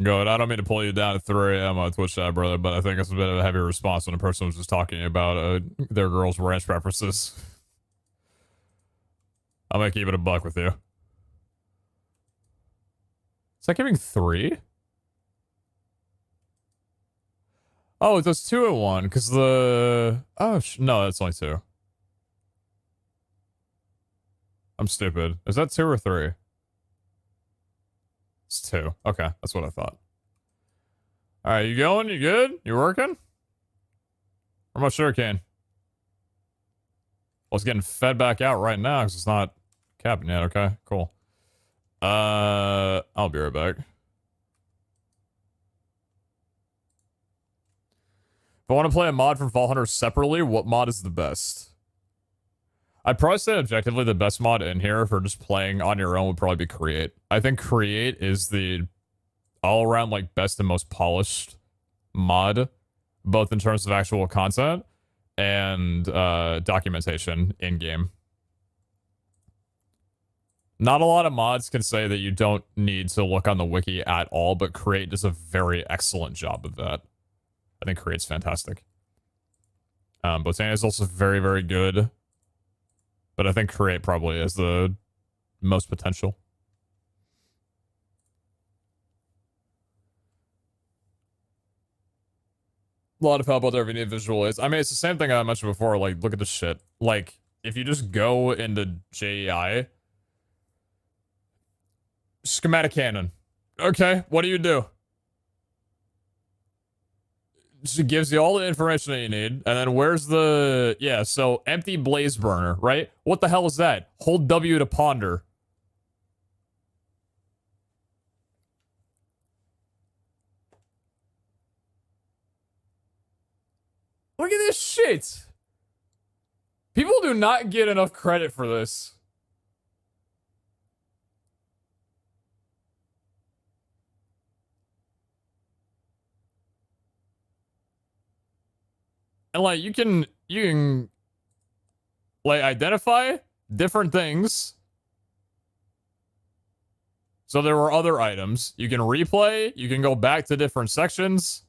Good. I don't mean to pull you down at 3 a.m. on Twitch chat, brother, but I think it's a bit of a heavy response when a person was just talking about their girl's ranch preferences. I'm gonna keep it a buck with you. Is that giving 3? Oh, it does 2 at 1, because the... Oh, no, that's only 2. I'm stupid. Is that 2 or 3? It's 2. Okay, that's what I thought. Alright, you going? You good? You working? How much sugarcane? Well, it's getting fed back out right now because it's not capping yet. Okay, cool. I'll be right back. If I want to play a mod from Fall Hunter separately, what mod is the best? I'd probably say objectively the best mod in here for just playing on your own would probably be Create. I think Create is the all-around, like, best and most polished mod, both in terms of actual content and documentation in-game. Not a lot of mods can say that you don't need to look on the wiki at all, but Create does a very excellent job of that. I think Create's fantastic. Botania is also very, very good. But I think Create probably has the most potential. A lot of help out there if you need visual aids. I mean, it's the same thing I mentioned before. Like, look at this shit. Like, if you just go into JEI... Schematic cannon. Okay, what do you do? She gives you all the information that you need, and then where's the... Yeah, so empty blaze burner, right? What the hell is that? Hold W to ponder. Look at this shit! People do not get enough credit for this. And like you can like identify different things. So there were other items. You can replay, you can go back to different sections.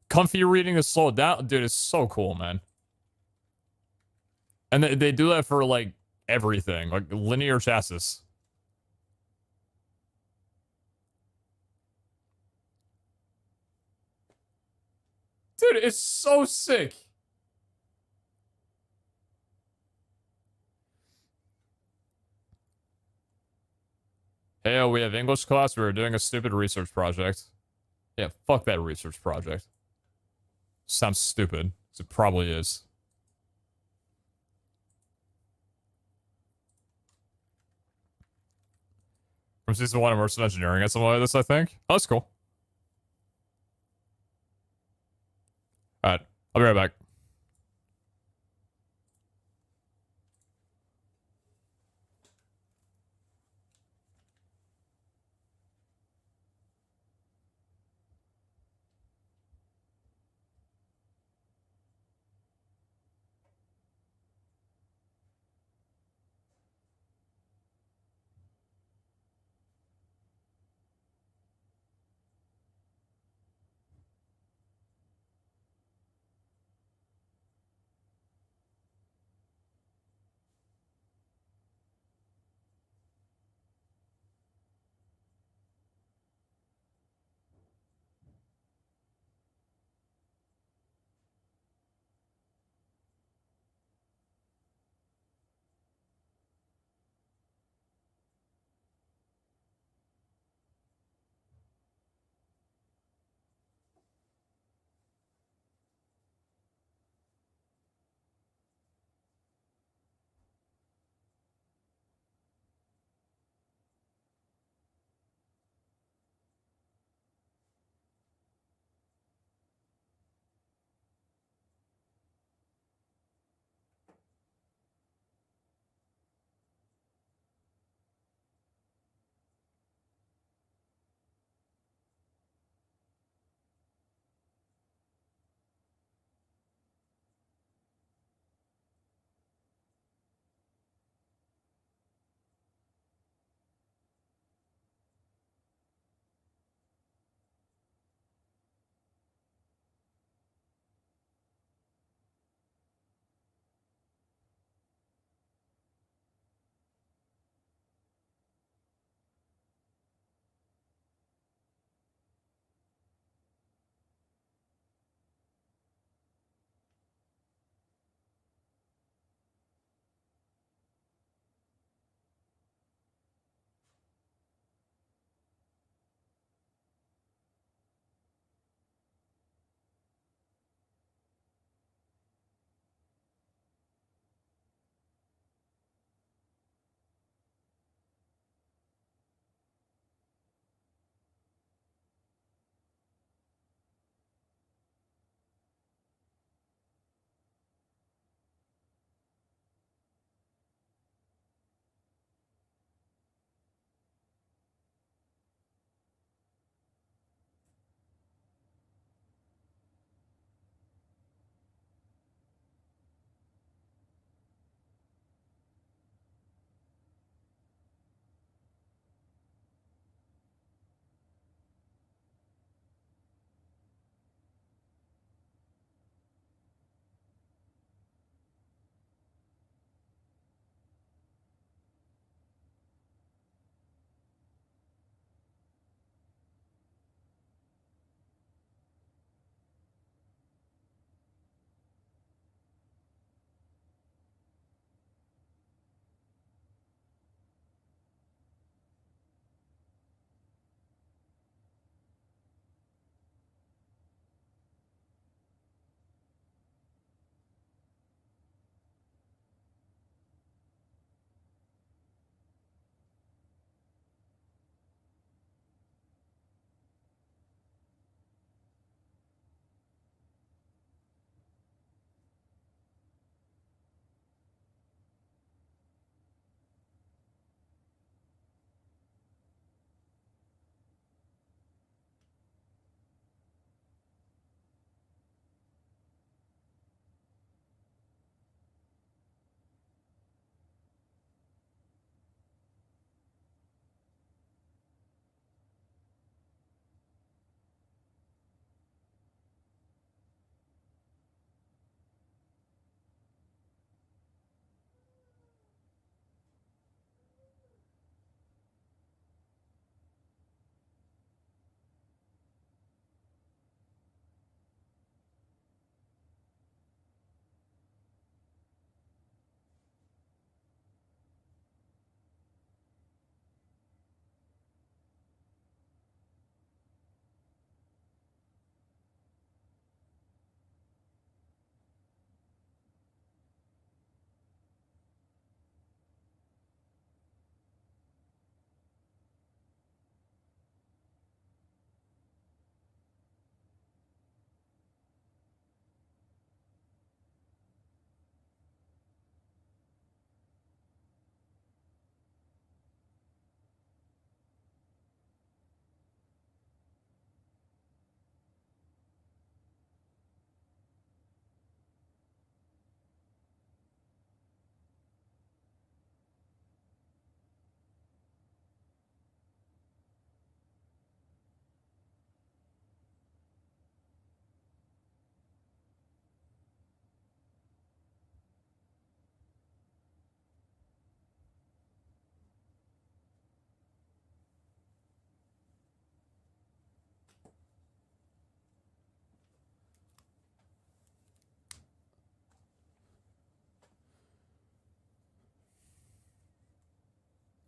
Comfy reading is slowed down. Dude, it's so cool, man. And they do that for like everything, like linear chassis. Dude, it's so sick. Hey, we have English class. We were doing a stupid research project. Yeah, fuck that research project. Sounds stupid. It probably is. From season 1 immersive engineering and something like this, I think. Oh, that's cool. Alright, I'll be right back.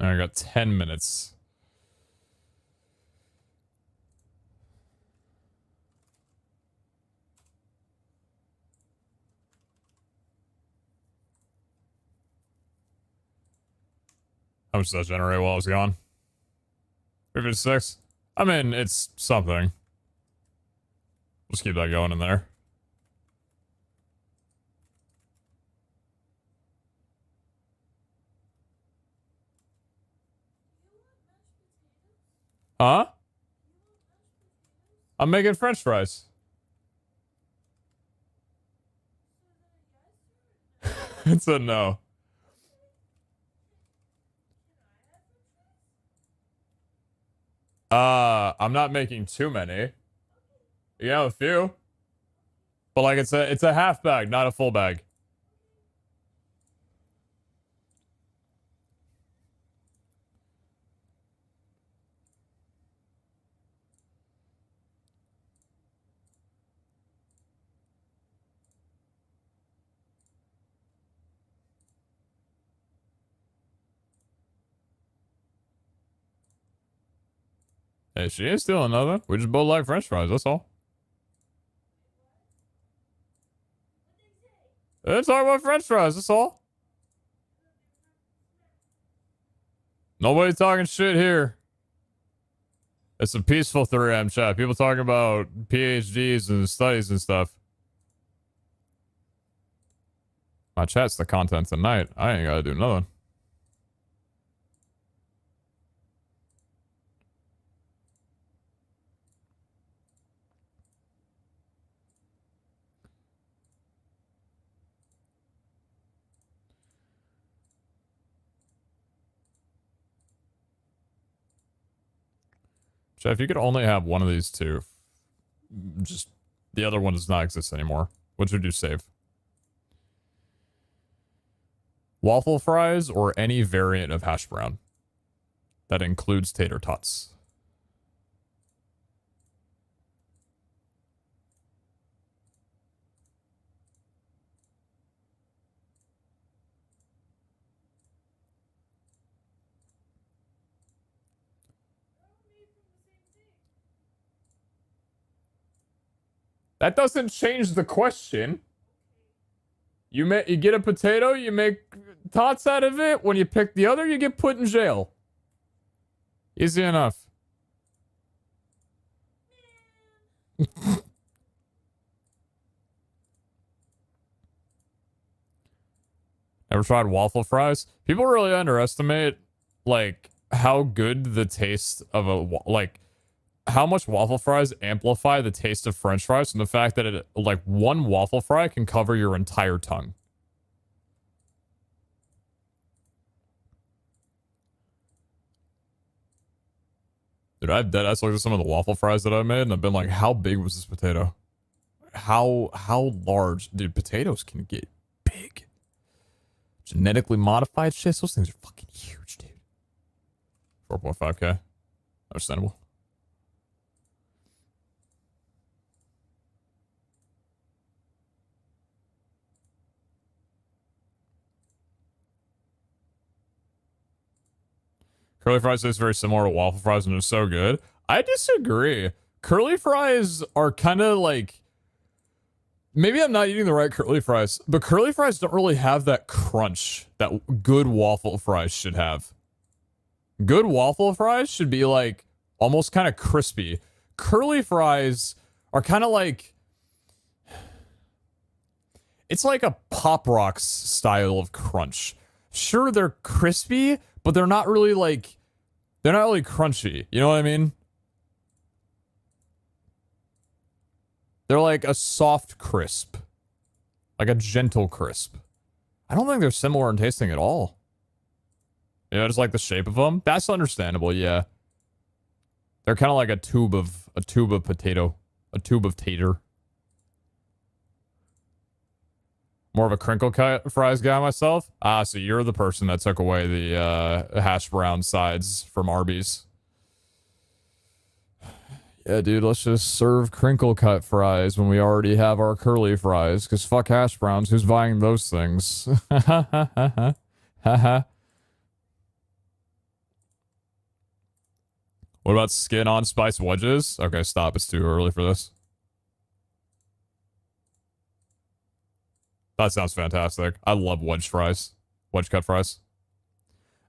I got 10 minutes. How much does that generate while I was gone? 356? I mean, it's something. Let's keep that going in there. Huh? I'm making French fries. It's a no. I'm not making too many. You have a few. But like it's a half bag, not a full bag. Hey, she ain't stealing another. We just both like French fries, that's all. Let's talk about French fries, that's all. Nobody talking shit here. It's a peaceful 3M chat. People talking about PhDs and studies and stuff. My chat's the content tonight. I ain't gotta do nothing. Chef, you could only have one of these two. Just the other one does not exist anymore. What should you save? Waffle fries or any variant of hash brown that includes tater tots. That doesn't change the question. You get a potato, you make tots out of it. When you pick the other, you get put in jail. Easy enough. Ever tried waffle fries? People really underestimate, like, how good the taste of how much waffle fries amplify the taste of French fries, and the fact that like one waffle fry can cover your entire tongue. Dude, I've deadass looked at some of the waffle fries that I made, and I've been like, how big was this potato? How large? Dude, potatoes can get big. Genetically modified shit, those things are fucking huge, dude. 4.5K. Understandable. Curly fries taste very similar to waffle fries and they're so good. I disagree. Curly fries are kind of like... Maybe I'm not eating the right curly fries, but curly fries don't really have that crunch that good waffle fries should have. Good waffle fries should be like almost kind of crispy. Curly fries are kind of like... It's like a Pop Rocks style of crunch. Sure, they're crispy, but they're not really like... They're not really crunchy. You know what I mean? They're like a soft crisp. Like a gentle crisp. I don't think they're similar in tasting at all. You know, just like the shape of them. That's understandable, yeah. They're kind of like a tube of potato. A tube of tater. More of a crinkle cut fries guy myself. Ah, so you're the person that took away the hash brown sides from Arby's. Yeah, dude, let's just serve crinkle cut fries when we already have our curly fries. Because fuck hash browns, who's buying those things? Haha. What about skin on spice wedges? Okay, stop. It's too early for this. That sounds fantastic. I love wedge fries. Wedge cut fries.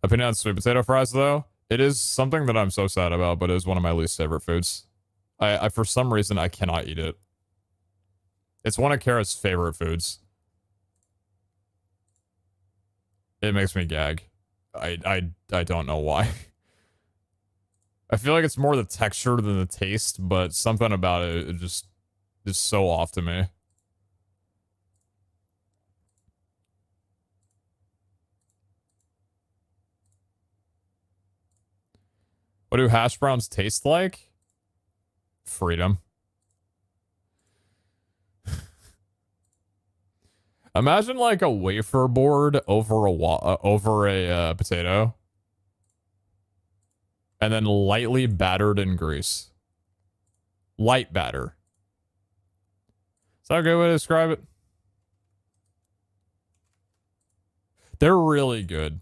Opinion on sweet potato fries, though? It is something that I'm so sad about, but it is one of my least favorite foods. I for some reason, I cannot eat it. It's one of Kara's favorite foods. It makes me gag. I don't know why. I feel like it's more the texture than the taste, but something about it just is so off to me. What do hash browns taste like? Freedom. Imagine like a wafer board over a potato, and then lightly battered in grease. Light batter. Is that a good way to describe it? They're really good.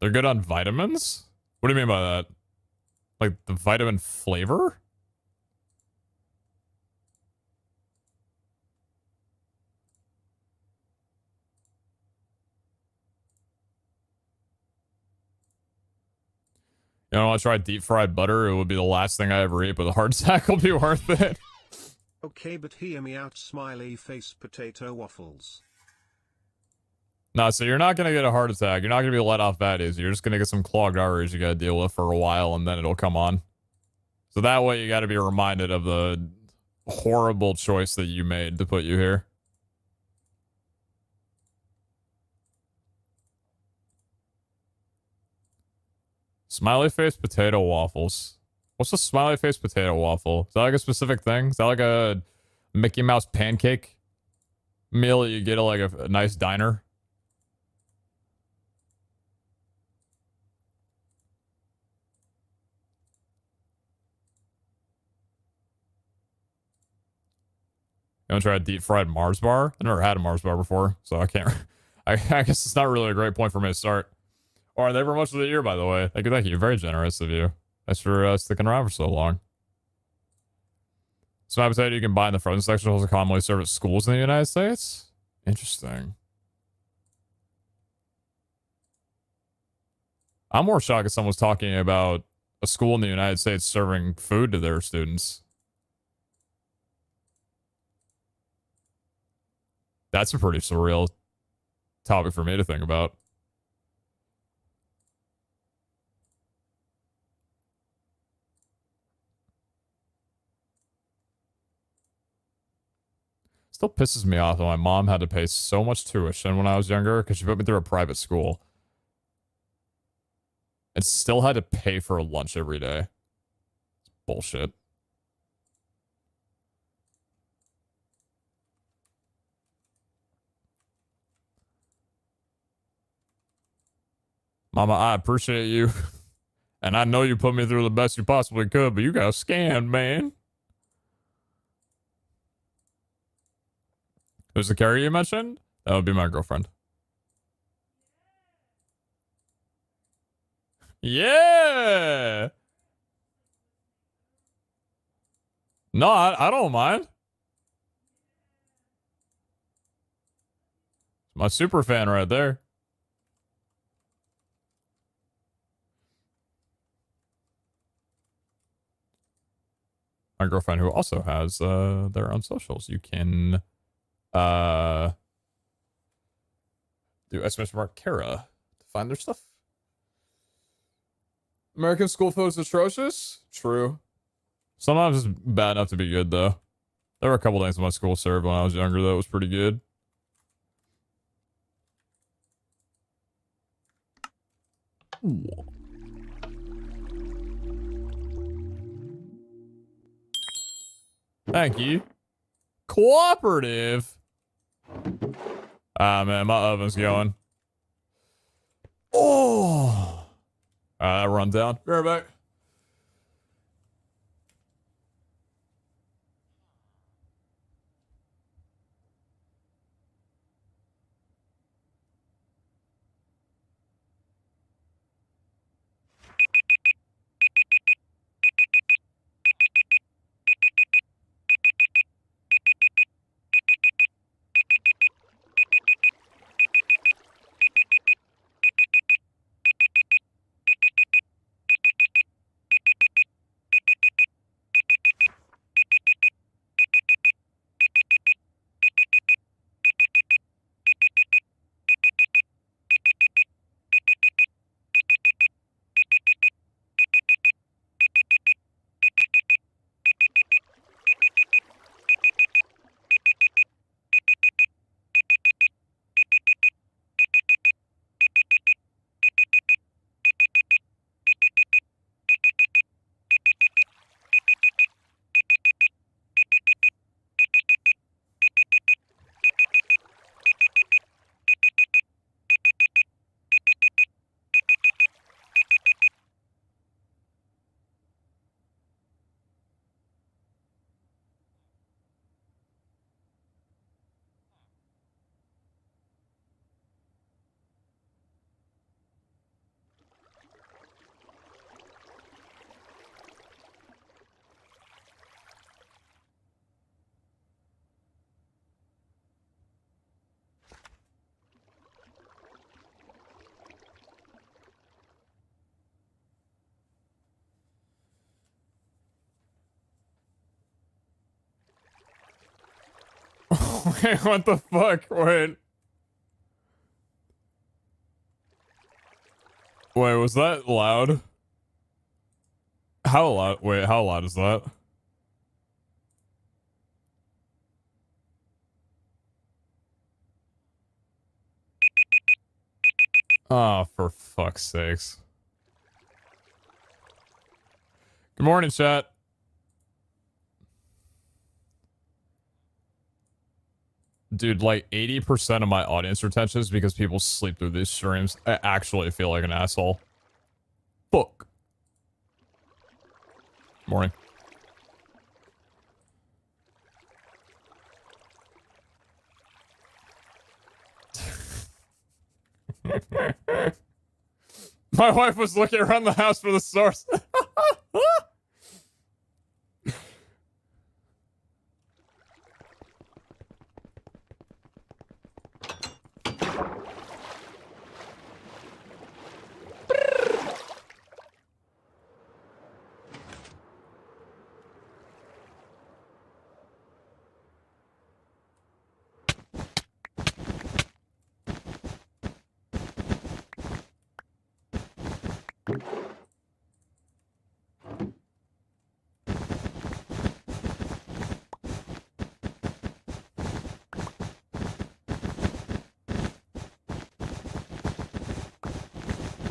They're good on vitamins? What do you mean by that? Like the vitamin flavor? You know, I try deep fried butter. It would be the last thing I ever eat, but the heart attack will be worth it. Okay, but hear me out, smiley face potato waffles. Nah, so you're not gonna get a heart attack. You're not gonna be let off that easy. You're just gonna get some clogged arteries you gotta deal with for a while, and then it'll come on. So that way you gotta be reminded of the horrible choice that you made to put you here. Smiley face potato waffles. What's a smiley face potato waffle? Is that like a specific thing? Is that like a Mickey Mouse pancake meal that you get at like a nice diner? You want to try a deep fried Mars bar? I never had a Mars bar before, so I can't. I guess it's not really a great point for me to start. Or are they for much of the year, by the way? Thank you, thank you. Very generous of you. Thanks for sticking around for so long. Smiley potato you can buy in the frozen section, also commonly served at schools in the United States. Interesting. I'm more shocked if someone's talking about a school in the United States serving food to their students. That's a pretty surreal topic for me to think about. Still pisses me off that my mom had to pay so much tuition when I was younger because she put me through a private school. And still had to pay for lunch every day. It's bullshit. Mama, I appreciate you. And I know you put me through the best you possibly could, but you got scammed, man. Who's the carrier you mentioned? That would be my girlfriend. Yeah. No, I don't mind. My super fan right there. My girlfriend who also has their own socials. You can do SMS mark Kara to find their stuff. American school food is atrocious. True. Sometimes it's bad enough to be good though. There were a couple things my school served when I was younger that was pretty good. Ooh. Thank you. Cooperative. Ah, man, my oven's going. Oh. That run down. Be right back. Wait, what the fuck? Wait. Wait, was that loud? How loud? Wait, how loud is that? Oh, for fuck's sakes. Good morning, chat. Dude, like 80% of my audience retention is because people sleep through these streams. I actually feel like an asshole. Fuck. Morning. My wife was looking around the house for the source.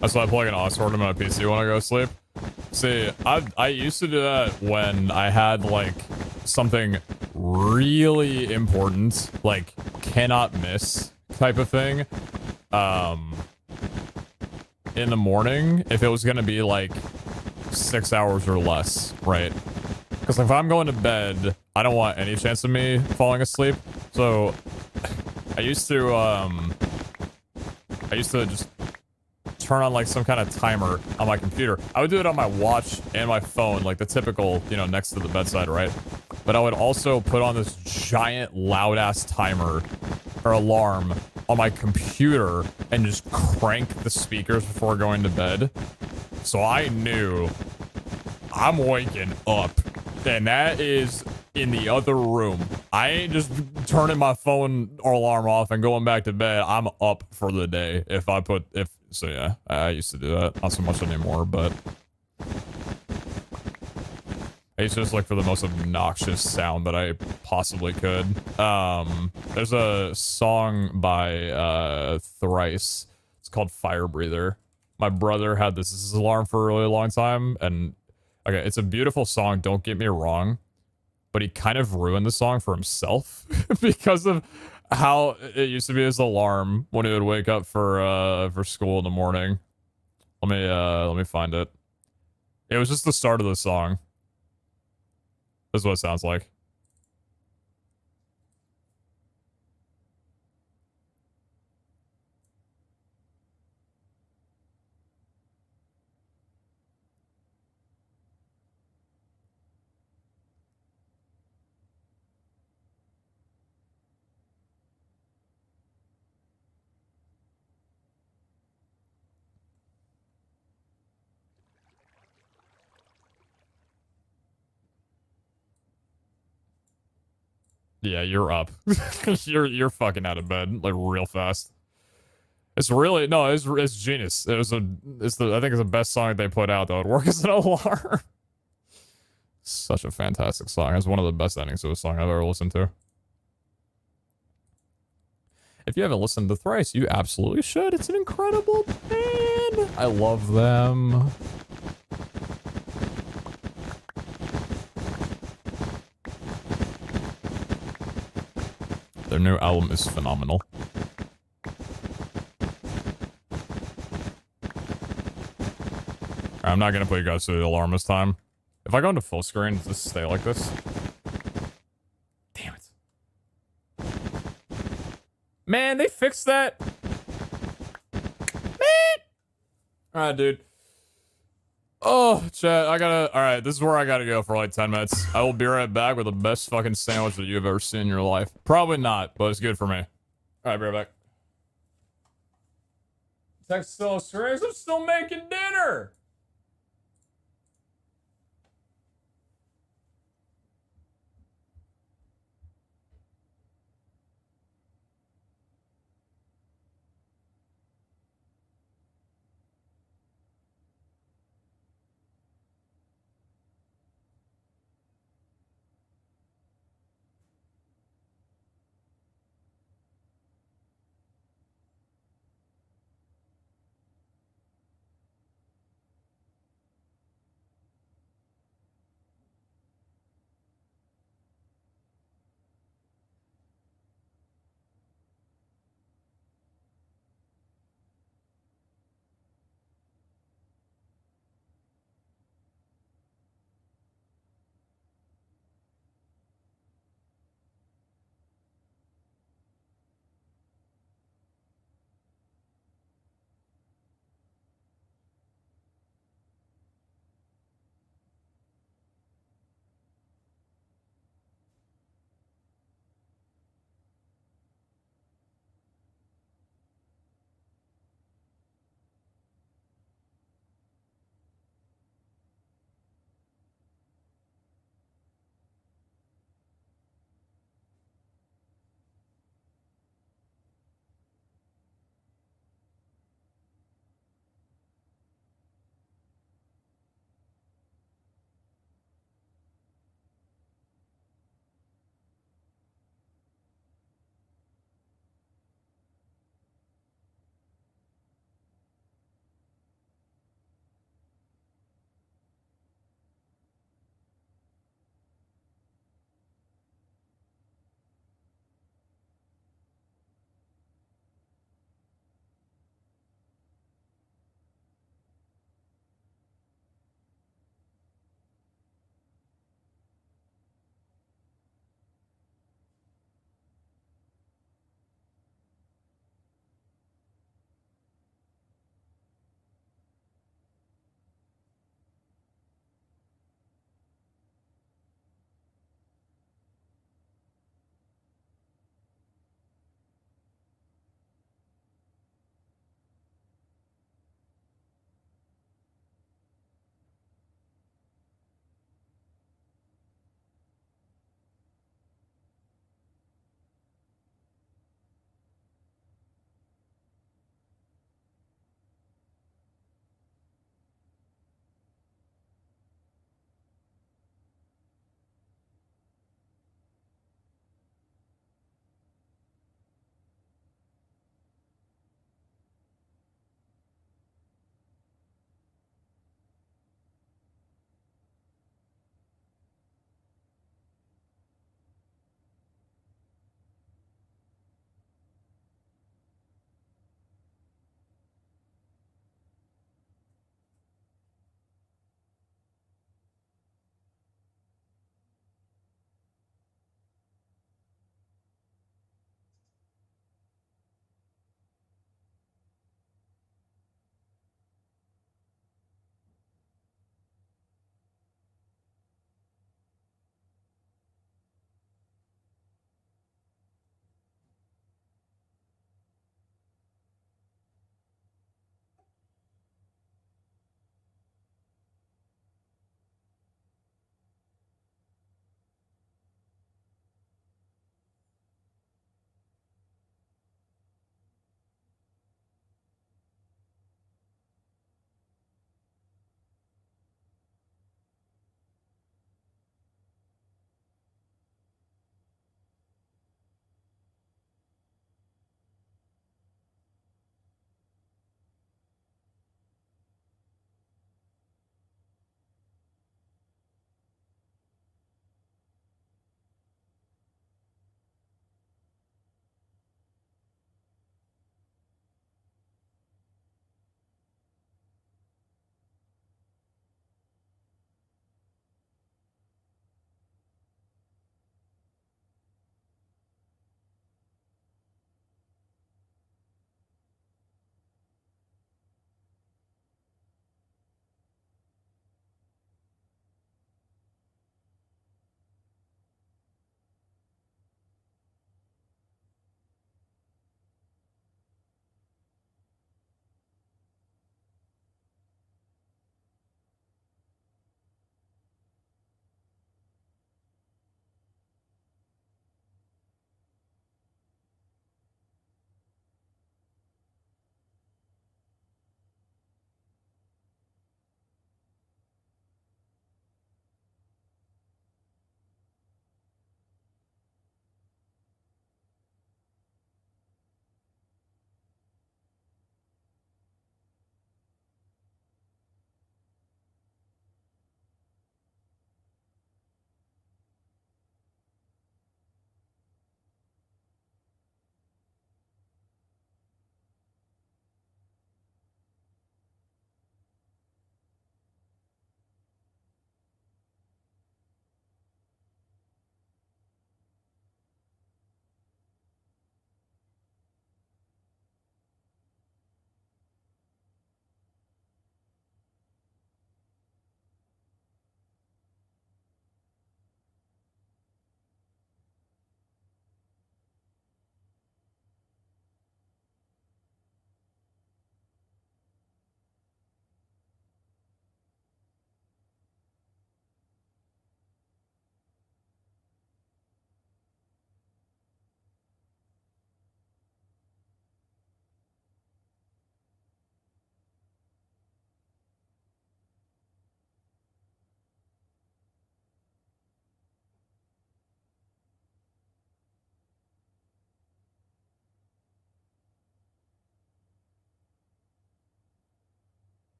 That's why I plug an Oxford in my PC when I go to sleep. See, I used to do that when I had, like, something really important, like, cannot miss type of thing, in the morning, if it was gonna be, like, 6 hours or less, right? Because if I'm going to bed, I don't want any chance of me falling asleep, so I used to just turn on like some kind of timer on my computer. I would do it on my watch and my phone, like the typical, you know, next to the bedside, right? But I would also put on this giant loud ass timer or alarm on my computer and just crank the speakers before going to bed. So I knew I'm waking up, and that is in the other room. I ain't just turning my phone alarm off and going back to bed. I'm up for the day so yeah, I used to do that. Not so much anymore, but I used to just look for the most obnoxious sound that I possibly could. There's a song by Thrice. It's called Fire Breather. My brother had this alarm for a really long time, and okay, it's a beautiful song, don't get me wrong, but he kind of ruined the song for himself because of how it used to be his alarm when he would wake up for school in the morning. Let me find it. It was just the start of the song. This is what it sounds like. Yeah, you're up. you're fucking out of bed like real fast. It's really it's genius. I think it's the best song they put out that would work as an alarm. Such a fantastic song. It's one of the best endings to a song I've ever listened to. If you haven't listened to Thrice, you absolutely should. It's an incredible band. I love them. Their new album is phenomenal. I'm not gonna put you guys to the alarm this time. If I go into full screen, does this stay like this? Damn it. Man, they fixed that. Man! Alright, dude. Oh, chat, alright, this is where I gotta go for like 10 minutes. I will be right back with the best fucking sandwich that you've ever seen in your life. Probably not, but it's good for me. Alright, be right back. Text still screams, I'm still making dinner!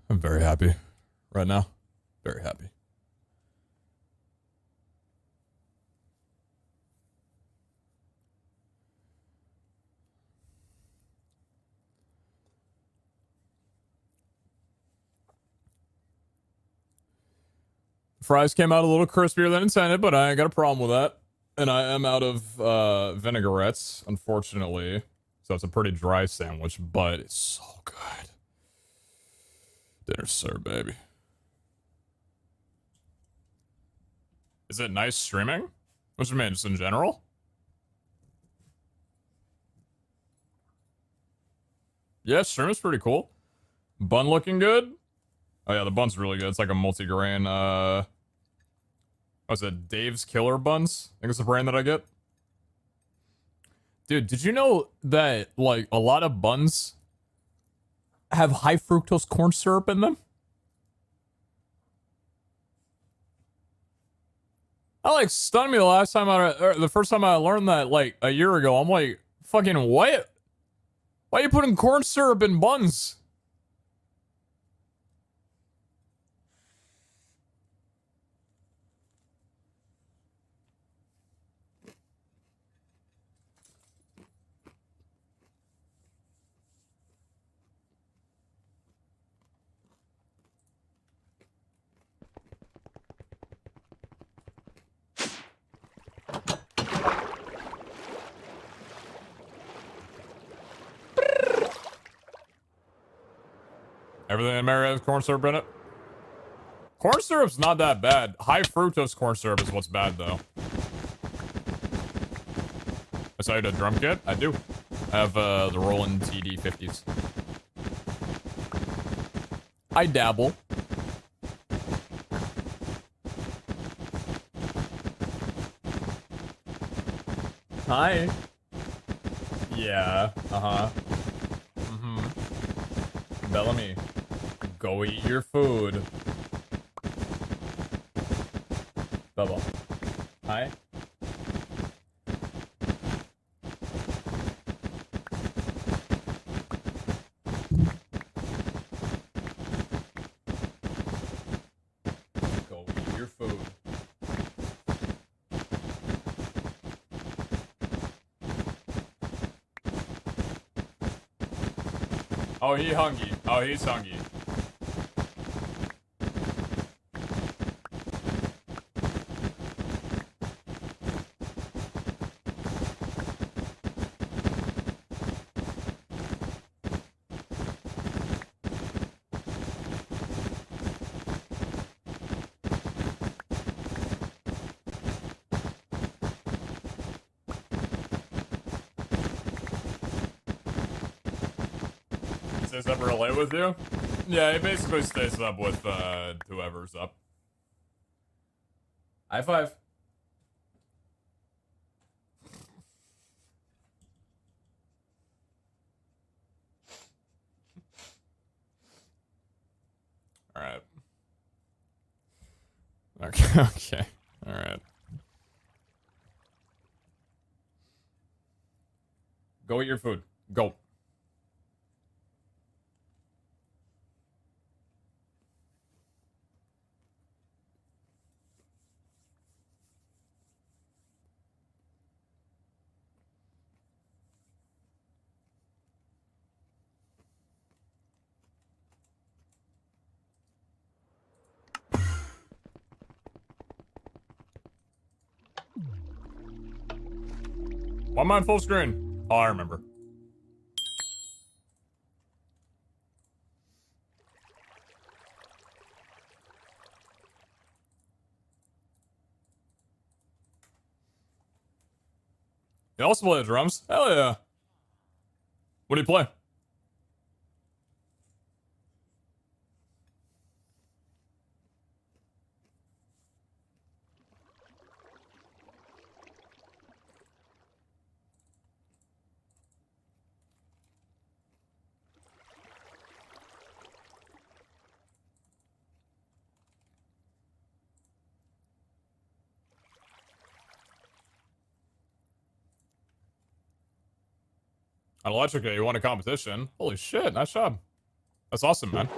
I'm very happy right now. Very happy. Fries came out a little crispier than intended, but I ain't got a problem with that. And I am out of vinaigrettes, unfortunately. So it's a pretty dry sandwich, but it's so good. Dinner served, baby. Is it nice streaming? What you mean, just in general? Yeah, stream is pretty cool. Bun looking good? Oh yeah, the bun's really good. It's like a multi-grain, what's it, Dave's Killer Buns? I think it's the brand that I get. Dude, did you know that, like, a lot of buns have high fructose corn syrup in them? That, like, stunned me the first time I learned that, like, a year ago. I'm like, fucking what? Why are you putting corn syrup in buns? Everything in Mary has corn syrup in it? Corn syrup's not that bad. High fructose corn syrup is what's bad, though. I saw you had a drum kit? I do. I have the Roland TD50s. I dabble. Hi. Yeah. Uh-huh. Mm-hmm. Bellamy. Go eat your food. Bubble. Hi. Go eat your food. Oh, he hungry. Oh, he's hungry. Stays up real late with you? Yeah, he basically stays up with whoever's up. High five. Alright. Okay, okay. Alright. Go eat your food. Go. Why am I on full screen? Oh, I remember. You also play the drums? Hell yeah. What do you play? On Electrica, you won a competition. Holy shit, nice job. That's awesome, man.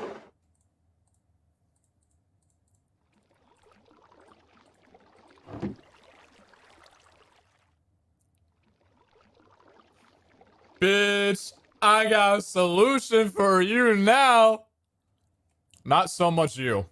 bitch. I got a solution for you now. Not so much you.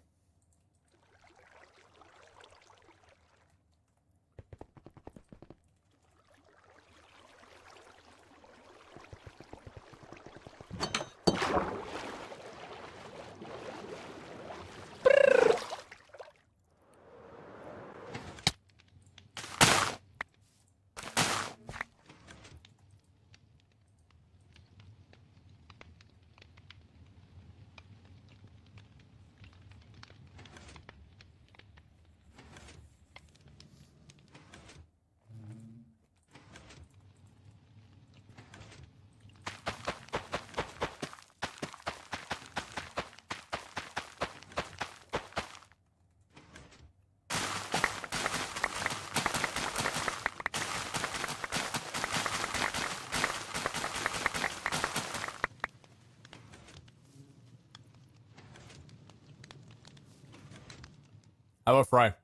How about Fry?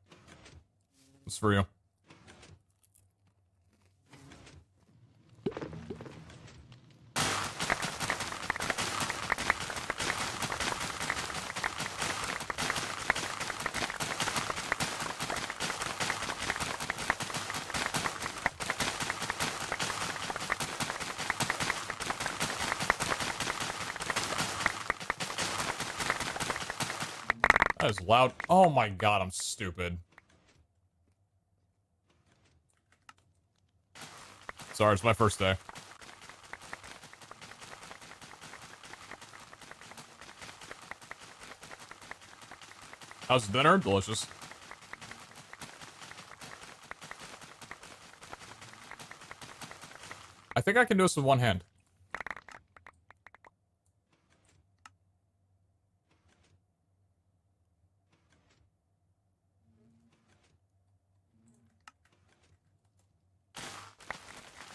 It's for you. That is loud. Oh my god, I'm stupid. Sorry, it's my first day. How's dinner? Delicious. I think I can do this with one hand.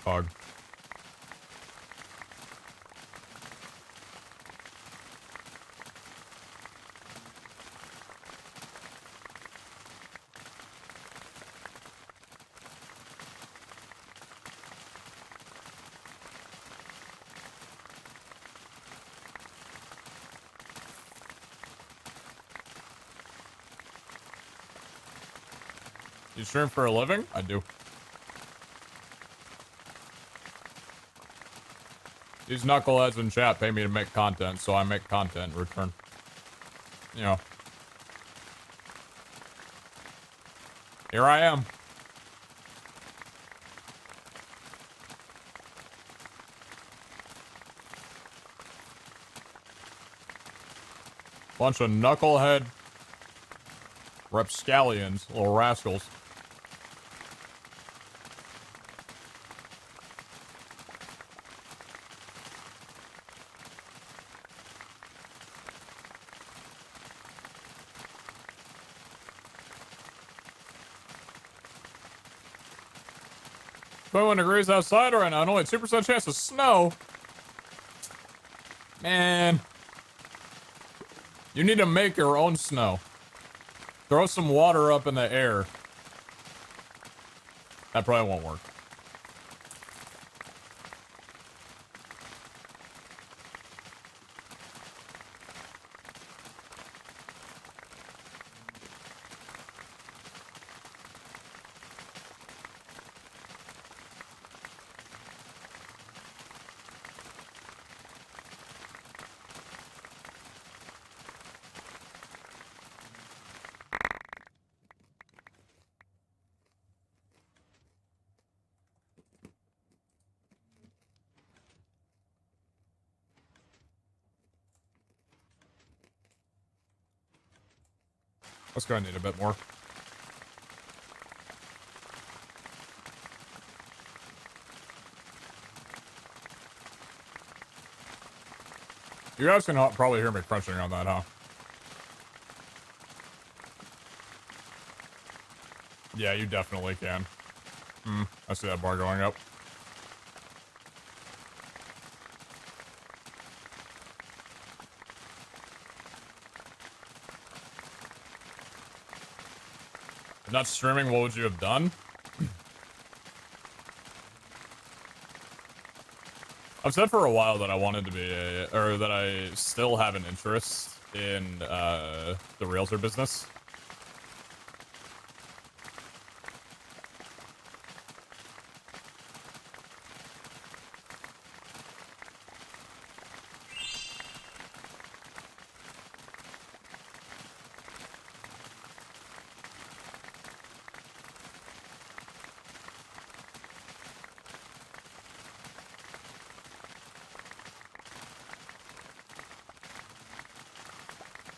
Fog. You stream for a living? I do. These knuckleheads in chat pay me to make content, so I make content in return. You know. Here I am. Bunch of knucklehead rapscallions, little rascals. But 1 degrees outside right now, and only 2% chance of snow. Man. You need to make your own snow. Throw some water up in the air. That probably won't work. Let's go and need a bit more. You guys can probably hear me crunching on that, huh? Yeah, you definitely can. I see that bar going up. If not streaming, what would you have done? I've said for a while that I wanted to be or that I still have an interest in the realtor business.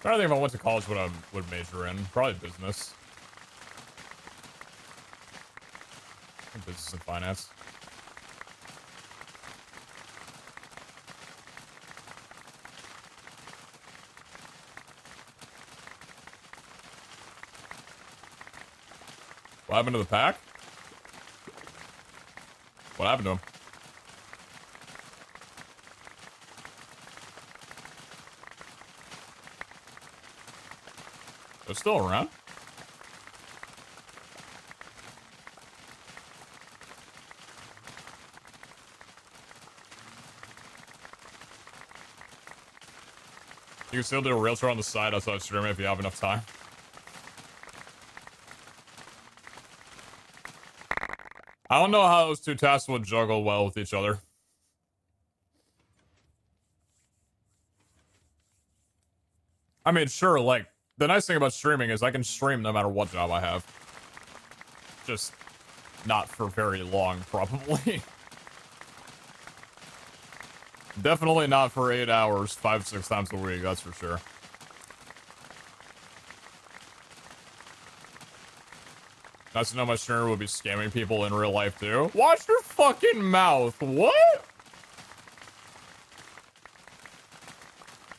I don't think if I went to college what I would major in. Probably business. Business and finance. What happened to the pack? What happened to him? They're still around? You can still do a realtor on the side outside streaming if you have enough time. I don't know how those two tasks would juggle well with each other. I mean, sure, like, the nice thing about streaming is I can stream no matter what job I have. Just not for very long, probably. Definitely not for 8 hours, 5-6 times a week, that's for sure. Nice to know my streamer would be scamming people in real life too. Watch your fucking mouth. What?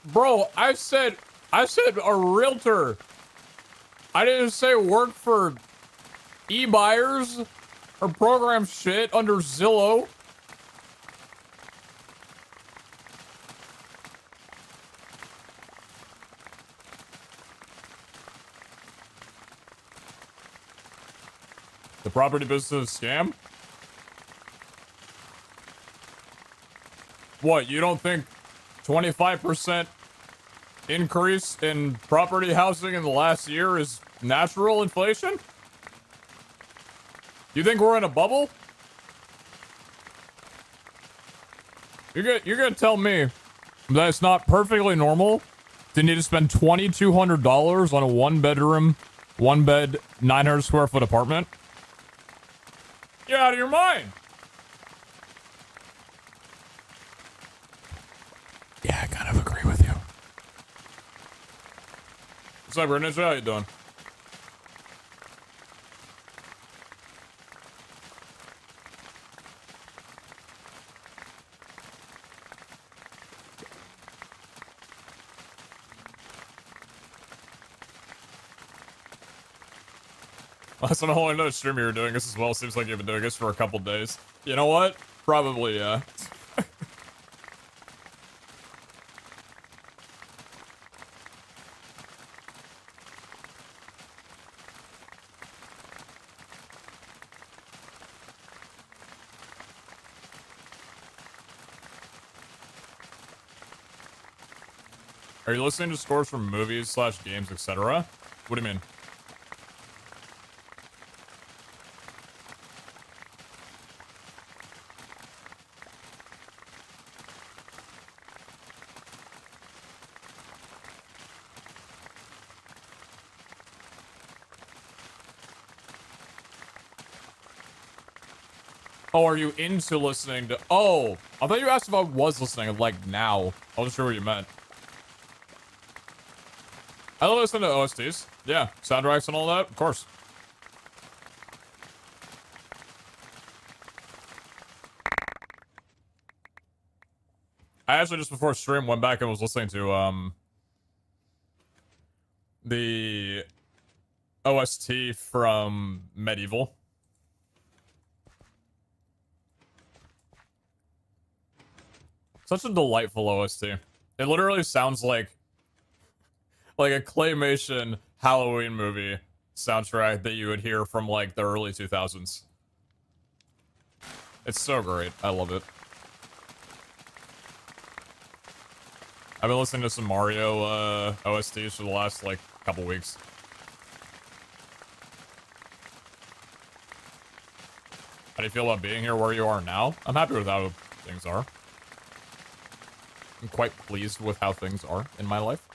Bro, I said a realtor. I didn't say work for e-buyers or program shit under Zillow. The property business scam? What, you don't think 25% increase in property housing in the last year is natural inflation? You think we're in a bubble? You're gonna tell me that it's not perfectly normal to need to spend $2,200 on a one-bedroom, one-bed, 900 square foot apartment? You're out of your mind. Yeah, I kind of agree with you. What's up, Ninja? How you doing? That's not a whole another stream you're doing this as well. Seems like you've been doing this for a couple days. You know what? Probably, yeah. Are you listening to scores from movies / games, etc.? What do you mean? Oh, are you into listening to... Oh, I thought you asked if I was listening, like, now. I wasn't sure what you meant. I listen to OSTs. Yeah, soundtracks and all that, of course. I actually, just before stream, went back and was listening to, the OST from Medieval. Such a delightful OST. It literally sounds like a claymation Halloween movie soundtrack that you would hear from like the early 2000s. It's so great. I love it. I've been listening to some Mario OSTs for the last, like, couple weeks. How do you feel about being here where you are now? I'm happy with how things are. I'm quite pleased with how things are in my life.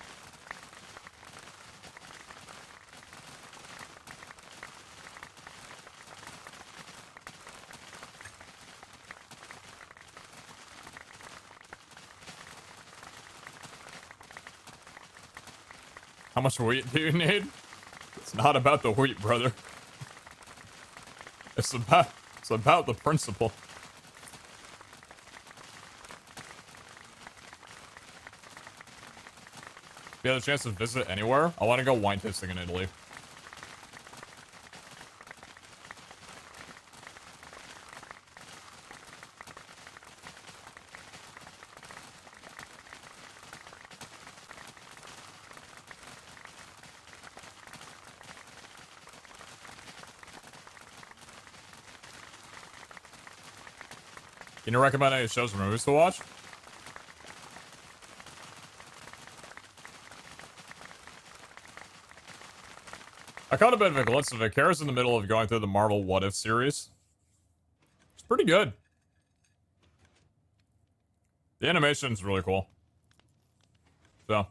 How much wheat do you need? It's not about the wheat, brother. It's about the principle. If you had a chance to visit anywhere, I want to go wine tasting in Italy. Can you recommend any shows or movies to watch? I caught a bit of a glimpse of it. Kara's in the middle of going through the Marvel What If series. It's pretty good. The animation's really cool. So,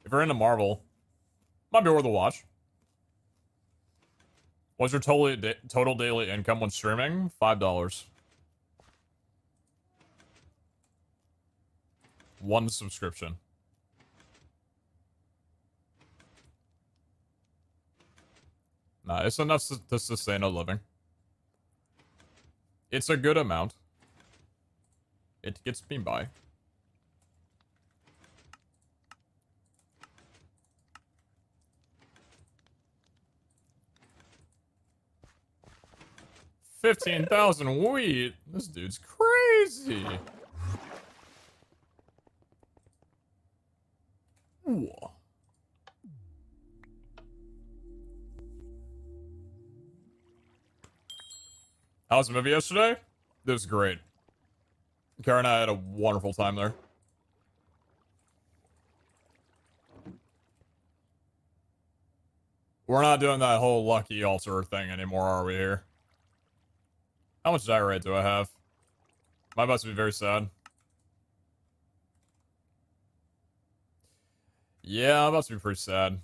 if you're into Marvel, might be worth a watch. What's your total daily income when streaming? $5. One subscription. Nah, it's enough to sustain a living. It's a good amount. It gets me by. $15,000 wheat. This dude's crazy. Ooh. How was the movie yesterday? It was great. Kara and I had a wonderful time there. We're not doing that whole lucky altar thing anymore, are we here? How much diarrhea do I have? My about to be very sad. Yeah, I'm about to be pretty sad.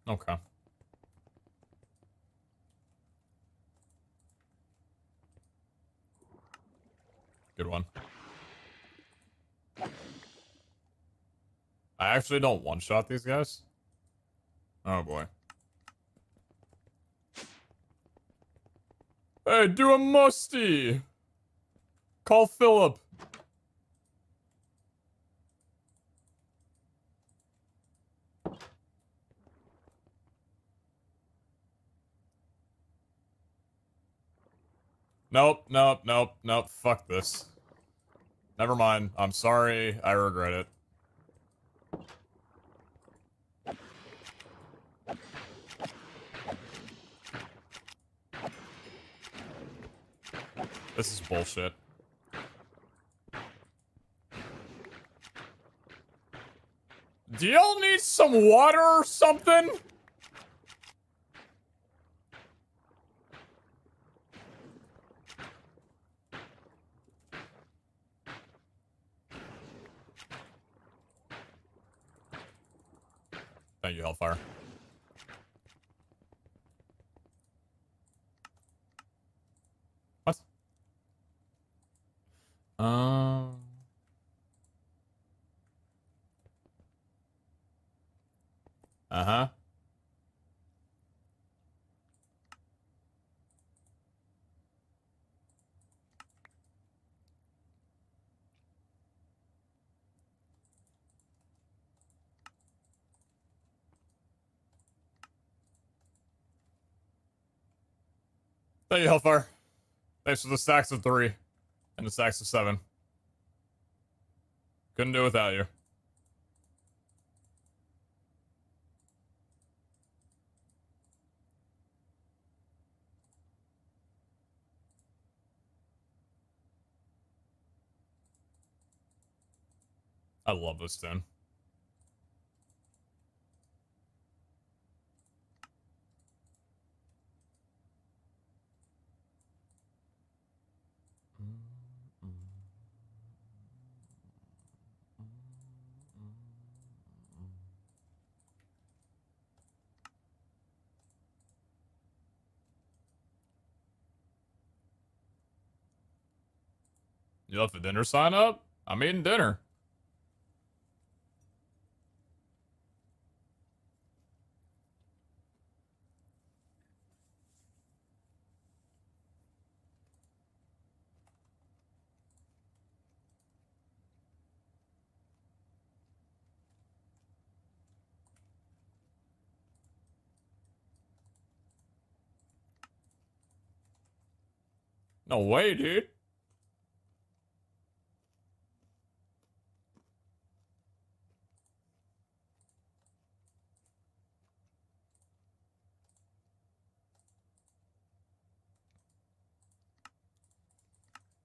Okay. Good one. I actually don't one-shot these guys. Oh boy. Hey, do a musty! Call Philip. Nope. Fuck this. Never mind. I'm sorry. I regret it. This is bullshit. Do y'all need some water or something? Thank you, Hellfire. What? Uh-huh. Thank you, Hellfire. Thanks for the stacks of 3 and the stacks of 7. Couldn't do it without you. I love this tune. You left the dinner sign up? I'm eating dinner. No way, dude.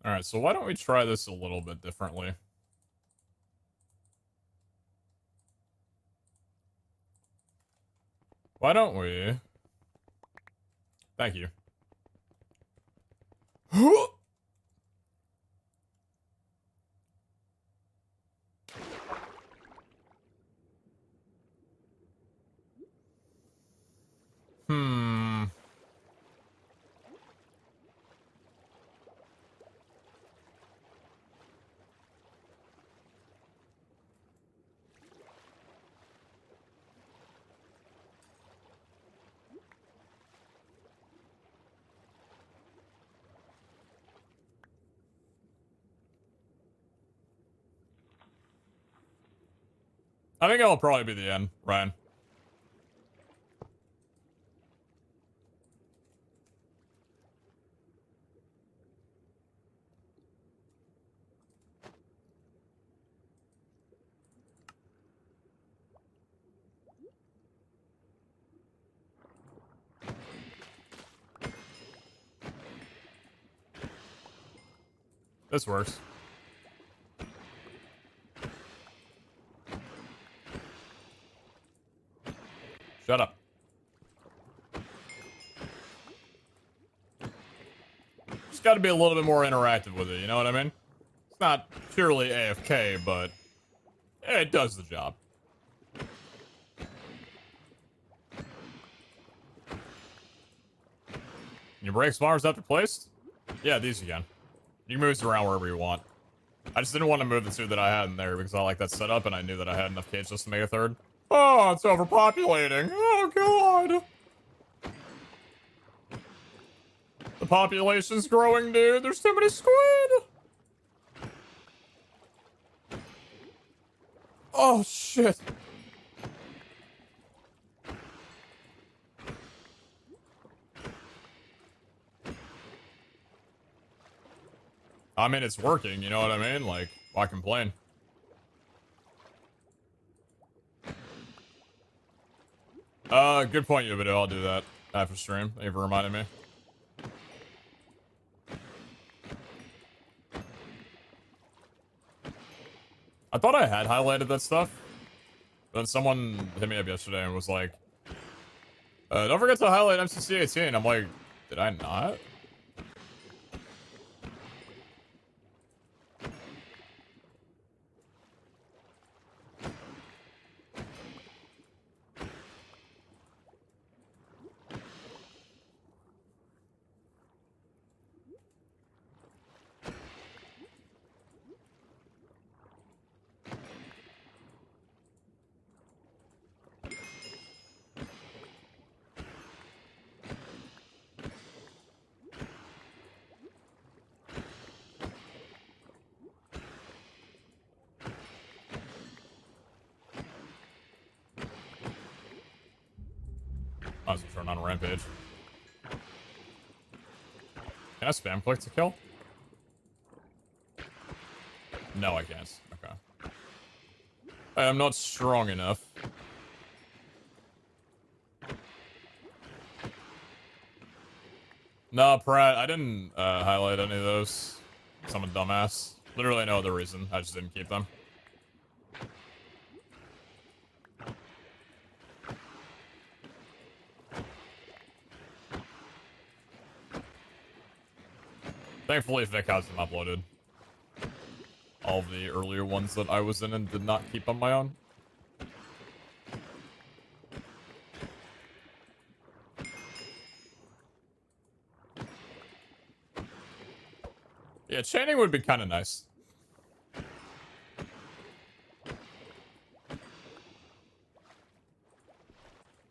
Alright, so why don't we try this a little bit differently? Why don't we... Thank you. Hmm. I think it'll probably be the end, Ryan. This works. Shut up. Just gotta be a little bit more interactive with it, you know what I mean? It's not purely AFK, but it does the job. Your brake spars after placed? Yeah, these you can. You can move this around wherever you want. I just didn't want to move the two that I had in there because I like that setup and I knew that I had enough cage just to make a third. Oh, it's overpopulating. Oh, God. The population's growing, dude. There's too many squid. Oh, shit. I mean, it's working, you know what I mean? Like, why complain? Good point, Yubido. I'll do that after stream. Thank you for reminding me. I thought I had highlighted that stuff. But then someone hit me up yesterday and was like, don't forget to highlight MCC18. I'm like, did I not? I was turn on a rampage. Can I spam click to kill? No, I can't. Okay. I'm not strong enough. No, Pratt, I didn't highlight any of those. I'm a dumbass. Literally no other reason. I just didn't keep them. Thankfully, Vic has them uploaded. All of the earlier ones that I was in and did not keep on my own. Yeah, chaining would be kind of nice.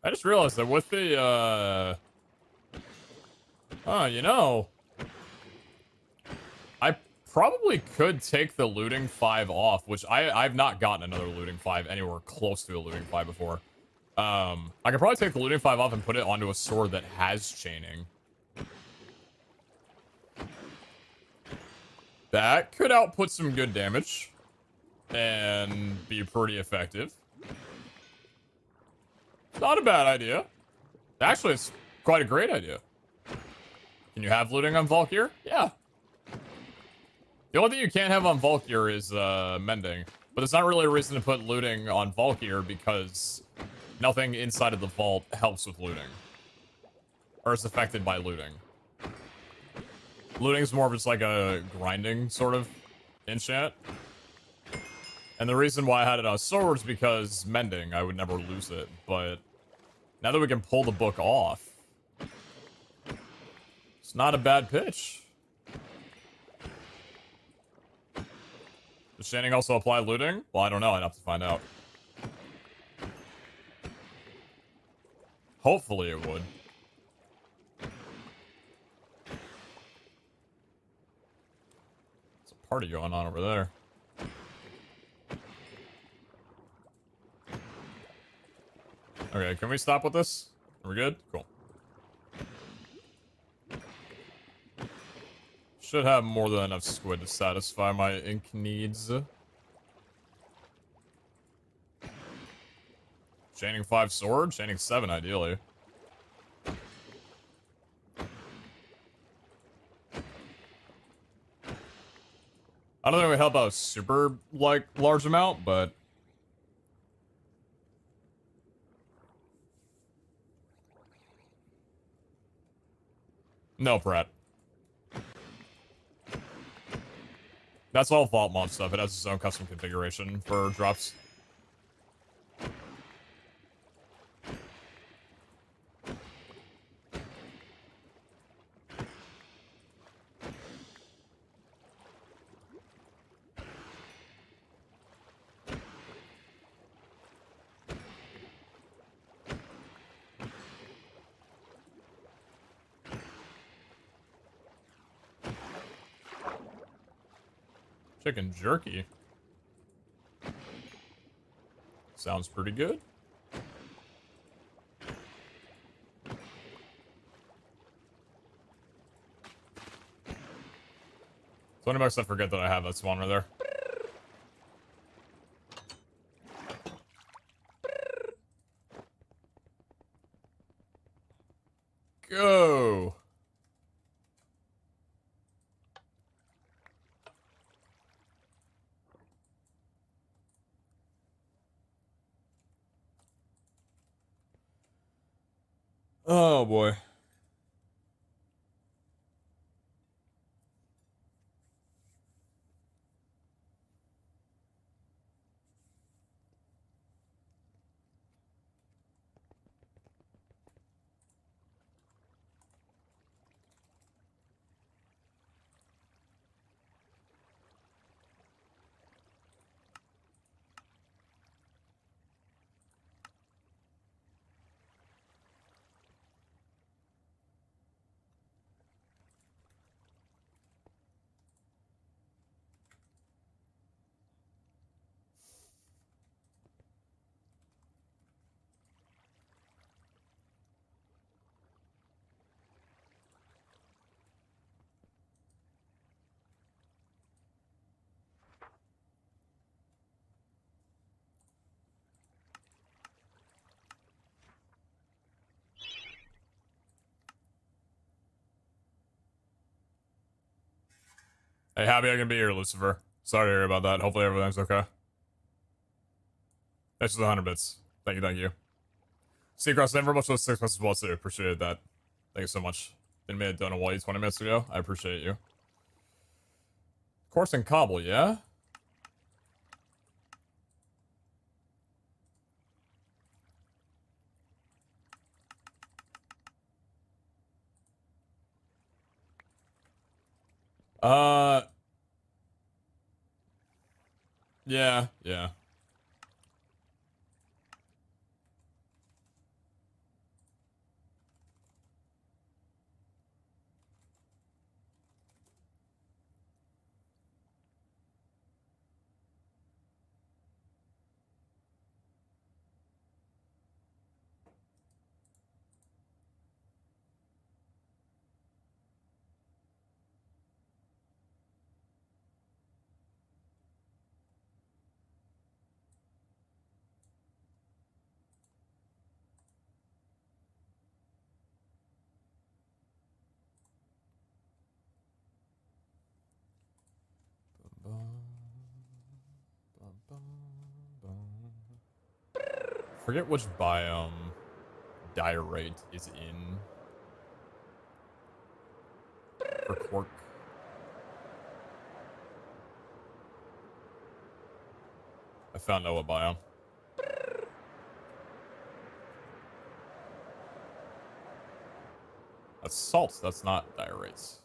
I just realized that with the, oh, you know, I probably could take the looting 5 off, which I've not gotten another looting 5 anywhere close to a looting 5 before. I could probably take the looting 5 off and put it onto a sword that has chaining. That could output some good damage and be pretty effective. Not a bad idea. Actually, it's quite a great idea. Can you have looting on Valkyr? Yeah. The only thing you can't have on Valkyr is mending. But there's not really a reason to put looting on Valkyr because nothing inside of the vault helps with looting. Or is affected by looting. Looting is more of just like a grinding sort of enchant. And the reason why I had it on sword is because mending, I would never lose it. But now that we can pull the book off, it's not a bad pitch. Does chaining also apply looting? Well, I don't know. I'd have to find out. Hopefully it would. There's a party going on over there. Okay, can we stop with this? Are we good? Cool. Should have more than enough squid to satisfy my ink needs. Chaining 5 sword? Chaining 7 ideally. I don't think it would help out a super, like, large amount, but... No, Pratt. That's all Vault Mod stuff. It has its own custom configuration for drops. Chicken jerky. Sounds pretty good. $20 I forget that I have that spawn right there. Go. Oh boy. Hey, happy I can be here, Lucifer. Sorry to hear about that. Hopefully everything's okay. Thanks for the 100 bits. Thank you, thank you. Seacross, thank you very much for the 6 months as well, too. Appreciate that. Thank you so much. Didn't mean to donate while you 20 minutes ago. I appreciate you. Course and cobble, yeah? Yeah, yeah. Forget which biome diorite is in for quark. I found out what biome. That's salt, that's not diorites.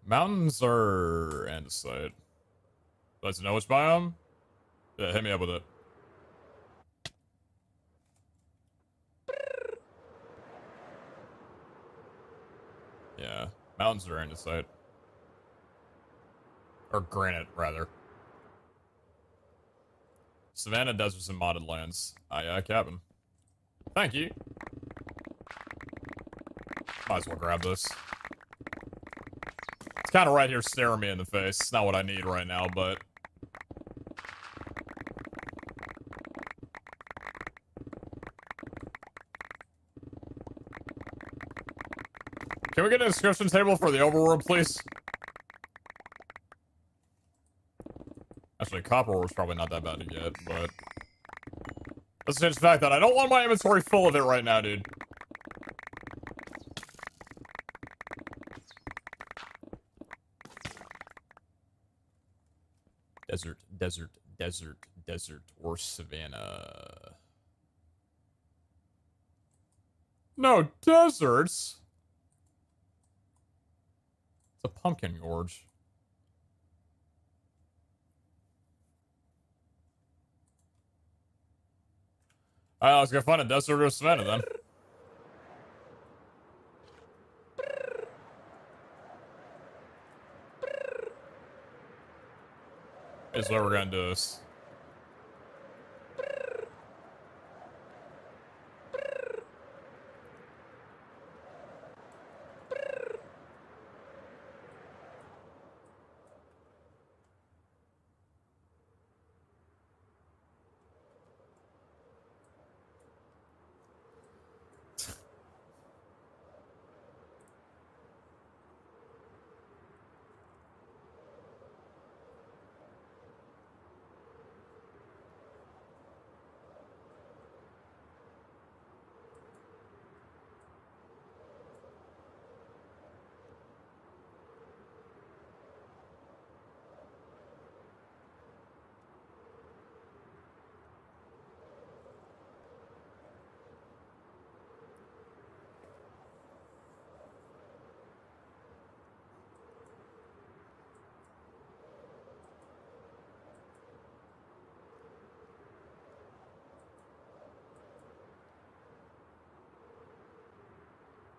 Mountains are andesite. Let's know which biome? Yeah, hit me up with it. Yeah, mountains are andesite. Or granite, rather. Savannah deserts and modded lands. Aye, Captain. Thank you. Might as well grab this. It's kind of right here staring me in the face. It's not what I need right now, but... Can we get an inscription table for the overworld, please? Actually, copper ore's probably not that bad to get, but... Let's change the fact that I don't want my inventory full of it right now, dude. Desert, desert, desert, desert, or savanna. No, deserts! It's a pumpkin gorge. Alright, let's go find a desert or savanna then. Here's what we're gonna do this.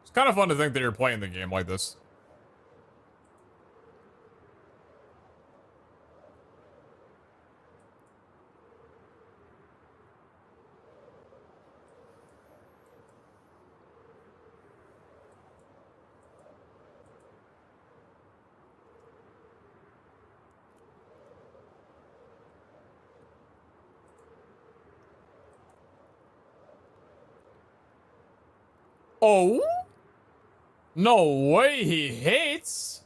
It's kind of fun to think that you're playing the game like this. Oh? No way he hates?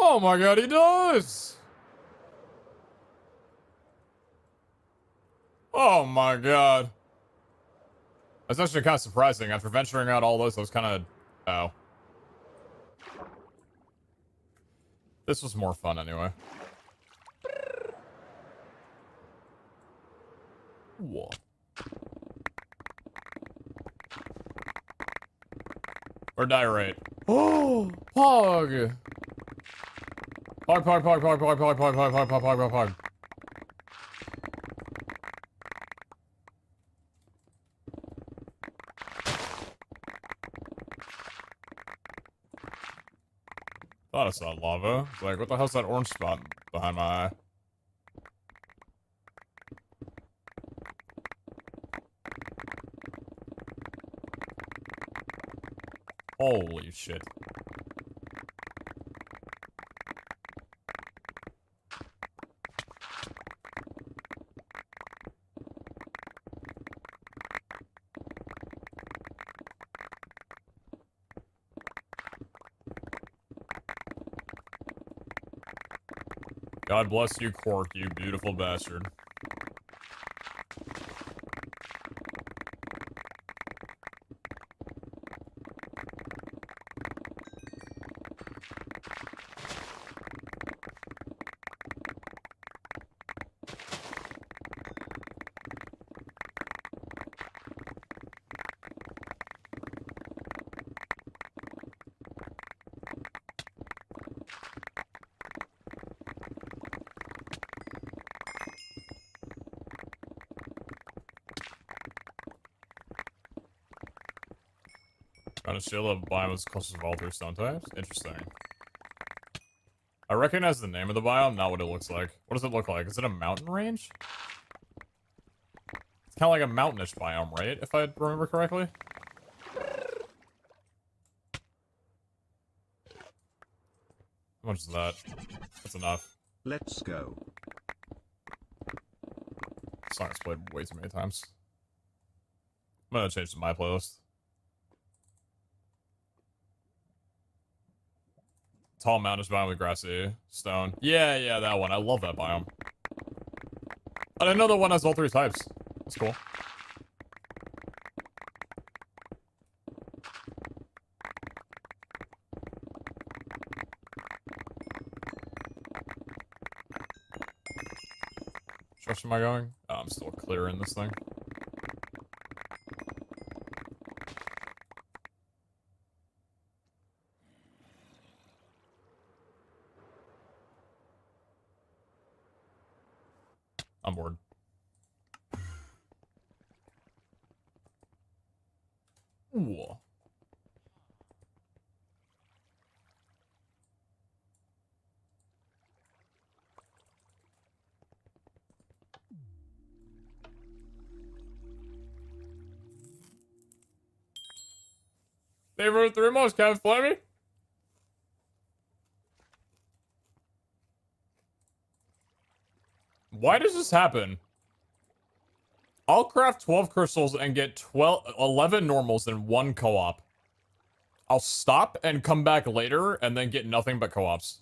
Oh my god, he does! Oh my god. That's actually kind of surprising. After venturing out all this, I was kind of... Oh. This was more fun anyway. Whoa. Or die rate. Oh! Pog! Pog, pog, pog, pog, pog, pog, pog, pog, pog, pog, pog, pog. Thought I saw lava. Like, what the hell's that orange spot behind my eye? Holy shit. God bless you, Quark, you beautiful bastard. Trying to steal a biome as close as all three stone types? Interesting. I recognize the name of the biome, not what it looks like. What does it look like? Is it a mountain range? It's kind of like a mountainish biome, right? If I remember correctly? How much is that? That's enough. Let's go. Song's played way too many times. I'm gonna change to my playlist. Tall mountainous biome with grassy stone. Yeah, that one. I love that biome. I didn't know the one has all three types. That's cool. Which am I going? Oh, I'm still clearing this thing. I'm bored. Ooh. Favorite three most, Kevin Fleming? Why does this happen? I'll craft 12 crystals and get 11 normals in one co-op. I'll stop and come back later and then get nothing but co-ops.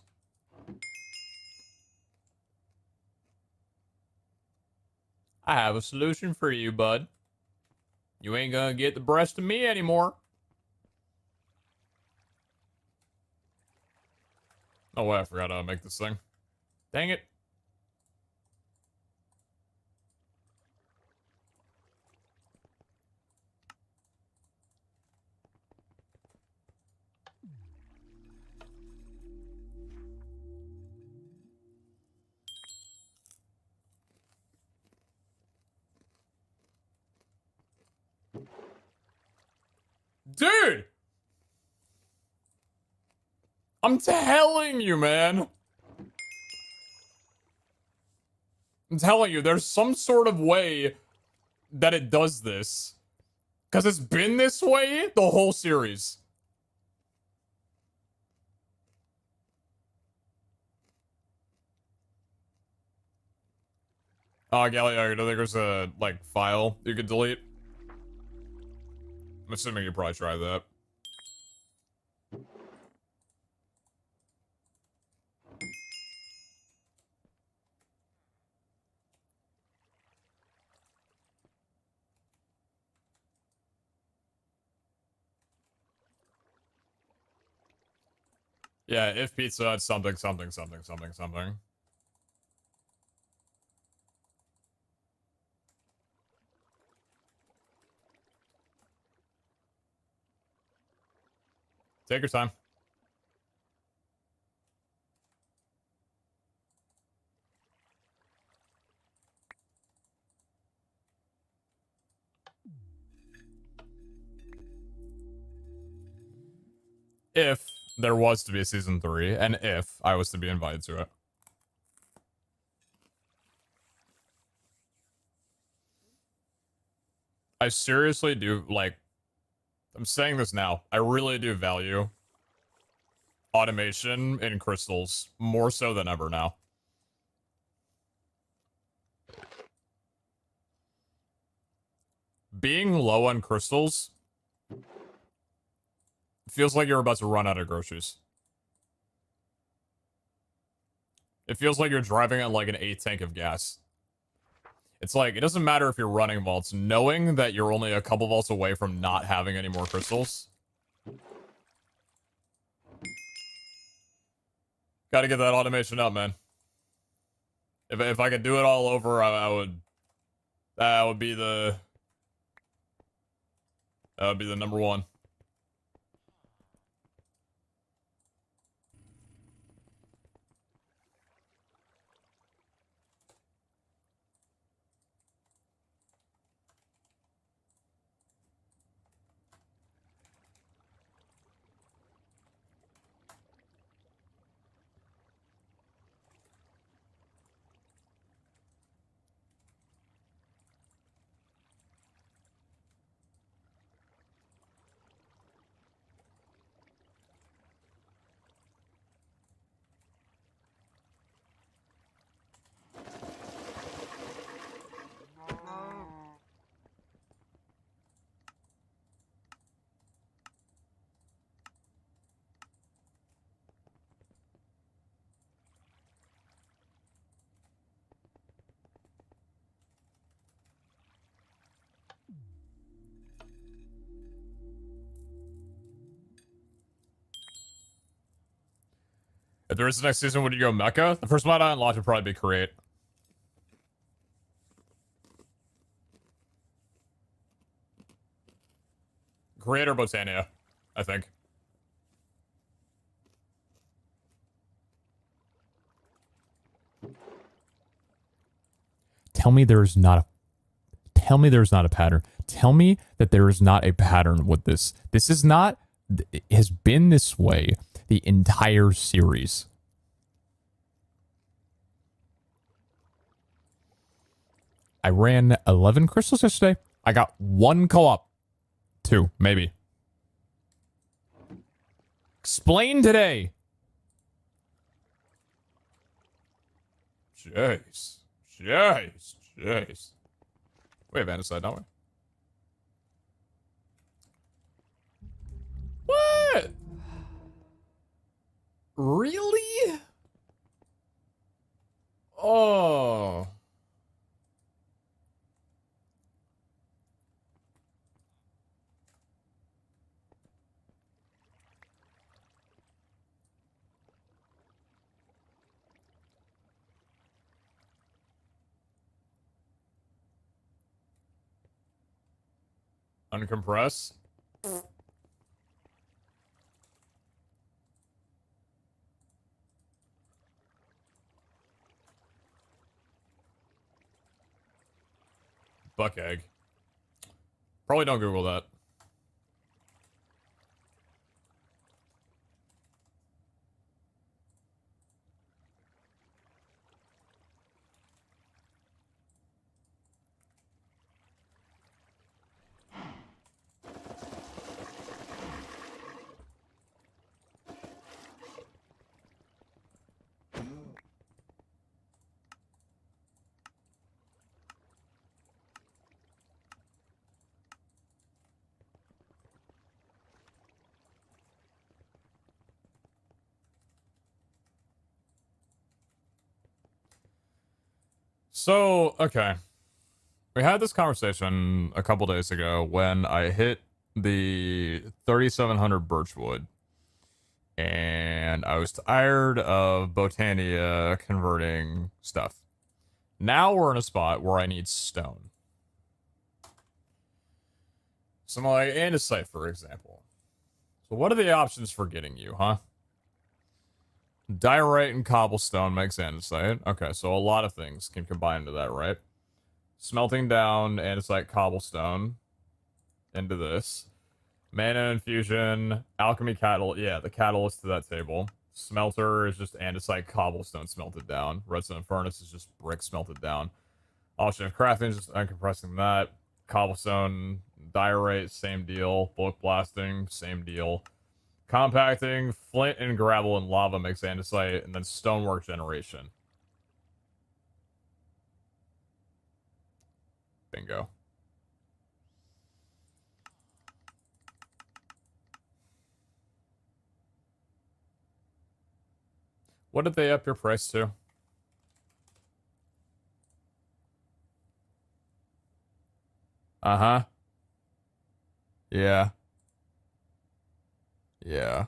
I have a solution for you, bud. You ain't gonna get the breast of me anymore. Oh wait, I forgot to make this thing. Dang it. Dude! I'm telling you, man. I'm telling you, there's some sort of way that it does this. Because it's been this way the whole series. Oh, Galileo, I don't think there's a, like, file you could delete. I'm assuming you probably tried that. Yeah, if pizza had something, something, something, something, something. Take your time. If there was to be a season 3, and if I was to be invited to it. I seriously do, like, I'm saying this now, I really do value automation in crystals more so than ever now. Being low on crystals feels like you're about to run out of groceries. It feels like you're driving on like an 8 tank of gas. It's like, it doesn't matter if you're running vaults, knowing that you're only a couple vaults away from not having any more crystals. Gotta get that automation up, man. If I could do it all over, I would. That would be the number one. If there is the next season, would you go Mecha? The first mod I unlocked would probably be Create. Create or Botania, I think. Tell me there's not a pattern. Tell me that there is not a pattern with this. This is not, it has been this way the entire series. I ran 11 crystals yesterday. I got 1 co-op. 2, maybe. Explain today. Jeez. We have Andicide, don't we? What? Really? Oh. Uncompress. Buck egg. Probably don't Google that. So, okay. We had this conversation a couple days ago when I hit the 3700 Birchwood. And I was tired of Botania converting stuff. Now we're in a spot where I need stone. Something like andesite, for example. So what are the options for getting you, huh? Diorite and cobblestone makes andesite. Okay, so a lot of things can combine into that, right? Smelting down andesite cobblestone into this. Mana infusion, alchemy catalyst. Yeah, the catalyst to that table. Smelter is just andesite cobblestone smelted down. Redstone furnace is just brick smelted down. Option of crafting is just uncompressing that. Cobblestone, diorite, same deal. Bulk blasting, same deal. Compacting, flint and gravel and lava makes andesite, and then stonework generation. Bingo. What did they up your price to? Uh-huh. Yeah. Yeah.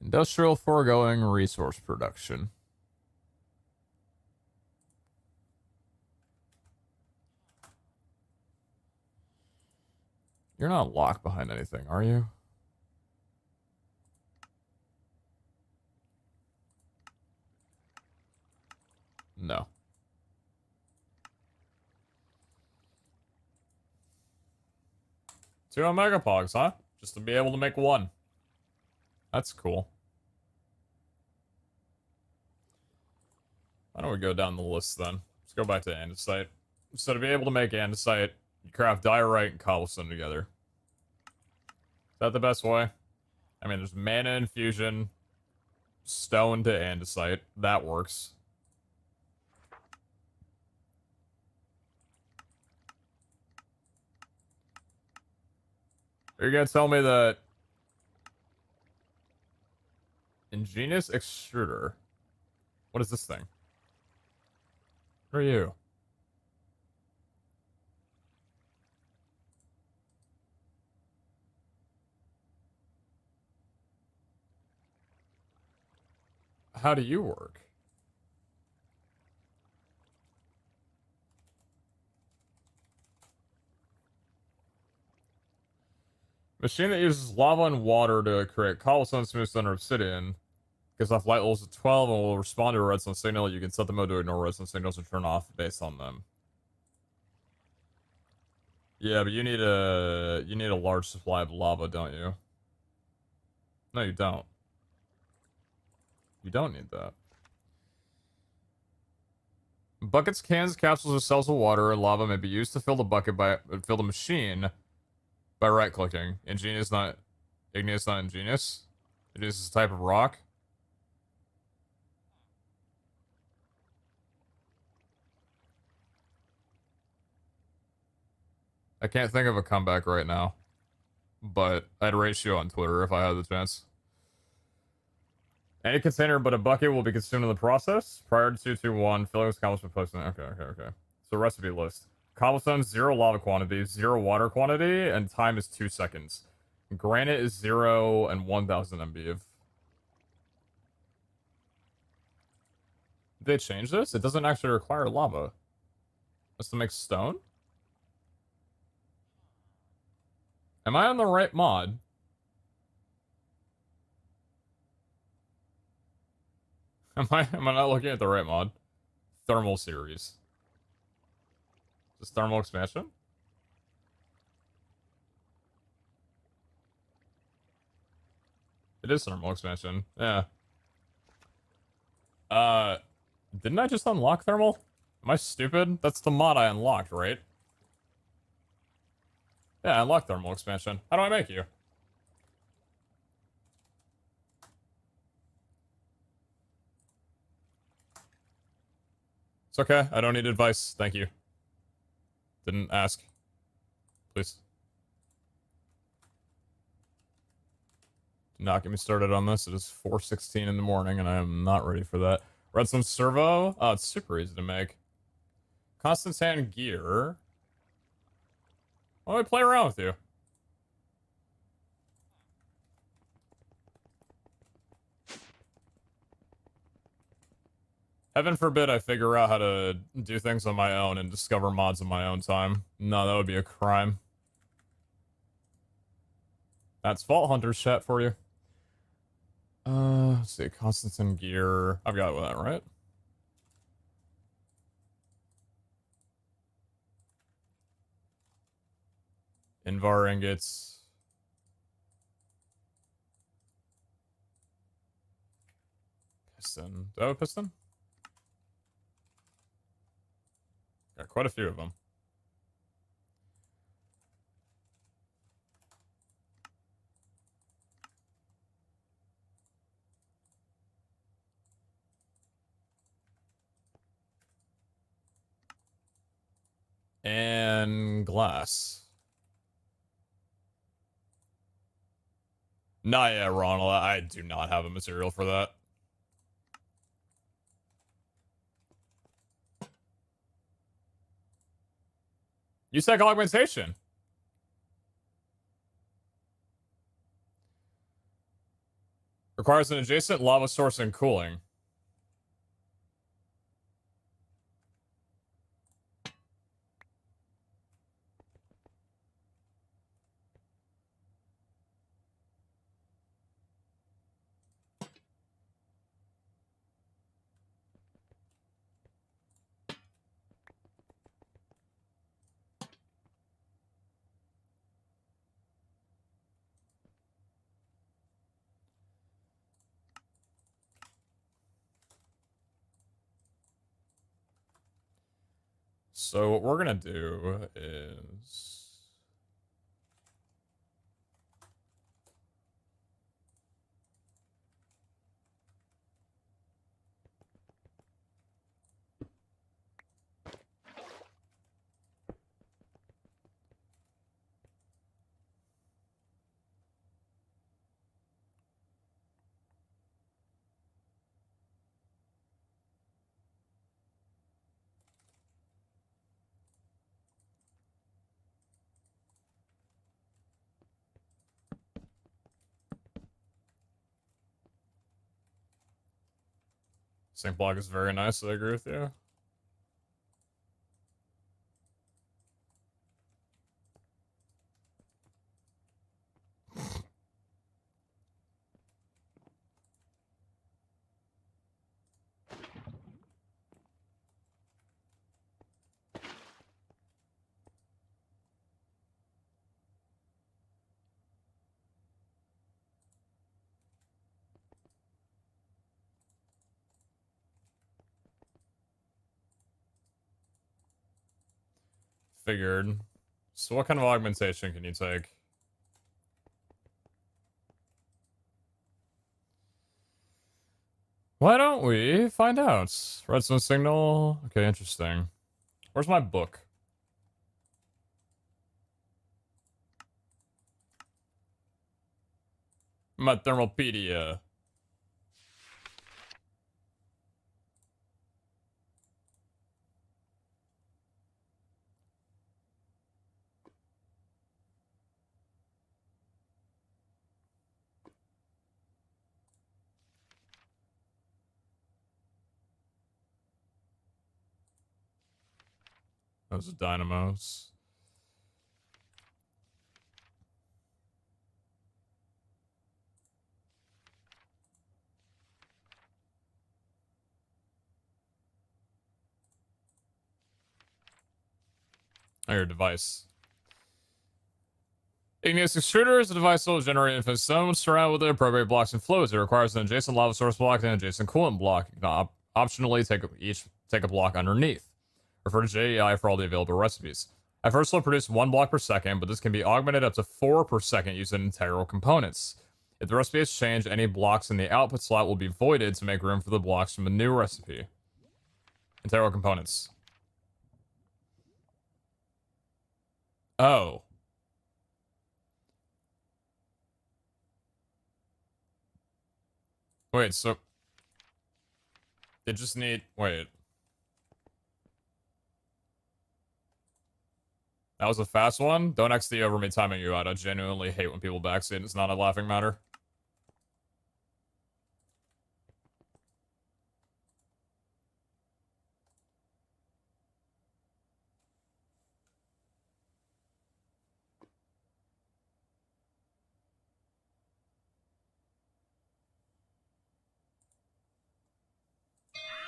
Industrial foregoing resource production. You're not locked behind anything, are you? No. 2 megapogs, huh? Just to be able to make 1. That's cool. Why don't we go down the list then? Let's go back to andesite. So to be able to make andesite, you craft diorite and cobblestone together. Is that the best way? I mean, there's mana infusion, stone to andesite. That works. Are you gonna tell me that ingenious extruder? What is this thing? Who are you? How do you work? Machine that uses lava and water to create cobblestone, smooth stone, or obsidian. Gives off light levels of 12 and will respond to a redstone signal. You can set the mode to ignore redstone signals or turn off based on them. Yeah, but you need a large supply of lava, don't you? No, you don't. You don't need that. Buckets, cans, capsules, or cells of water and lava may be used to fill the bucket by fill the machine by right-clicking. Igneous, not ingenious. Igneous is a type of rock. I can't think of a comeback right now, but I'd ratio on Twitter if I had the chance. Any container but a bucket will be consumed in the process. Prior to 221, filling with cobblestone placement. Okay. So recipe list. Cobblestone, 0 lava quantity, 0 water quantity, and time is 2 seconds. Granite is 0 and 1000 MB of... Did they change this? It doesn't actually require lava. Just to make stone? Am I on the right mod? Am I not looking at the right mod? Thermal series. Is this thermal expansion? It is thermal expansion. Yeah. Didn't I just unlock thermal? Am I stupid? That's the mod I unlocked, right? Yeah, I unlocked thermal expansion. How do I make you? It's okay. I don't need advice. Thank you. Didn't ask. Please. Do not get me started on this. It is 4:16 in the morning, and I am not ready for that. Redstone servo? Oh, it's super easy to make. Constant hand gear. Why don't I play around with you? Heaven forbid I figure out how to do things on my own and discover mods on my own time. No, that would be a crime. That's Vault Hunter's chat for you. Let's see, Constantine gear. I've got that, right? Invar ingots. Piston. Do I have a piston? Got quite a few of them. And glass. Not yet, Ronald. I do not have a material for that. Use tech augmentation. Requires an adjacent lava source and cooling. So what we're gonna do is sync block is very nice, I agree with you. Figured. So what kind of augmentation can you take? Why don't we find out? Redstone signal. Okay, interesting. Where's my book? My Thermalpedia. Those are dynamos. Oh, your device. Igneous extruder is a device that will generate infinite stone surrounded with the appropriate blocks and flows. It requires an adjacent lava source block and an adjacent coolant block. You can optionally take a block underneath. Refer to JEI for all the available recipes. I first will produce 1 block per second, but this can be augmented up to 4 per second using integral components. If the recipe has changed, any blocks in the output slot will be voided to make room for the blocks from the new recipe. Integral components. Oh. Wait, so... They just need... Wait. That was a fast one. Don't XD over me timing you out. I genuinely hate when people backseat. It's not a laughing matter.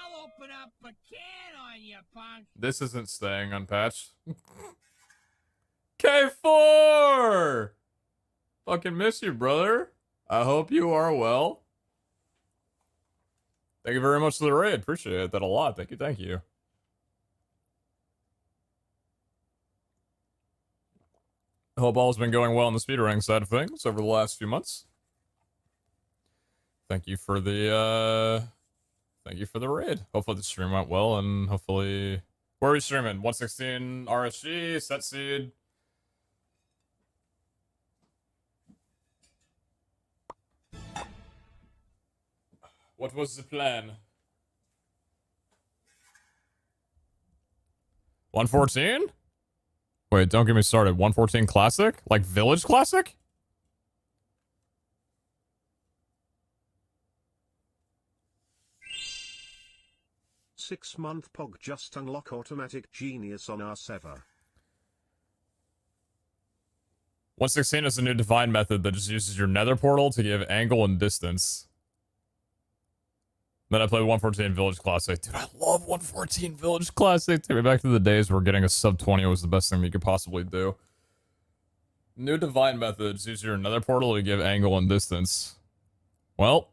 I'll open up a can on you, punk. This isn't staying unpatched. K4! Fucking miss you, brother. I hope you are well. Thank you very much for the raid. Appreciate that a lot. Thank you, thank you. I hope all's been going well on the speedrunning side of things over the last few months. Thank you for the raid. Hopefully the stream went well, and hopefully... Where are we streaming? 116 RSG, set seed. What was the plan? 114? Wait, don't get me started. 114 Classic? Like Village Classic? Six-month POG just unlock automatic genius on our server. 116 is a new divine method that just uses your nether portal to give angle and distance. Then I played 114 Village Classic. Dude, I love 114 Village Classic. Take me back to the days where getting a sub 20 was the best thing you could possibly do. New divine methods use your nether portal to give angle and distance. Well,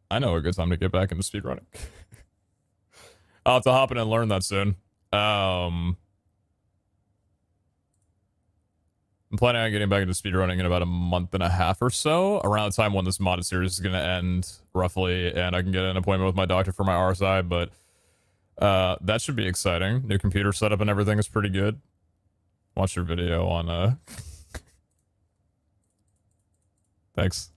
I know a good time to get back into speedrunning. I'll have to hop in and learn that soon. I'm planning on getting back into speedrunning in about a month and a half or so, around the time when this modded series is going to end, roughly, and I can get an appointment with my doctor for my RSI, but that should be exciting. New computer setup and everything is pretty good. Watch your video on, Thanks.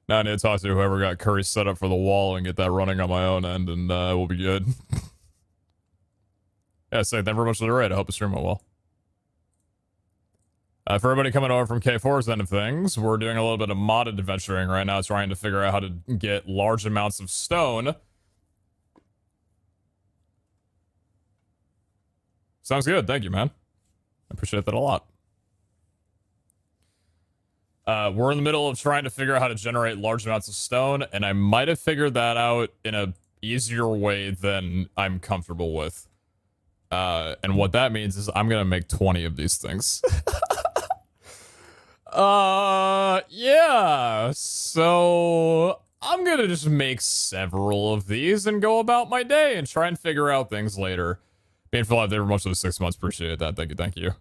Now I need to talk to whoever got Curry set up for the wall and get that running on my own end, and we'll be good. Yeah, so thank you very much for the raid. I hope the stream went well. For everybody coming over from K4's end of things, we're doing a little bit of modded adventuring right now, trying to figure out how to get large amounts of stone. Sounds good. Thank you, man. I appreciate that a lot. We're in the middle of trying to figure out how to generate large amounts of stone, and I might have figured that out in a easier way than I'm comfortable with. And what that means is I'm gonna make 20 of these things. Yeah, so I'm gonna just make several of these and go about my day and try and figure out things later. Painful out there for most of the 6 months. Appreciate that. Thank you. Thank you.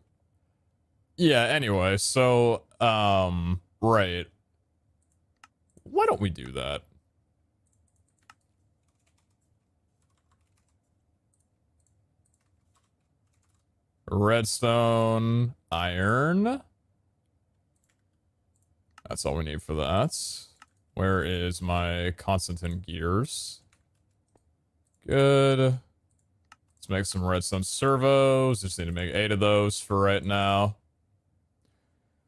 Yeah, anyway, so, right. Why don't we do that? Redstone, iron. That's all we need for that. Where is my Constantin gears? Good. Let's make some redstone servos. Just need to make 8 of those for right now.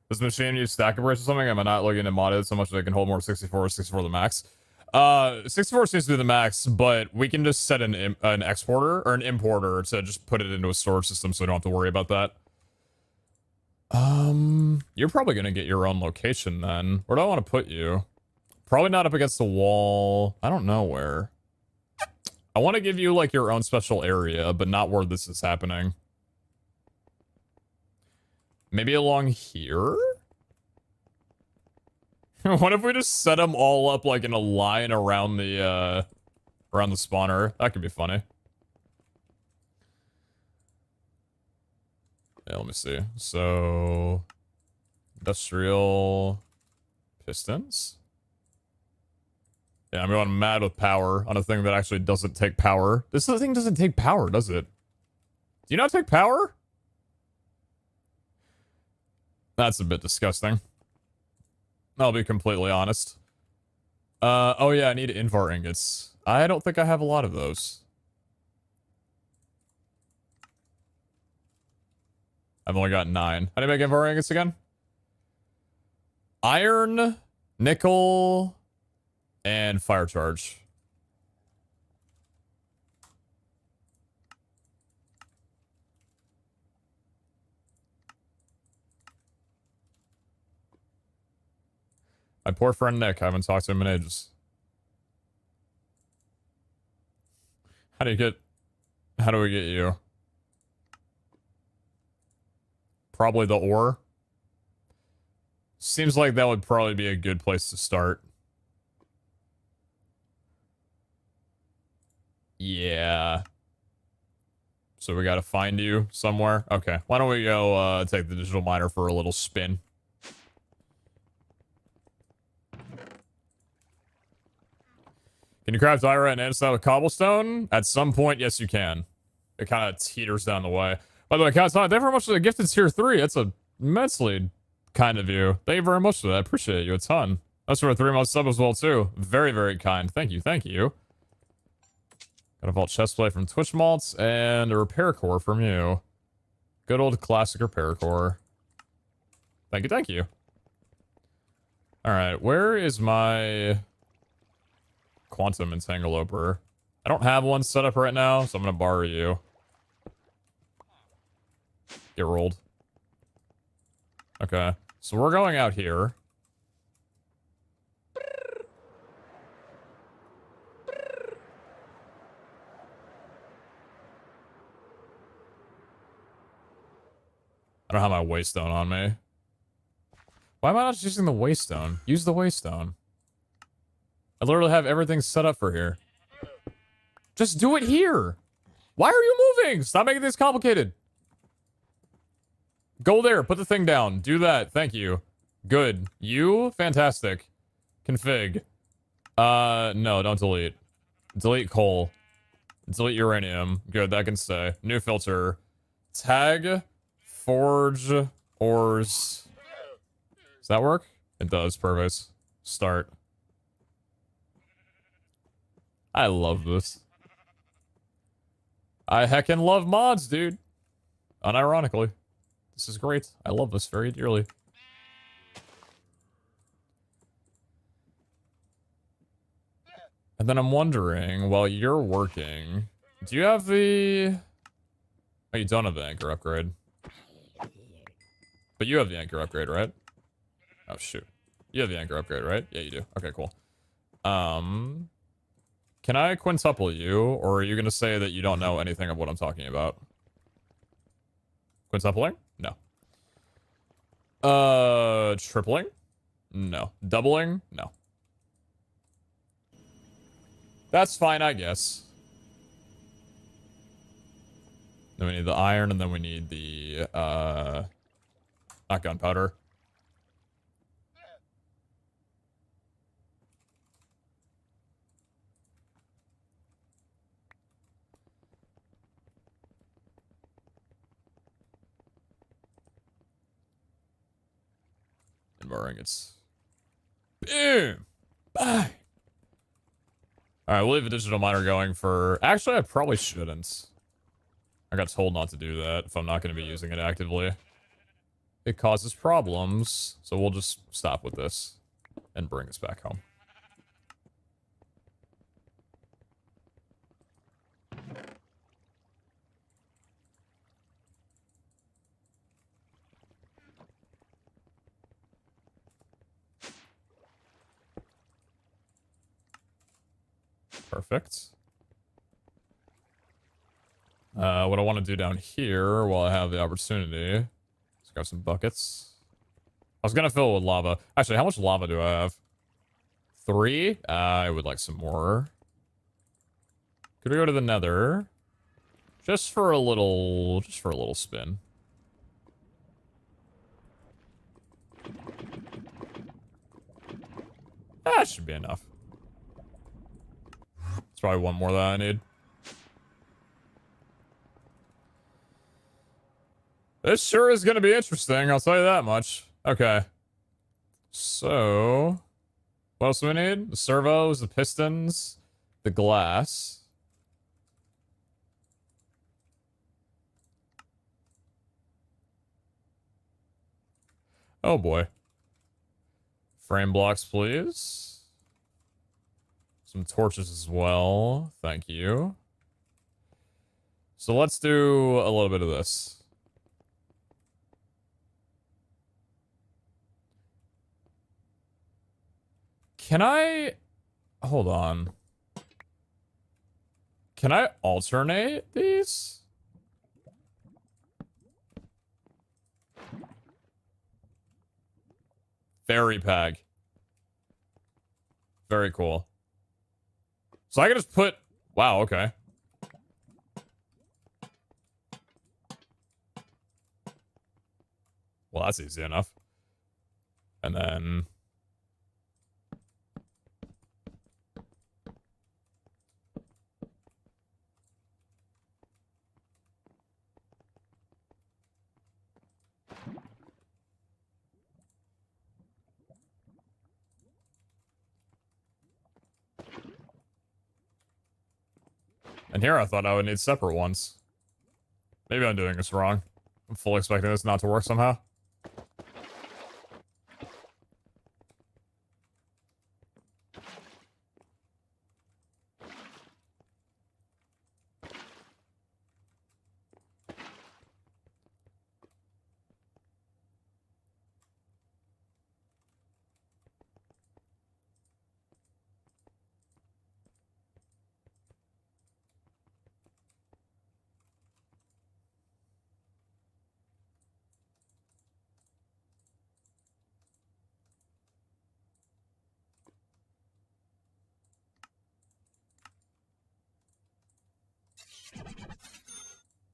Does the machine use stack embrace or something? Am I not looking to mod it so much that I can hold more 64 or 64 the max? 64 seems to be the max, but we can just set an exporter or an importer to just put it into a storage system so we don't have to worry about that. You're probably gonna get your own location then. Where do I want to put you? Probably not up against the wall. I don't know where. I want to give you like your own special area, but not where this is happening. Maybe along here? What if we just set them all up like in a line around the spawner? That could be funny. Yeah, let me see. So, industrial pistons. Yeah, I'm going mad with power on a thing that actually doesn't take power. This thing doesn't take power, does it? Do you not take power? That's a bit disgusting. I'll be completely honest. Oh yeah, I need Invar ingots. I don't think I have a lot of those. I've only got 9. How do you make info ingots again? Iron, nickel, and fire charge. My poor friend Nick, I haven't talked to him in ages. How do we get you? Probably the ore. Seems like that would probably be a good place to start. Yeah. So we gotta find you somewhere? Okay. Why don't we go take the digital miner for a little spin? Can you craft Ira and andesite with cobblestone? At some point, yes you can. It kind of teeters down the way. By the way, Cat's thank you very much for the gifted tier 3. That's a immensely kind of you. Thank you very much for that. I appreciate you a ton. That's for a 3-month sub as well, too. Very, very kind. Thank you, thank you. Got a vault chestplate from Twitch Malts and a repair core from you. Good old classic repair core. Thank you, thank you. Alright, where is my quantum entangloper? I don't have one set up right now, so I'm gonna borrow you. Get rolled. Okay, so we're going out here. I don't have my waystone on me. Why am I not just using the waystone? Use the waystone. I literally have everything set up for here. Just do it here. Why are you moving? Stop making this complicated. Go there. Put the thing down. Do that. Thank you. Good. You? Fantastic. Config. No, don't delete. Delete coal. Delete uranium. Good, that can stay. New filter. Tag. Forge. Ores. Does that work? It does. Perfect. Start. I love this. I heckin' love mods, dude. Unironically. This is great. I love this very dearly. And then I'm wondering, while you're working, do you have the... Oh, you don't have the anchor upgrade. But you have the anchor upgrade, right? Oh, shoot. You have the anchor upgrade, right? Yeah, you do. Okay, cool. Can I quintuple you, or are you gonna say that you don't know anything of what I'm talking about? Quintupling? No. Tripling? No. Doubling? No. That's fine, I guess. Then we need the iron, and then we need the, not gunpowder. Barring it's... Boom! Bye! Alright, we'll leave a digital miner going for... Actually, I probably shouldn't. I got told not to do that if I'm not going to be using it actively. It causes problems, so we'll just stop with this and bring us back home. Perfect. What I want to do down here while I have the opportunity, let's grab some buckets. I was gonna fill it with lava. Actually, how much lava do I have? 3? I would like some more. Could we go to the nether? Just for a little spin. That should be enough. It's probably one more that I need. This sure is going to be interesting, I'll tell you that much. Okay. So, what else do we need? The servos, the pistons, the glass. Oh boy. Frame blocks, please. Some torches as well. Thank you. So let's do a little bit of this. Can I... Hold on. Can I alternate these? Very peg. Very cool. So I can just put... Wow, okay. Well, that's easy enough. And then... And here I thought I would need separate ones. Maybe I'm doing this wrong. I'm fully expecting this not to work somehow.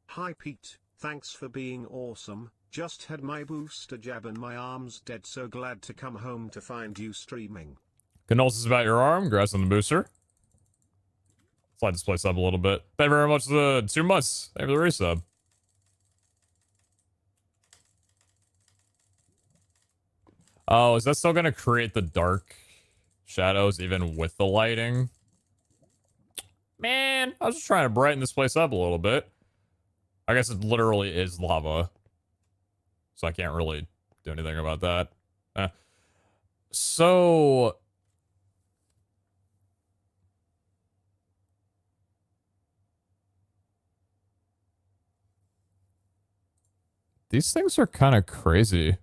Hi Pete, thanks for being awesome. Just had my booster jab and my arm's dead, so glad to come home to find you streaming. Condolences about your arm. Congrats on the booster. Slide this place up a little bit. Thank you very much for the 2 months. Thank you for the resub. Oh, is that still going to create the dark shadows even with the lighting? Man, I was just trying to brighten this place up a little bit. I guess it literally is lava. So I can't really do anything about that. So... These things are kind of crazy.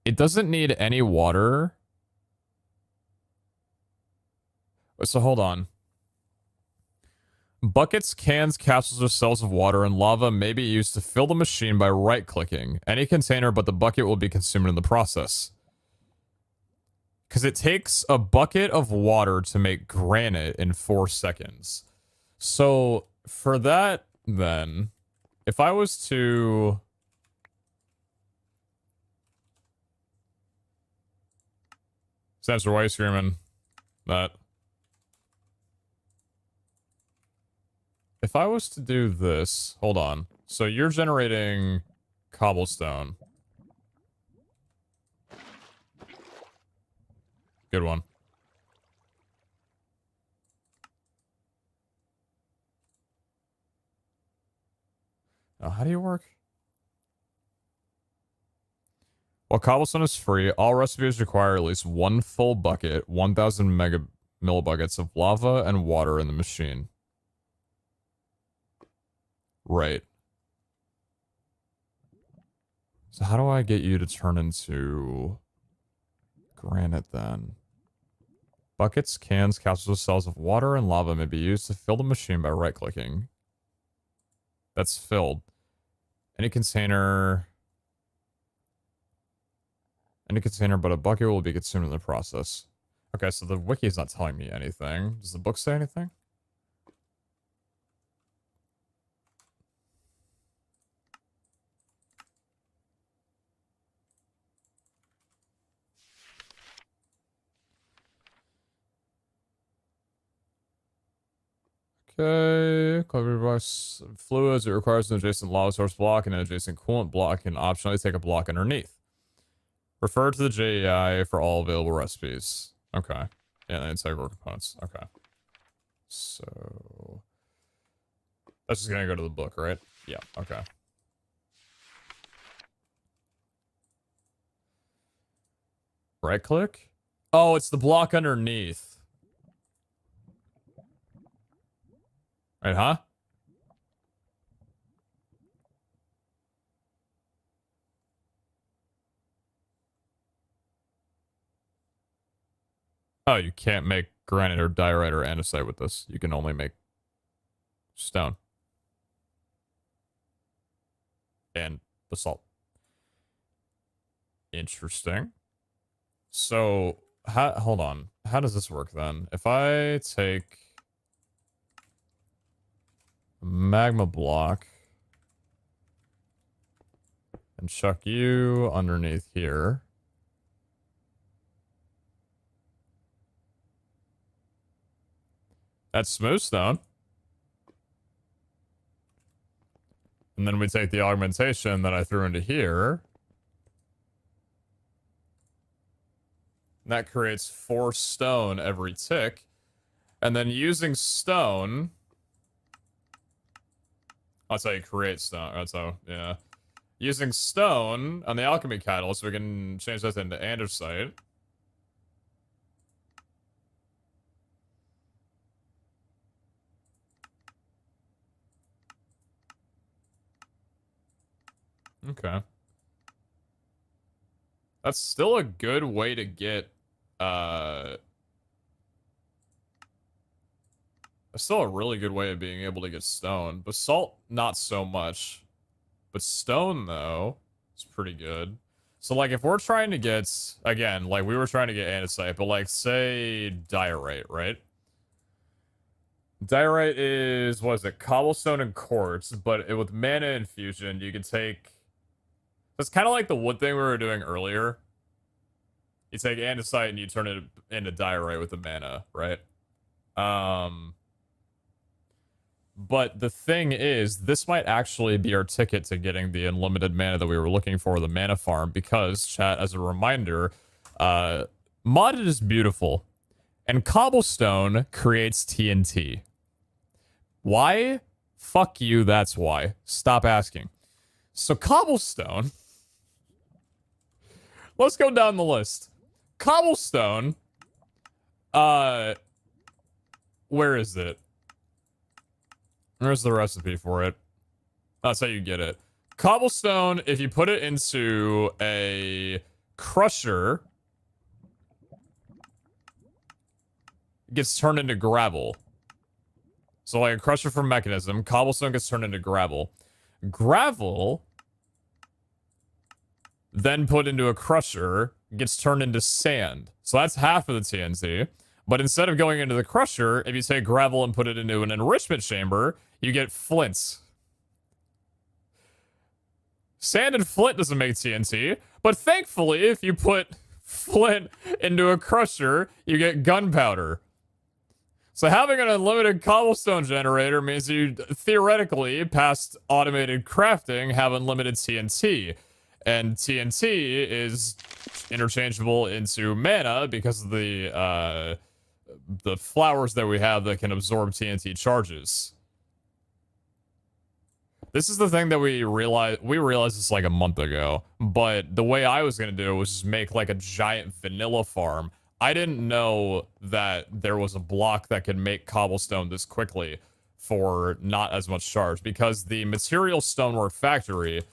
It doesn't need any water. So hold on. Buckets, cans, capsules, or cells of water and lava may be used to fill the machine by right-clicking any container, but the bucket will be consumed in the process. Because it takes a bucket of water to make granite in 4 seconds. So for that, then, if I was to... Sensor, why are you screaming that? If I was to do this, hold on. So you're generating cobblestone. Good one. Now, how do you work? While cobblestone is free, all recipes require at least 1 full bucket, 1,000 millibuckets of lava and water in the machine. Right. So how do I get you to turn into granite then? Buckets, cans, capsules, cells of water and lava may be used to fill the machine by right-clicking. That's filled. Any container but a bucket will be consumed in the process. Okay, so the wiki is not telling me anything. Does the book say anything? Okay, cover box fluids. It requires an adjacent lava source block and an adjacent coolant block, and optionally take a block underneath. Refer to the JEI for all available recipes. Okay. Yeah, integral components. Okay. So that's just gonna go to the book, right? Yeah, okay. Right click? Oh, it's the block underneath. Right, huh? Oh, you can't make granite or diorite or andesite with this. You can only make stone. And basalt. Interesting. So, hold on. How does this work then? If I take a magma block and chuck you underneath here. That's smooth stone. And then we take the augmentation that I threw into here. And that creates 4 stone every tick. And then using stone... That's how you create stone. That's how, yeah. Using stone on the alchemy catalyst, we can change that into andesite. Okay. That's still a good way to get, that's still a really good way of being able to get stone. Basalt, not so much. But stone, though, is pretty good. So, like, if we're trying to get, again, like, we were trying to get andesite, but, like, say diorite, right? Diorite is, what is it, cobblestone and quartz, but with mana infusion, you can take... It's kind of like the wood thing we were doing earlier. You take andesite and you turn it into diorite with the mana, right? But the thing is, this might actually be our ticket to getting the unlimited mana that we were looking for, the mana farm, because, chat, as a reminder, modded is beautiful, and cobblestone creates TNT. Why? Fuck you, that's why. Stop asking. So cobblestone... Let's go down the list. Cobblestone... Where is it? Where's the recipe for it? That's how you get it. Cobblestone, if you put it into a crusher, gets turned into gravel. So like a crusher for mechanism, cobblestone gets turned into gravel. Gravel, then put into a crusher, gets turned into sand. So that's half of the TNT. But instead of going into the crusher, if you take gravel and put it into an enrichment chamber, you get flints. Sand and flint doesn't make TNT, but thankfully, if you put flint into a crusher, you get gunpowder. So having an unlimited cobblestone generator means you theoretically, past automated crafting, have unlimited TNT. And TNT is interchangeable into mana because of the flowers that we have that can absorb TNT charges. This is the thing that we realized this like a month ago, but the way I was going to do it was just make like a giant vanilla farm. I didn't know that there was a block that could make cobblestone this quickly for not as much charge, because the material stonework factory,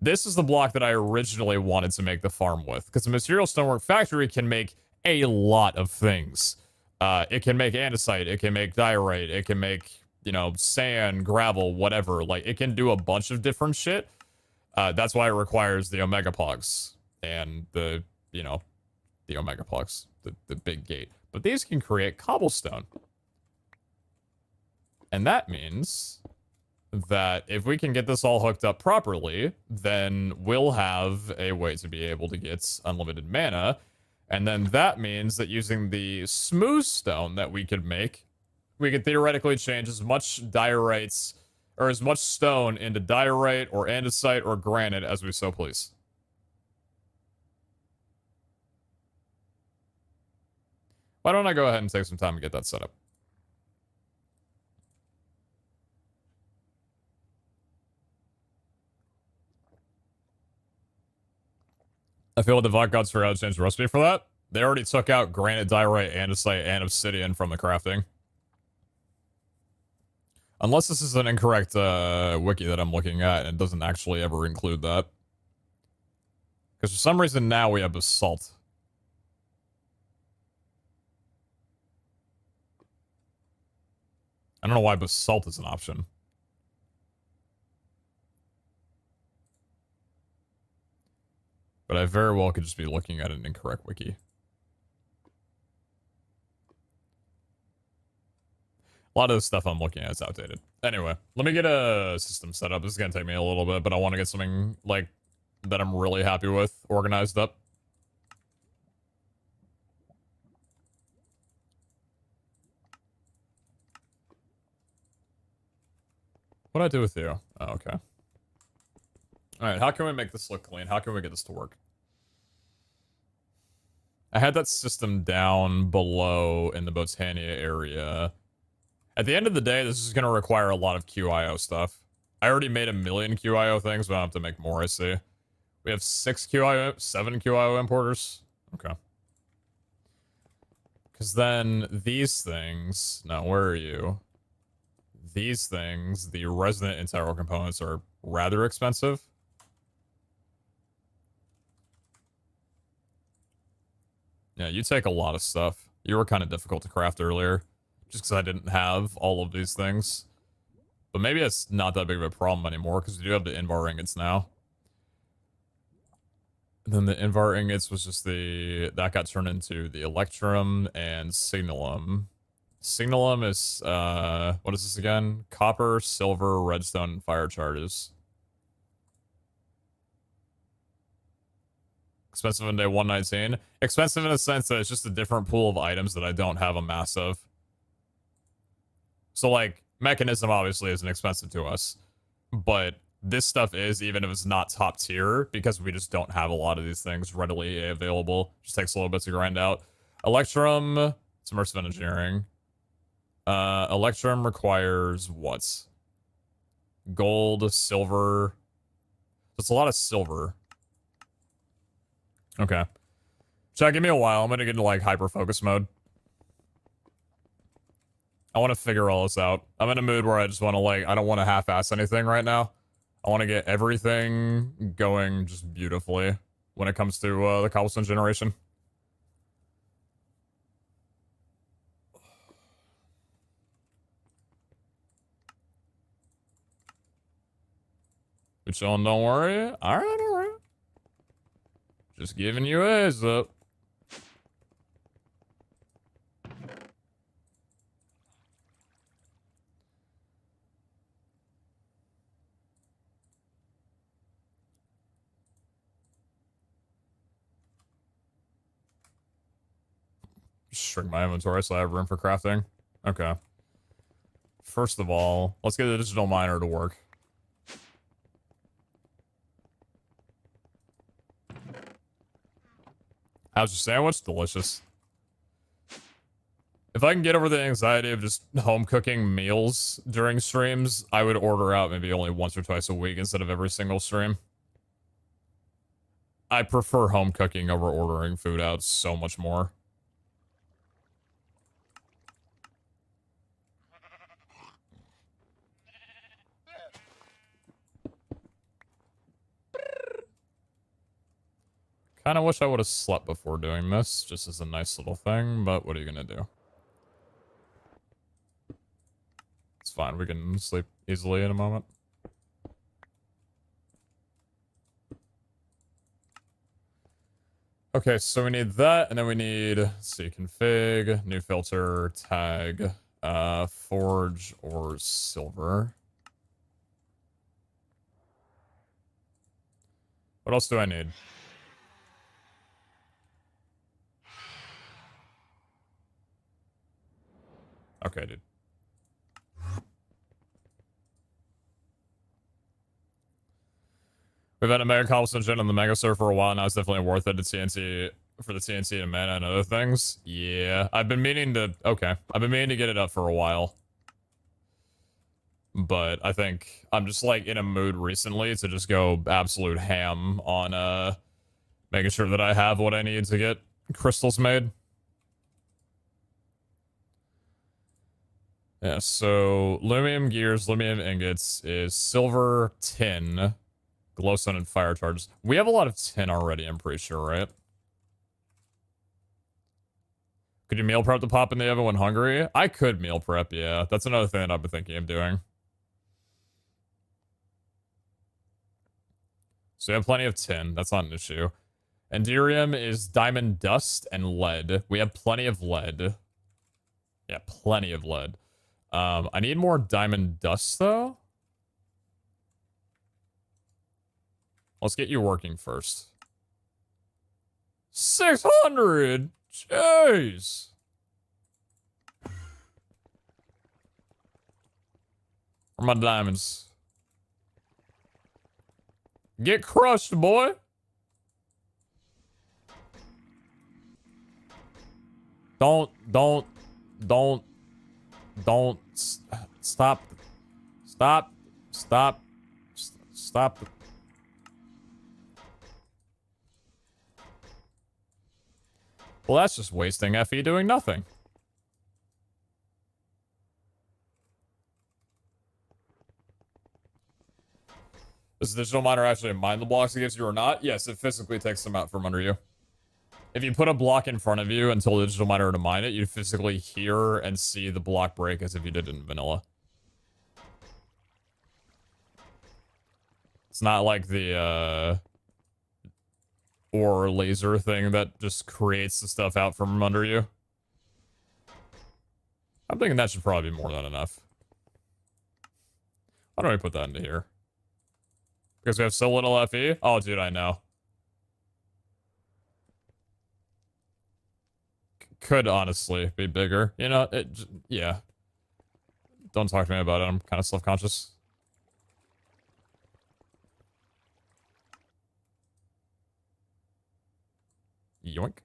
this is the block that I originally wanted to make the farm with, because the material stonework factory can make a lot of things. It can make andesite, it can make diorite, it can make, you know, sand, gravel, whatever. Like, it can do a bunch of different shit. That's why it requires the Omega Plugs and the, you know, the Omega Plugs, the big gate. But these can create cobblestone. And that means that if we can get this all hooked up properly, then we'll have a way to be able to get unlimited mana. And then that means that using the smooth stone that we could make, we could theoretically change as much diorites, or as much stone into diorite or andesite or granite as we so please. Why don't I go ahead and take some time to get that set up? I feel the Divine Gods forgot to change the recipe for that. They already took out granite, diorite, andesite, and obsidian from the crafting. Unless this is an incorrect wiki that I'm looking at and it doesn't actually ever include that. Because for some reason now we have basalt. I don't know why basalt is an option. But I very well could just be looking at an incorrect wiki. A lot of the stuff I'm looking at is outdated. Anyway, let me get a system set up. This is going to take me a little bit, but I want to get something, like, that I'm really happy with organized up. What'd I do with you? Oh, okay. Alright, how can we make this look clean? How can we get this to work? I had that system down below in the Botania area. At the end of the day, this is going to require a lot of QIO stuff. I already made 1 million QIO things, but I have to make more, I see. We have 7 QIO importers. Okay. Because then these things... No, where are you? These things, the resonant integral components, are rather expensive. Yeah, you take a lot of stuff. You were kind of difficult to craft earlier. Just because I didn't have all of these things. But maybe it's not that big of a problem anymore, because we do have the Invar ingots now. And then the Invar ingots was just the... That got turned into the Electrum and Signalum. Signalum is, what is this again? Copper, silver, redstone, and fire charges. Expensive in day 119. Expensive in a sense that it's just a different pool of items that I don't have a mass of. So, like, mechanism obviously isn't expensive to us. But this stuff is, even if it's not top tier, because we just don't have a lot of these things readily available. Just takes a little bit to grind out. Electrum, it's immersive engineering. Electrum requires what? Gold, silver. So it's a lot of silver. Okay. Chat, give me a while. I'm gonna get into, like, hyper-focus mode. I want to figure all this out. I'm in a mood where I just want to, like, I don't want to half-ass anything right now. I want to get everything going just beautifully when it comes to the cobblestone generation. You chillin', don't worry. Alright, alright. Just giving you a heads up. Shrink my inventory so I have room for crafting. Okay. First of all, let's get the digital miner to work. How's your sandwich? Delicious. If I can get over the anxiety of just home cooking meals during streams, I would order out maybe only once or twice a week instead of every single stream. I prefer home cooking over ordering food out so much more. Kind of wish I would have slept before doing this, just as a nice little thing, but what are you gonna do? It's fine, we can sleep easily in a moment. Okay, so we need that, and then we need, let's see, config, new filter, tag, forge, or silver. What else do I need? Okay, dude. We've had a Mega Cobblestone Gen on the Mega Server for a while now. It's definitely worth it. The TNT For the TNT and mana and other things. Yeah, I've been meaning to... Okay. I've been meaning to get it up for a while. But I think I'm just, like, in a mood recently to just go absolute ham on, making sure that I have what I need to get crystals made. Yeah, so lumium gears, lumium ingots is silver, tin, glowstone, and fire charges. We have a lot of tin already, I'm pretty sure, right? Could you meal prep to pop in the oven when hungry? I could meal prep, yeah. That's another thing that I've been thinking of doing. So we have plenty of tin. That's not an issue. Enderium is diamond dust and lead. We have plenty of lead. Yeah, plenty of lead. I need more diamond dust, though. Let's get you working first. 600! Jeez! Where are my diamonds? Get crushed, boy! Don't, stop. Well, that's just wasting FE doing nothing. Does the digital miner actually mine the blocks it gives you or not? Yes, it physically takes them out from under you. If you put a block in front of you and tell the digital miner to mine it, you physically hear and see the block break as if you did in vanilla. It's not like the, or laser thing that just creates the stuff out from under you. I'm thinking that should probably be more than enough. Why don't we put that into here? Because we have so little FE? Oh, dude, I know. Could honestly be bigger. You know, yeah. Don't talk to me about it. I'm kind of self-conscious. Yoink.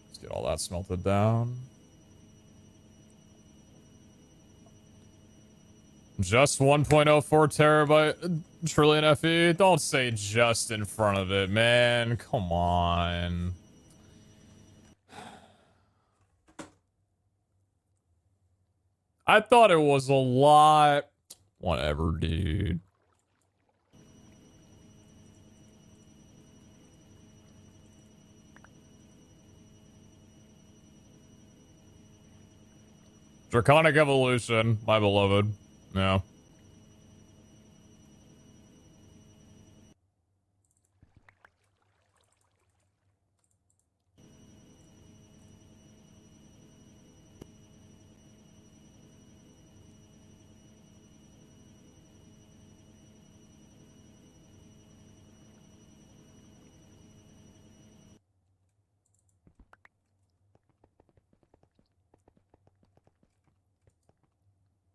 Let's get all that smelted down. Just 1.04 terabyte trillion FE? Don't say just in front of it, man. Come on. I thought it was a lot. Whatever, dude. Draconic Evolution, my beloved. Yeah.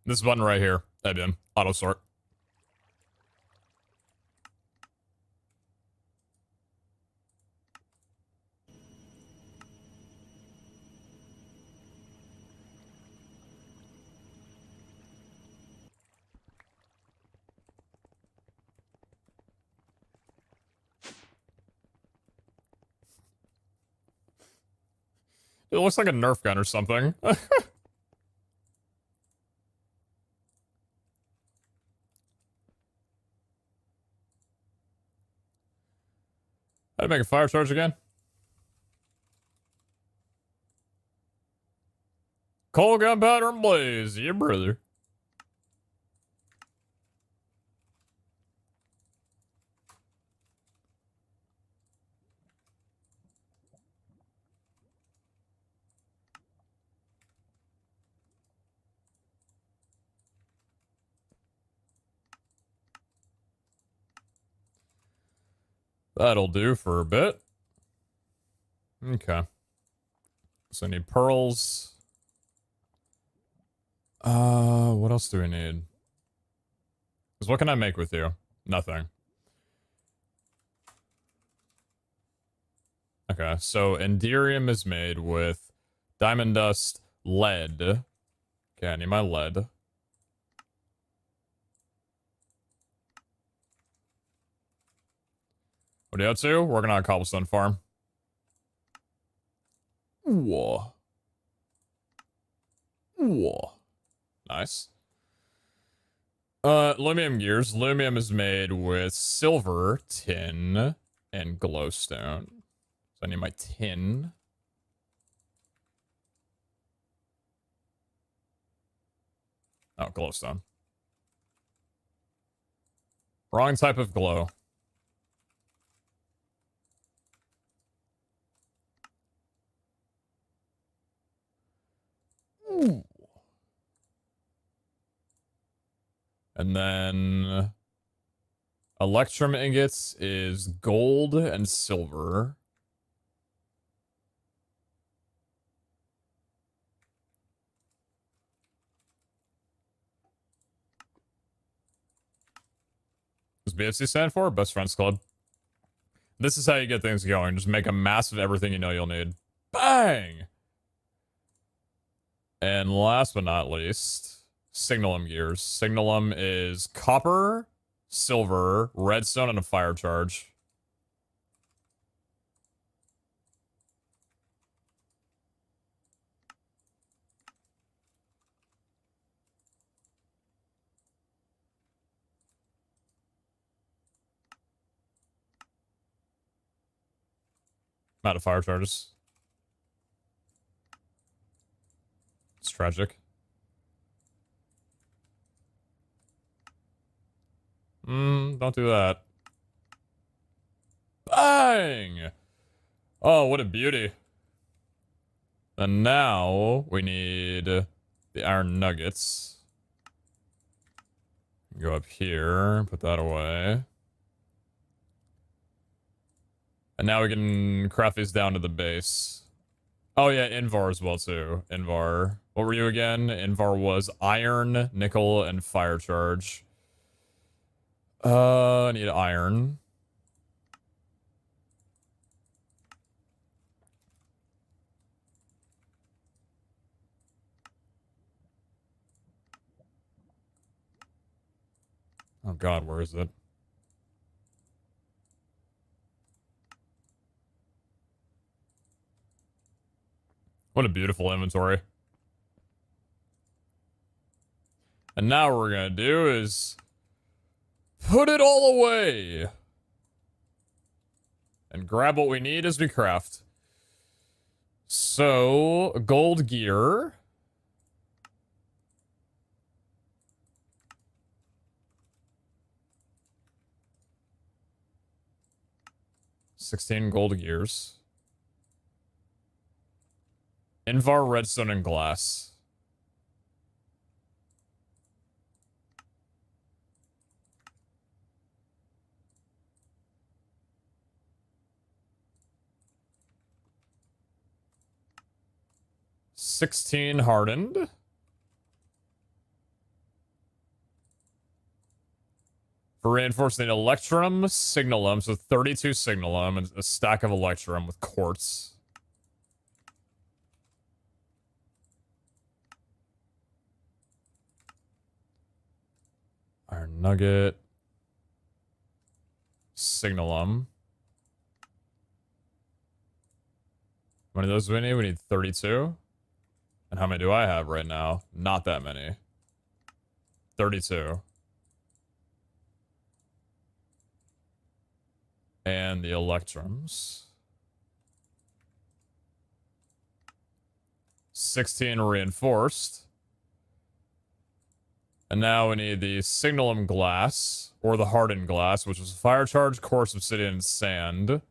This button right here. Debian. Auto sort. It looks like a Nerf gun or something. How to make a fire charge again? Coal, gunpowder, and blaze. Yeah, brother. That'll do for a bit. Okay. So I need pearls. What else do we need? Because what can I make with you? Nothing. Okay, so Enderium is made with diamond dust, lead. Okay, I need my lead. What are you up to? Working on a cobblestone farm. Whoa. Whoa. Nice. Lumium gears. Lumium is made with silver, tin, and glowstone. So I need my tin. Oh, glowstone. Wrong type of glow. Ooh. And then electrum ingots is gold and silver. What's BFC stand for? Best Friends Club. This is how you get things going. Just make a mass of everything you know you'll need. Bang! And last but not least, Signalum gears. Signalum is copper, silver, redstone, and a fire charge. I'm out of fire charges. It's tragic. Don't do that. Bang! Oh, what a beauty. And now we need the iron nuggets. Go up here, put that away. And now we can craft these down to the base. Oh yeah, Invar as well too. Invar. What were you again? Invar was iron, nickel, and fire charge. I need iron. Oh god, where is it? What a beautiful inventory. And now what we're gonna do is put it all away. And grab what we need as we craft. So, gold gear. $16 gold gears. Invar, redstone, and glass. $16 hardened. For reinforcing electrum, signalum, so 32 signalum and a stack of electrum with quartz. Iron nugget. Signalum. How many of those do we need? We need 32. And how many do I have right now? Not that many. 32. And the electrums. 16 reinforced. And now we need the signalum glass, or the hardened glass, which is fire charge, coarse obsidian, and sand.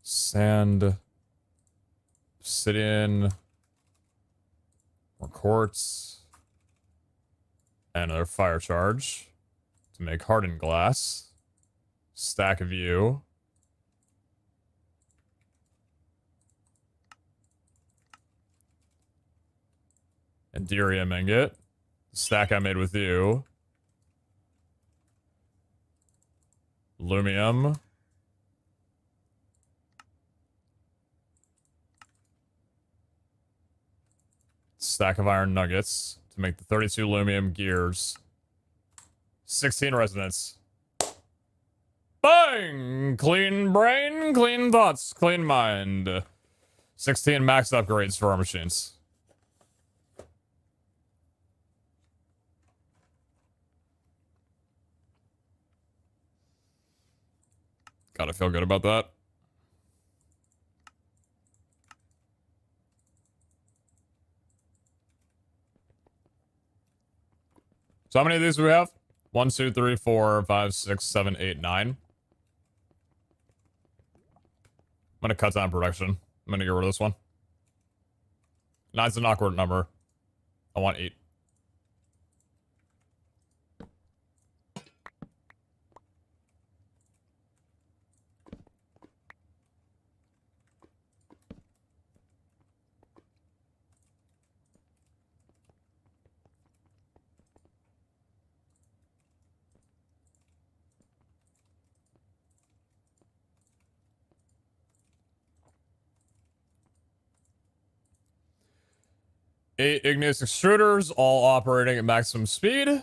Sand, obsidian, more quartz, and another fire charge to make hardened glass. Stack of you. Enderium ingot. Stack I made with you. Lumium. Stack of iron nuggets to make the 32 lumium gears. 16 resonance. Bang! Clean brain, clean thoughts, clean mind. 16 max upgrades for our machines. Gotta feel good about that. So how many of these do we have? 1, 2, 3, 4, 5, 6, 7, 8, 9. I'm gonna cut down production. I'm gonna get rid of this one. 9's an awkward number. I want 8. Eight igneous extruders, all operating at maximum speed.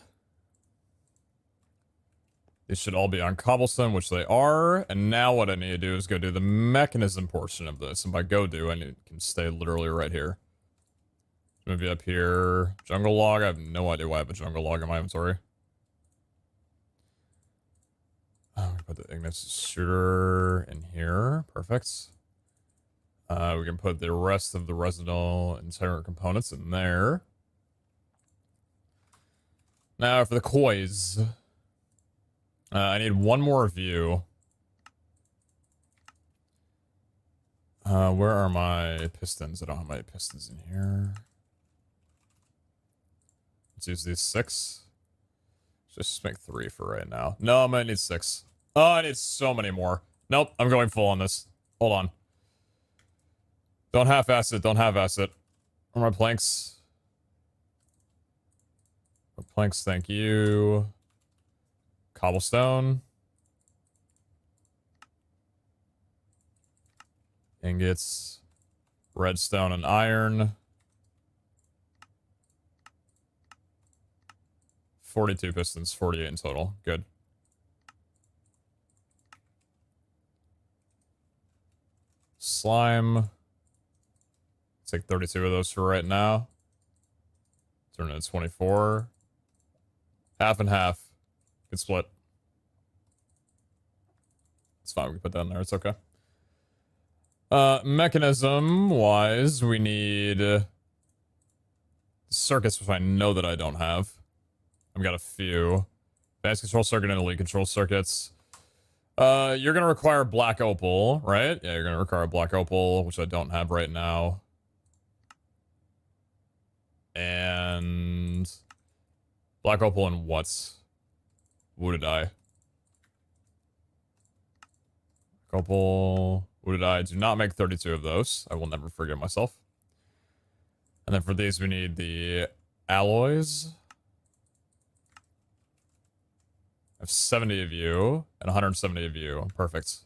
These should all be on cobblestone, which they are. And now what I need to do is go do the mechanism portion of this. And by go do, I can stay literally right here. Maybe up here. Jungle log. I have no idea why I have a jungle log in my inventory. Oh, we put the igneous extruder in here. Perfect. We can put the rest of the resinal integral components in there. Now for the coils. I need one more view. Where are my pistons? I don't have my pistons in here. Let's use these 6. Just make 3 for right now. No, I'm gonna need 6. Oh, I need so many more. Nope, I'm going full on this. Hold on. Don't half-ass it, don't half-ass it. Where are my planks? Planks, thank you. Cobblestone. Ingots. Redstone and iron. 42 pistons, 48 in total. Good. Slime. Take 32 of those for right now. Turn it to 24. Half and half. Good split. It's fine, we can put that in there, it's okay. Mechanism-wise, we need circuits, which I know that I don't have. I've got a few. Advanced control circuit and elite control circuits. You're gonna require black opal, right? Yeah, you're gonna require black opal, which I don't have right now. And black opal and what? Wooded eye. Opal, wooded eye. Do not make 32 of those. I will never forgive myself. And then for these, we need the alloys. I have 70 of you and 170 of you. Perfect.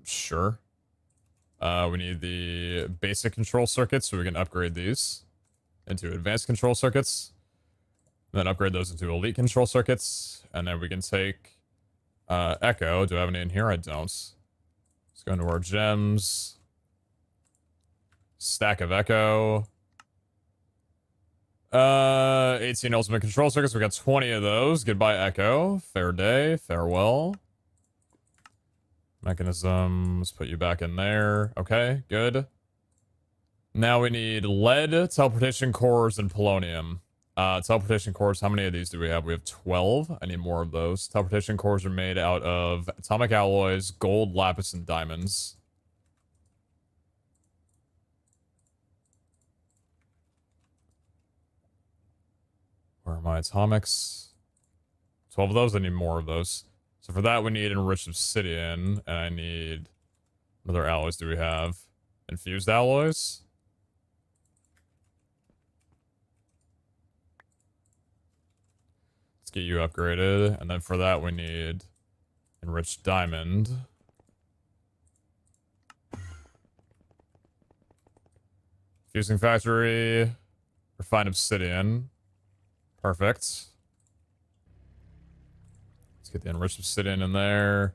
Sure. We need the basic control circuits so we can upgrade these into advanced control circuits. And then upgrade those into elite control circuits. And then we can take Echo. Do I have any in here? I don't. Let's go into our gems. Stack of Echo. 18 ultimate control circuits. We got 20 of those. Goodbye, Echo. Fair day. Farewell. Mechanism. Let's put you back in there. Okay, good. Now we need lead, teleportation cores, and polonium. Teleportation cores, how many of these do we have? We have 12. I need more of those. Teleportation cores are made out of atomic alloys, gold, lapis, and diamonds. Where are my atomics? 12 of those. I need more of those. So for that, we need enriched obsidian, and I need... What other alloys do we have? Infused alloys? Let's get you upgraded. And then for that, we need enriched diamond. Fusing factory. Refined obsidian. Perfect. Let's get the enriched obsidian in there.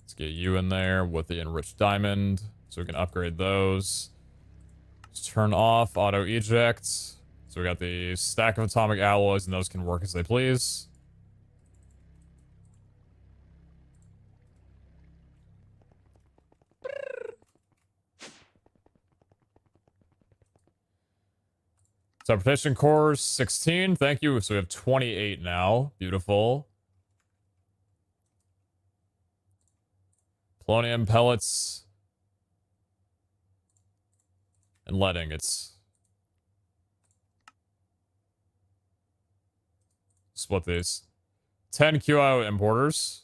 Let's get you in there with the enriched diamond so we can upgrade those. Let's turn off auto eject. So we got the stack of atomic alloys and those can work as they please. Teleportation cores, 16. Thank you. So we have 28 now. Beautiful. Polonium pellets. And lead ingots. Split these. 10 QIO importers.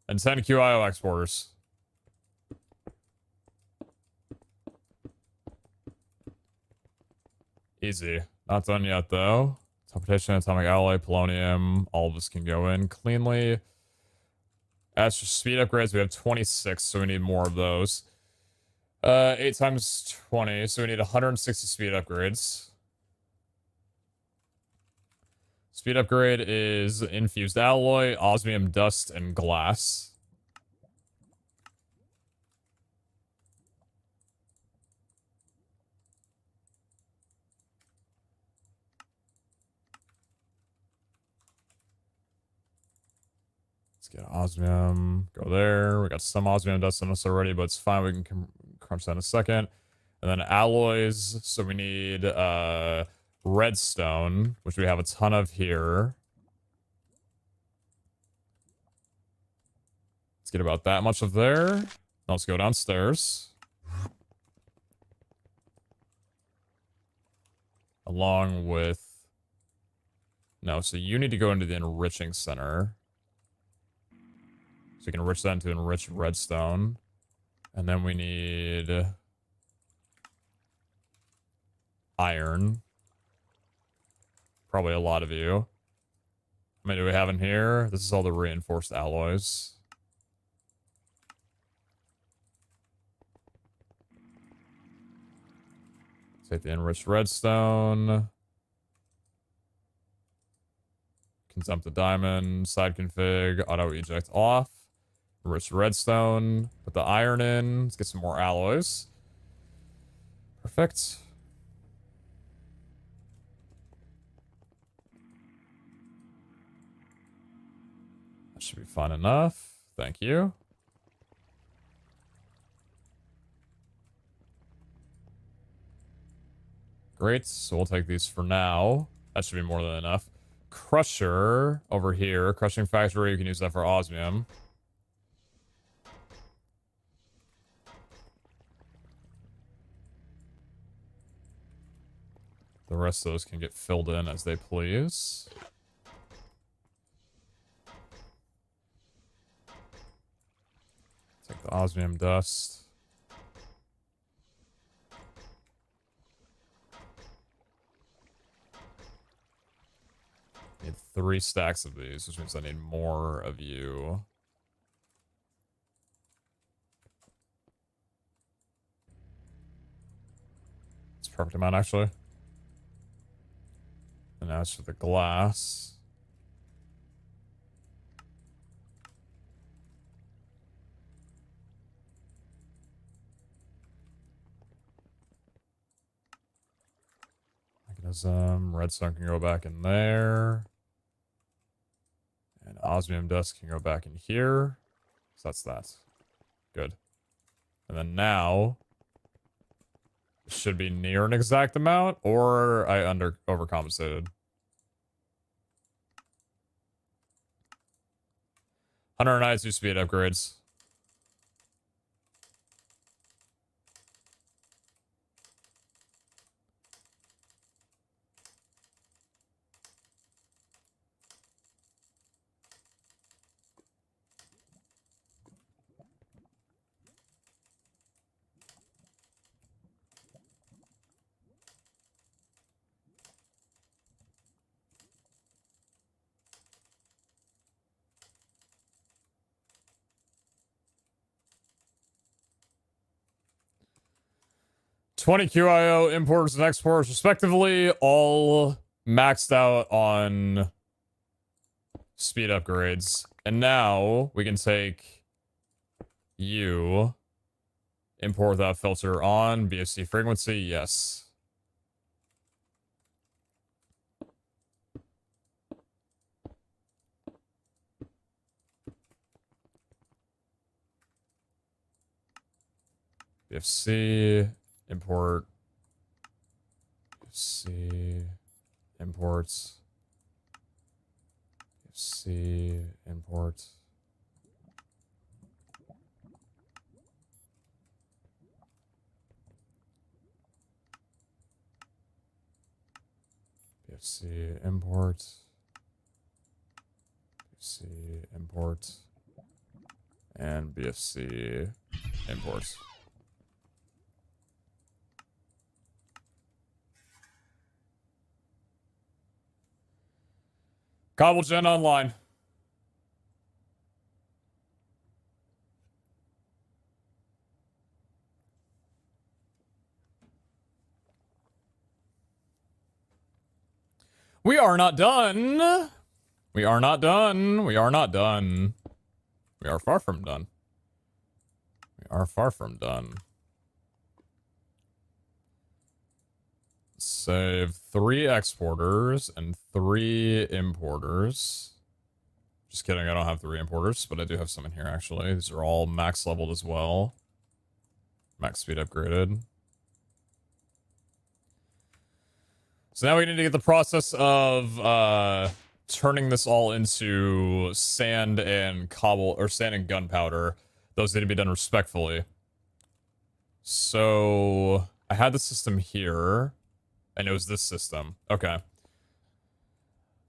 And 10 QIO exporters. Easy. Not done yet, though. Teleportation, atomic alloy, polonium. All of this can go in cleanly. As for speed upgrades, we have 26, so we need more of those. 8 times 20, so we need 160 speed upgrades. Speed upgrade is infused alloy, osmium dust, and glass. Let's get osmium. Go there. We got some osmium dust in us already, but it's fine. We can crunch that in a second. And then alloys. So we need redstone, which we have a ton of here. Let's get about that much of there. Now let's go downstairs. Along with... No, so you need to go into the enriching center. So you can enrich that into enriched redstone. And then we need... iron. Probably a lot of you. How many do we have in here? This is all the reinforced alloys. Take the enriched redstone. Can dump the diamond. Side config. Auto eject off. Enriched redstone. Put the iron in. Let's get some more alloys. Perfect. That should be fine enough. Thank you. Great, so we'll take these for now. That should be more than enough. Crusher over here. Crushing factory, you can use that for osmium. The rest of those can get filled in as they please. Take the osmium dust. Need 3 stacks of these, which means I need more of you. It's a perfect amount, actually. And as for the glass... redstone can go back in there. And osmium dust can go back in here. So that's that. Good. And then now... it should be near an exact amount, or I overcompensated. 192 speed upgrades. 20 QIO importers and exporters, respectively, all maxed out on speed upgrades. And now we can take you, import without filter on, BFC frequency, yes. BFC, import, BFC, imports, BFC, import. BFC, import, BFC, import, and BFC, imports. Cobble Gen online. We are not done. We are not done. We are not done. We are far from done. We are far from done. Save 3 exporters and 3 importers. Just kidding, I don't have 3 importers, but I do have some in here actually. These are all max leveled as well. Max speed upgraded. So now we need to get the process of turning this all into sand and cobble, or sand and gunpowder. Those need to be done respectfully. So I had the system here. And it was this system. Okay.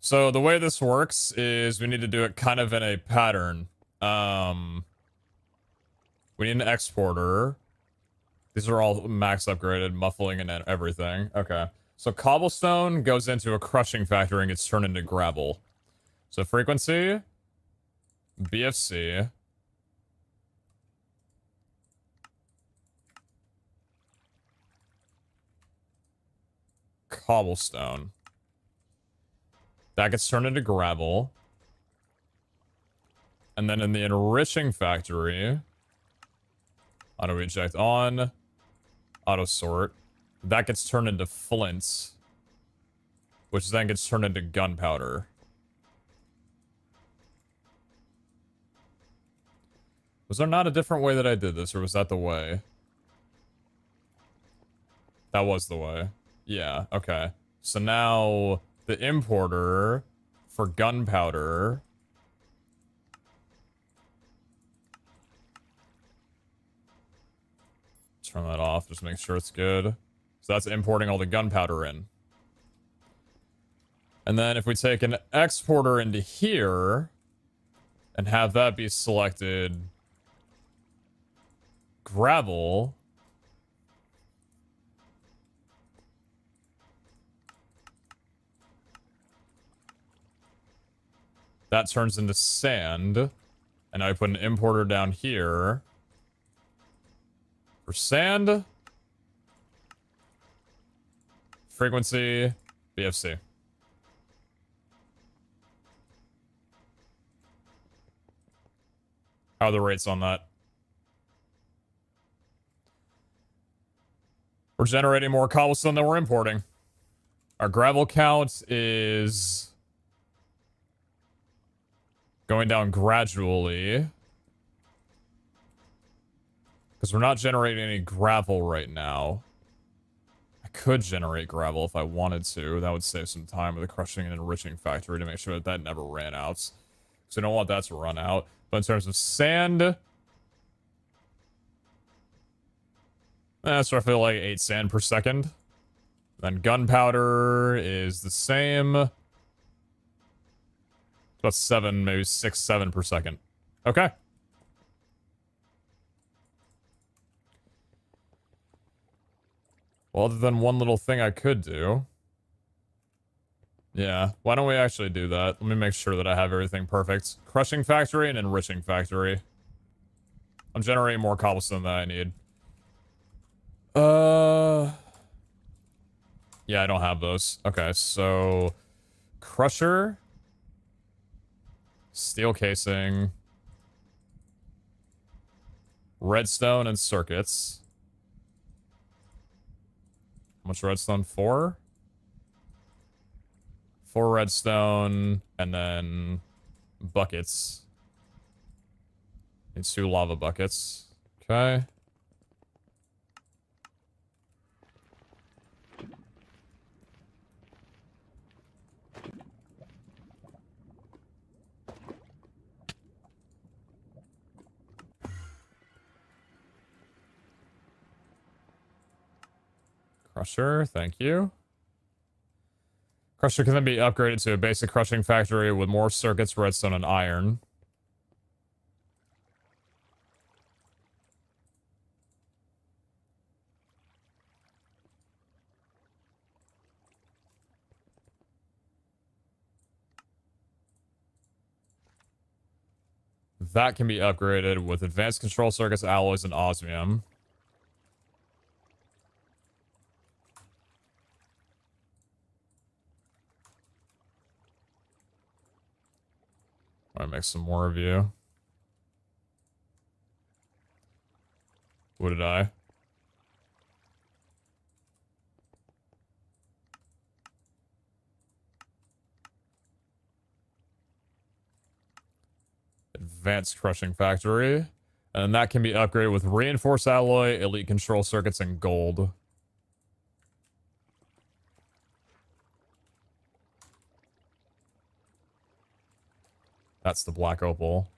So the way this works is we need to do it kind of in a pattern. We need an exporter. These are all max upgraded, muffling and everything. Okay. So cobblestone goes into a crushing factory and gets turned into gravel. So frequency, BFC. Cobblestone. That gets turned into gravel. And then in the enriching factory, auto eject on, auto sort. That gets turned into flints, which then gets turned into gunpowder. Was there not a different way that I did this, or was that the way? That was the way. Yeah, okay. So now the importer for gunpowder. Turn that off, just make sure it's good. So that's importing all the gunpowder in. And then if we take an exporter into here and have that be selected gravel. That turns into sand. And I put an importer down here. For sand. Frequency. BFC. How are the rates on that? We're generating more cobblestone than we're importing. Our gravel count is going down gradually. Because we're not generating any gravel right now. I could generate gravel if I wanted to. That would save some time with the crushing and enriching factory to make sure that that never ran out. So I don't want that to run out. But in terms of sand, that's roughly like 8 sand per second. Then gunpowder is the same. About 7, maybe 6, 7 per second. Okay. Well, other than one little thing I could do. Yeah, why don't we actually do that? Let me make sure that I have everything perfect. Crushing factory and enriching factory. I'm generating more cobblestone than I need. Yeah, I don't have those. Okay, so crusher, steel casing, redstone, and circuits. How much redstone? 4? 4 redstone, and then buckets. And 2 lava buckets. Okay. Crusher, thank you. Crusher can then be upgraded to a basic crushing factory with more circuits, redstone, and iron. That can be upgraded with advanced control circuits, alloys, and osmium. I make some more of you. What did I? Advanced crushing factory. And that can be upgraded with reinforced alloy, elite control circuits, and gold. That's the black opal.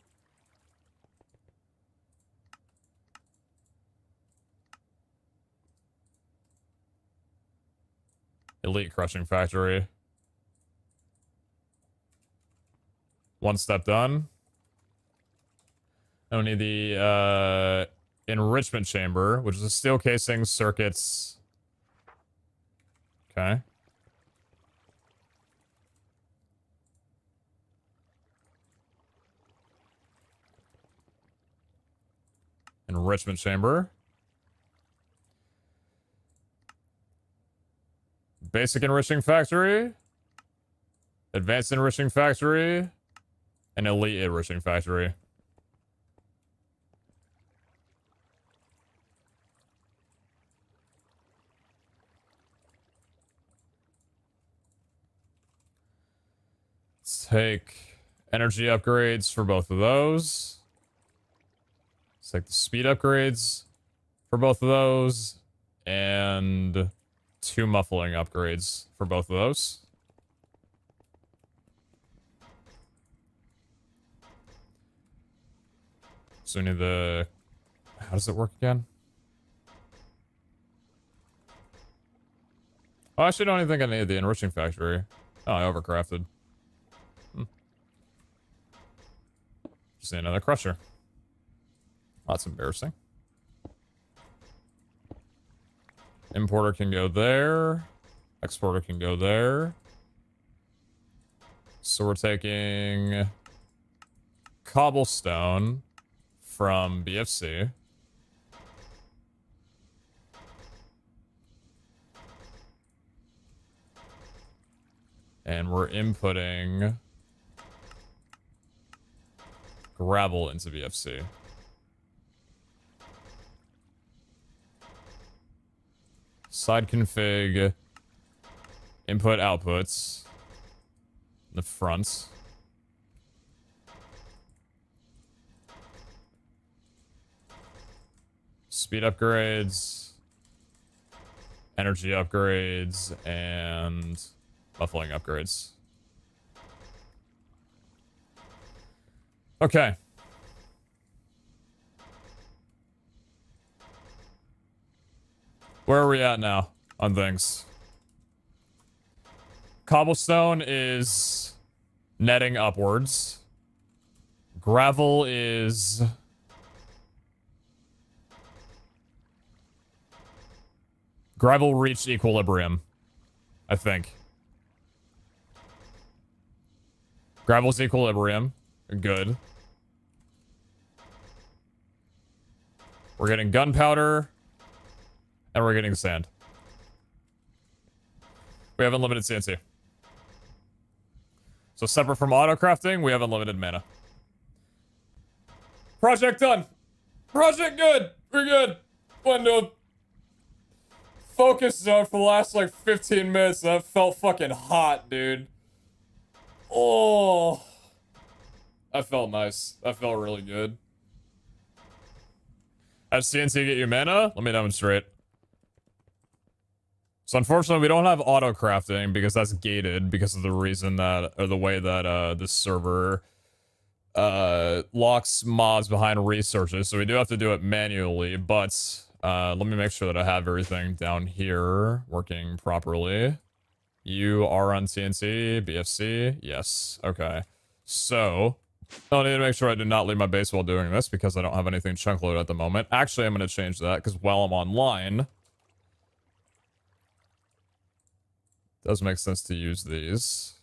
Elite crushing factory. 1 step done. I don't need the enrichment chamber, which is a steel casing, circuits. Okay. Enrichment chamber. Basic enriching factory. Advanced enriching factory. And elite enriching factory. Let's take energy upgrades for both of those. Let's take the speed upgrades for both of those. And 2 muffling upgrades for both of those. So we need the... How does it work again? Oh, I actually don't even think I need the enriching factory. Oh, I overcrafted. Just need another crusher. That's embarrassing. Importer can go there. Exporter can go there. So we're taking cobblestone from BFC. And we're inputting gravel into BFC. Side config, input outputs, the front. Speed upgrades, energy upgrades, and buffling upgrades. Okay. Where are we at now on things? Cobblestone is netting upwards. Gravel is... Gravel reached equilibrium, I think. Gravel's equilibrium. Good. We're getting gunpowder. And we're getting sand. We have unlimited CNC. So separate from auto crafting, we have unlimited mana. Project done. Project good. We're good. Went to a focus zone for the last like 15 minutes. That felt fucking hot, dude. Oh, that felt nice. That felt really good. Has CNC get you mana? Let me demonstrate. So unfortunately, we don't have auto crafting because that's gated because of the reason that, or the way that this server locks mods behind researches. So we do have to do it manually, but let me make sure that I have everything down here working properly. You are on CNC, BFC, yes, okay. So, I need to make sure I do not leave my base while doing this because I don't have anything chunk load at the moment. Actually, I'm going to change that because while I'm online, it does make sense to use these.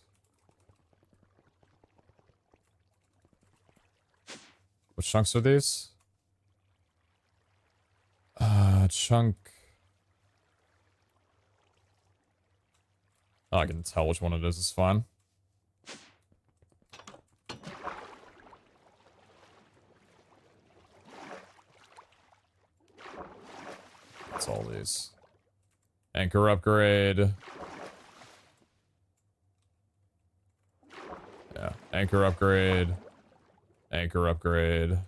What chunks are these? Chunk. Oh, I can tell which one it is. It's fine. That's all these. Anchor upgrade. Yeah, anchor upgrade. Anchor upgrade.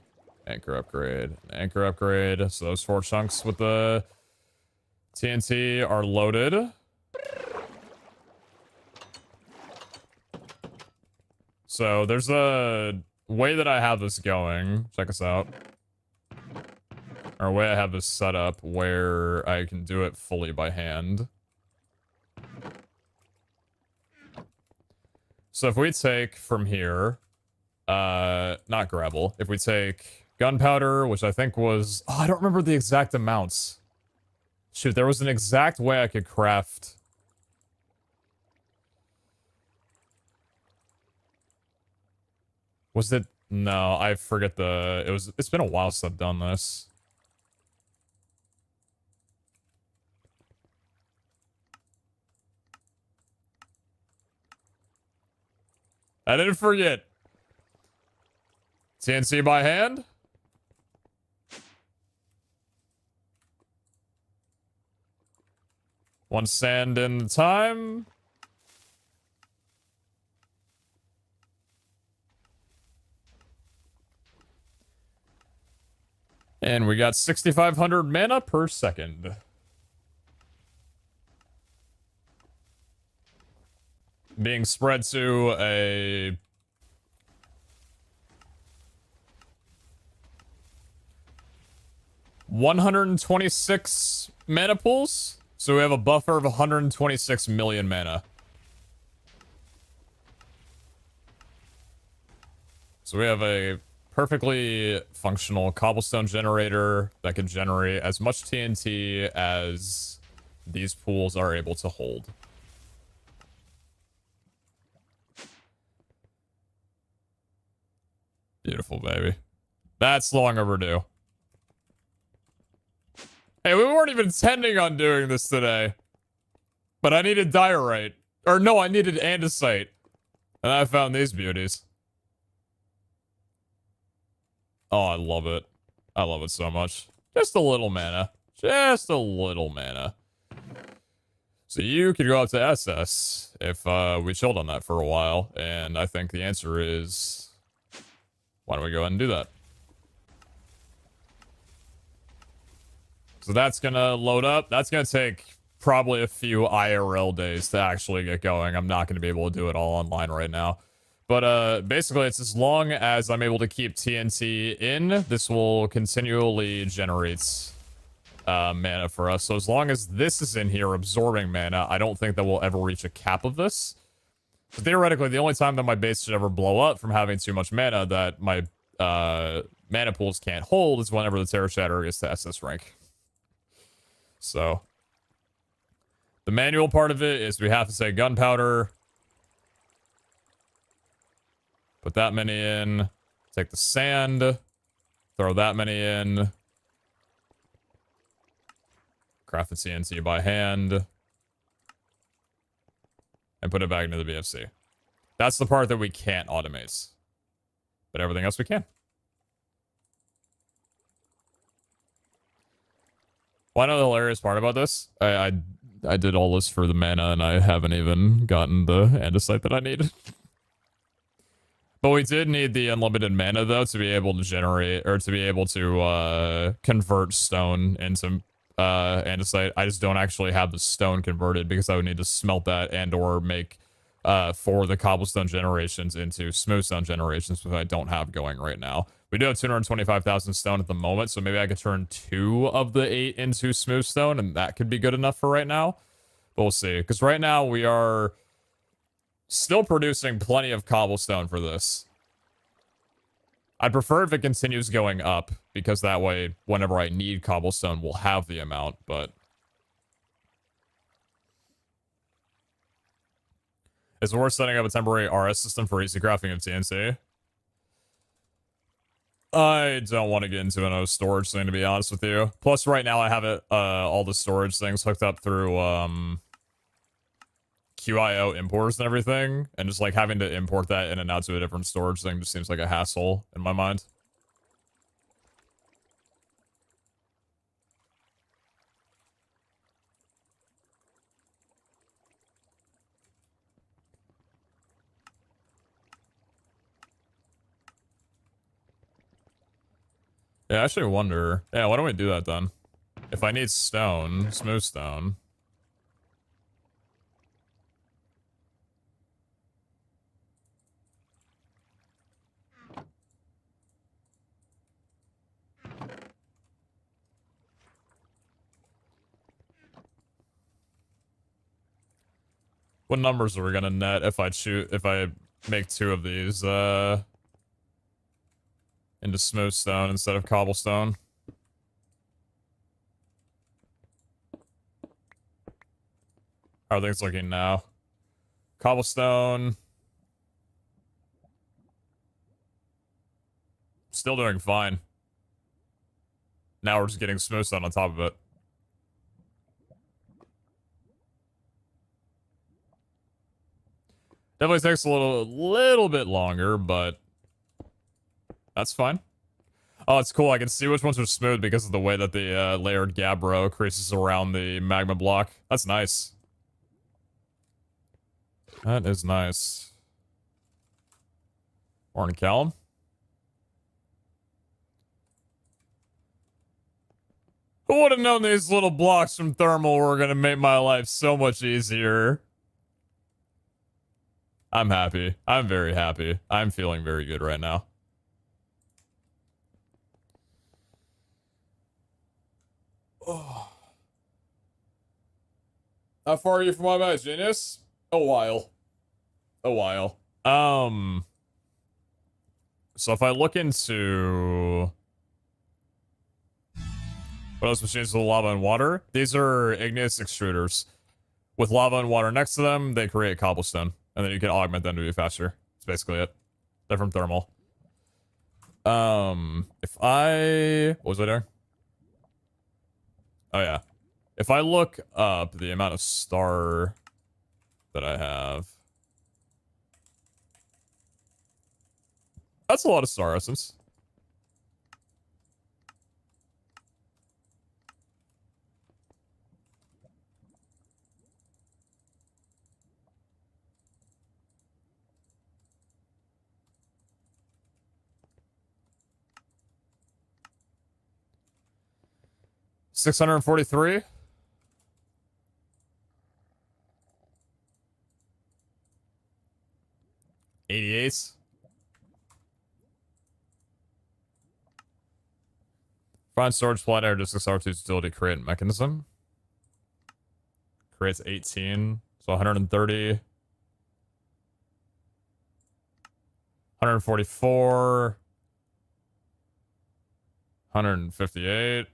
Anchor upgrade. Anchor upgrade. So those 4 chunks with the TNT are loaded. So there's a way that I have this going. Check us out. Or a way I have this set up where I can do it fully by hand. So if we take from here, not gravel, if we take gunpowder, which I think was, oh, I don't remember the exact amounts. Shoot, there was an exact way I could craft. Was it? No, I forget the, it's been a while since I've done this. I didn't forget. CNC by hand. One sand in time. And we got 6,500 mana per second. Being spread to a 126 mana pools. So we have a buffer of 126 million mana. So we have a perfectly functional cobblestone generator that can generate as much TNT as these pools are able to hold. Beautiful, baby. That's long overdue. Hey, we weren't even intending on doing this today. But I needed diorite. Or no, I needed andesite. And I found these beauties. Oh, I love it. I love it so much. Just a little mana. Just a little mana. So you could go up to SS if we chilled on that for a while. And I think the answer is... why don't we go ahead and do that? So that's gonna load up. That's gonna take probably a few IRL days to actually get going. I'm not gonna be able to do it all online right now. But basically, it's as long as I'm able to keep TNT in, this will continually generate mana for us. So as long as this is in here absorbing mana, I don't think that we'll ever reach a cap of this. So theoretically, the only time that my base should ever blow up from having too much mana that my mana pools can't hold is whenever the Terror Shatter gets to SS rank. So the manual part of it is we have to say gunpowder. Put that many in. Take the sand. Throw that many in. craft the TNT by hand, and put it back into the BFC. That's the part that we can't automate. But everything else we can. Well, I know the hilarious part about this. I did all this for the mana, and I haven't even gotten the andesite that I needed. But we did need the unlimited mana, though, to be able to generate, or to be able to convert stone into andesite. I just don't actually have the stone converted because I would need to smelt that and or make for the cobblestone generations into smoothstone generations, which I don't have going right now. We do have 225,000 stone at the moment, so maybe I could turn 2 of the 8 into smoothstone, and that could be good enough for right now. But we'll see, because right now we are still producing plenty of cobblestone for this. I'd prefer if it continues going up, because that way, whenever I need cobblestone, we'll have the amount, but... Is it worth setting up a temporary RS system for easy crafting of TNT? I don't want to get into another storage thing, to be honest with you. Plus, right now I have it, all the storage things hooked up through, QIO imports and everything, and just like having to import that in and out to a different storage thing just seems like a hassle in my mind. Yeah, I actually wonder. Yeah, why don't we do that then? If I need stone, smooth stone. What numbers are we gonna net if I make 2 of these, into smooth stone instead of cobblestone? How are things looking now? Cobblestone. Still doing fine. Now we're just getting smooth stone on top of it. Definitely takes a little bit longer, but that's fine. Oh, it's cool. I can see which ones are smooth because of the way that the layered gabbro creases around the magma block. That's nice. That is nice. Morning, Callum. Who would have known these little blocks from thermal were going to make my life so much easier? I'm happy. I'm very happy. I'm feeling very good right now. Oh. How far are you from my match, Genius? A while. A while. So if I look into... What else machines with lava and water? These are igneous extruders. With lava and water next to them, they create cobblestone. And then you can augment them to be faster. That's basically it. They're from thermal. If I... What was I doing? Oh, yeah. If I look up the amount of star that I have... That's a lot of star essence. $643. $88. Find storage flat air disk R2 utility create mechanism. Creates 18. So 130. 144. 158.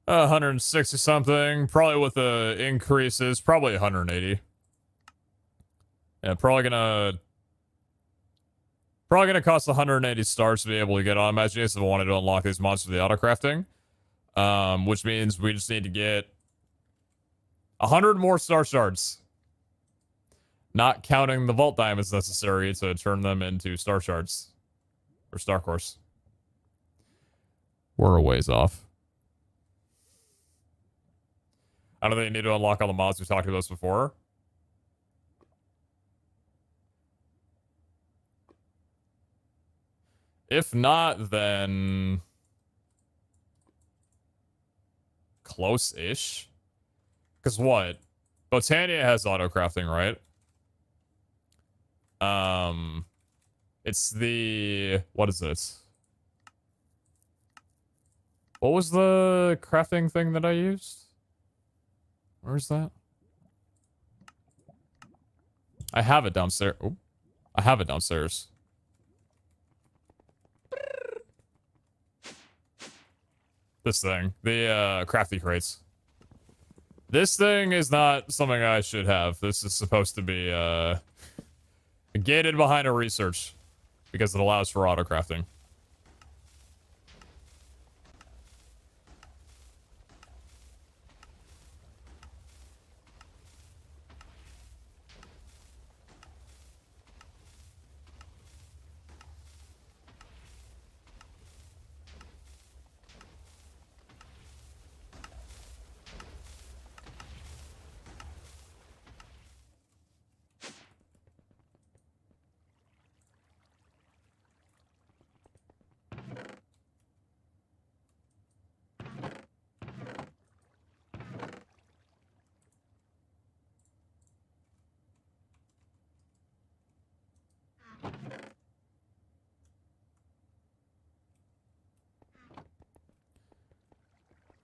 160 something, probably with the increases, probably 180. Yeah, probably gonna cost 180 stars to be able to get on. Imagine if I wanted to unlock these monsters with the auto crafting. Which means we just need to get 100 more star shards. Not counting the vault diamonds necessary to turn them into star shards. Or star cores. We're a ways off. I don't think you need to unlock all the mods we talked about before. If not, then close-ish. Because what? Botania has auto-crafting, right? It's the... What is it? What was the crafting thing that I used? Where's that? I have it downstairs. Oh, I have it downstairs. This thing. The, crafty crates. This thing is not something I should have. This is supposed to be, gated behind a research. Because it allows for auto-crafting.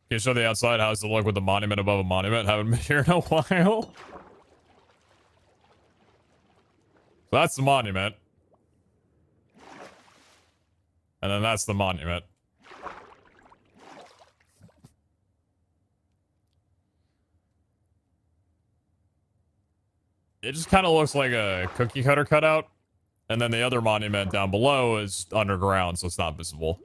Can you show the outside? How's it look with the monument above a monument? Haven't been here in a while. So that's the monument. And then that's the monument. It just kind of looks like a cookie cutter cutout. And then the other monument down below is underground, so it's not visible.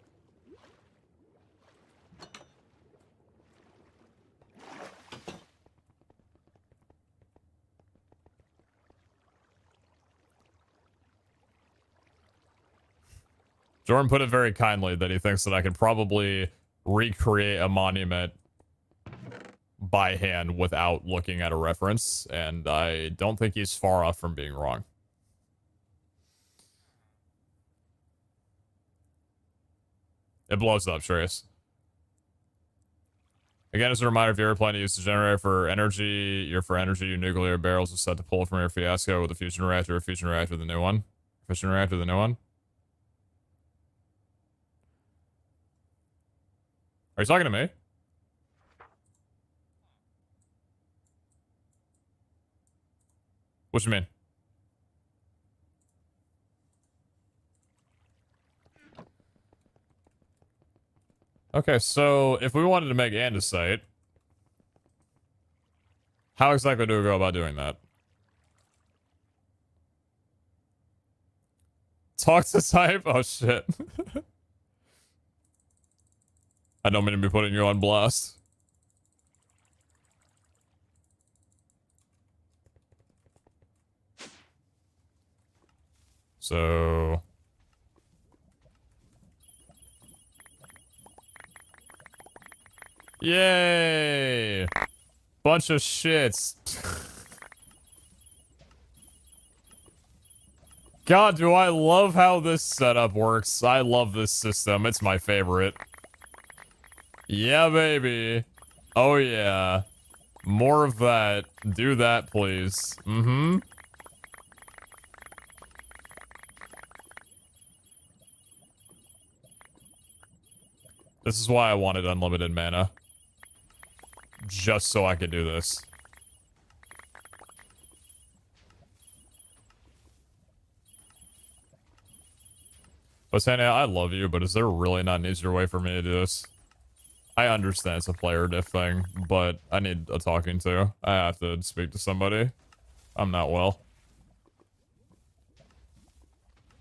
Jordan put it very kindly that he thinks that I could probably recreate a monument by hand without looking at a reference, and I don't think he's far off from being wrong. It blows up, Shreyas. Again, as a reminder, if you ever plan to use the generator for energy, your nuclear barrels is set to pull from your fiasco with a fusion reactor, the new one. Fission reactor, the new one. Are you talking to me? What you mean? Okay, so if we wanted to make andesite, how exactly do we go about doing that? Talk to type? Oh shit. I don't mean to be putting you on blast. So... Yay! Bunch of shits. God, do I love how this setup works. I love this system. It's my favorite. Yeah, baby. Oh, yeah. More of that. Do that, please. Mm-hmm. This is why I wanted unlimited mana. Just so I could do this. But Santa, I love you, but is there really not an easier way for me to do this? I understand it's a player diff thing, but I need a talking to. I have to speak to somebody. I'm not well.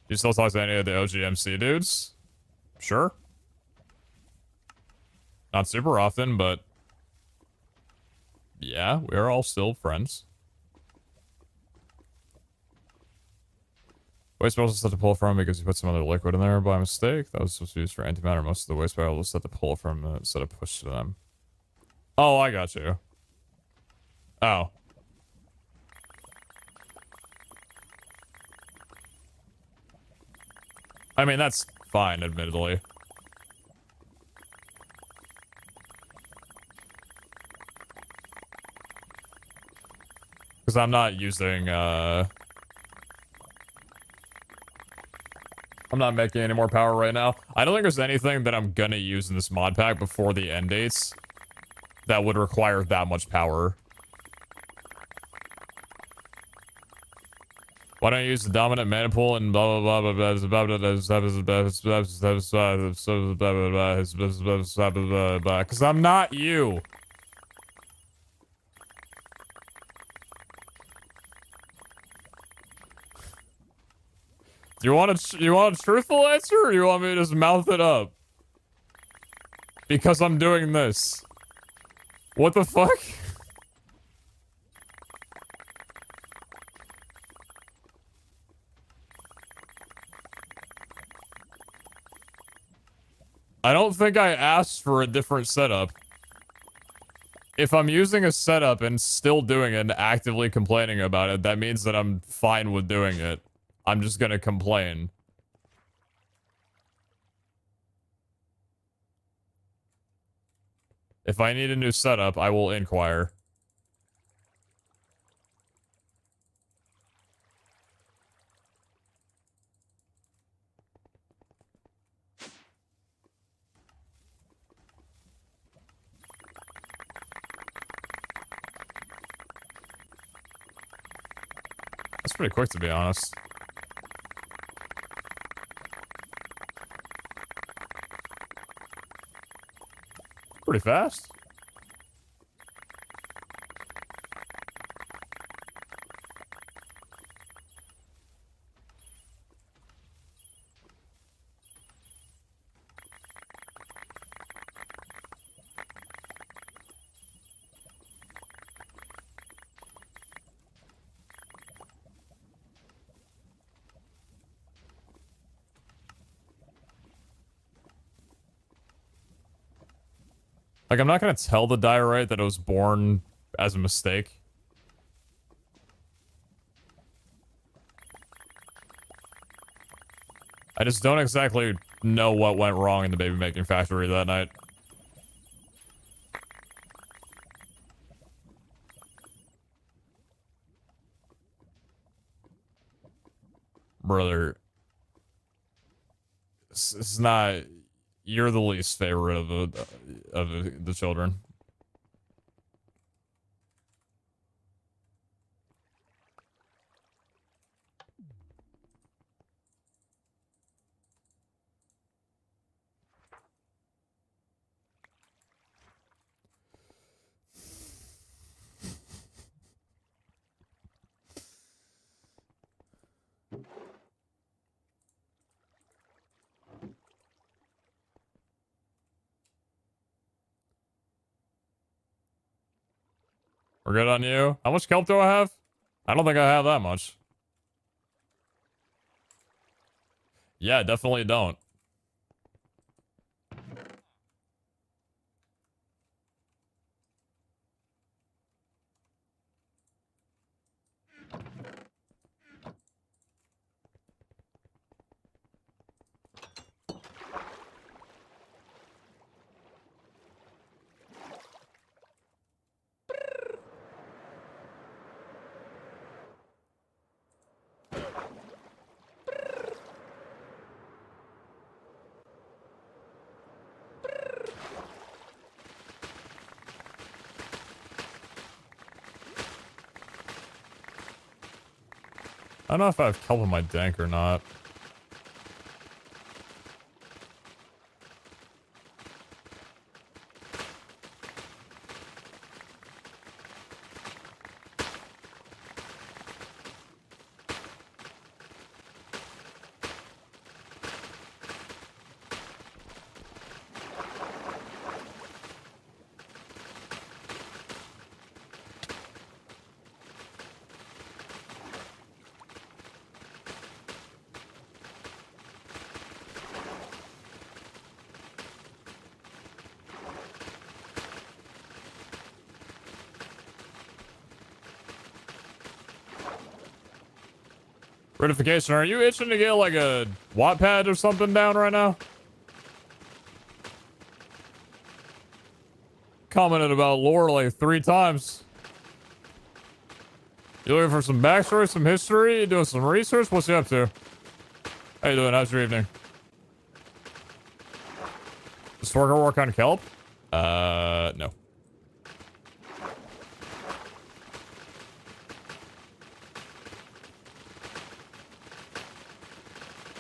You still talk to any of the OGMC dudes? Sure. Not super often, but yeah, we're all still friends. Waste barrel was set to pull from because you put some other liquid in there by mistake. That was supposed to be used for antimatter. Most of the waste barrel was set to pull from instead of push to them. Oh, I got you. Oh. I mean, that's fine, admittedly. Because I'm not using, I'm not making any more power right now. I don't think there's anything that I'm gonna use in this mod pack before the end dates that would require that much power. Why don't you use the dominant mana pool and blah blah blah blah blah blah blah blah? Because I'm not you. You want a truthful answer, or you want me to just mouth it up? Because I'm doing this. What the fuck? I don't think I asked for a different setup. If I'm using a setup and still doing it and actively complaining about it, that means that I'm fine with doing it. I'm just gonna complain. If I need a new setup, I will inquire. That's pretty quick, to be honest. Pretty fast. Like, I'm not gonna tell the diorite that it was born as a mistake. I just don't exactly know what went wrong in the baby making factory that night. Brother. This is not... You're the least favorite of the children. We're good on you. How much kelp do I have? I don't think I have that much. Yeah, definitely don't. I don't know if I have kelp in my dank or not. Certification, are you itching to get like a Wattpad or something down right now? Commented about lore like 3 times. You looking for some backstory, some history? You doing some research? What's you up to? How you doing? How's your evening? Does Torker work on kelp? No.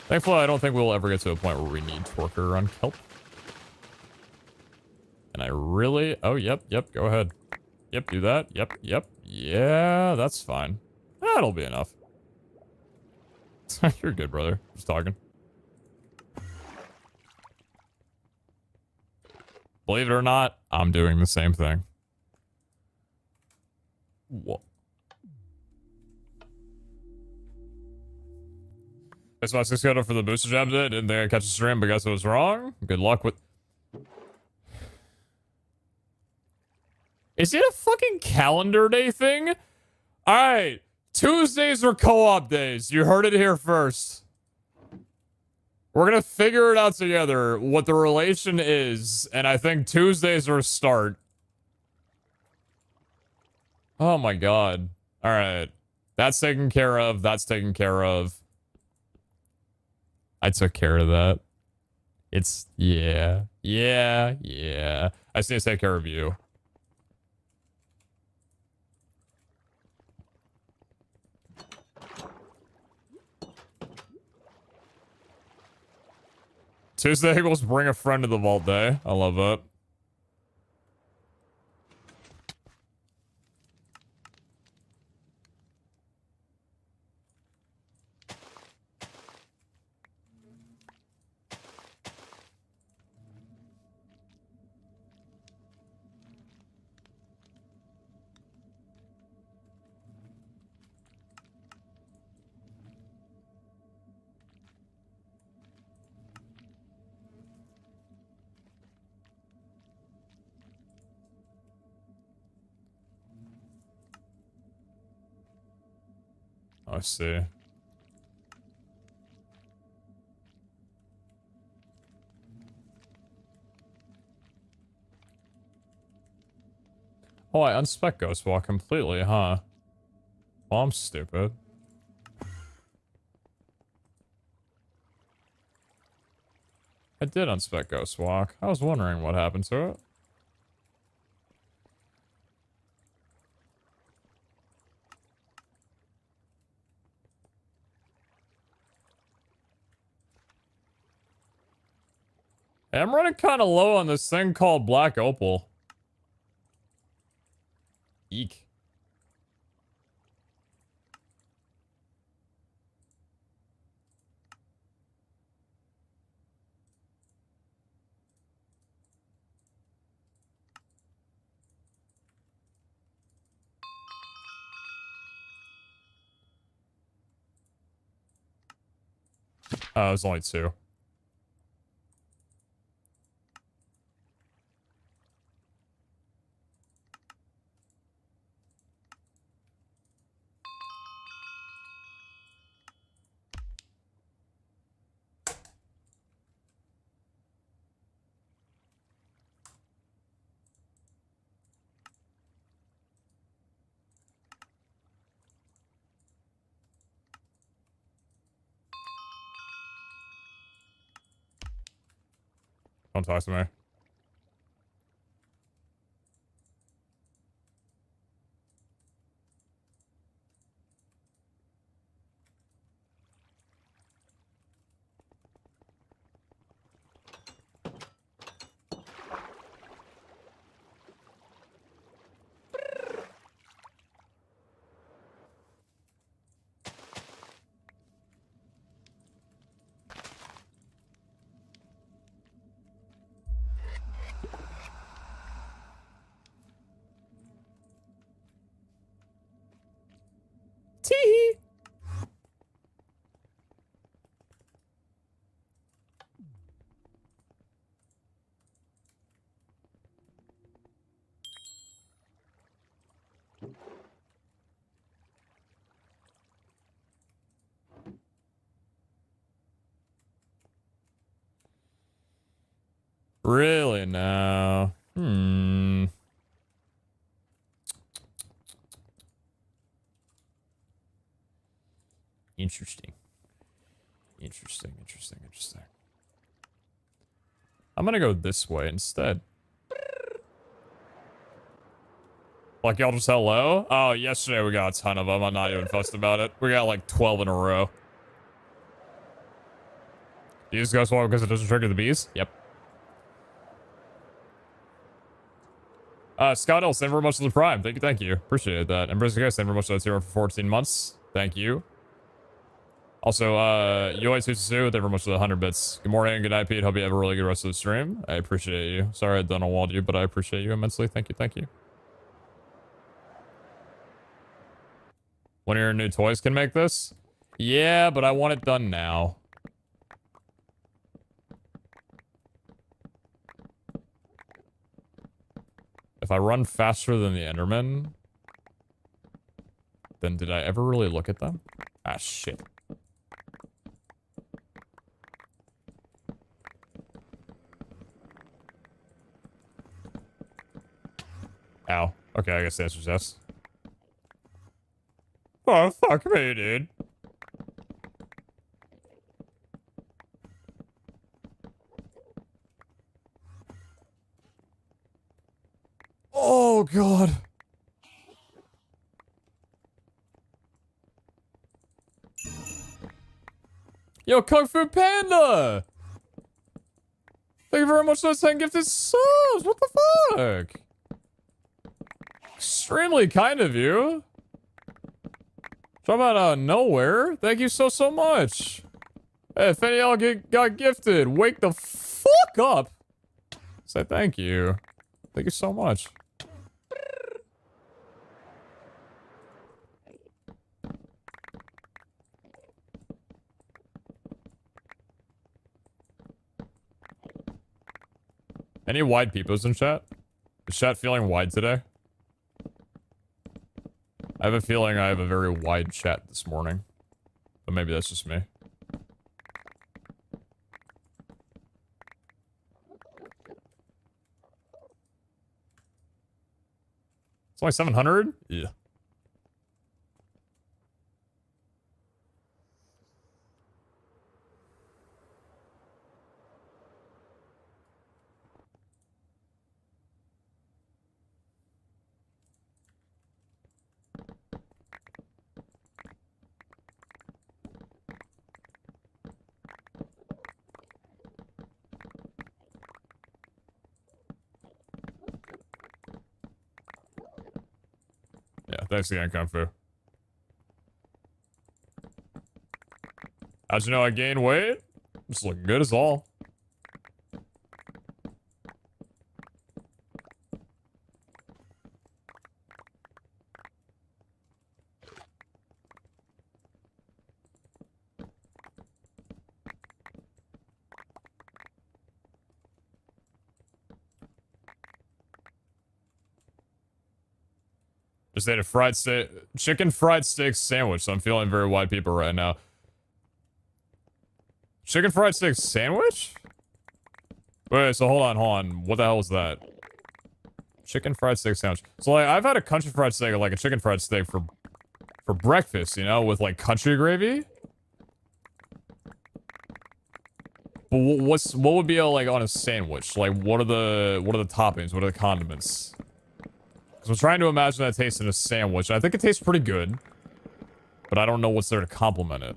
Thankfully, I don't think we'll ever get to a point where we need Torker on kelp. And I really... Oh, yep, go ahead. Yep, do that. Yep. Yeah, that's fine. That'll be enough. You're good, brother. Just talking. Believe it or not, I'm doing the same thing. What? That's my 6 schedule for the booster jab today. Didn't think I'd catch a stream, but guess I was wrong. Good luck with... Is it a fucking calendar day thing? Alright. Tuesdays are co-op days. You heard it here first. We're gonna figure it out together, what the relation is, and I think Tuesdays are a start. Oh my god. Alright. That's taken care of. That's taken care of. I took care of that. It's... Yeah. I just need to take care of you. Tuesday equals bring a friend to the vault day. I love it. I see. Oh, I unspec Ghostwalk completely, huh? Well, I'm stupid. I did unspec Ghostwalk. I was wondering what happened to it. Hey, I'm running kind of low on this thing called Black Opal. Eek. Oh, it was only 2. Don't talk to me. Tee-hee. Really now? Interesting. Interesting. I'm gonna go this way instead. Like, y'all just hello? Oh, yesterday we got a ton of them. I'm not even fussed about it. We got like 12 in a row. You use Ghost Wall because it doesn't trigger the bees? Yep. Scott L, thank you very much for the Prime. Thank you. Appreciate that. And Brisk guys, thank you very much for the tier for 14 months. Thank you. Also, Yoi Susu, thank you very much for the 100 bits. Good morning, good night, Pete. Hope you have a really good rest of the stream. I appreciate you. Sorry I don't walled you, but I appreciate you immensely. Thank you. One of your new toys can make this? Yeah, but I want it done now. If I run faster than the Enderman, then did I ever really look at them? Ah, shit. Ow. Okay, I guess the answer's yes. Oh, fuck me, dude. Oh, God. Yo, Kung Fu Panda! Thank you very much for those 10 gifted subs! What the fuck? Extremely kind of you. Talk about out of nowhere. Thank you so much. Hey, if any of y'all got gifted, wake the fuck up. Say thank you. Thank you so much. Any wide peepos in chat? Is chat feeling wide today? I have a feeling I have a very wide chat this morning. But maybe that's just me. It's only 700? Yeah. Yeah, thanks again, Kung Fu. How'd you know I gained weight? Just looking good as all. Just ate a chicken fried steak sandwich, so I'm feeling very white people right now. Chicken fried steak sandwich? Wait, so hold on. What the hell is that? Chicken fried steak sandwich. So like, I've had a country fried steak, like a chicken fried steak for breakfast, you know, with like country gravy. But what would be like on a sandwich? Like, what are the toppings? What are the condiments? Because I'm trying to imagine that taste in a sandwich. I think it tastes pretty good. But I don't know what's there to complement it.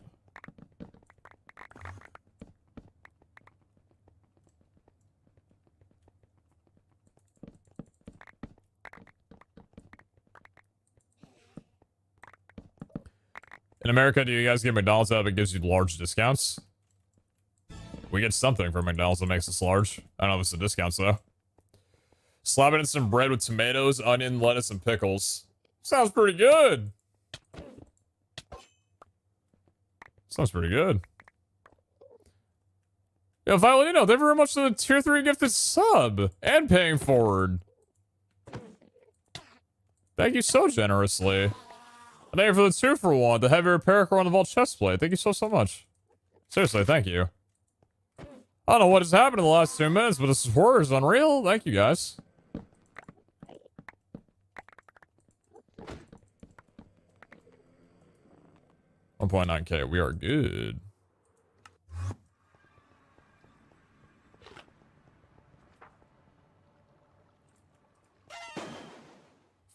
In America, do you guys get McDonald's out if it gives you large discounts? We get something from McDonald's that makes us large. I don't know if it's the discounts, though. Slap it in some bread with tomatoes, onion, lettuce, and pickles. Sounds pretty good. Sounds pretty good. Yo, Violino, thank you very much for the tier 3 gifted sub. And paying forward. Thank you so generously. And thank you for the 2-for-1, the heavier paracord on the vault chest plate. Thank you so much. Seriously, thank you. I don't know what has happened in the last 2 minutes, but the support is unreal. Thank you, guys. $1.9K. We are good.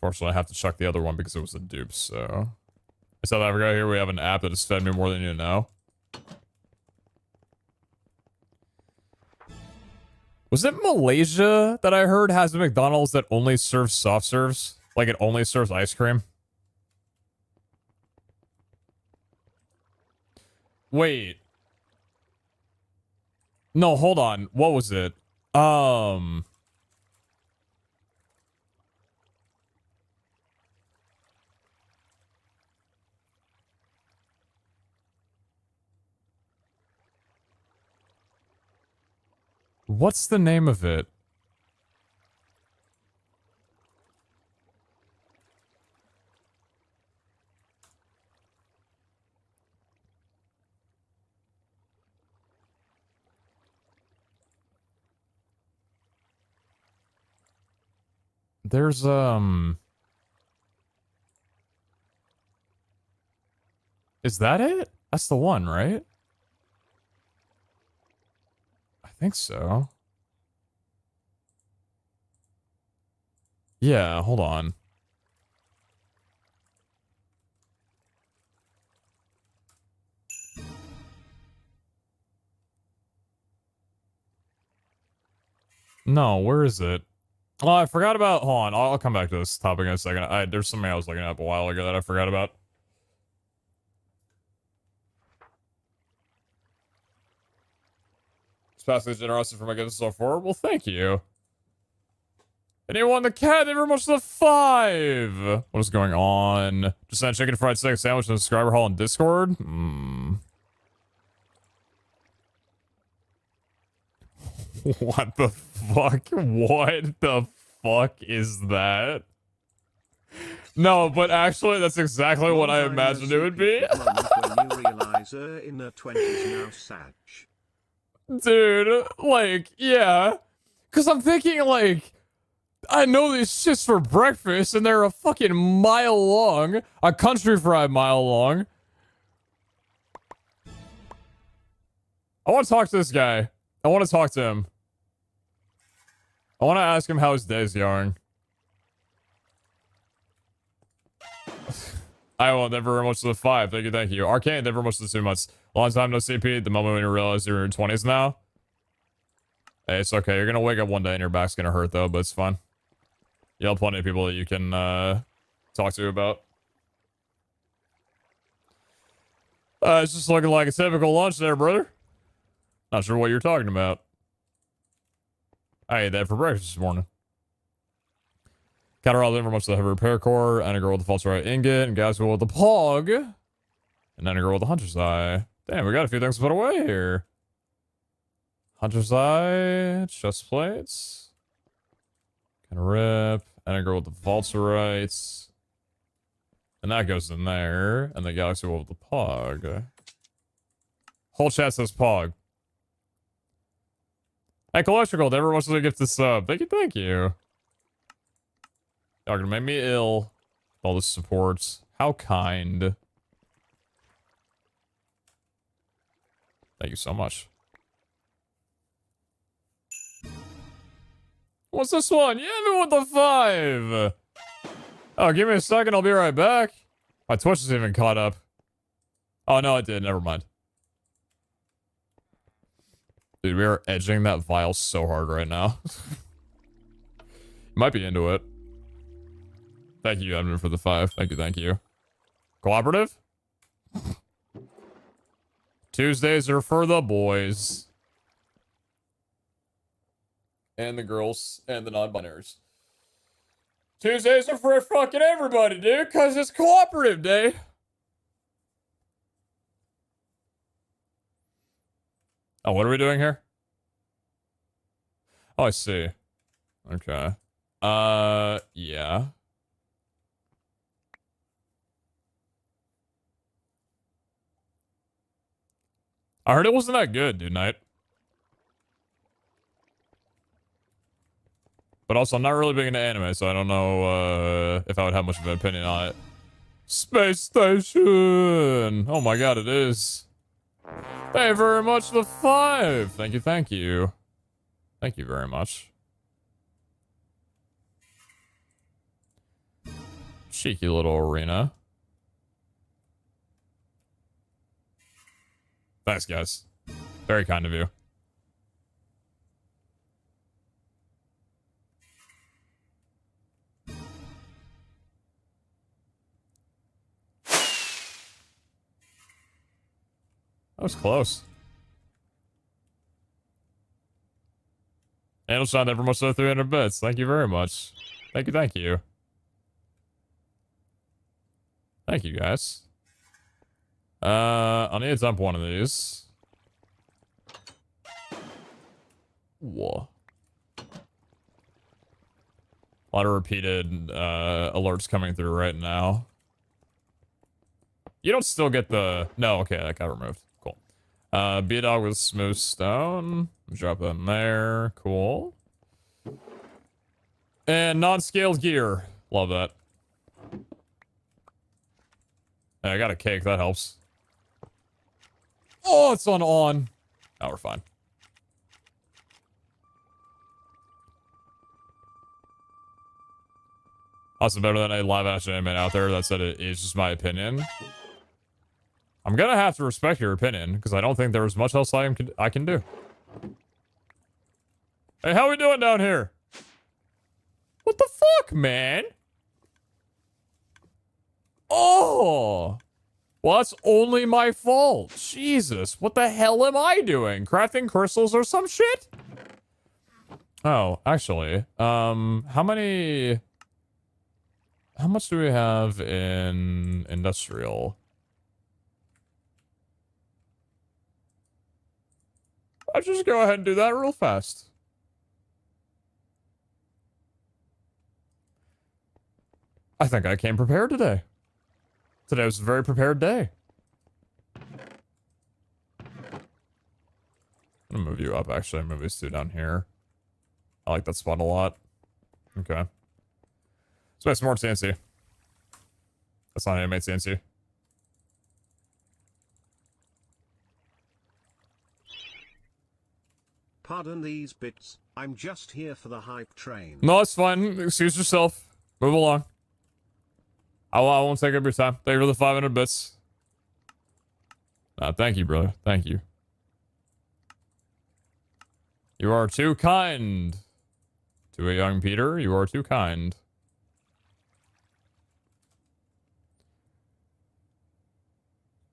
Fortunately, I have to chuck the other one because it was a dupe, so... In South Africa, here we have an app that has fed me more than you know. Was it Malaysia that I heard has a McDonald's that only serves soft serves? Like it only serves ice cream? Wait. No, hold on. What was it? What's the name of it? There's, is that it? That's the one, right? I think so. Yeah, hold on. No, where is it? Oh, I forgot about, hold on, I'll come back to this topic in a second. There's something I was looking up a while ago that I forgot about. Especially generosity for my goodness so far. Well, thank you. Anyone the cat, never much the 5. What is going on? Just sent chicken fried steak sandwich in the subscriber hall in Discord. What the fuck? What the fuck is that? No, but actually, that's exactly what I imagined it would be. When you realize in her 20s now, Sag. Dude, like, yeah. Because I'm thinking, like, I know these shits for breakfast, and they're a fucking mile long. A country fried mile long. I want to talk to this guy. I want to talk to him. I want to ask him how his day's going. I will never much to the 5. Thank you, thank you. Arcane, never much to the 2 months. Long time no CP. The moment when you realize you're in your 20s now. Hey, it's okay. You're gonna wake up one day and your back's gonna hurt though, but it's fine. You have plenty of people that you can talk to about. It's just looking like a typical lunch there, brother. Not sure what you're talking about. I ate that for breakfast this morning. Catterall never much to the heavy repair core, and a girl with the false right ingot, and guys with the pog, and then a girl with the hunter's eye. Damn, we got a few things to put away here. Hunter's eye, chest plates, kind of rip, and a girl with the false rights, and that goes in there, and the galaxy with the pog. Whole chat says pog. Hey, Electrical, never much to the gift the sub. Thank you, thank you. Y'all gonna make me ill. All the supports. How kind. Thank you so much. What's this one? Yeah, me with the 5. Oh, give me a second. I'll be right back. My Twitch is even caught up. Oh, no, it did. Never mind. Dude, we are edging that vial so hard right now. Might be into it. Thank you, Edmund, for the 5. Thank you, thank you. Cooperative? Tuesdays are for the boys. And the girls. And the non-binaries. Tuesdays are for fucking everybody, dude, because it's cooperative day. Oh, what are we doing here? Oh, I see. Okay. Yeah. I heard it wasn't that good, dude, Knight. But also, I'm not really big into anime, so I don't know if I would have much of an opinion on it. Space Station! Oh my god, it is. Thank you very much for the 5! Thank you, thank you. Thank you very much. Cheeky little arena. Thanks, guys. Very kind of you. That was close. Andelshine, never much so 300 bits. Thank you very much. Thank you, thank you. Thank you, guys. I'll need to dump one of these. Whoa. A lot of repeated alerts coming through right now. You don't still get the... No, okay, that got removed. Cool. Be a dog with smooth stone. Drop that in there. Cool. And non-scaled gear. Love that. Hey, I got a cake. That helps. Oh, it's on. Now we're fine. Also better than a live action anime out there. That said, it is just my opinion. I'm gonna have to respect your opinion because I don't think there's much else I can do. Hey, how we doing down here? What the fuck, man? Oh! Well, that's only my fault. Jesus, what the hell am I doing? Crafting crystals or some shit? Oh, actually, how much do we have in industrial? I'll just go ahead and do that real fast. I think I came prepared today. Today was a very prepared day. I'm gonna move you up, actually. Move these two down here. I like that spot a lot. Okay. Let's make some more CNC. That's not animate CNC. Pardon these bits, I'm just here for the hype train. No, it's fine. Excuse yourself. Move along. I won't take up your time. Thank you for the 500 bits. Thank you, brother. Thank you. You are too kind. To a young Peter, you are too kind.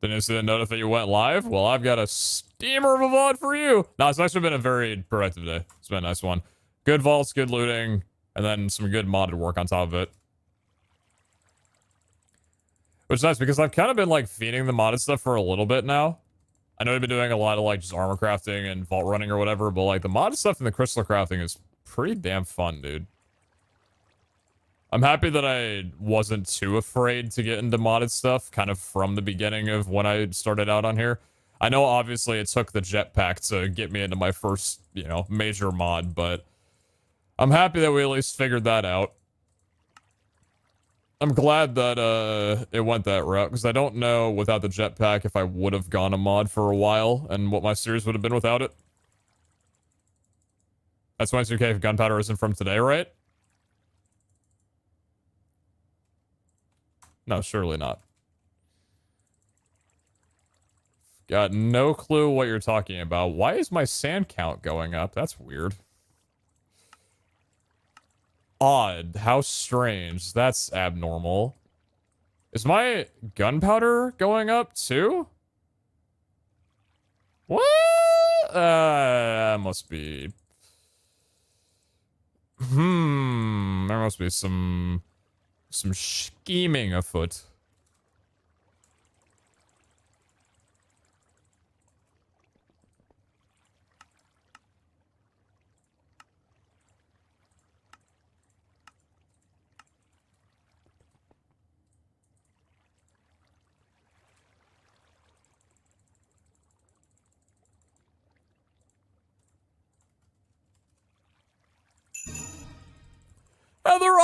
Didn't you see the notice that you went live? Well, I've got a steamer of a VOD for you. No, it's actually been a very productive day. It's been a nice one. Good vaults, good looting, and then some good modded work on top of it. Which is nice because I've kind of been like feeding the modded stuff for a little bit now. I know we've been doing a lot of like just armor crafting and vault running or whatever, but like the modded stuff and the crystal crafting is pretty damn fun, dude. I'm happy that I wasn't too afraid to get into modded stuff kind of from the beginning of when I started out on here. I know obviously it took the jetpack to get me into my first, you know, major mod, but I'm happy that we at least figured that out. I'm glad that it went that route, because I don't know without the jetpack if I would have gone a mod for a while and what my series would have been without it. That's 22k if gunpowder isn't from today, right? No, surely not. Got no clue what you're talking about. Why is my sand count going up? That's weird. Odd. How strange. That's abnormal. Is my gunpowder going up too? What? Must be... There must be some scheming afoot.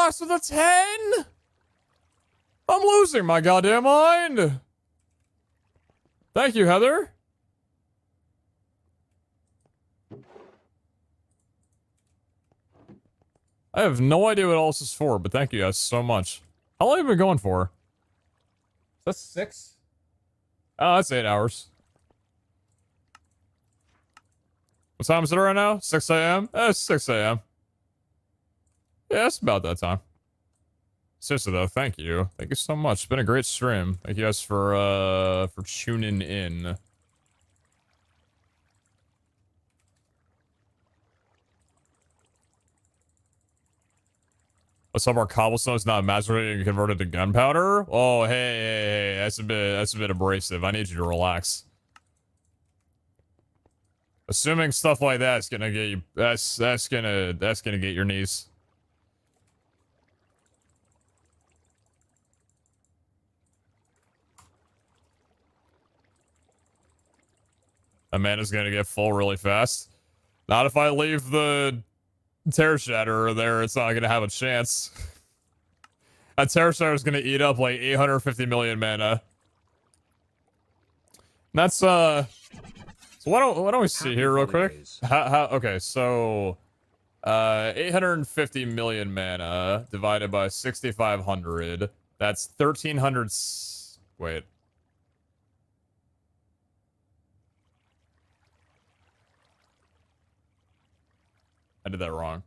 lost with a 10? I'm losing my goddamn mind. Thank you, Heather. I have no idea what all this is for, but thank you guys so much. How long have you been going for? That's 6? Oh, that's 8 hours. What time is it right now? 6 a.m.? It's 6 a.m. Yeah, it's about that time. Seriously though, thank you. Thank you so much. It's been a great stream. Thank you guys for tuning in. What's up, our cobblestone is not magically converted to gunpowder? Oh, hey, that's a bit abrasive. I need you to relax. Assuming stuff like that's gonna get you, that's gonna get your knees. Amanda's gonna get full really fast. Not if I leave the Terror Shatter there, it's not gonna have a chance. A Terror Shatter is gonna eat up like 850 million mana. That's so why don't we see here real quick? Okay, so 850 million mana divided by 6,500. That's 1,300. Wait. I did that wrong.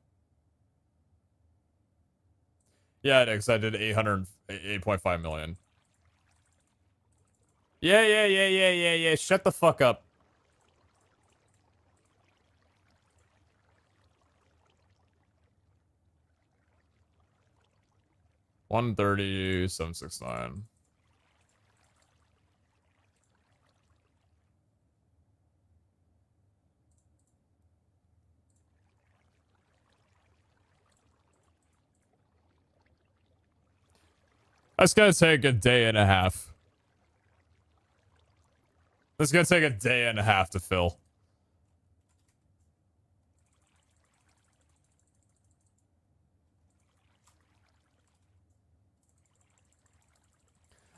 Yeah, because I did 8.5 million. Yeah. Shut the fuck up. $130,769. That's gonna take a day and a half. That's gonna take a day and a half to fill.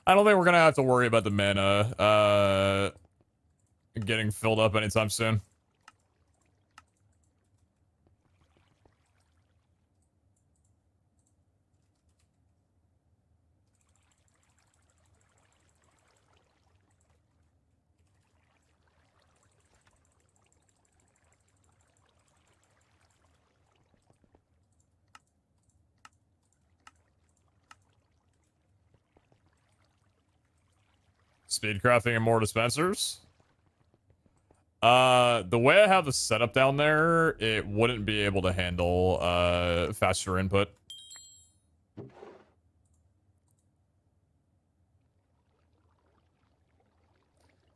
I don't think we're gonna have to worry about the mana getting filled up anytime soon. Speed crafting and more dispensers. The way I have the setup down there, it wouldn't be able to handle faster input.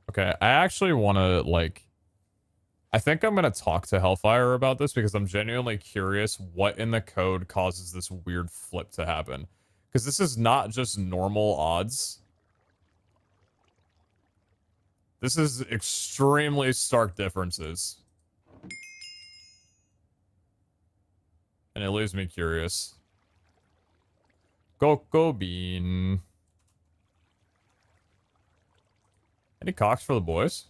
Okay, I actually want to like I think I'm going to talk to Hellfire about this because I'm genuinely curious what in the code causes this weird flip to happen. Because this is not just normal odds. This is extremely stark differences. And it leaves me curious. Cocoa bean. Any cocks for the boys?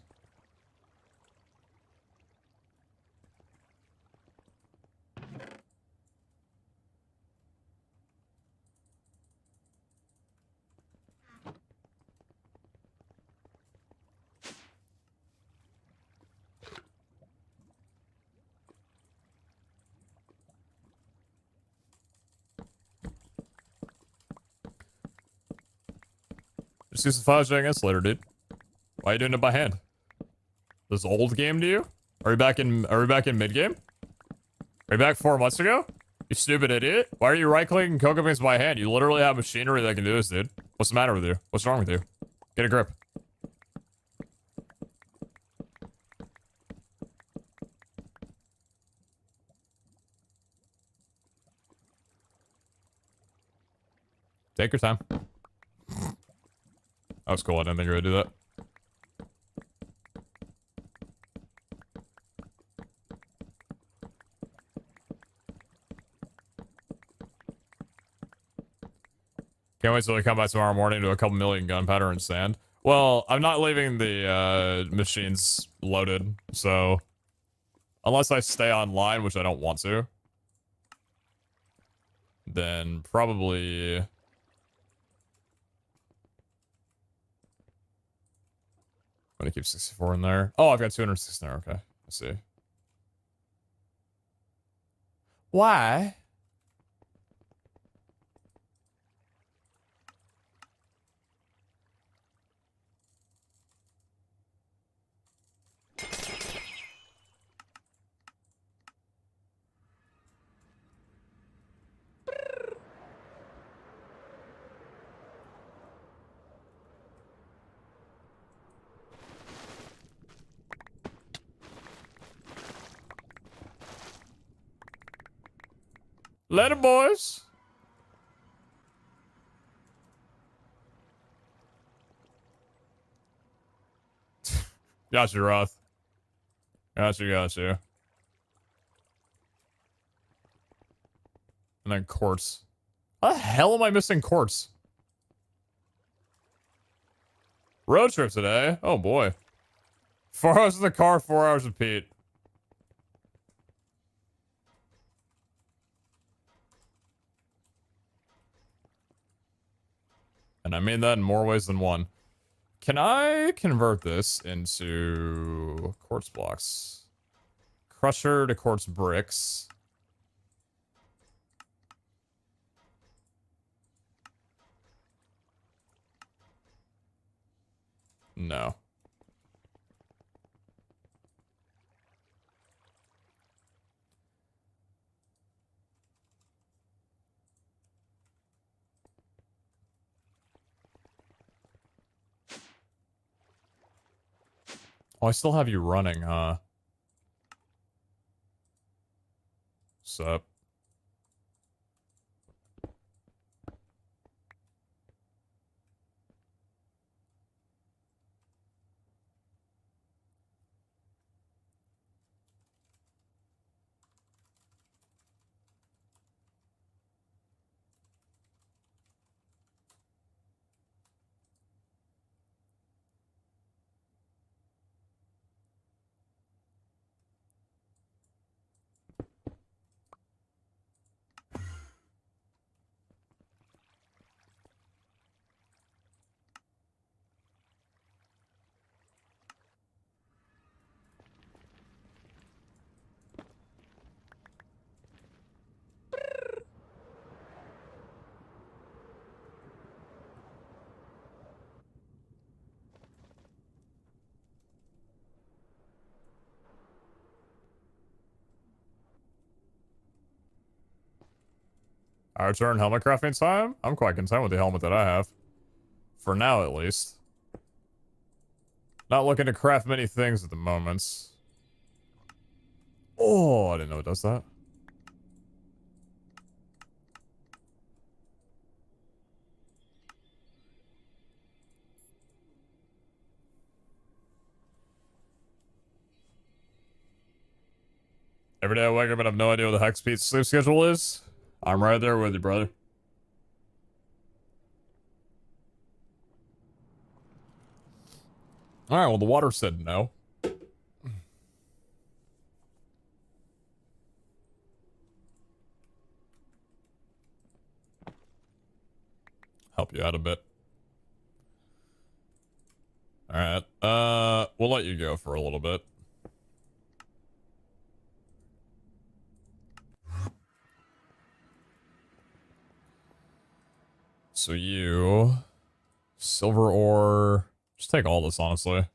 Just use the 5-second insulator, dude. Why are you doing it by hand? This old game to you? Are we back in mid game? Are you back 4 months ago? You stupid idiot. Why are you right-clicking cocoa beans by hand? You literally have machinery that can do this, dude. What's the matter with you? What's wrong with you? Get a grip. Take your time. That was cool. I didn't think you were gonna do that. Can't wait till we come back tomorrow morning to a couple million gunpowder and sand. Well, I'm not leaving the machines loaded, so unless I stay online, which I don't want to, then probably I'm gonna keep 64 in there. Oh, I've got 260 in there. Okay, I see. Why? Later, boys. Got you, Roth. Got you, got you. And then quartz. How the hell am I missing quartz? Road trip today? Oh boy. 4 hours in the car, 4 hours with Pete. And I mean that in more ways than one. Can I convert this into quartz blocks? Crusher to quartz bricks. No. Oh, I still have you running, huh? Sup? Our turn helmet crafting time? I'm quite content with the helmet that I have. For now, at least. Not looking to craft many things at the moment. Oh, I didn't know it does that. Every day I wake up and I have no idea what the heck Pete's sleep schedule is. I'm right there with you, brother. Alright, well, the water said no. Help you out a bit. Alright, we'll let you go for a little bit. So you... Silver ore... Just take all this, honestly.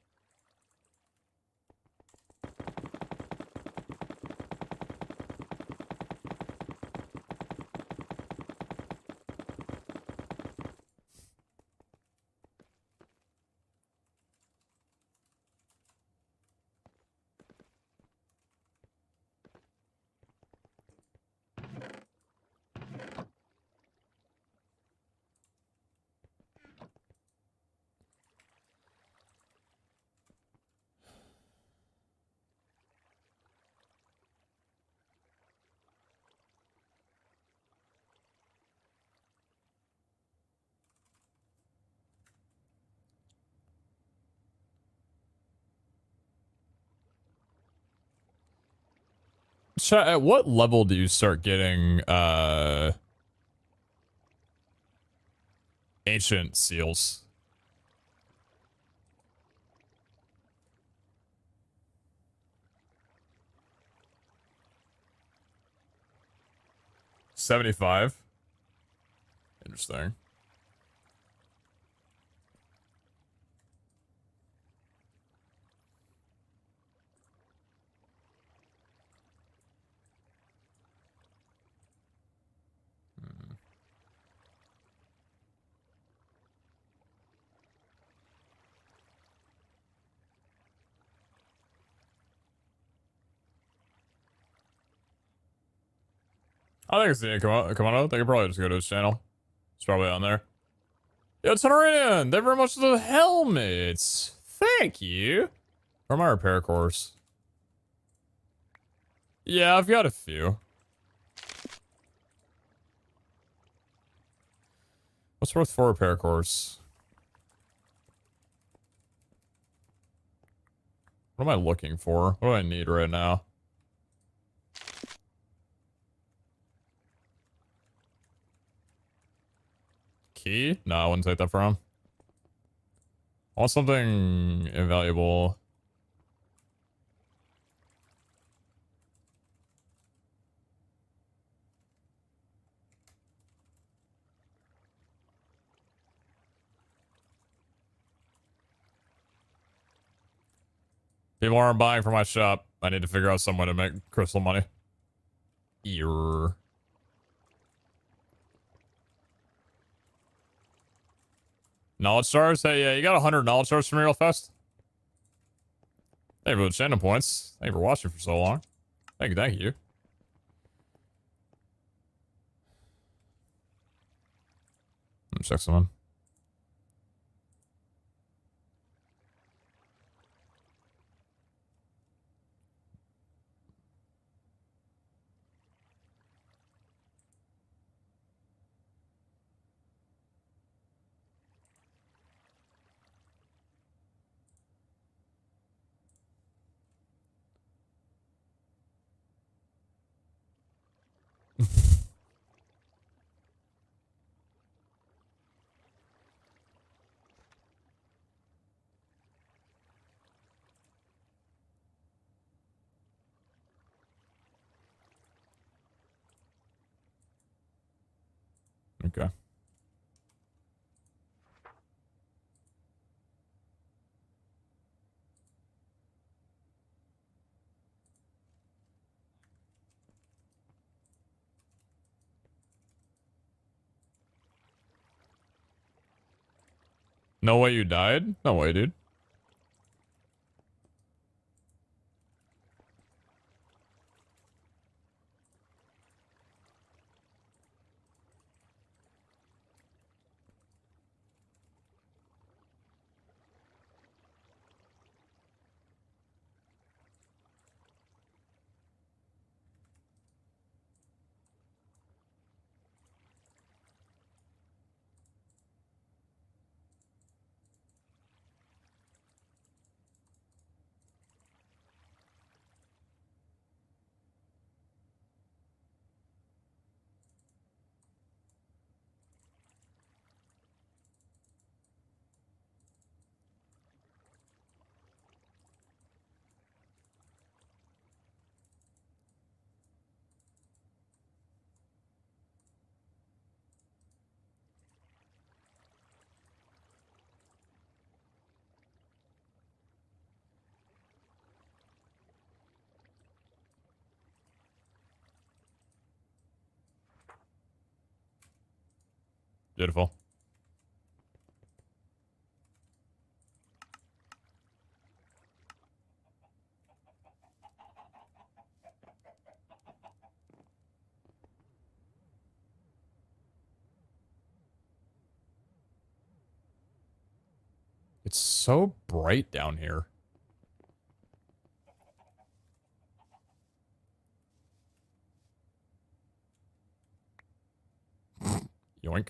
At what level do you start getting ancient seals? $75. Interesting. I think it's the Komodo. They could probably just go to his channel. It's probably on there. Yo, Tenorian, thank you very much for the helmets. Thank you. For my repair course. Yeah, I've got a few. What's worth 4 repair course? What am I looking for? What do I need right now? Key? No, I wouldn't take that from. I want something invaluable. People aren't buying from my shop. I need to figure out some way to make crystal money. Ear. Knowledge stars? Hey, yeah, you got 100 knowledge stars from me real fast? Thank you for the channel points. Thank you for watching for so long. Thank you, thank you. Let me check someone. Okay. No way you died? No way, dude. Beautiful. It's so bright down here. Yoink.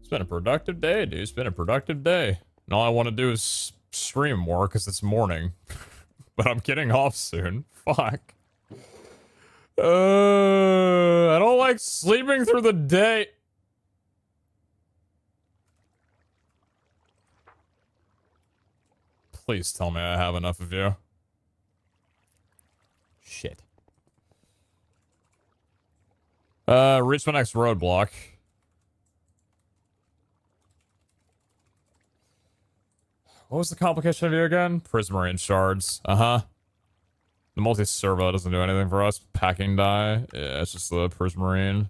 It's been a productive day, dude. It's been a productive day. And all I want to do is stream more because it's morning. But I'm getting off soon. Fuck. I don't like sleeping through the day. Please tell me I have enough of you. Shit. Reach my next roadblock. What was the complication of you again? Prismarine shards. Uh-huh. The multi-servo doesn't do anything for us. Packing die. Yeah, it's just the Prismarine.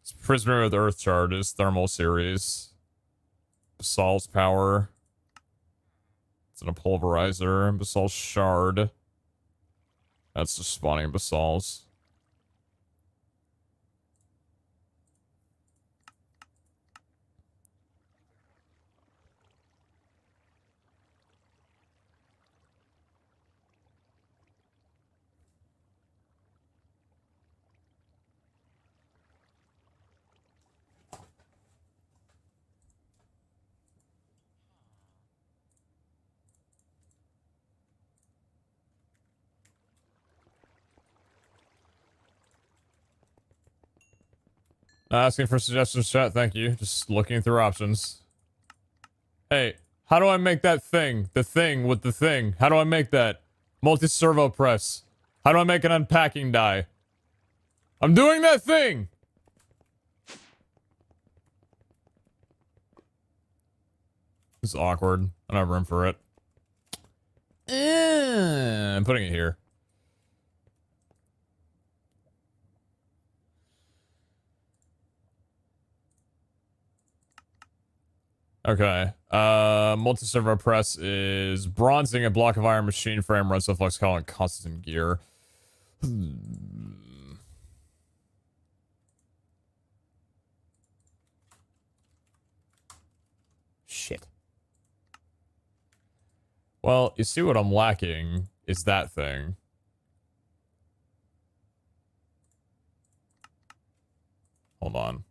It's Prismarine with Earth charges. Thermal series. Basalt's power. It's in a pulverizer. Basalt shard. That's just spawning basalts. Asking for suggestions, chat. Thank you. Just looking through options. Hey, how do I make that thing? The thing with the thing. How do I make that? Multi-servo press. How do I make an unpacking die? I'm doing that thing! This is awkward. I don't have room for it. I'm putting it here. Okay. Multi-servo press is bronzing a block of iron machine frame, red flex column, constant gear. Shit. Well, you see what I'm lacking is that thing. Hold on.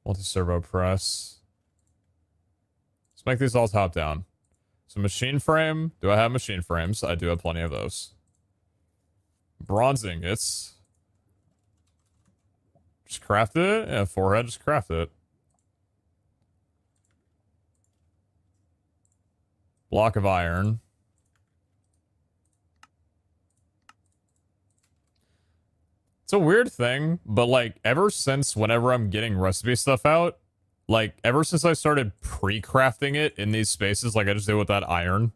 Multi-servo press. Let's make these all top down. So machine frame. Do I have machine frames? I do have plenty of those. Bronze ingots. Just craft it? Yeah, forehead, just craft it. Block of iron. It's a weird thing, but like ever since whenever I'm getting recipe stuff out, like ever since I started pre-crafting it in these spaces like I just did with that iron,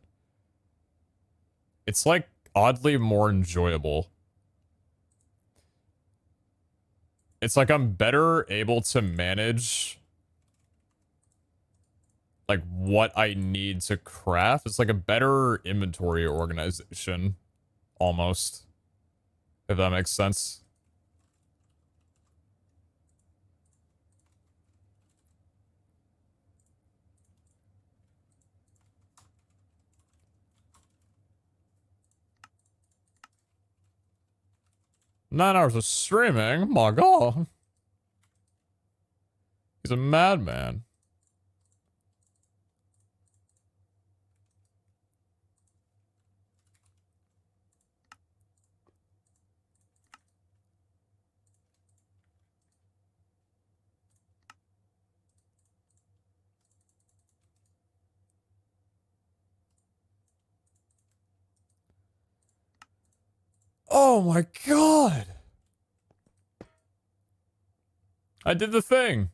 it's like oddly more enjoyable. It's like I'm better able to manage like what I need to craft. It's like a better inventory organization almost, if that makes sense. Nine hours of streaming? My god. He's a madman. Oh my god! I did the thing!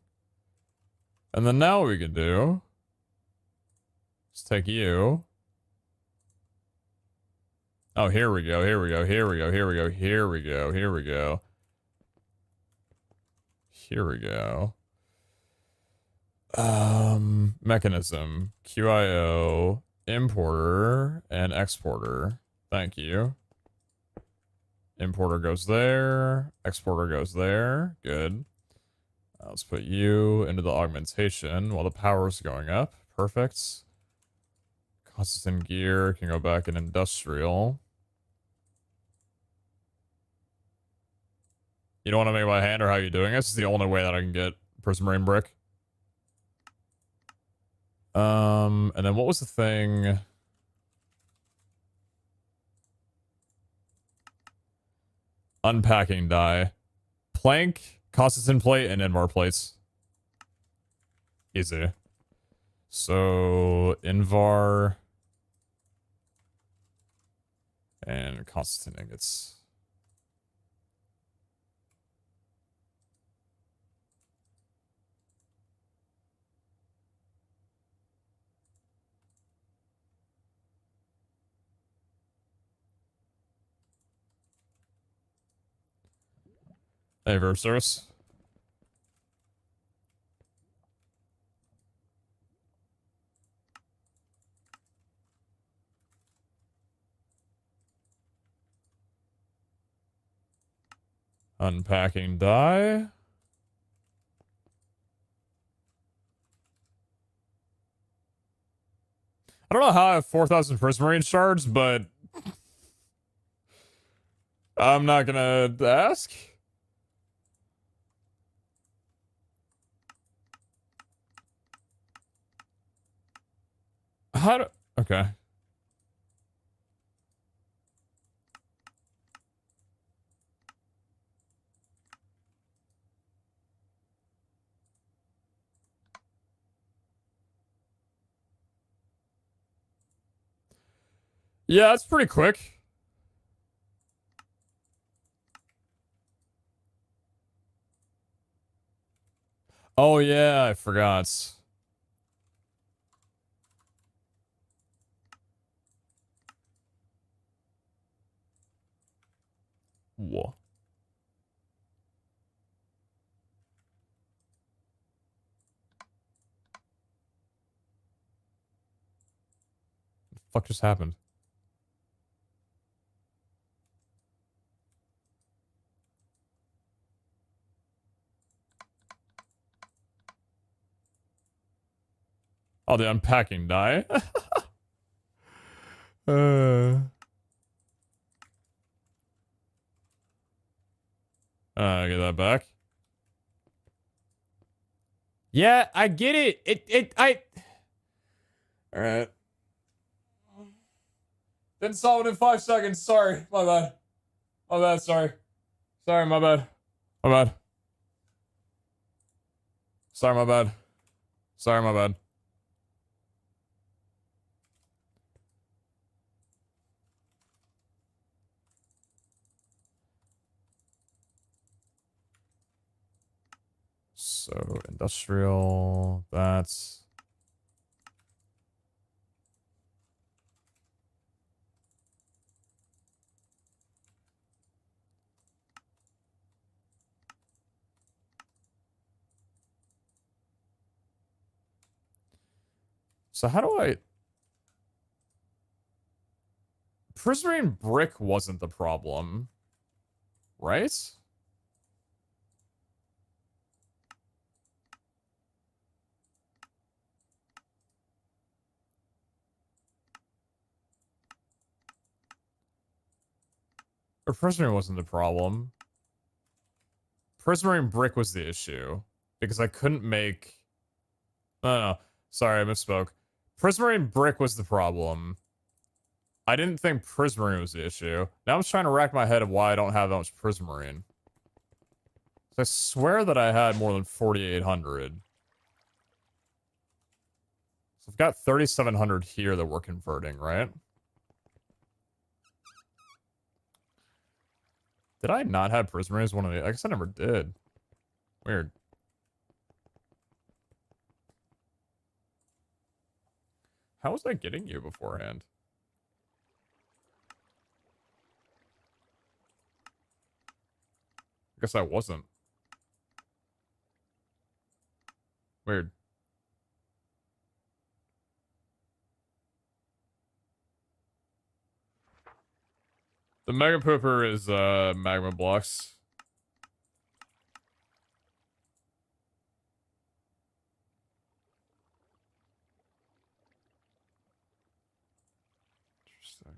And then now what we can do... Let's take you. Oh, here we go, here we go, here we go, here we go, here we go, here we go. Here we go. Mechanism. QIO. Importer and exporter. Thank you. Importer goes there. Exporter goes there. Good. Let's put you into the augmentation while the power's going up. Perfect. Constant gear can go back in industrial. You don't want to make it by hand, or how are you doing this? It's the only way that I can get prismarine brick. And then what was the thing? Unpacking die. Plank, Costin plate, and Invar plates. Easy. So, Invar and Costin ingots. Hey, verb service. Unpacking die. I don't know how I have 4,000 prismarine shards, but I'm not gonna ask. How do... Okay. Yeah, that's pretty quick. Oh, yeah, I forgot. Whoa. What the fuck just happened? Oh, the unpacking die. Get that back. Yeah, I get it. All right. Didn't solve it in 5 seconds. Sorry. My bad. My bad. Sorry. Sorry. My bad. My bad. Sorry. My bad. Sorry. My bad. So, industrial. That's... So how do I... Prismarine brick wasn't the problem, right? Or prismarine wasn't the problem. Prismarine brick was the issue. Because I couldn't make... No. Sorry, I misspoke. Prismarine brick was the problem. I didn't think prismarine was the issue. Now I'm just trying to rack my head of why I don't have that much prismarine. I swear that I had more than 4,800. So I've got 3,700 here that we're converting, right? Did I not have prismarine as one of the... I guess I never did. Weird. How was I getting you beforehand? I guess I wasn't. Weird. The Mega Pooper is magma blocks. Interesting.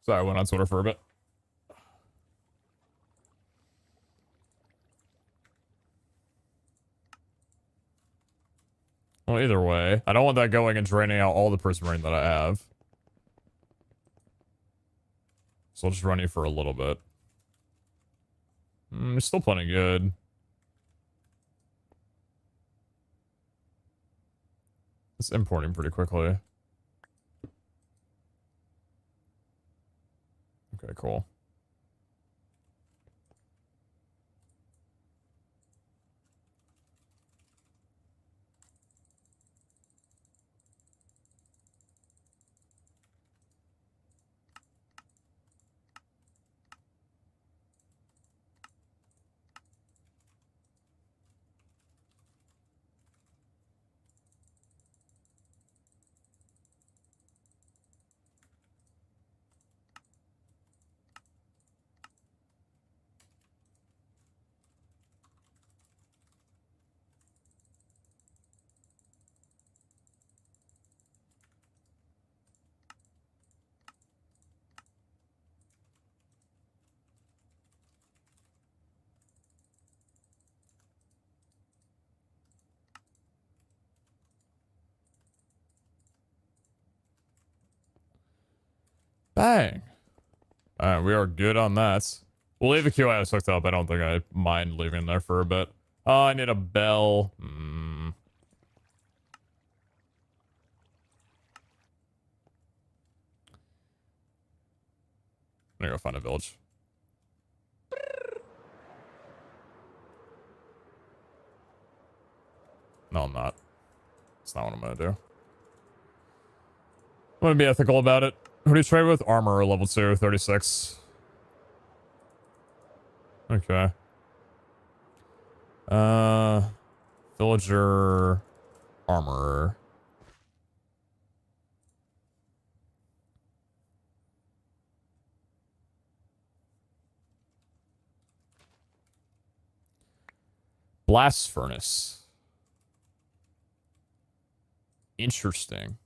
Sorry, I went on Twitter for a bit. Well, either way, I don't want that going and draining out all the prismarine that I have. So I'll just run you for a little bit. It's still plenty good. It's importing pretty quickly. Okay, cool. Bang. Alright, we are good on that. We'll leave the QIS hooked up. I don't think I mind leaving there for a bit. Oh, I need a bell. I'm gonna go find a village. No, I'm not. That's not what I'm gonna do. I'm gonna be ethical about it. Who do you trade with? Armor, level 2, 36. Okay. Villager, armor. Blast furnace. Interesting.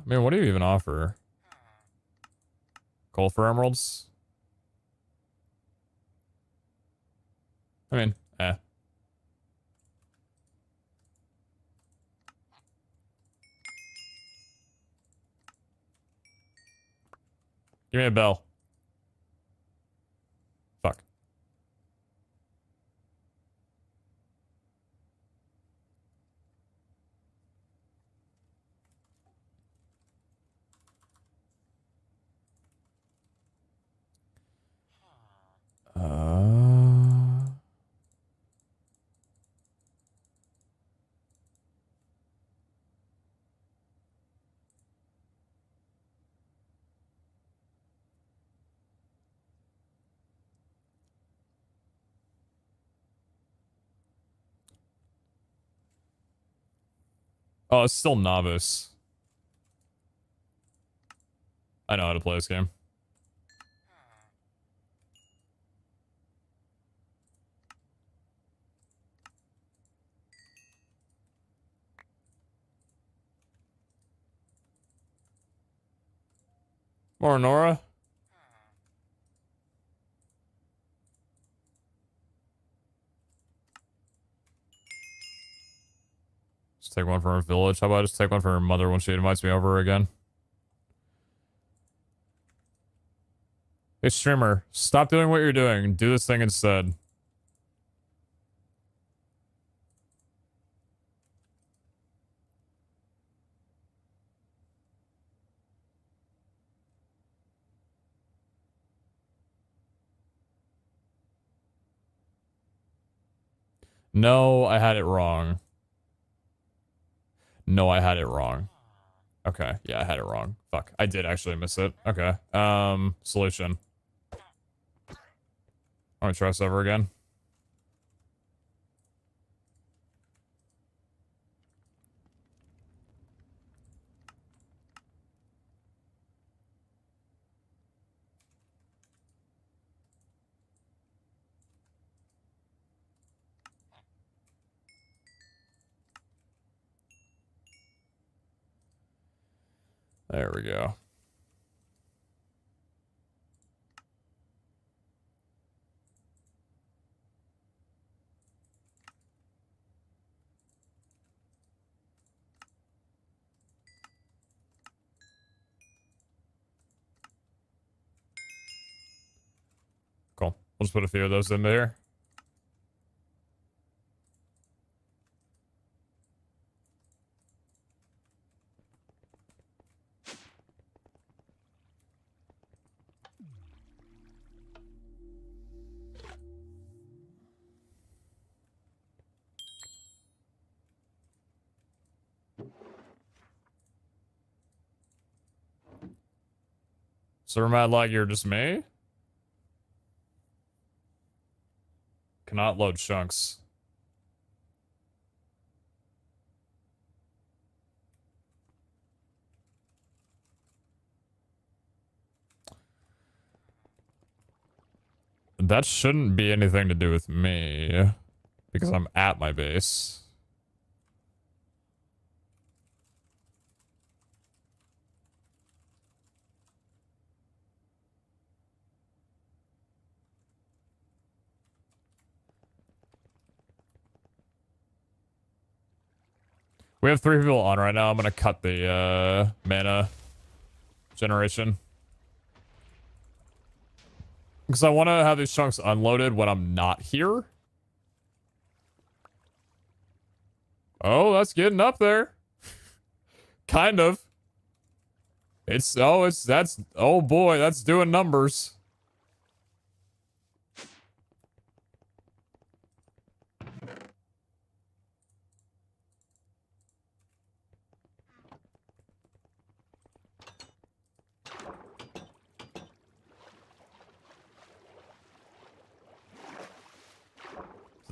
Man, what do you even offer? Coal for emeralds? I mean, eh. Give me a bell. Fuck. Oh, it's still novice. I know how to play this game. More Nora. Just take one from her village. How about I just take one from her mother when she invites me over again? Hey, streamer, stop doing what you're doing. Do this thing instead. No, I had it wrong. No, I had it wrong. Okay, yeah, I had it wrong. Fuck, I did actually miss it. Okay, solution. I'm gonna try this over again. There we go. Cool. We'll just put a few of those in there. So we're mad like you're just me? Cannot load chunks. That shouldn't be anything to do with me. Because I'm at my base. We have 3 people on right now. I'm gonna cut the mana generation. Because I want to have these chunks unloaded when I'm not here. Oh, that's getting up there. Kind of. Oh boy, that's doing numbers.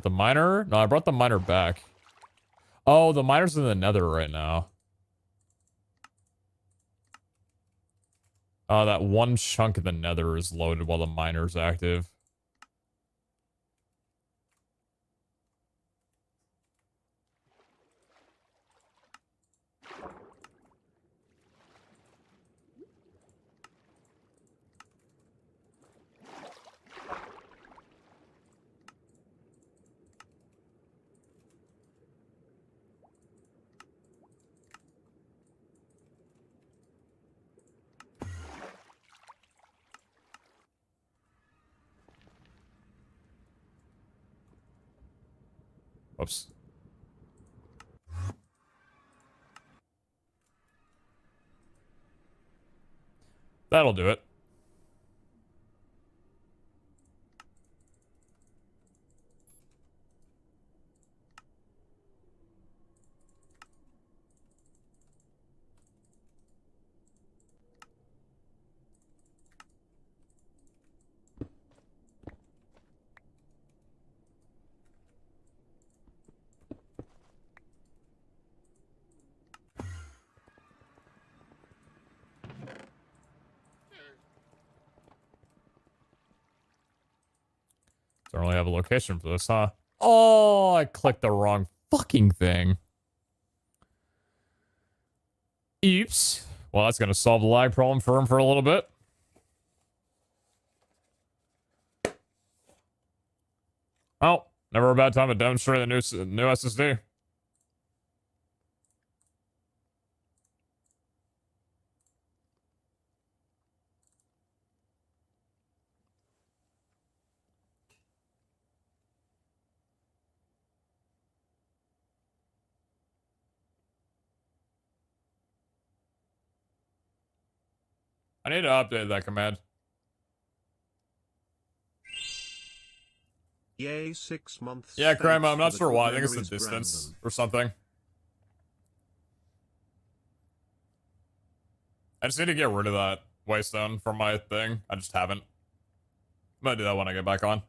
The miner? No, I brought the miner back. Oh, the miner's in the nether right now. That one chunk of the nether is loaded while the miner's active. Whoops. That'll do it. Don't really have a location for this, huh? Oh, I clicked the wrong fucking thing. Oops. Well, that's gonna solve the lag problem for him for a little bit. Oh, never a bad time to demonstrate the new SSD. I need to update that command. Yay, 6 months. Yeah, Crime, Thanks I'm not for the sure good why. I think it's the memories, distance Brandon. or something. I just need to get rid of that waystone from my thing. I just haven't. I'm gonna do that when I get back on.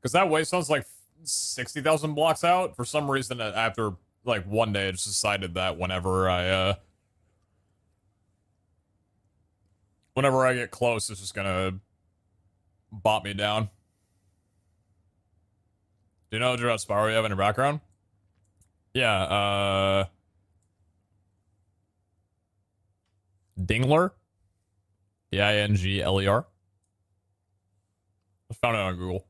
Because that waystone's like 60,000 blocks out. For some reason, after like one day, I just decided that whenever I get close, it's just gonna bop me down. Do you know what Spyro you have in your background? Yeah, Dingler? Dingler. I found it on Google.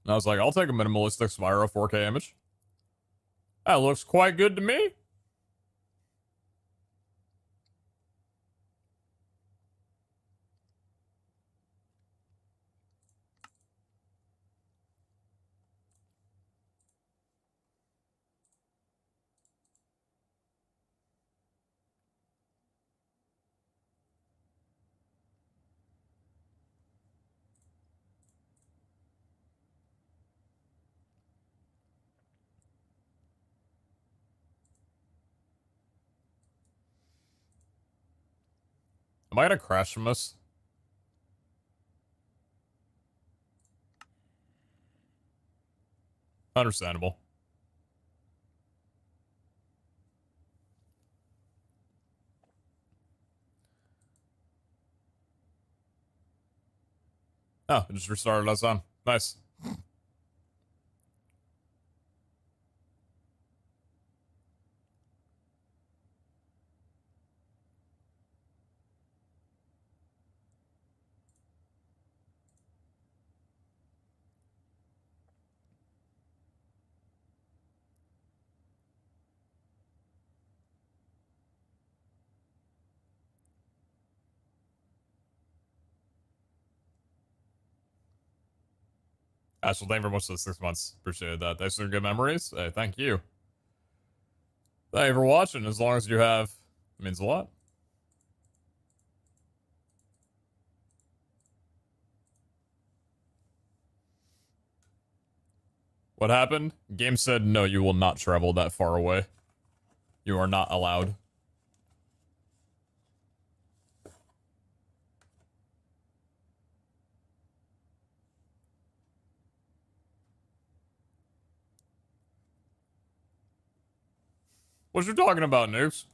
And I was like, I'll take a minimalistic Spyro 4K image. That looks quite good to me. Am I gonna crash from this? Understandable. Oh, it just restarted us on. Nice. Ashel, thank you very much for the 6 months. Appreciate that. Thanks for good memories. Hey, thank you. Thank you for watching. As long as you have, it means a lot. What happened? Game said, no, you will not travel that far away. You are not allowed. What you talking about, Nukes?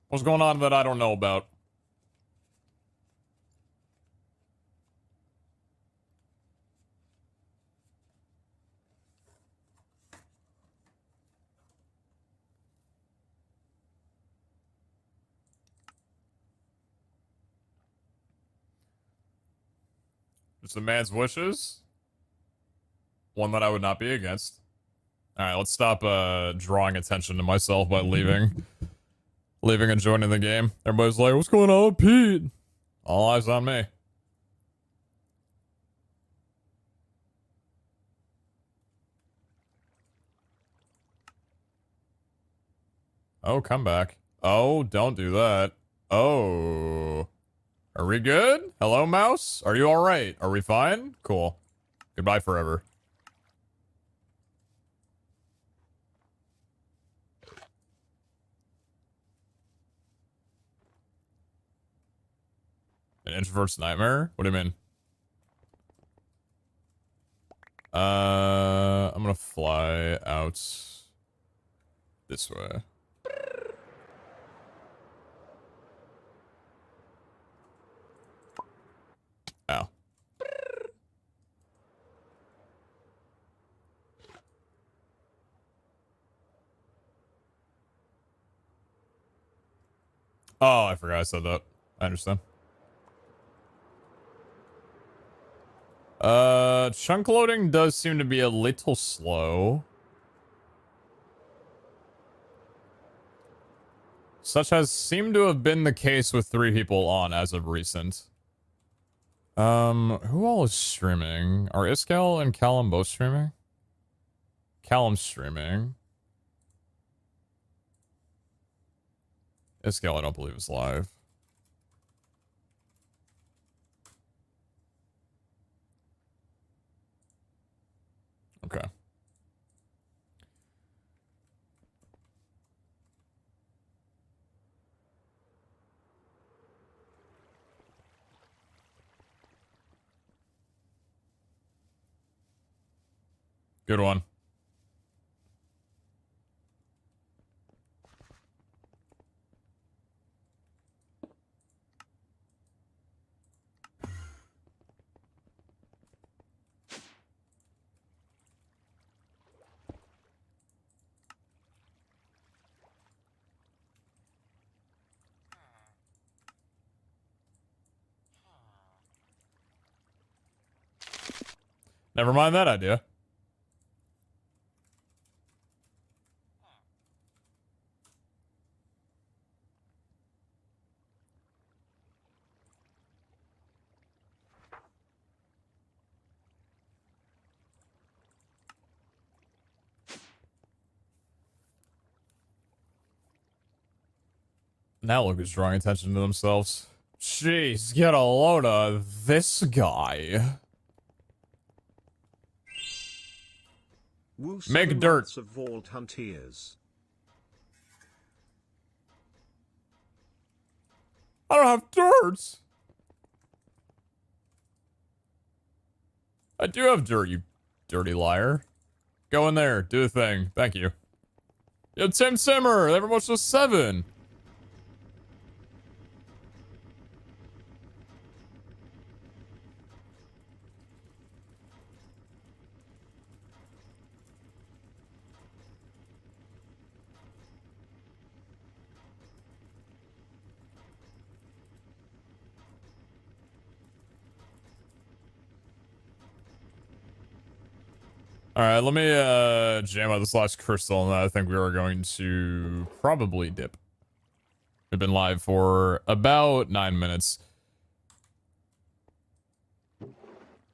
What's going on that I don't know about? Just a man's wishes. One that I would not be against. Alright, let's stop drawing attention to myself by leaving. Leaving and joining the game. Everybody's like, what's going on with Pete? All eyes on me. Oh, come back. Oh, don't do that. Oh. Are we good? Hello, mouse? Are you alright? Are we fine? Cool. Goodbye forever. An introvert's nightmare? What do you mean? I'm gonna fly out this way. Ow. Oh, I forgot I said that. I understand. Chunk loading does seem to be a little slow. Such has seemed to have been the case with 3 people on as of recent. Who all is streaming? Are Iskal and Callum both streaming? Callum's streaming. Iskal, I don't believe, is live. Okay. Good one. Never mind that idea. Now look who's drawing attention to themselves. Jeez, get a load of this guy. Make dirt. Of Vault Huntiers. I don't have dirt. I do have dirt, you dirty liar. Go in there, do the thing. Thank you. Yo, Tim Simmer, everyone's just 7. Alright, let me jam out this last crystal, and I think we are going to probably dip. We've been live for about 9 minutes.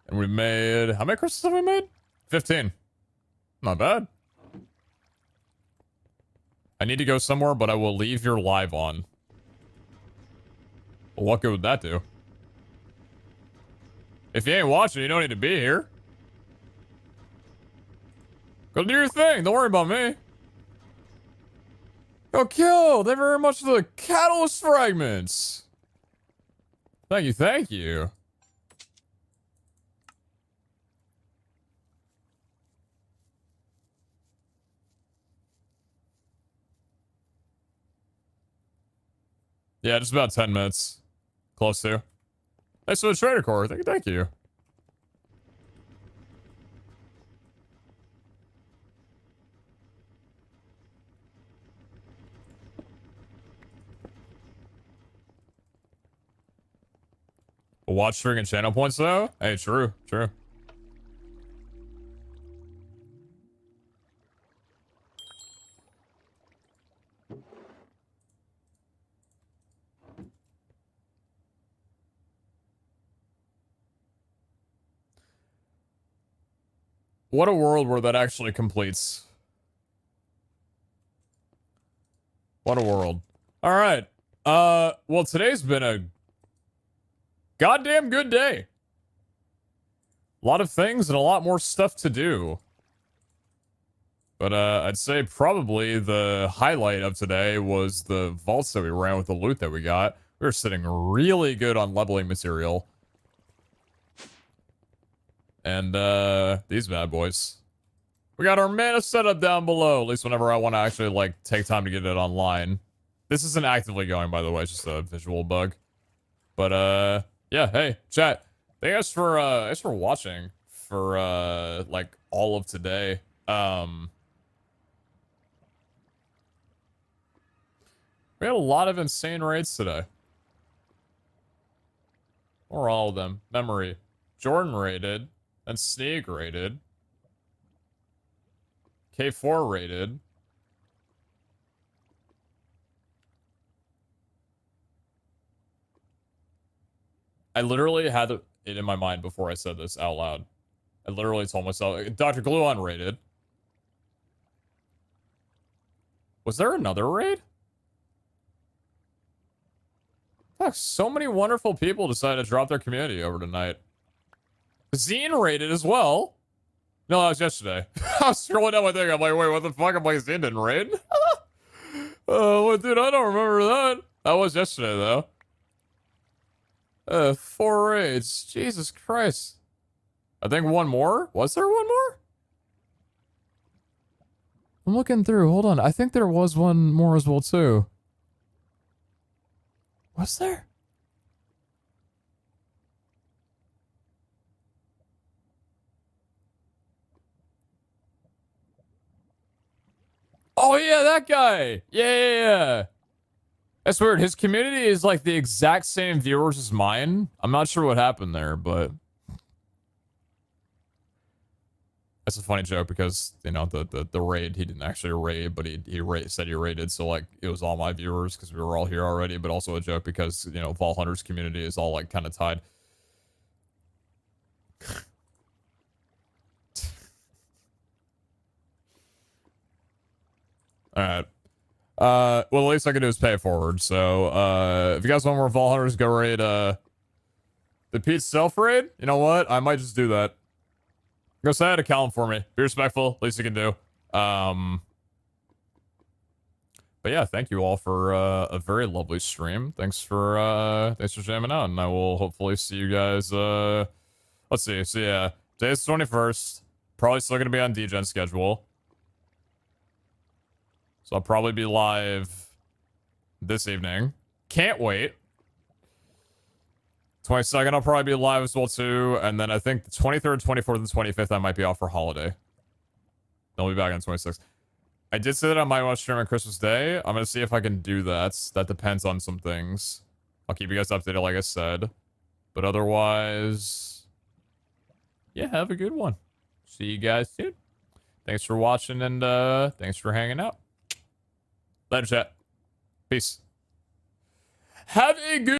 And we made... How many crystals have we made? 15. Not bad. I need to go somewhere, but I will leave your live on. Well, what good would that do? If you ain't watching, you don't need to be here. Go do your thing. Don't worry about me. Go kill. Thank you very much for the catalyst fragments. Thank you. Thank you. Yeah, just about 10 minutes. Close to. Thanks for the trader core. Thank you. Watch string and channel points though? Hey, true. What a world where that actually completes. What a world. Alright. Well, today's been a goddamn good day. A lot of things and a lot more stuff to do. But I'd say probably the highlight of today was the vaults that we ran with the loot that we got. We were sitting really good on leveling material. And these bad boys. We got our mana setup down below, at least whenever I want to actually like take time to get it online. This isn't actively going, by the way, it's just a visual bug. But yeah, hey, chat. Thanks for watching for like all of today. We had a lot of insane raids today. Or all of them. Memory. Jordan raided. Then Sneak raided. K4 raided. I literally had it in my mind before I said this out loud. I literally told myself, Dr. Gluon raided. Was there another raid? Fuck, so many wonderful people decided to drop their community over tonight. Zine raided as well. No, that was yesterday. I was scrolling down my thing. I'm like, wait, what the fuck? I'm like, Zine didn't raid? Oh, dude, I don't remember that. That was yesterday, though. 4 raids. Jesus Christ. I think one more? Was there one more? I'm looking through. Hold on. I think there was one more as well, too. Was there? Oh, yeah, that guy. Yeah. That's weird. His community is like the exact same viewers as mine. I'm not sure what happened there, but... That's a funny joke because, you know, the raid, he didn't actually raid, but he said he raided, so, like, it was all my viewers because we were all here already, but also a joke because, you know, Vol Hunter's community is all, like, kind of tied. Alright. Well, the least I can do is pay it forward, so, if you guys want more Vol Hunters, go raid, the Pete self raid? You know what? I might just do that. Go say hi to Callum for me. Be respectful. Least you can do. But yeah, thank you all for a very lovely stream. Thanks for jamming out, and I will hopefully see you guys. Let's see. So yeah, today's 21st. Probably still gonna be on DGen schedule. So I'll probably be live this evening. Can't wait. 22nd, I'll probably be live as well, too. And then I think the 23rd, 24th, and 25th, I might be off for holiday. I'll be back on 26th. I did say that I might watch stream on Christmas Day. I'm going to see if I can do that. That depends on some things. I'll keep you guys updated, like I said. But otherwise... yeah, have a good one. See you guys soon. Thanks for watching, and thanks for hanging out. Later, chat. Peace. Have a good...